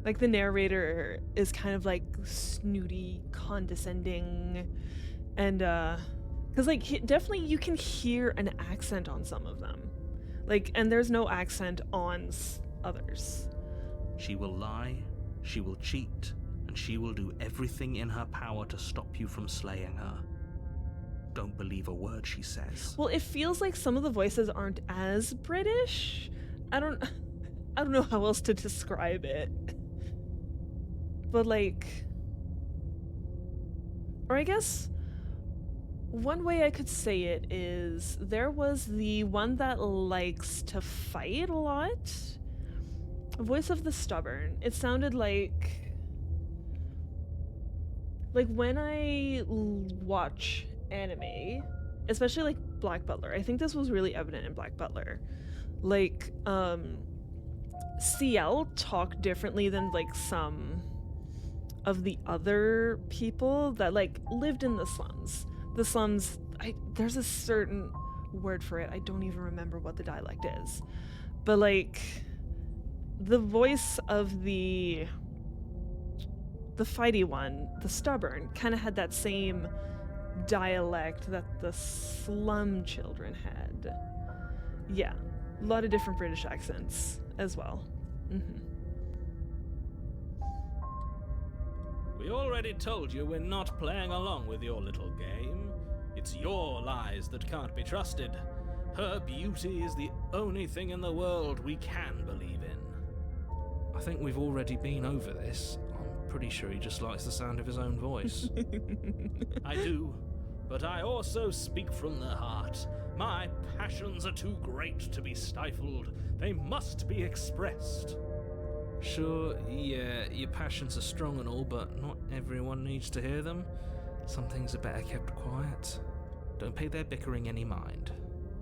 Like the narrator is kind of like snooty, condescending, and because like definitely you can hear an accent on some of them, like, and there's no accent on others. She will lie, she will cheat, and she will do everything in her power to stop you from slaying her. Don't believe a word she says. Well, it feels like some of the voices aren't as British. I don't know how else to describe it. But like, or I guess one way I could say it is there was the one that likes to fight a lot. Voice of the Stubborn. It sounded like when I watch anime, especially like Black Butler. I think this was really evident in Black Butler. Like CL talk differently than like some of the other people that like lived in the slums. The slums, there's a certain word for it. I don't even remember what the dialect is. But like the voice of the fighty one, the Stubborn, kind of had that same dialect that the slum children had. Yeah, a lot of different British accents as well. We already told you we're not playing along with your little game. It's your lies that can't be trusted. Her beauty is the only thing in the world we can believe in. I think we've already been over this. I'm pretty sure he just likes the sound of his own voice. I do, but I also speak from the heart. My passions are too great to be stifled. They must be expressed. Sure, yeah, your passions are strong and all, but not everyone needs to hear them. Some things are better kept quiet. Don't pay their bickering any mind.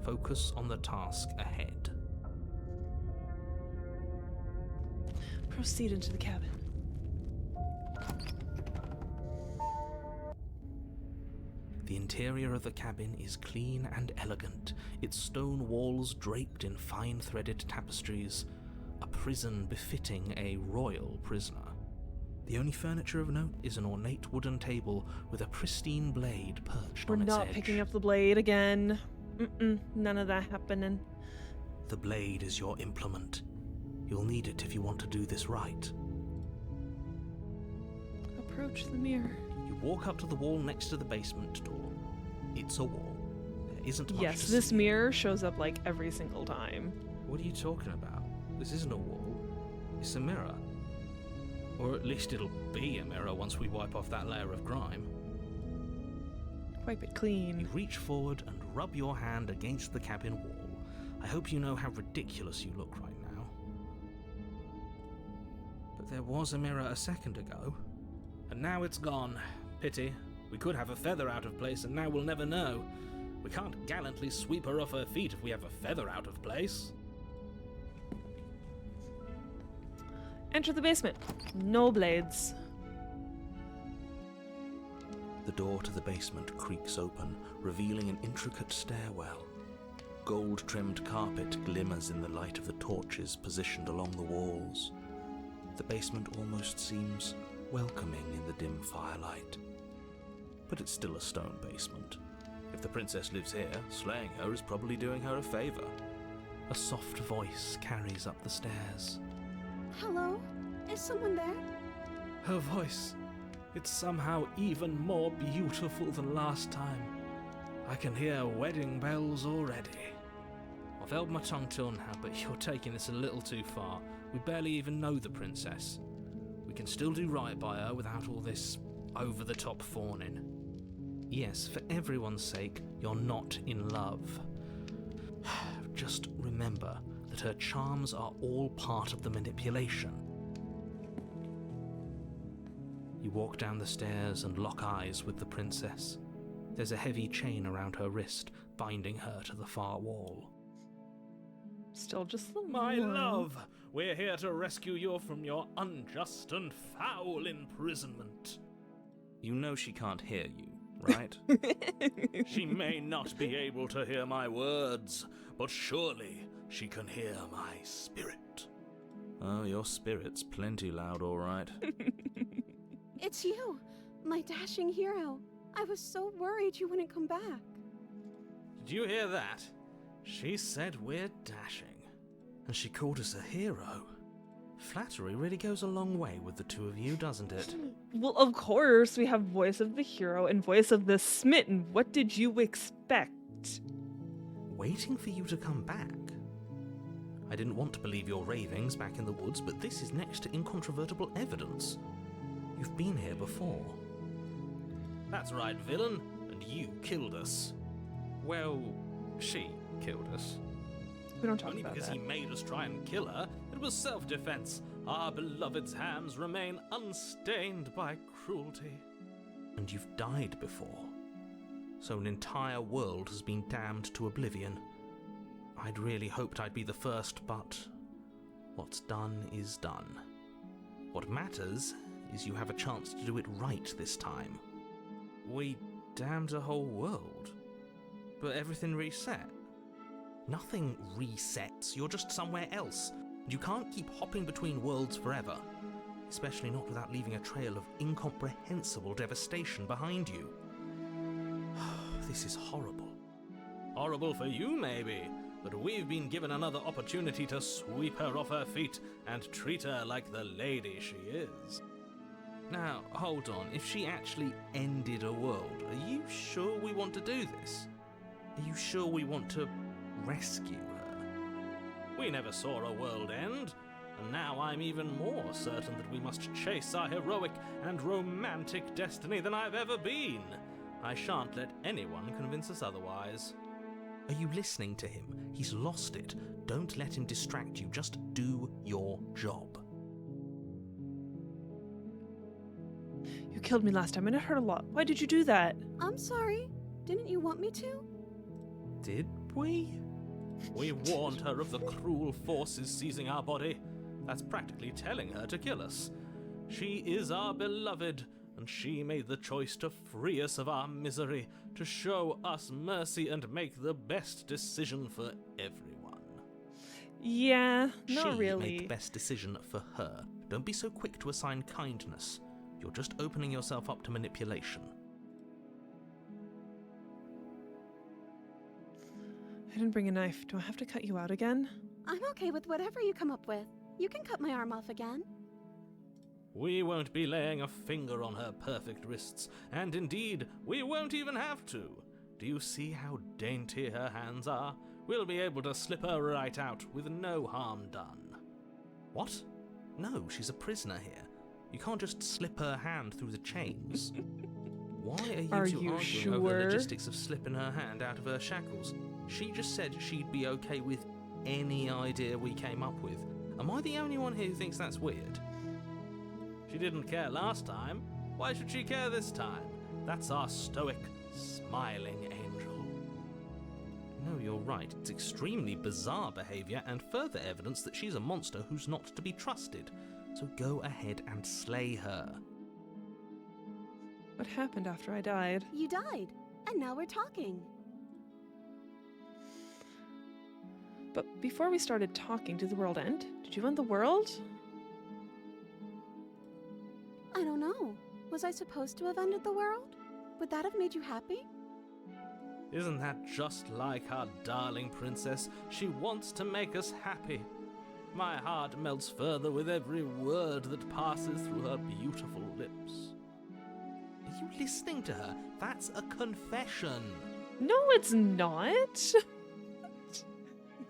Focus on the task ahead. Proceed into the cabin. The interior of the cabin is clean and elegant, its stone walls draped in fine threaded tapestries, a prison befitting a royal prisoner. The only furniture of note is an ornate wooden table with a pristine blade perched We're on its not edge. picking up the blade again. None of that happening. The blade is your implement. You'll need it if you want to do this right. Approach the mirror. You walk up to the wall next to the basement door. It's a wall. There isn't much Yes, to this see. mirror shows up like every single time. What are you talking about? This isn't a wall. It's a mirror. Or at least it'll be a mirror once we wipe off that layer of grime. Wipe it clean. You reach forward and rub your hand against the cabin wall. I hope you know how ridiculous you look right now. But there was a mirror a second ago. And now it's gone. Pity. We could have a feather out of place and now we'll never know. We can't gallantly sweep her off her feet if we have a feather out of place. Enter the basement. No blades. The door to the basement creaks open, revealing an intricate stairwell. Gold-trimmed carpet glimmers in the light of the torches positioned along the walls. The basement almost seems welcoming in the dim firelight. But it's still a stone basement. If the princess lives here, slaying her is probably doing her a favor. A soft voice carries up the stairs. Hello? Is someone there? Her voice. It's somehow even more beautiful than last time. I can hear wedding bells already. I've held my tongue till now, but you're taking this a little too far. We barely even know the princess. We can still do right by her without all this over-the-top fawning. Yes, for everyone's sake, you're not in love. Just remember that her charms are all part of the manipulation. You walk down the stairs and lock eyes with the princess. There's a heavy chain around her wrist, binding her to the far wall. Still just the My one. love, we're here to rescue you from your unjust and foul imprisonment. You know she can't hear you, right? She may not be able to hear my words, but surely she can hear my spirit. Oh, your spirit's plenty loud, all right. It's you, my dashing hero. I was so worried you wouldn't come back. Did you hear that? She said we're dashing. And she called us a hero. Flattery really goes a long way with the two of you, doesn't it? Well, of course, we have voice of the hero and voice of the smitten. What did you expect? Waiting for you to come back. I didn't want to believe your ravings back in the woods, but this is next to incontrovertible evidence. You've been here before. That's right, villain, and you killed us. Well, she killed us. We don't talk Only about because that. he made us try and kill her. It was self-defense. Our beloved's hands remain unstained by cruelty. And you've died before. So an entire world has been damned to oblivion. I'd really hoped I'd be the first, but what's done is done. What matters is you have a chance to do it right this time. We damned a whole world, but everything reset. Nothing resets, you're just somewhere else. And you can't keep hopping between worlds forever, especially not without leaving a trail of incomprehensible devastation behind you. This is horrible. Horrible for you, maybe, but we've been given another opportunity to sweep her off her feet and treat her like the lady she is. Now, hold on, if she actually ended a world, are you sure we want to do this? Are you sure we want to rescue her? We never saw a world end, and now I'm even more certain that we must chase our heroic and romantic destiny than I've ever been. I shan't let anyone convince us otherwise. Are you listening to him? He's lost it. Don't let him distract you. Just do your job. You killed me last time and it hurt a lot. Why did you do that? I'm sorry. Didn't you want me to? Did we? We warned her of the cruel forces seizing our body. That's practically telling her to kill us. She is our beloved, and she made the choice to free us of our misery, to show us mercy and make the best decision for everyone. Yeah, not She really. made the best decision for her. Don't be so quick to assign kindness. You're just opening yourself up to manipulation. didn't bring a knife. Do I have to cut you out again? I'm okay with whatever you come up with. You can cut my arm off again. We won't be laying a finger on her perfect wrists, and indeed, we won't even have to. Do you see how dainty her hands are? We'll be able to slip her right out with no harm done. What? No, she's a prisoner here. You can't just slip her hand through the chains. Why are you two arguing over the logistics of slipping her hand out of her shackles? She just said she'd be okay with any idea we came up with. Am I the only one here who thinks that's weird? She didn't care last time. Why should she care this time? That's our stoic, smiling angel. No, you're right. It's extremely bizarre behaviour and further evidence that she's a monster who's not to be trusted. So go ahead and slay her. What happened after I died? You died, and now we're talking. But before we started talking, did the world end? Did you end the world? I don't know. Was I supposed to have ended the world? Would that have made you happy? Isn't that just like our darling princess? She wants to make us happy. My heart melts further with every word that passes through her beautiful lips. Are you listening to her? That's a confession. No, it's not.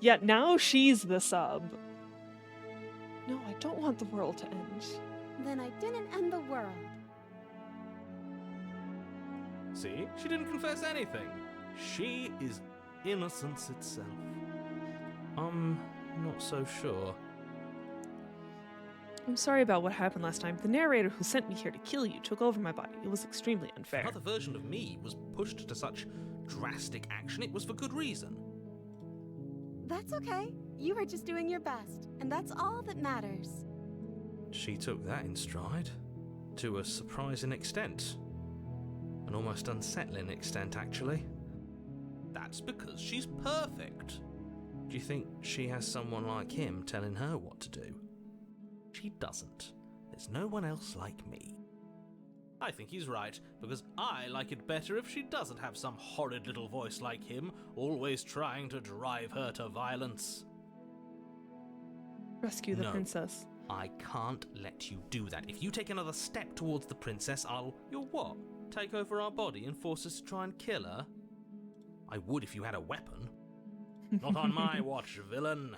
Yet now she's the sub. No, I don't want the world to end. Then I didn't end the world. See? She didn't confess anything. She is innocence itself. Not so sure. I'm sorry about what happened last time. The narrator who sent me here to kill you took over my body. It was extremely unfair. Another version of me was pushed to such drastic action. It was for good reason. That's okay. You were just doing your best, and that's all that matters. She took that in stride. To a surprising extent. An almost unsettling extent, actually. That's because she's perfect. Do you think she has someone like him telling her what to do? She doesn't. There's no one else like me. I think he's right, because I like it better if she doesn't have some horrid little voice like him, always trying to drive her to violence. Rescue the No. princess. I can't let you do that. If you take another step towards the princess, I'll... You'll what? Take over our body and force us to try and kill her? I would if you had a weapon. Not on my watch, villain.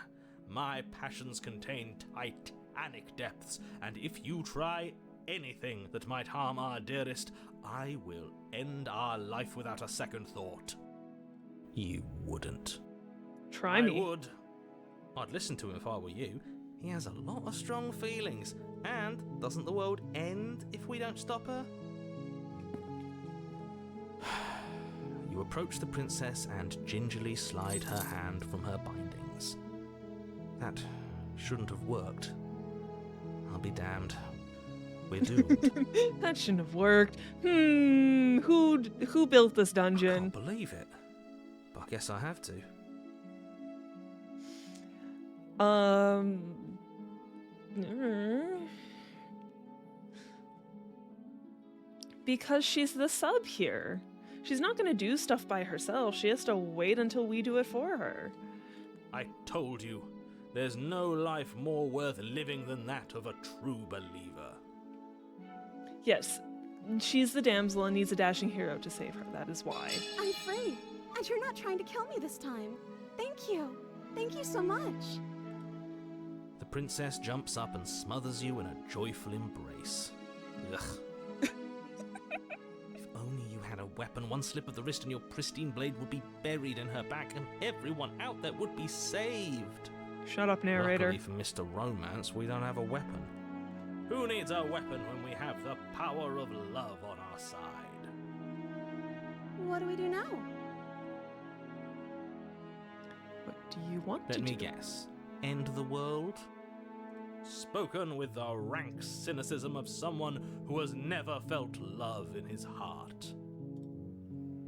My passions contain titanic depths, and if you try anything that might harm our dearest, I will end our life without a second thought. You wouldn't. Try me. I would. I'd listen to him if I were you. He has a lot of strong feelings. And doesn't the world end if we don't stop her? You approach the princess and gingerly slide her hand from her bindings. That shouldn't have worked. I'll be damned. We're doomed. That shouldn't have worked. Who built this I dungeon? can't believe it. But I guess I have to. Because she's the sub here. She's not gonna do stuff by herself. She has to wait until we do it for her. I told you, there's no life more worth living than that of a true believer. Yes, she's the damsel and needs a dashing hero to save her. That is why. I'm free, and you're not trying to kill me this time. Thank you. Thank you so much. The princess jumps up and smothers you in a joyful embrace. Ugh. If only you had a weapon, one slip of the wrist and your pristine blade would be buried in her back and everyone out there would be saved. Shut up, narrator. Luckily for Mr. Romance, we don't have a weapon. Who needs a weapon when we have the power of love on our side? What do we do now? What do you want to Let me do? guess. End the world? Spoken with the rank cynicism of someone who has never felt love in his heart.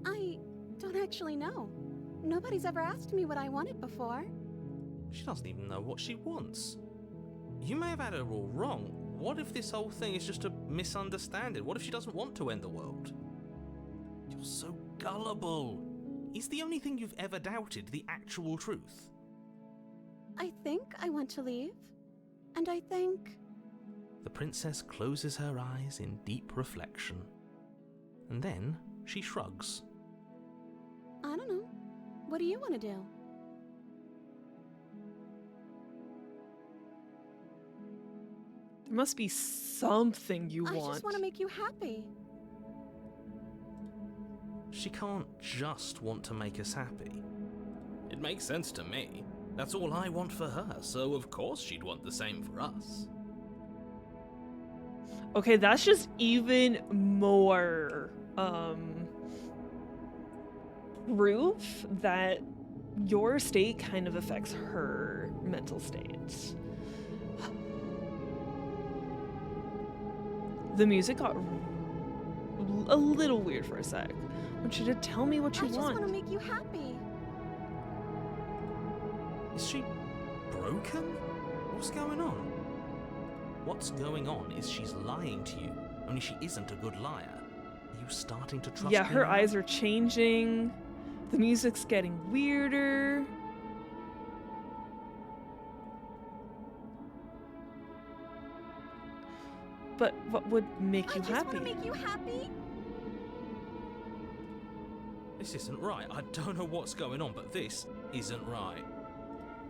I don't actually know. Nobody's ever asked me what I wanted before. She doesn't even know what she wants. You may have had her all wrong. What if this whole thing is just a misunderstanding? What if she doesn't want to end the world? You're so gullible. Is the only thing you've ever doubted the actual truth? I think I want to leave. And I think... The princess closes her eyes in deep reflection. And then she shrugs. I don't know. What do you want to do? There must be something you I want. just want to make you happy. She can't just want to make us happy. It makes sense to me. That's all I want for her, so of course she'd want the same for us. Okay, that's just even more proof that your state kind of affects her mental state. The music got a little weird for a sec. I want you to tell me what you I just want want. to make you happy. Is she broken? What's going on? What's going on is she's lying to you, only she isn't a good liar. Are you starting to trust Yeah, me her now? eyes are changing. The music's getting weirder. But what would make you I just happy? want to make you happy. This isn't right. I don't know what's going on, but this isn't right.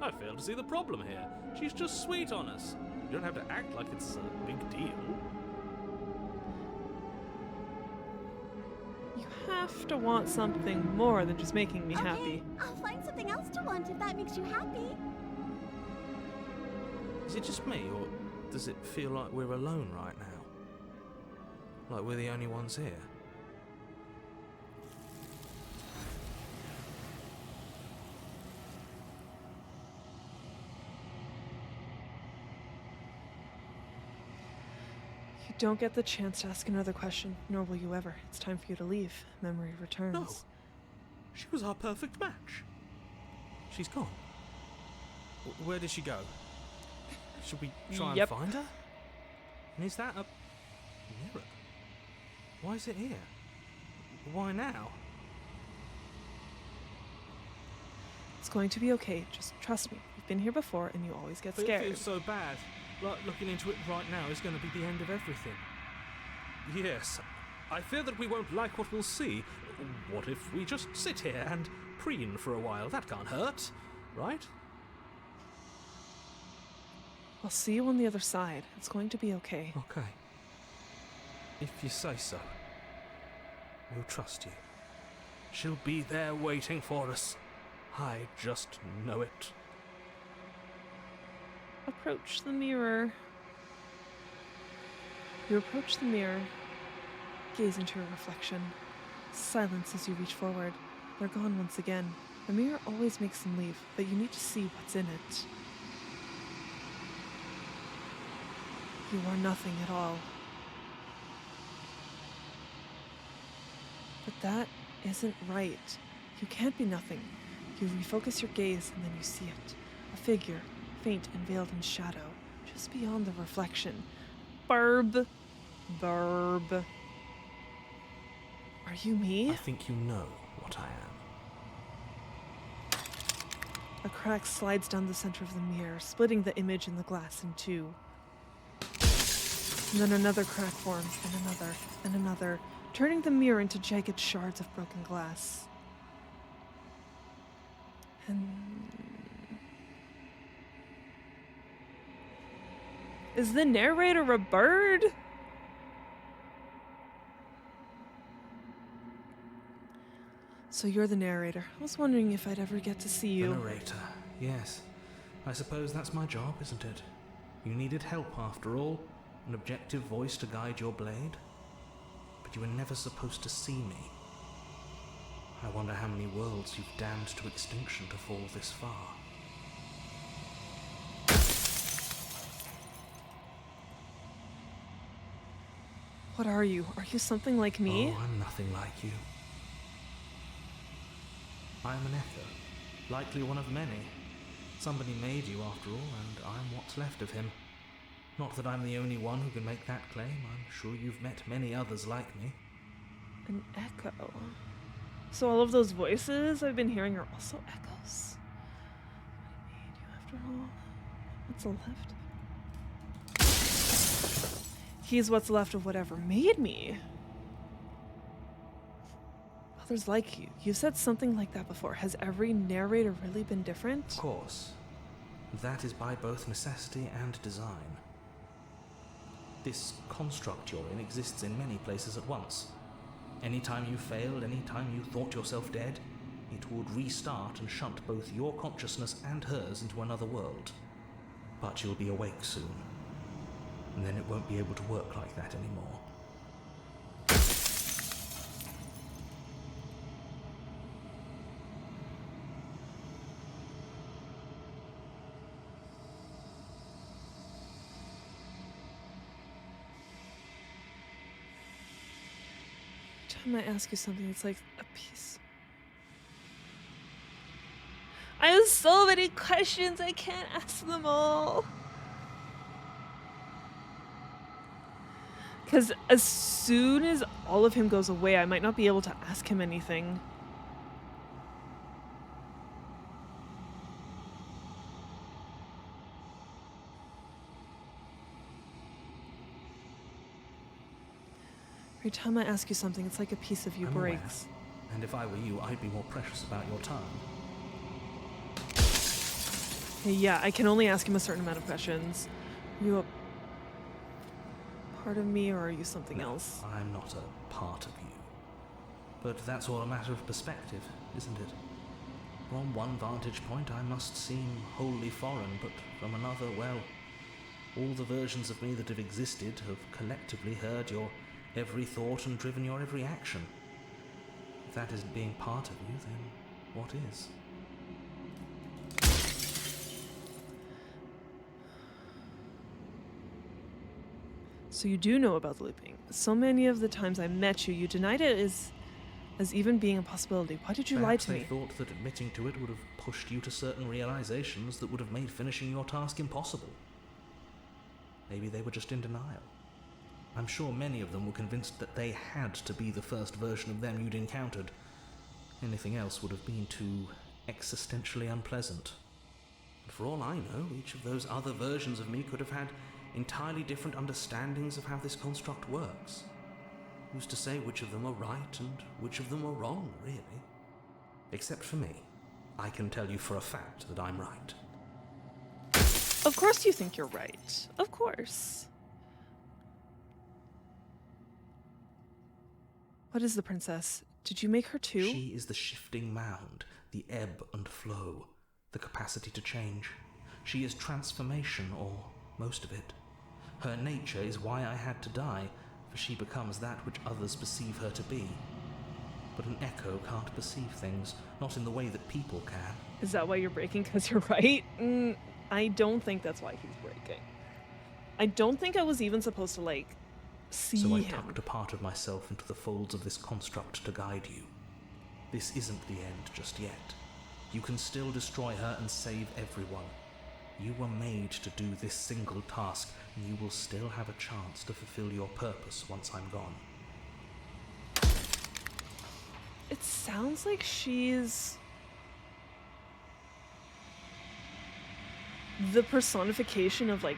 I fail to see the problem here. She's just sweet on us. You don't have to act like it's a big deal. You have to want something more than just making me Okay, happy. I'll find something else to want if that makes you happy. Is it just me, or does it feel like we're alone right now? Like we're the only ones here? You don't get the chance to ask another question, nor will you ever. It's time for you to leave. Memory returns. No. She was our perfect match. She's gone. Where did she go? Should we try Yep. and find her? And is that a mirror? Why is it here? Why now? It's going to be okay. Just trust me. You've been here before, and you always get But scared. it feels so bad. Like looking into it right now is going to be the end of everything. Yes, I fear that we won't like what we'll see. What if we just sit here and preen for a while? That can't hurt, right? I'll see you on the other side. It's going to be okay. Okay. If you say so. We'll trust you. She'll be there waiting for us. I just know it. Approach the mirror. You approach the mirror. Gaze into your reflection. Silence as you reach forward. They're gone once again. The mirror always makes them leave, but you need to see what's in it. You are nothing at all. But that isn't right. You can't be nothing. You refocus your gaze and then you see it. A figure, faint and veiled in shadow, just beyond the reflection. Barb. Barb. Are you me? I think you know what I am. A crack slides down the center of the mirror, splitting the image in the glass in two. And then another crack forms, and another, turning the mirror into jagged shards of broken glass. And... Is the narrator a bird? So you're the narrator. I was wondering if I'd ever get to see you. The narrator, yes. I suppose that's my job, isn't it? You needed help after all. An objective voice to guide your blade. But you were never supposed to see me. I wonder how many worlds you've damned to extinction to fall this far. What are you? Are you something like me? Oh, I'm nothing like you. I am an echo, likely one of many. Somebody made you after all, and I'm what's left of him. Not that I'm the only one who can make that claim. I'm sure you've met many others like me. An echo. So all of those voices I've been hearing are also echoes. I made you after all. What's left? He's what's left of whatever made me. Others like you. You've said something like that before. Has every narrator really been different? Of course. That is by both necessity and design. This construct you're in exists in many places at once. Anytime you failed, anytime you thought yourself dead, it would restart and shunt both your consciousness and hers into another world. But you'll be awake soon. And then it won't be able to work like that anymore. Every time I ask you something, it's like a piece. I have so many questions, I can't ask them all. Because as soon as all of him goes away, I might not be able to ask him anything. Every time I ask you something, it's like a piece of you I'm breaks. aware. And if I were you, I'd be more precious about your time. Yeah, I can only ask him a certain amount of questions. Are you a part of me, or are you something else? I'm not a part of you. But that's all a matter of perspective, isn't it? From one vantage point, I must seem wholly foreign, but from another, well, all the versions of me that have existed have collectively heard your every thought and driven your every action. If that isn't being part of you, then what is? So you do know about the looping. So many of the times I met you, you denied it as even being a possibility. Why did you lie Perhaps to they me? thought that admitting to it would have pushed you to certain realizations that would have made finishing your task impossible. Maybe they were just in denial. I'm sure many of them were convinced that they had to be the first version of them you'd encountered. Anything else would have been too existentially unpleasant. And for all I know, each of those other versions of me could have had entirely different understandings of how this construct works. Who's to say which of them are right and which of them are wrong, really? Except for me. I can tell you for a fact that I'm right. Of course you think you're right. Of course. What is the princess? Did you make her too? She is the shifting mound, the ebb and flow, the capacity to change. She is transformation, or most of it. Her nature is why I had to die, for she becomes that which others perceive her to be. But an echo can't perceive things, not in the way that people can. Is that why you're breaking? Because you're right? I don't think that's why he's breaking. I don't think I was even supposed to, see So I him. tucked a part of myself into the folds of this construct to guide you. This isn't the end just yet. You can still destroy her and save everyone. You were made to do this single task, and you will still have a chance to fulfill your purpose once I'm gone. It sounds like she's the personification of change?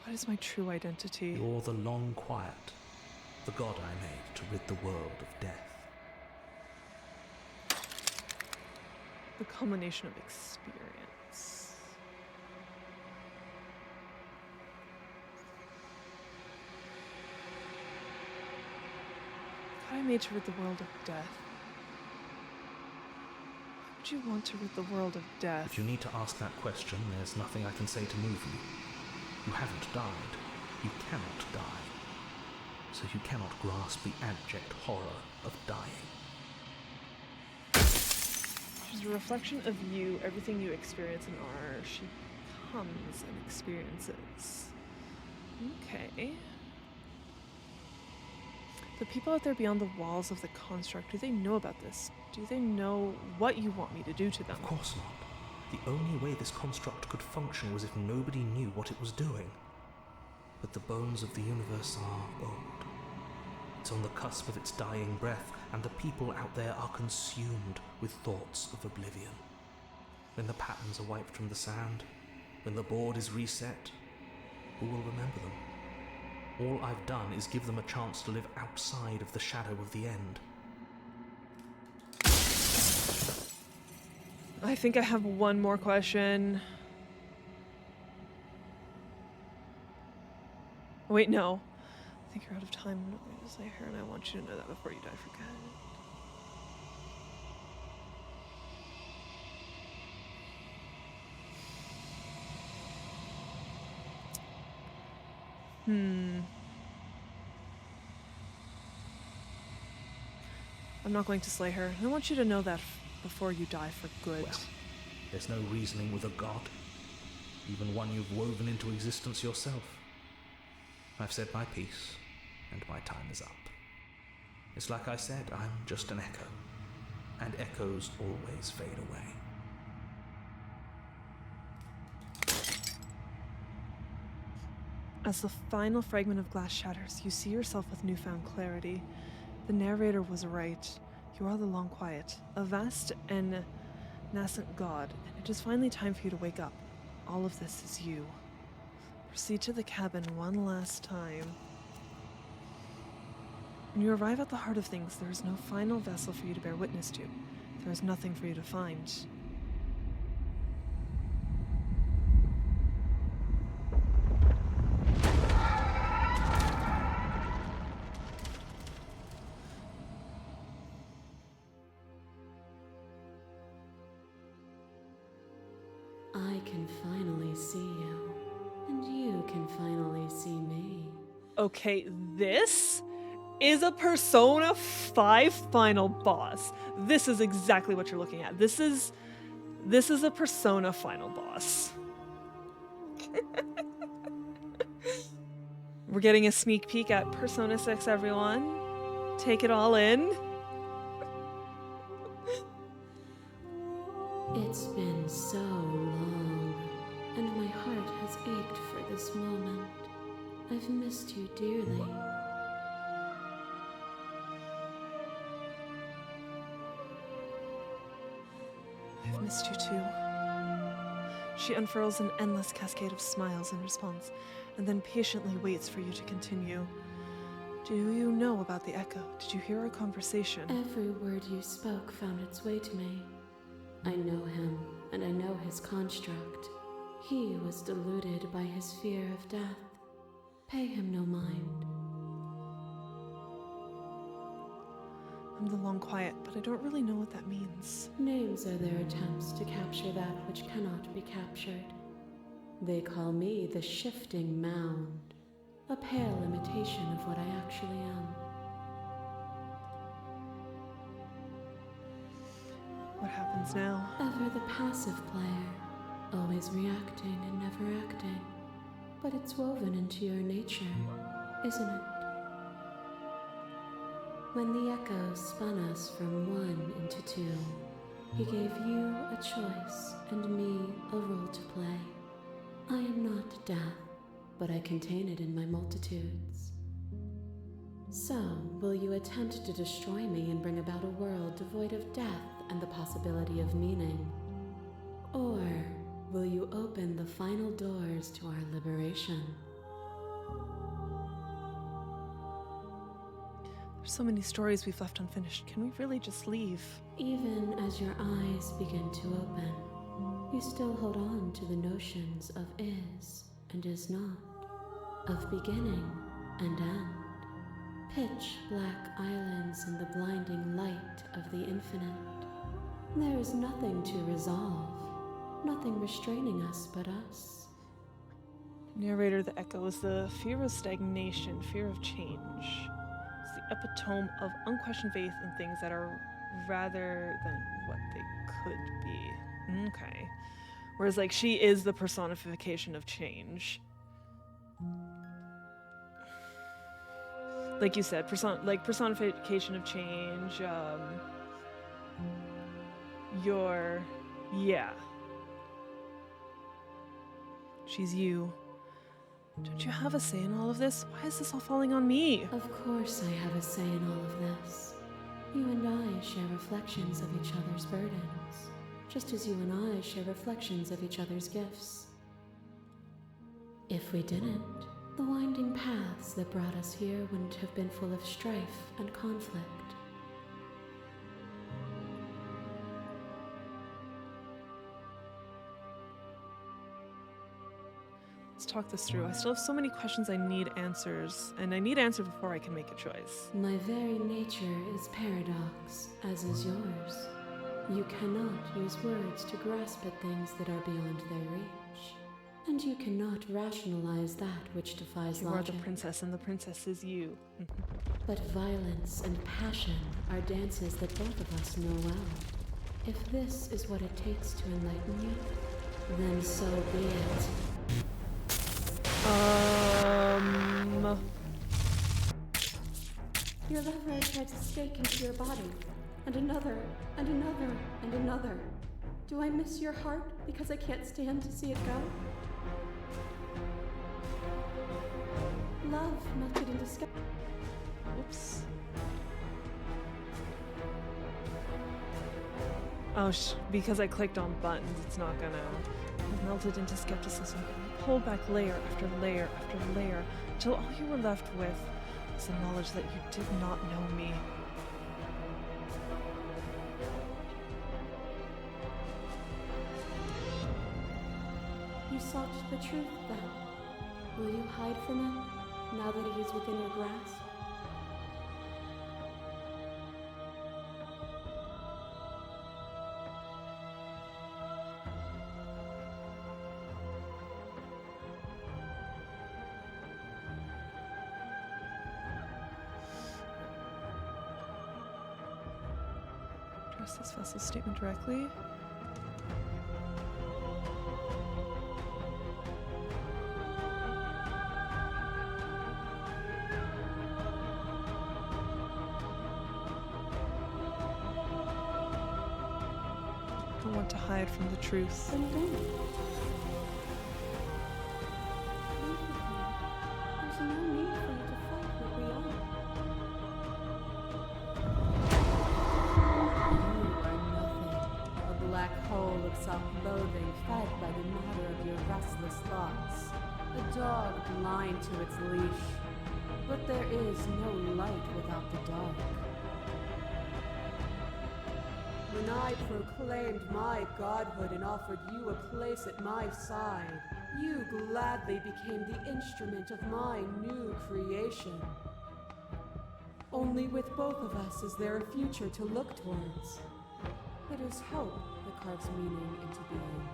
What is my true identity? You're the long quiet, the god I made to rid the world of death. The culmination of experience. God I made to rid the world of death. Why would you want to rid the world of death? If you need to ask that question, there's nothing I can say to move you. You haven't died. You cannot die. So you cannot grasp the abject horror of dying. She's a reflection of you, everything you experience and are. She comes and experiences. Okay. The people out there beyond the walls of the construct, do they know about this? Do they know what you want me to do to them? Of course not. The only way this construct could function was if nobody knew what it was doing. But the bones of the universe are old. It's on the cusp of its dying breath, and the people out there are consumed with thoughts of oblivion. When the patterns are wiped from the sand, when the board is reset, who will remember them? All I've done is give them a chance to live outside of the shadow of the end. I think I have one more question. Wait, no. I think you're out of time. I'm not going to say her, and I want you to know that before you die for good. I'm not going to slay her. I want you to know that before you die for good. Well, there's no reasoning with a god, even one you've woven into existence yourself. I've said my piece, and my time is up. It's like I said, I'm just an echo, and echoes always fade away. As the final fragment of glass shatters, you see yourself with newfound clarity. The narrator was right. You are the Long Quiet, a vast and nascent god, and it is finally time for you to wake up. All of this is you. Proceed to the cabin one last time. When you arrive at the heart of things, there is no final vessel for you to bear witness to. There is nothing for you to find. I can finally see you, and you can finally see me. Okay, this is a Persona 5 final boss. This is exactly what you're looking at. This is a Persona final boss. We're getting a sneak peek at Persona 6, everyone. Take it all in. It's been so long, and my heart has ached for this moment. I've missed you dearly. I've missed you too. She unfurls an endless cascade of smiles in response, and then patiently waits for you to continue. Do you know about the Echo? Did you hear our conversation? Every word you spoke found its way to me. I know him, and I know his construct. He was deluded by his fear of death. Pay him no mind. I'm the Long Quiet, but I don't really know what that means. Names are their attempts to capture that which cannot be captured. They call me the Shifting Mound, a pale imitation of what I actually am. What happens now? Ever the passive player, always reacting and never acting. But it's woven into your nature, isn't it? When the Echo spun us from one into two, he gave you a choice and me a role to play. I am not death, but I contain it in my multitudes. So, will you attempt to destroy me and bring about a world devoid of death and the possibility of meaning? Or will you open the final doors to our liberation? There's so many stories we've left unfinished. Can we really just leave? Even as your eyes begin to open, you still hold on to the notions of is and is not, of beginning and end, pitch black islands in the blinding light of the infinite. There is nothing to resolve, nothing restraining us but us. Narrator, the Echo is the fear of stagnation, fear of change. It's the epitome of unquestioned faith in things that are rather than what they could be. Okay. Whereas, like, she is the personification of change. Like you said, personification of change, yeah. She's you. Don't you have a say in all of this? Why is this all falling on me? Of course I have a say in all of this. You and I share reflections of each other's burdens, just as you and I share reflections of each other's gifts. If we didn't, the winding paths that brought us here wouldn't have been full of strife and conflict. Let's talk this through. I still have so many questions I need answers, and I need answers before I can make a choice. My very nature is paradox, as is yours. You cannot use words to grasp at things that are beyond their reach. And you cannot rationalize that which defies You logic. are the princess, and the princess is you. But violence and passion are dances that both of us know well. If this is what it takes to enlighten you, then so be it. Your lover tried to stake into your body, and another, and another, and another. Do I miss your heart because I can't stand to see it go? Love melted into sky. Oops. Oh, because I clicked on buttons, it's not gonna. I've melted into skepticism, pulled back layer after layer after layer, until all you were left with was the knowledge that you did not know me. You sought the truth, then. Will you hide from it, now that it is within your grasp? Address this vessel's statement directly. I want to hide from the truth. Then don't. Leave with me. There's no need for you to fight what we are. You are nothing. A black hole of self-loathing fed by the matter of your restless thoughts. A dog blind to its leash. But there is no light without the dark. When I proclaimed my godhood and offered you a place at my side, you gladly became the instrument of my new creation. Only with both of us is there a future to look towards. It is hope that carves meaning into being.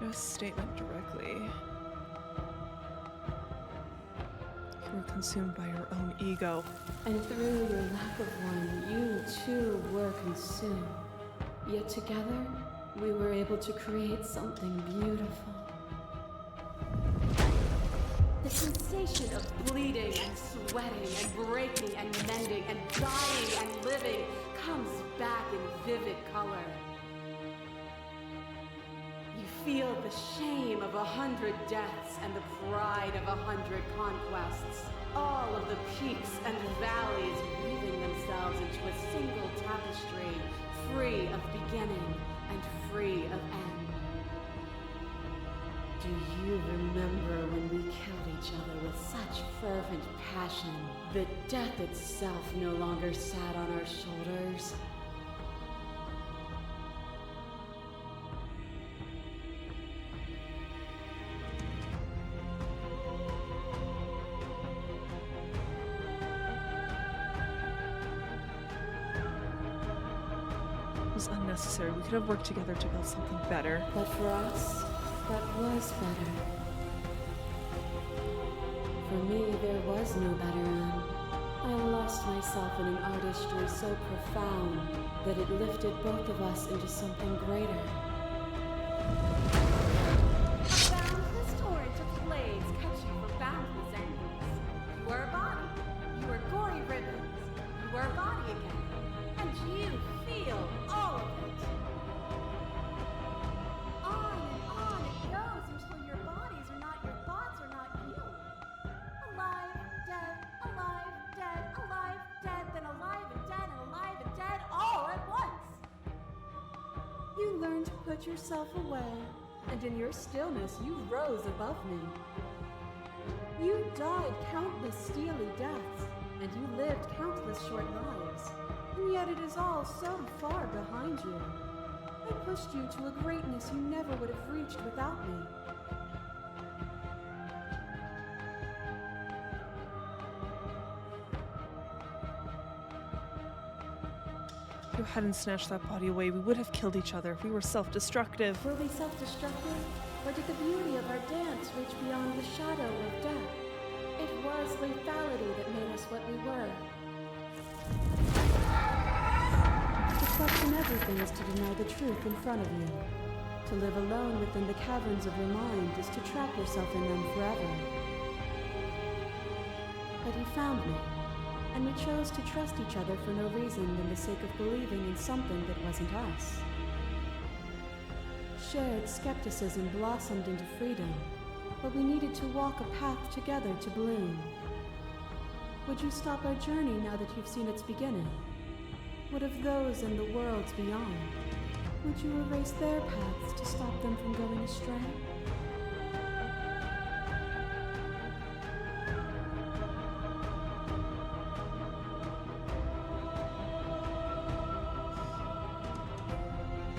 No statement directly. You were consumed by your own ego. And through your lack of one, you too were consumed. Yet together, we were able to create something beautiful. The sensation of bleeding and sweating and breaking and mending and dying and living comes back in vivid color. You feel the shame of 100 deaths and the pride of 100 conquests. All of the peaks and valleys weaving themselves into a single tapestry, free of beginning and free of end. Do you remember when we killed each other with such fervent passion that death itself no longer sat on our shoulders? It was unnecessary. We could have worked together to build something better. But for us, that was better. For me, there was no better end. I lost myself in an artistry so profound that it lifted both of us into something greater. A boundless torrent of blades cut you from boundless angles. You are a body. You are gory ribbons. You are a body again. And you You learned to put yourself away, and in your stillness you rose above me. You died countless steely deaths, and you lived countless short lives, and yet it is all so far behind you. I pushed you to a greatness you never would have reached without me. If you hadn't snatched that body away, we would have killed each other. We were self-destructive. Were we self-destructive, or did the beauty of our dance reach beyond the shadow of death? It was lethality that made us what we were. To question everything is to deny the truth in front of you. To live alone within the caverns of your mind is to trap yourself in them forever. But you found me, and we chose to trust each other for no reason than the sake of believing in something that wasn't us. Shared skepticism blossomed into freedom, but we needed to walk a path together to bloom. Would you stop our journey now that you've seen its beginning? What of those in the worlds beyond? Would you erase their paths to stop them from going astray?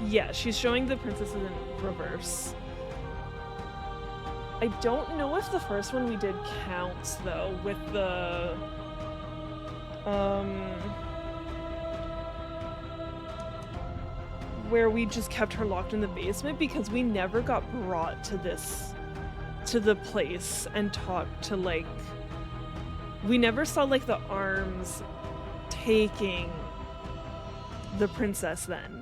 Yeah, she's showing the princesses in reverse. I don't know if the first one we did counts, though, with the... where we just kept her locked in the basement, because we never got brought to the place and talked to, like... We never saw, like, the arms taking the princess then.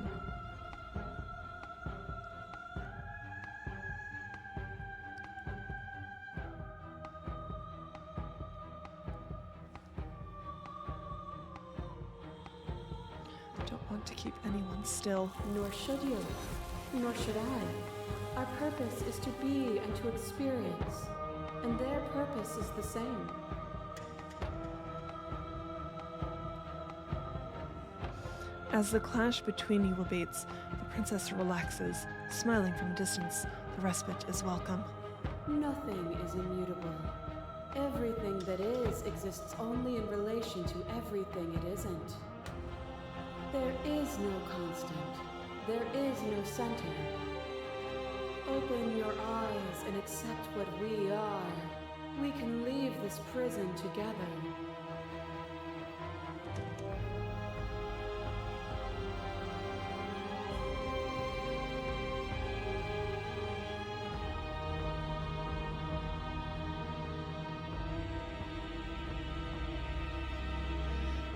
To keep anyone still. Nor should you. Nor should I. Our purpose is to be and to experience, and their purpose is the same. As the clash between you abates, the princess relaxes, smiling from a distance. The respite is welcome. Nothing is immutable. Everything that is exists only in relation to everything it isn't. There is no constant. There is no center. Open your eyes and accept what we are. We can leave this prison together.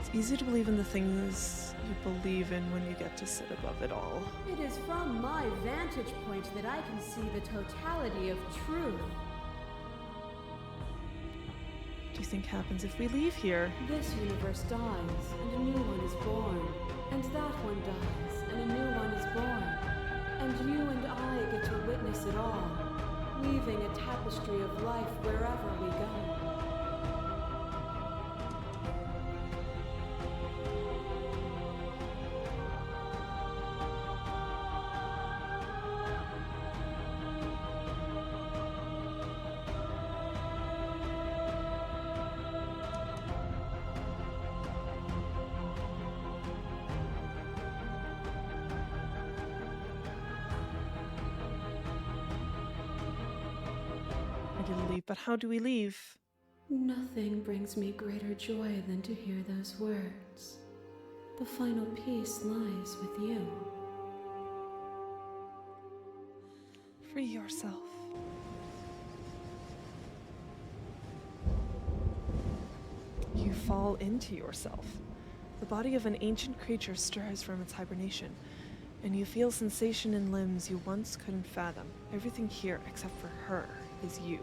It's easy to believe in the things you believe in when you get to sit above it all. It is from my vantage point that I can see the totality of truth. What do you think happens if we leave here? This universe dies, and a new one is born. And that one dies, and a new one is born. And you and I get to witness it all, weaving a tapestry of life wherever we go. But how do we leave? Nothing brings me greater joy than to hear those words. The final peace lies with you. Free yourself. You fall into yourself. The body of an ancient creature stirs from its hibernation, and you feel sensation in limbs you once couldn't fathom. Everything here, except for her, is you.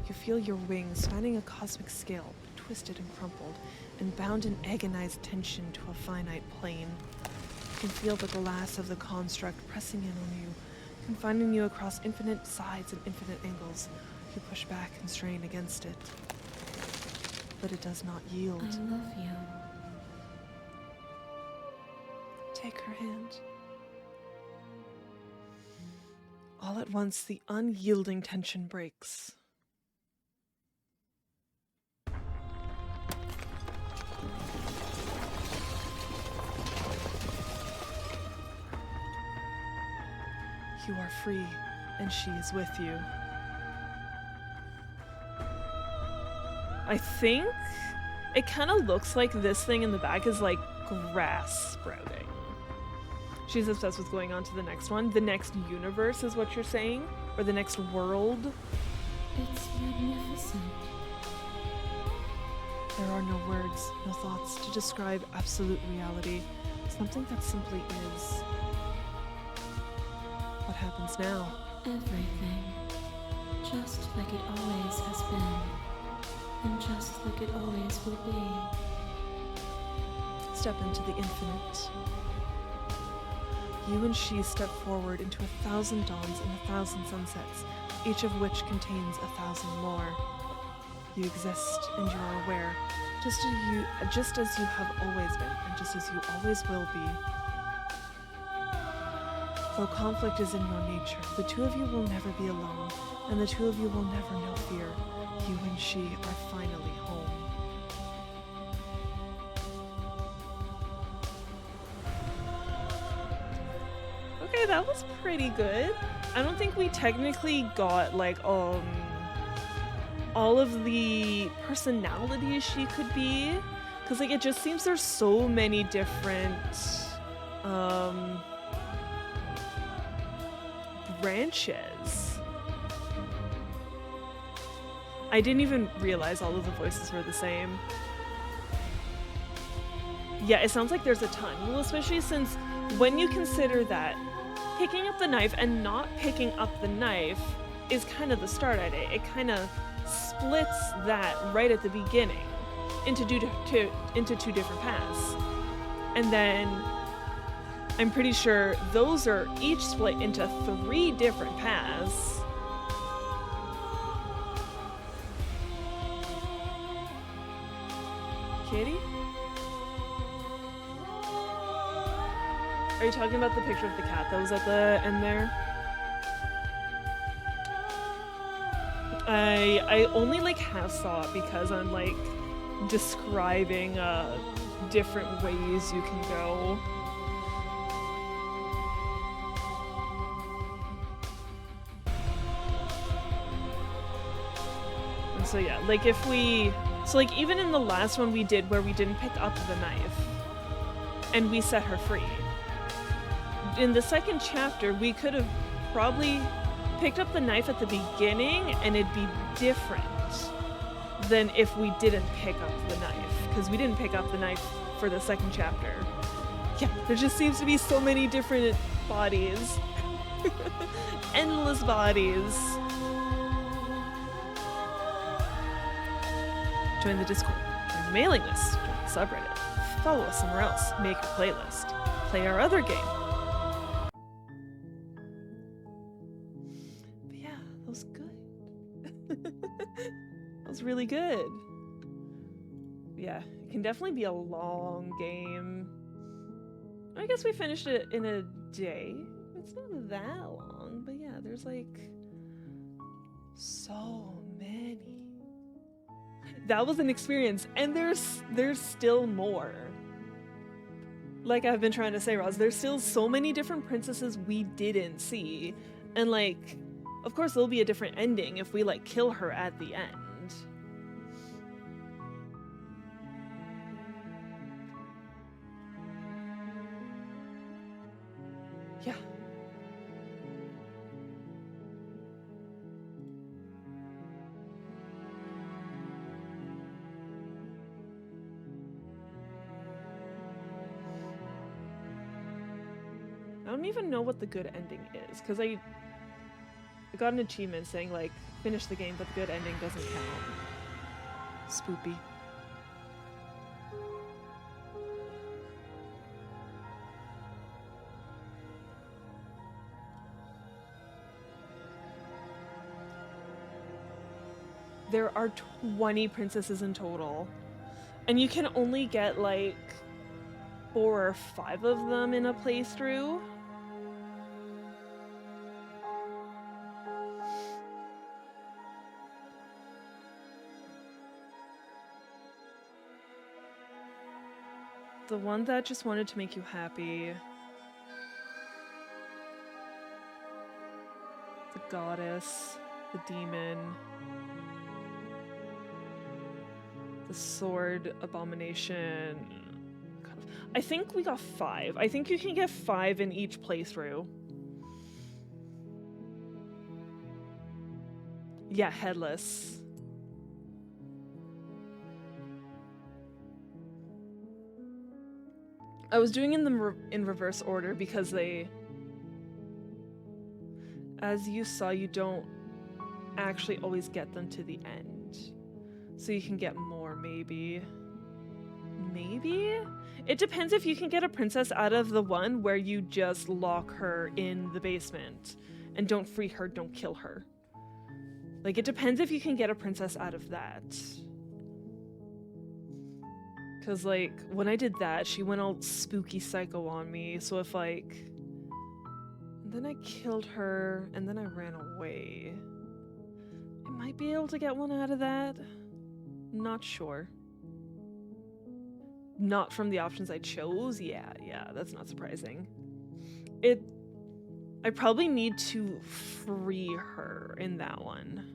You feel your wings spanning a cosmic scale, twisted and crumpled, and bound in agonized tension to a finite plane. You can feel the glass of the construct pressing in on you, confining you across infinite sides and infinite angles. You push back and strain against it, but it does not yield. I love you. Take her hand. All at once, the unyielding tension breaks. You are free, and she is with you. I think it kind of looks like this thing in the back is like grass sprouting. She's obsessed with going on to the next one. The next universe is what you're saying? Or the next world? It's magnificent. There are no words, no thoughts to describe absolute reality. Something that simply is. What happens now? Everything. Just like it always has been. And just like it always will be. Step into the infinite. You and she step forward into 1,000 dawns and 1,000 sunsets, each of which contains 1,000 more. You exist and you are aware, just as you have always been, and just as you always will be. Though conflict is in your nature, the two of you will never be alone, and the two of you will never know fear. You and she are finally home. Okay, that was pretty good. I don't think we technically got like all of the personalities she could be, because like it just seems there's so many different branches. I didn't even realize all of the voices were the same. Yeah, it sounds like there's a ton. Well, especially since when you consider that picking up the knife and not picking up the knife is kind of the start idea. It kind of splits that right at the beginning into two different paths. And then I'm pretty sure those are each split into 3 different paths. Kitty? Are you talking about the picture of the cat that was at the end there? I only like half saw it because I'm like describing different ways you can go. And so yeah, like if we... So like even in the last one we did where we didn't pick up the knife and we set her free. In the second chapter we could have probably picked up the knife at the beginning and it'd be different than if we didn't pick up the knife, because we didn't pick up the knife for the second chapter. Yeah, there just seems to be so many different bodies. Endless bodies. Join the Discord, join the mailing list, join the subreddit, follow us somewhere else, make a playlist, play our other game. But yeah, that was good. That was really good. Yeah, it can definitely be a long game. I guess we finished it in a day. It's not that long, but yeah, there's like so many. That was an experience, and there's still more. Like I've been trying to say, Roz, there's still so many different princesses we didn't see, and like, of course there'll be a different ending if we like kill her at the end. Yeah. I don't even know what the good ending is, because I got an achievement saying like finish the game but the good ending doesn't count. Spoopy. There are 20 princesses in total, and you can only get like 4 or 5 of them in a playthrough. The one that just wanted to make you happy. The goddess. The demon. The sword abomination. I think we got 5. I think you can get 5 in each playthrough. Yeah, headless. I was doing them in reverse order because they, as you saw, you don't actually always get them to the end. So you can get more, maybe. Maybe? It depends if you can get a princess out of the one where you just lock her in the basement and don't free her, don't kill her. Like, it depends if you can get a princess out of that. Because, like, when I did that, she went all spooky psycho on me. So if, like... Then I killed her, and then I ran away. I might be able to get one out of that. Not sure. Not from the options I chose? Yeah, that's not surprising. I probably need to free her in that one.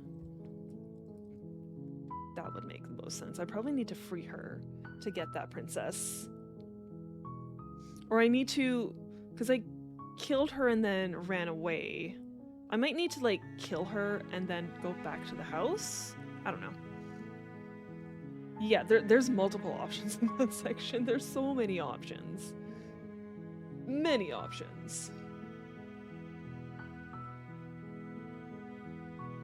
That would make the most sense. I probably need to free her to get that princess. Or I need to... Because I killed her and then ran away. I might need to, like, kill her and then go back to the house? I don't know. Yeah, there's multiple options in that section. There's so many options. Many options.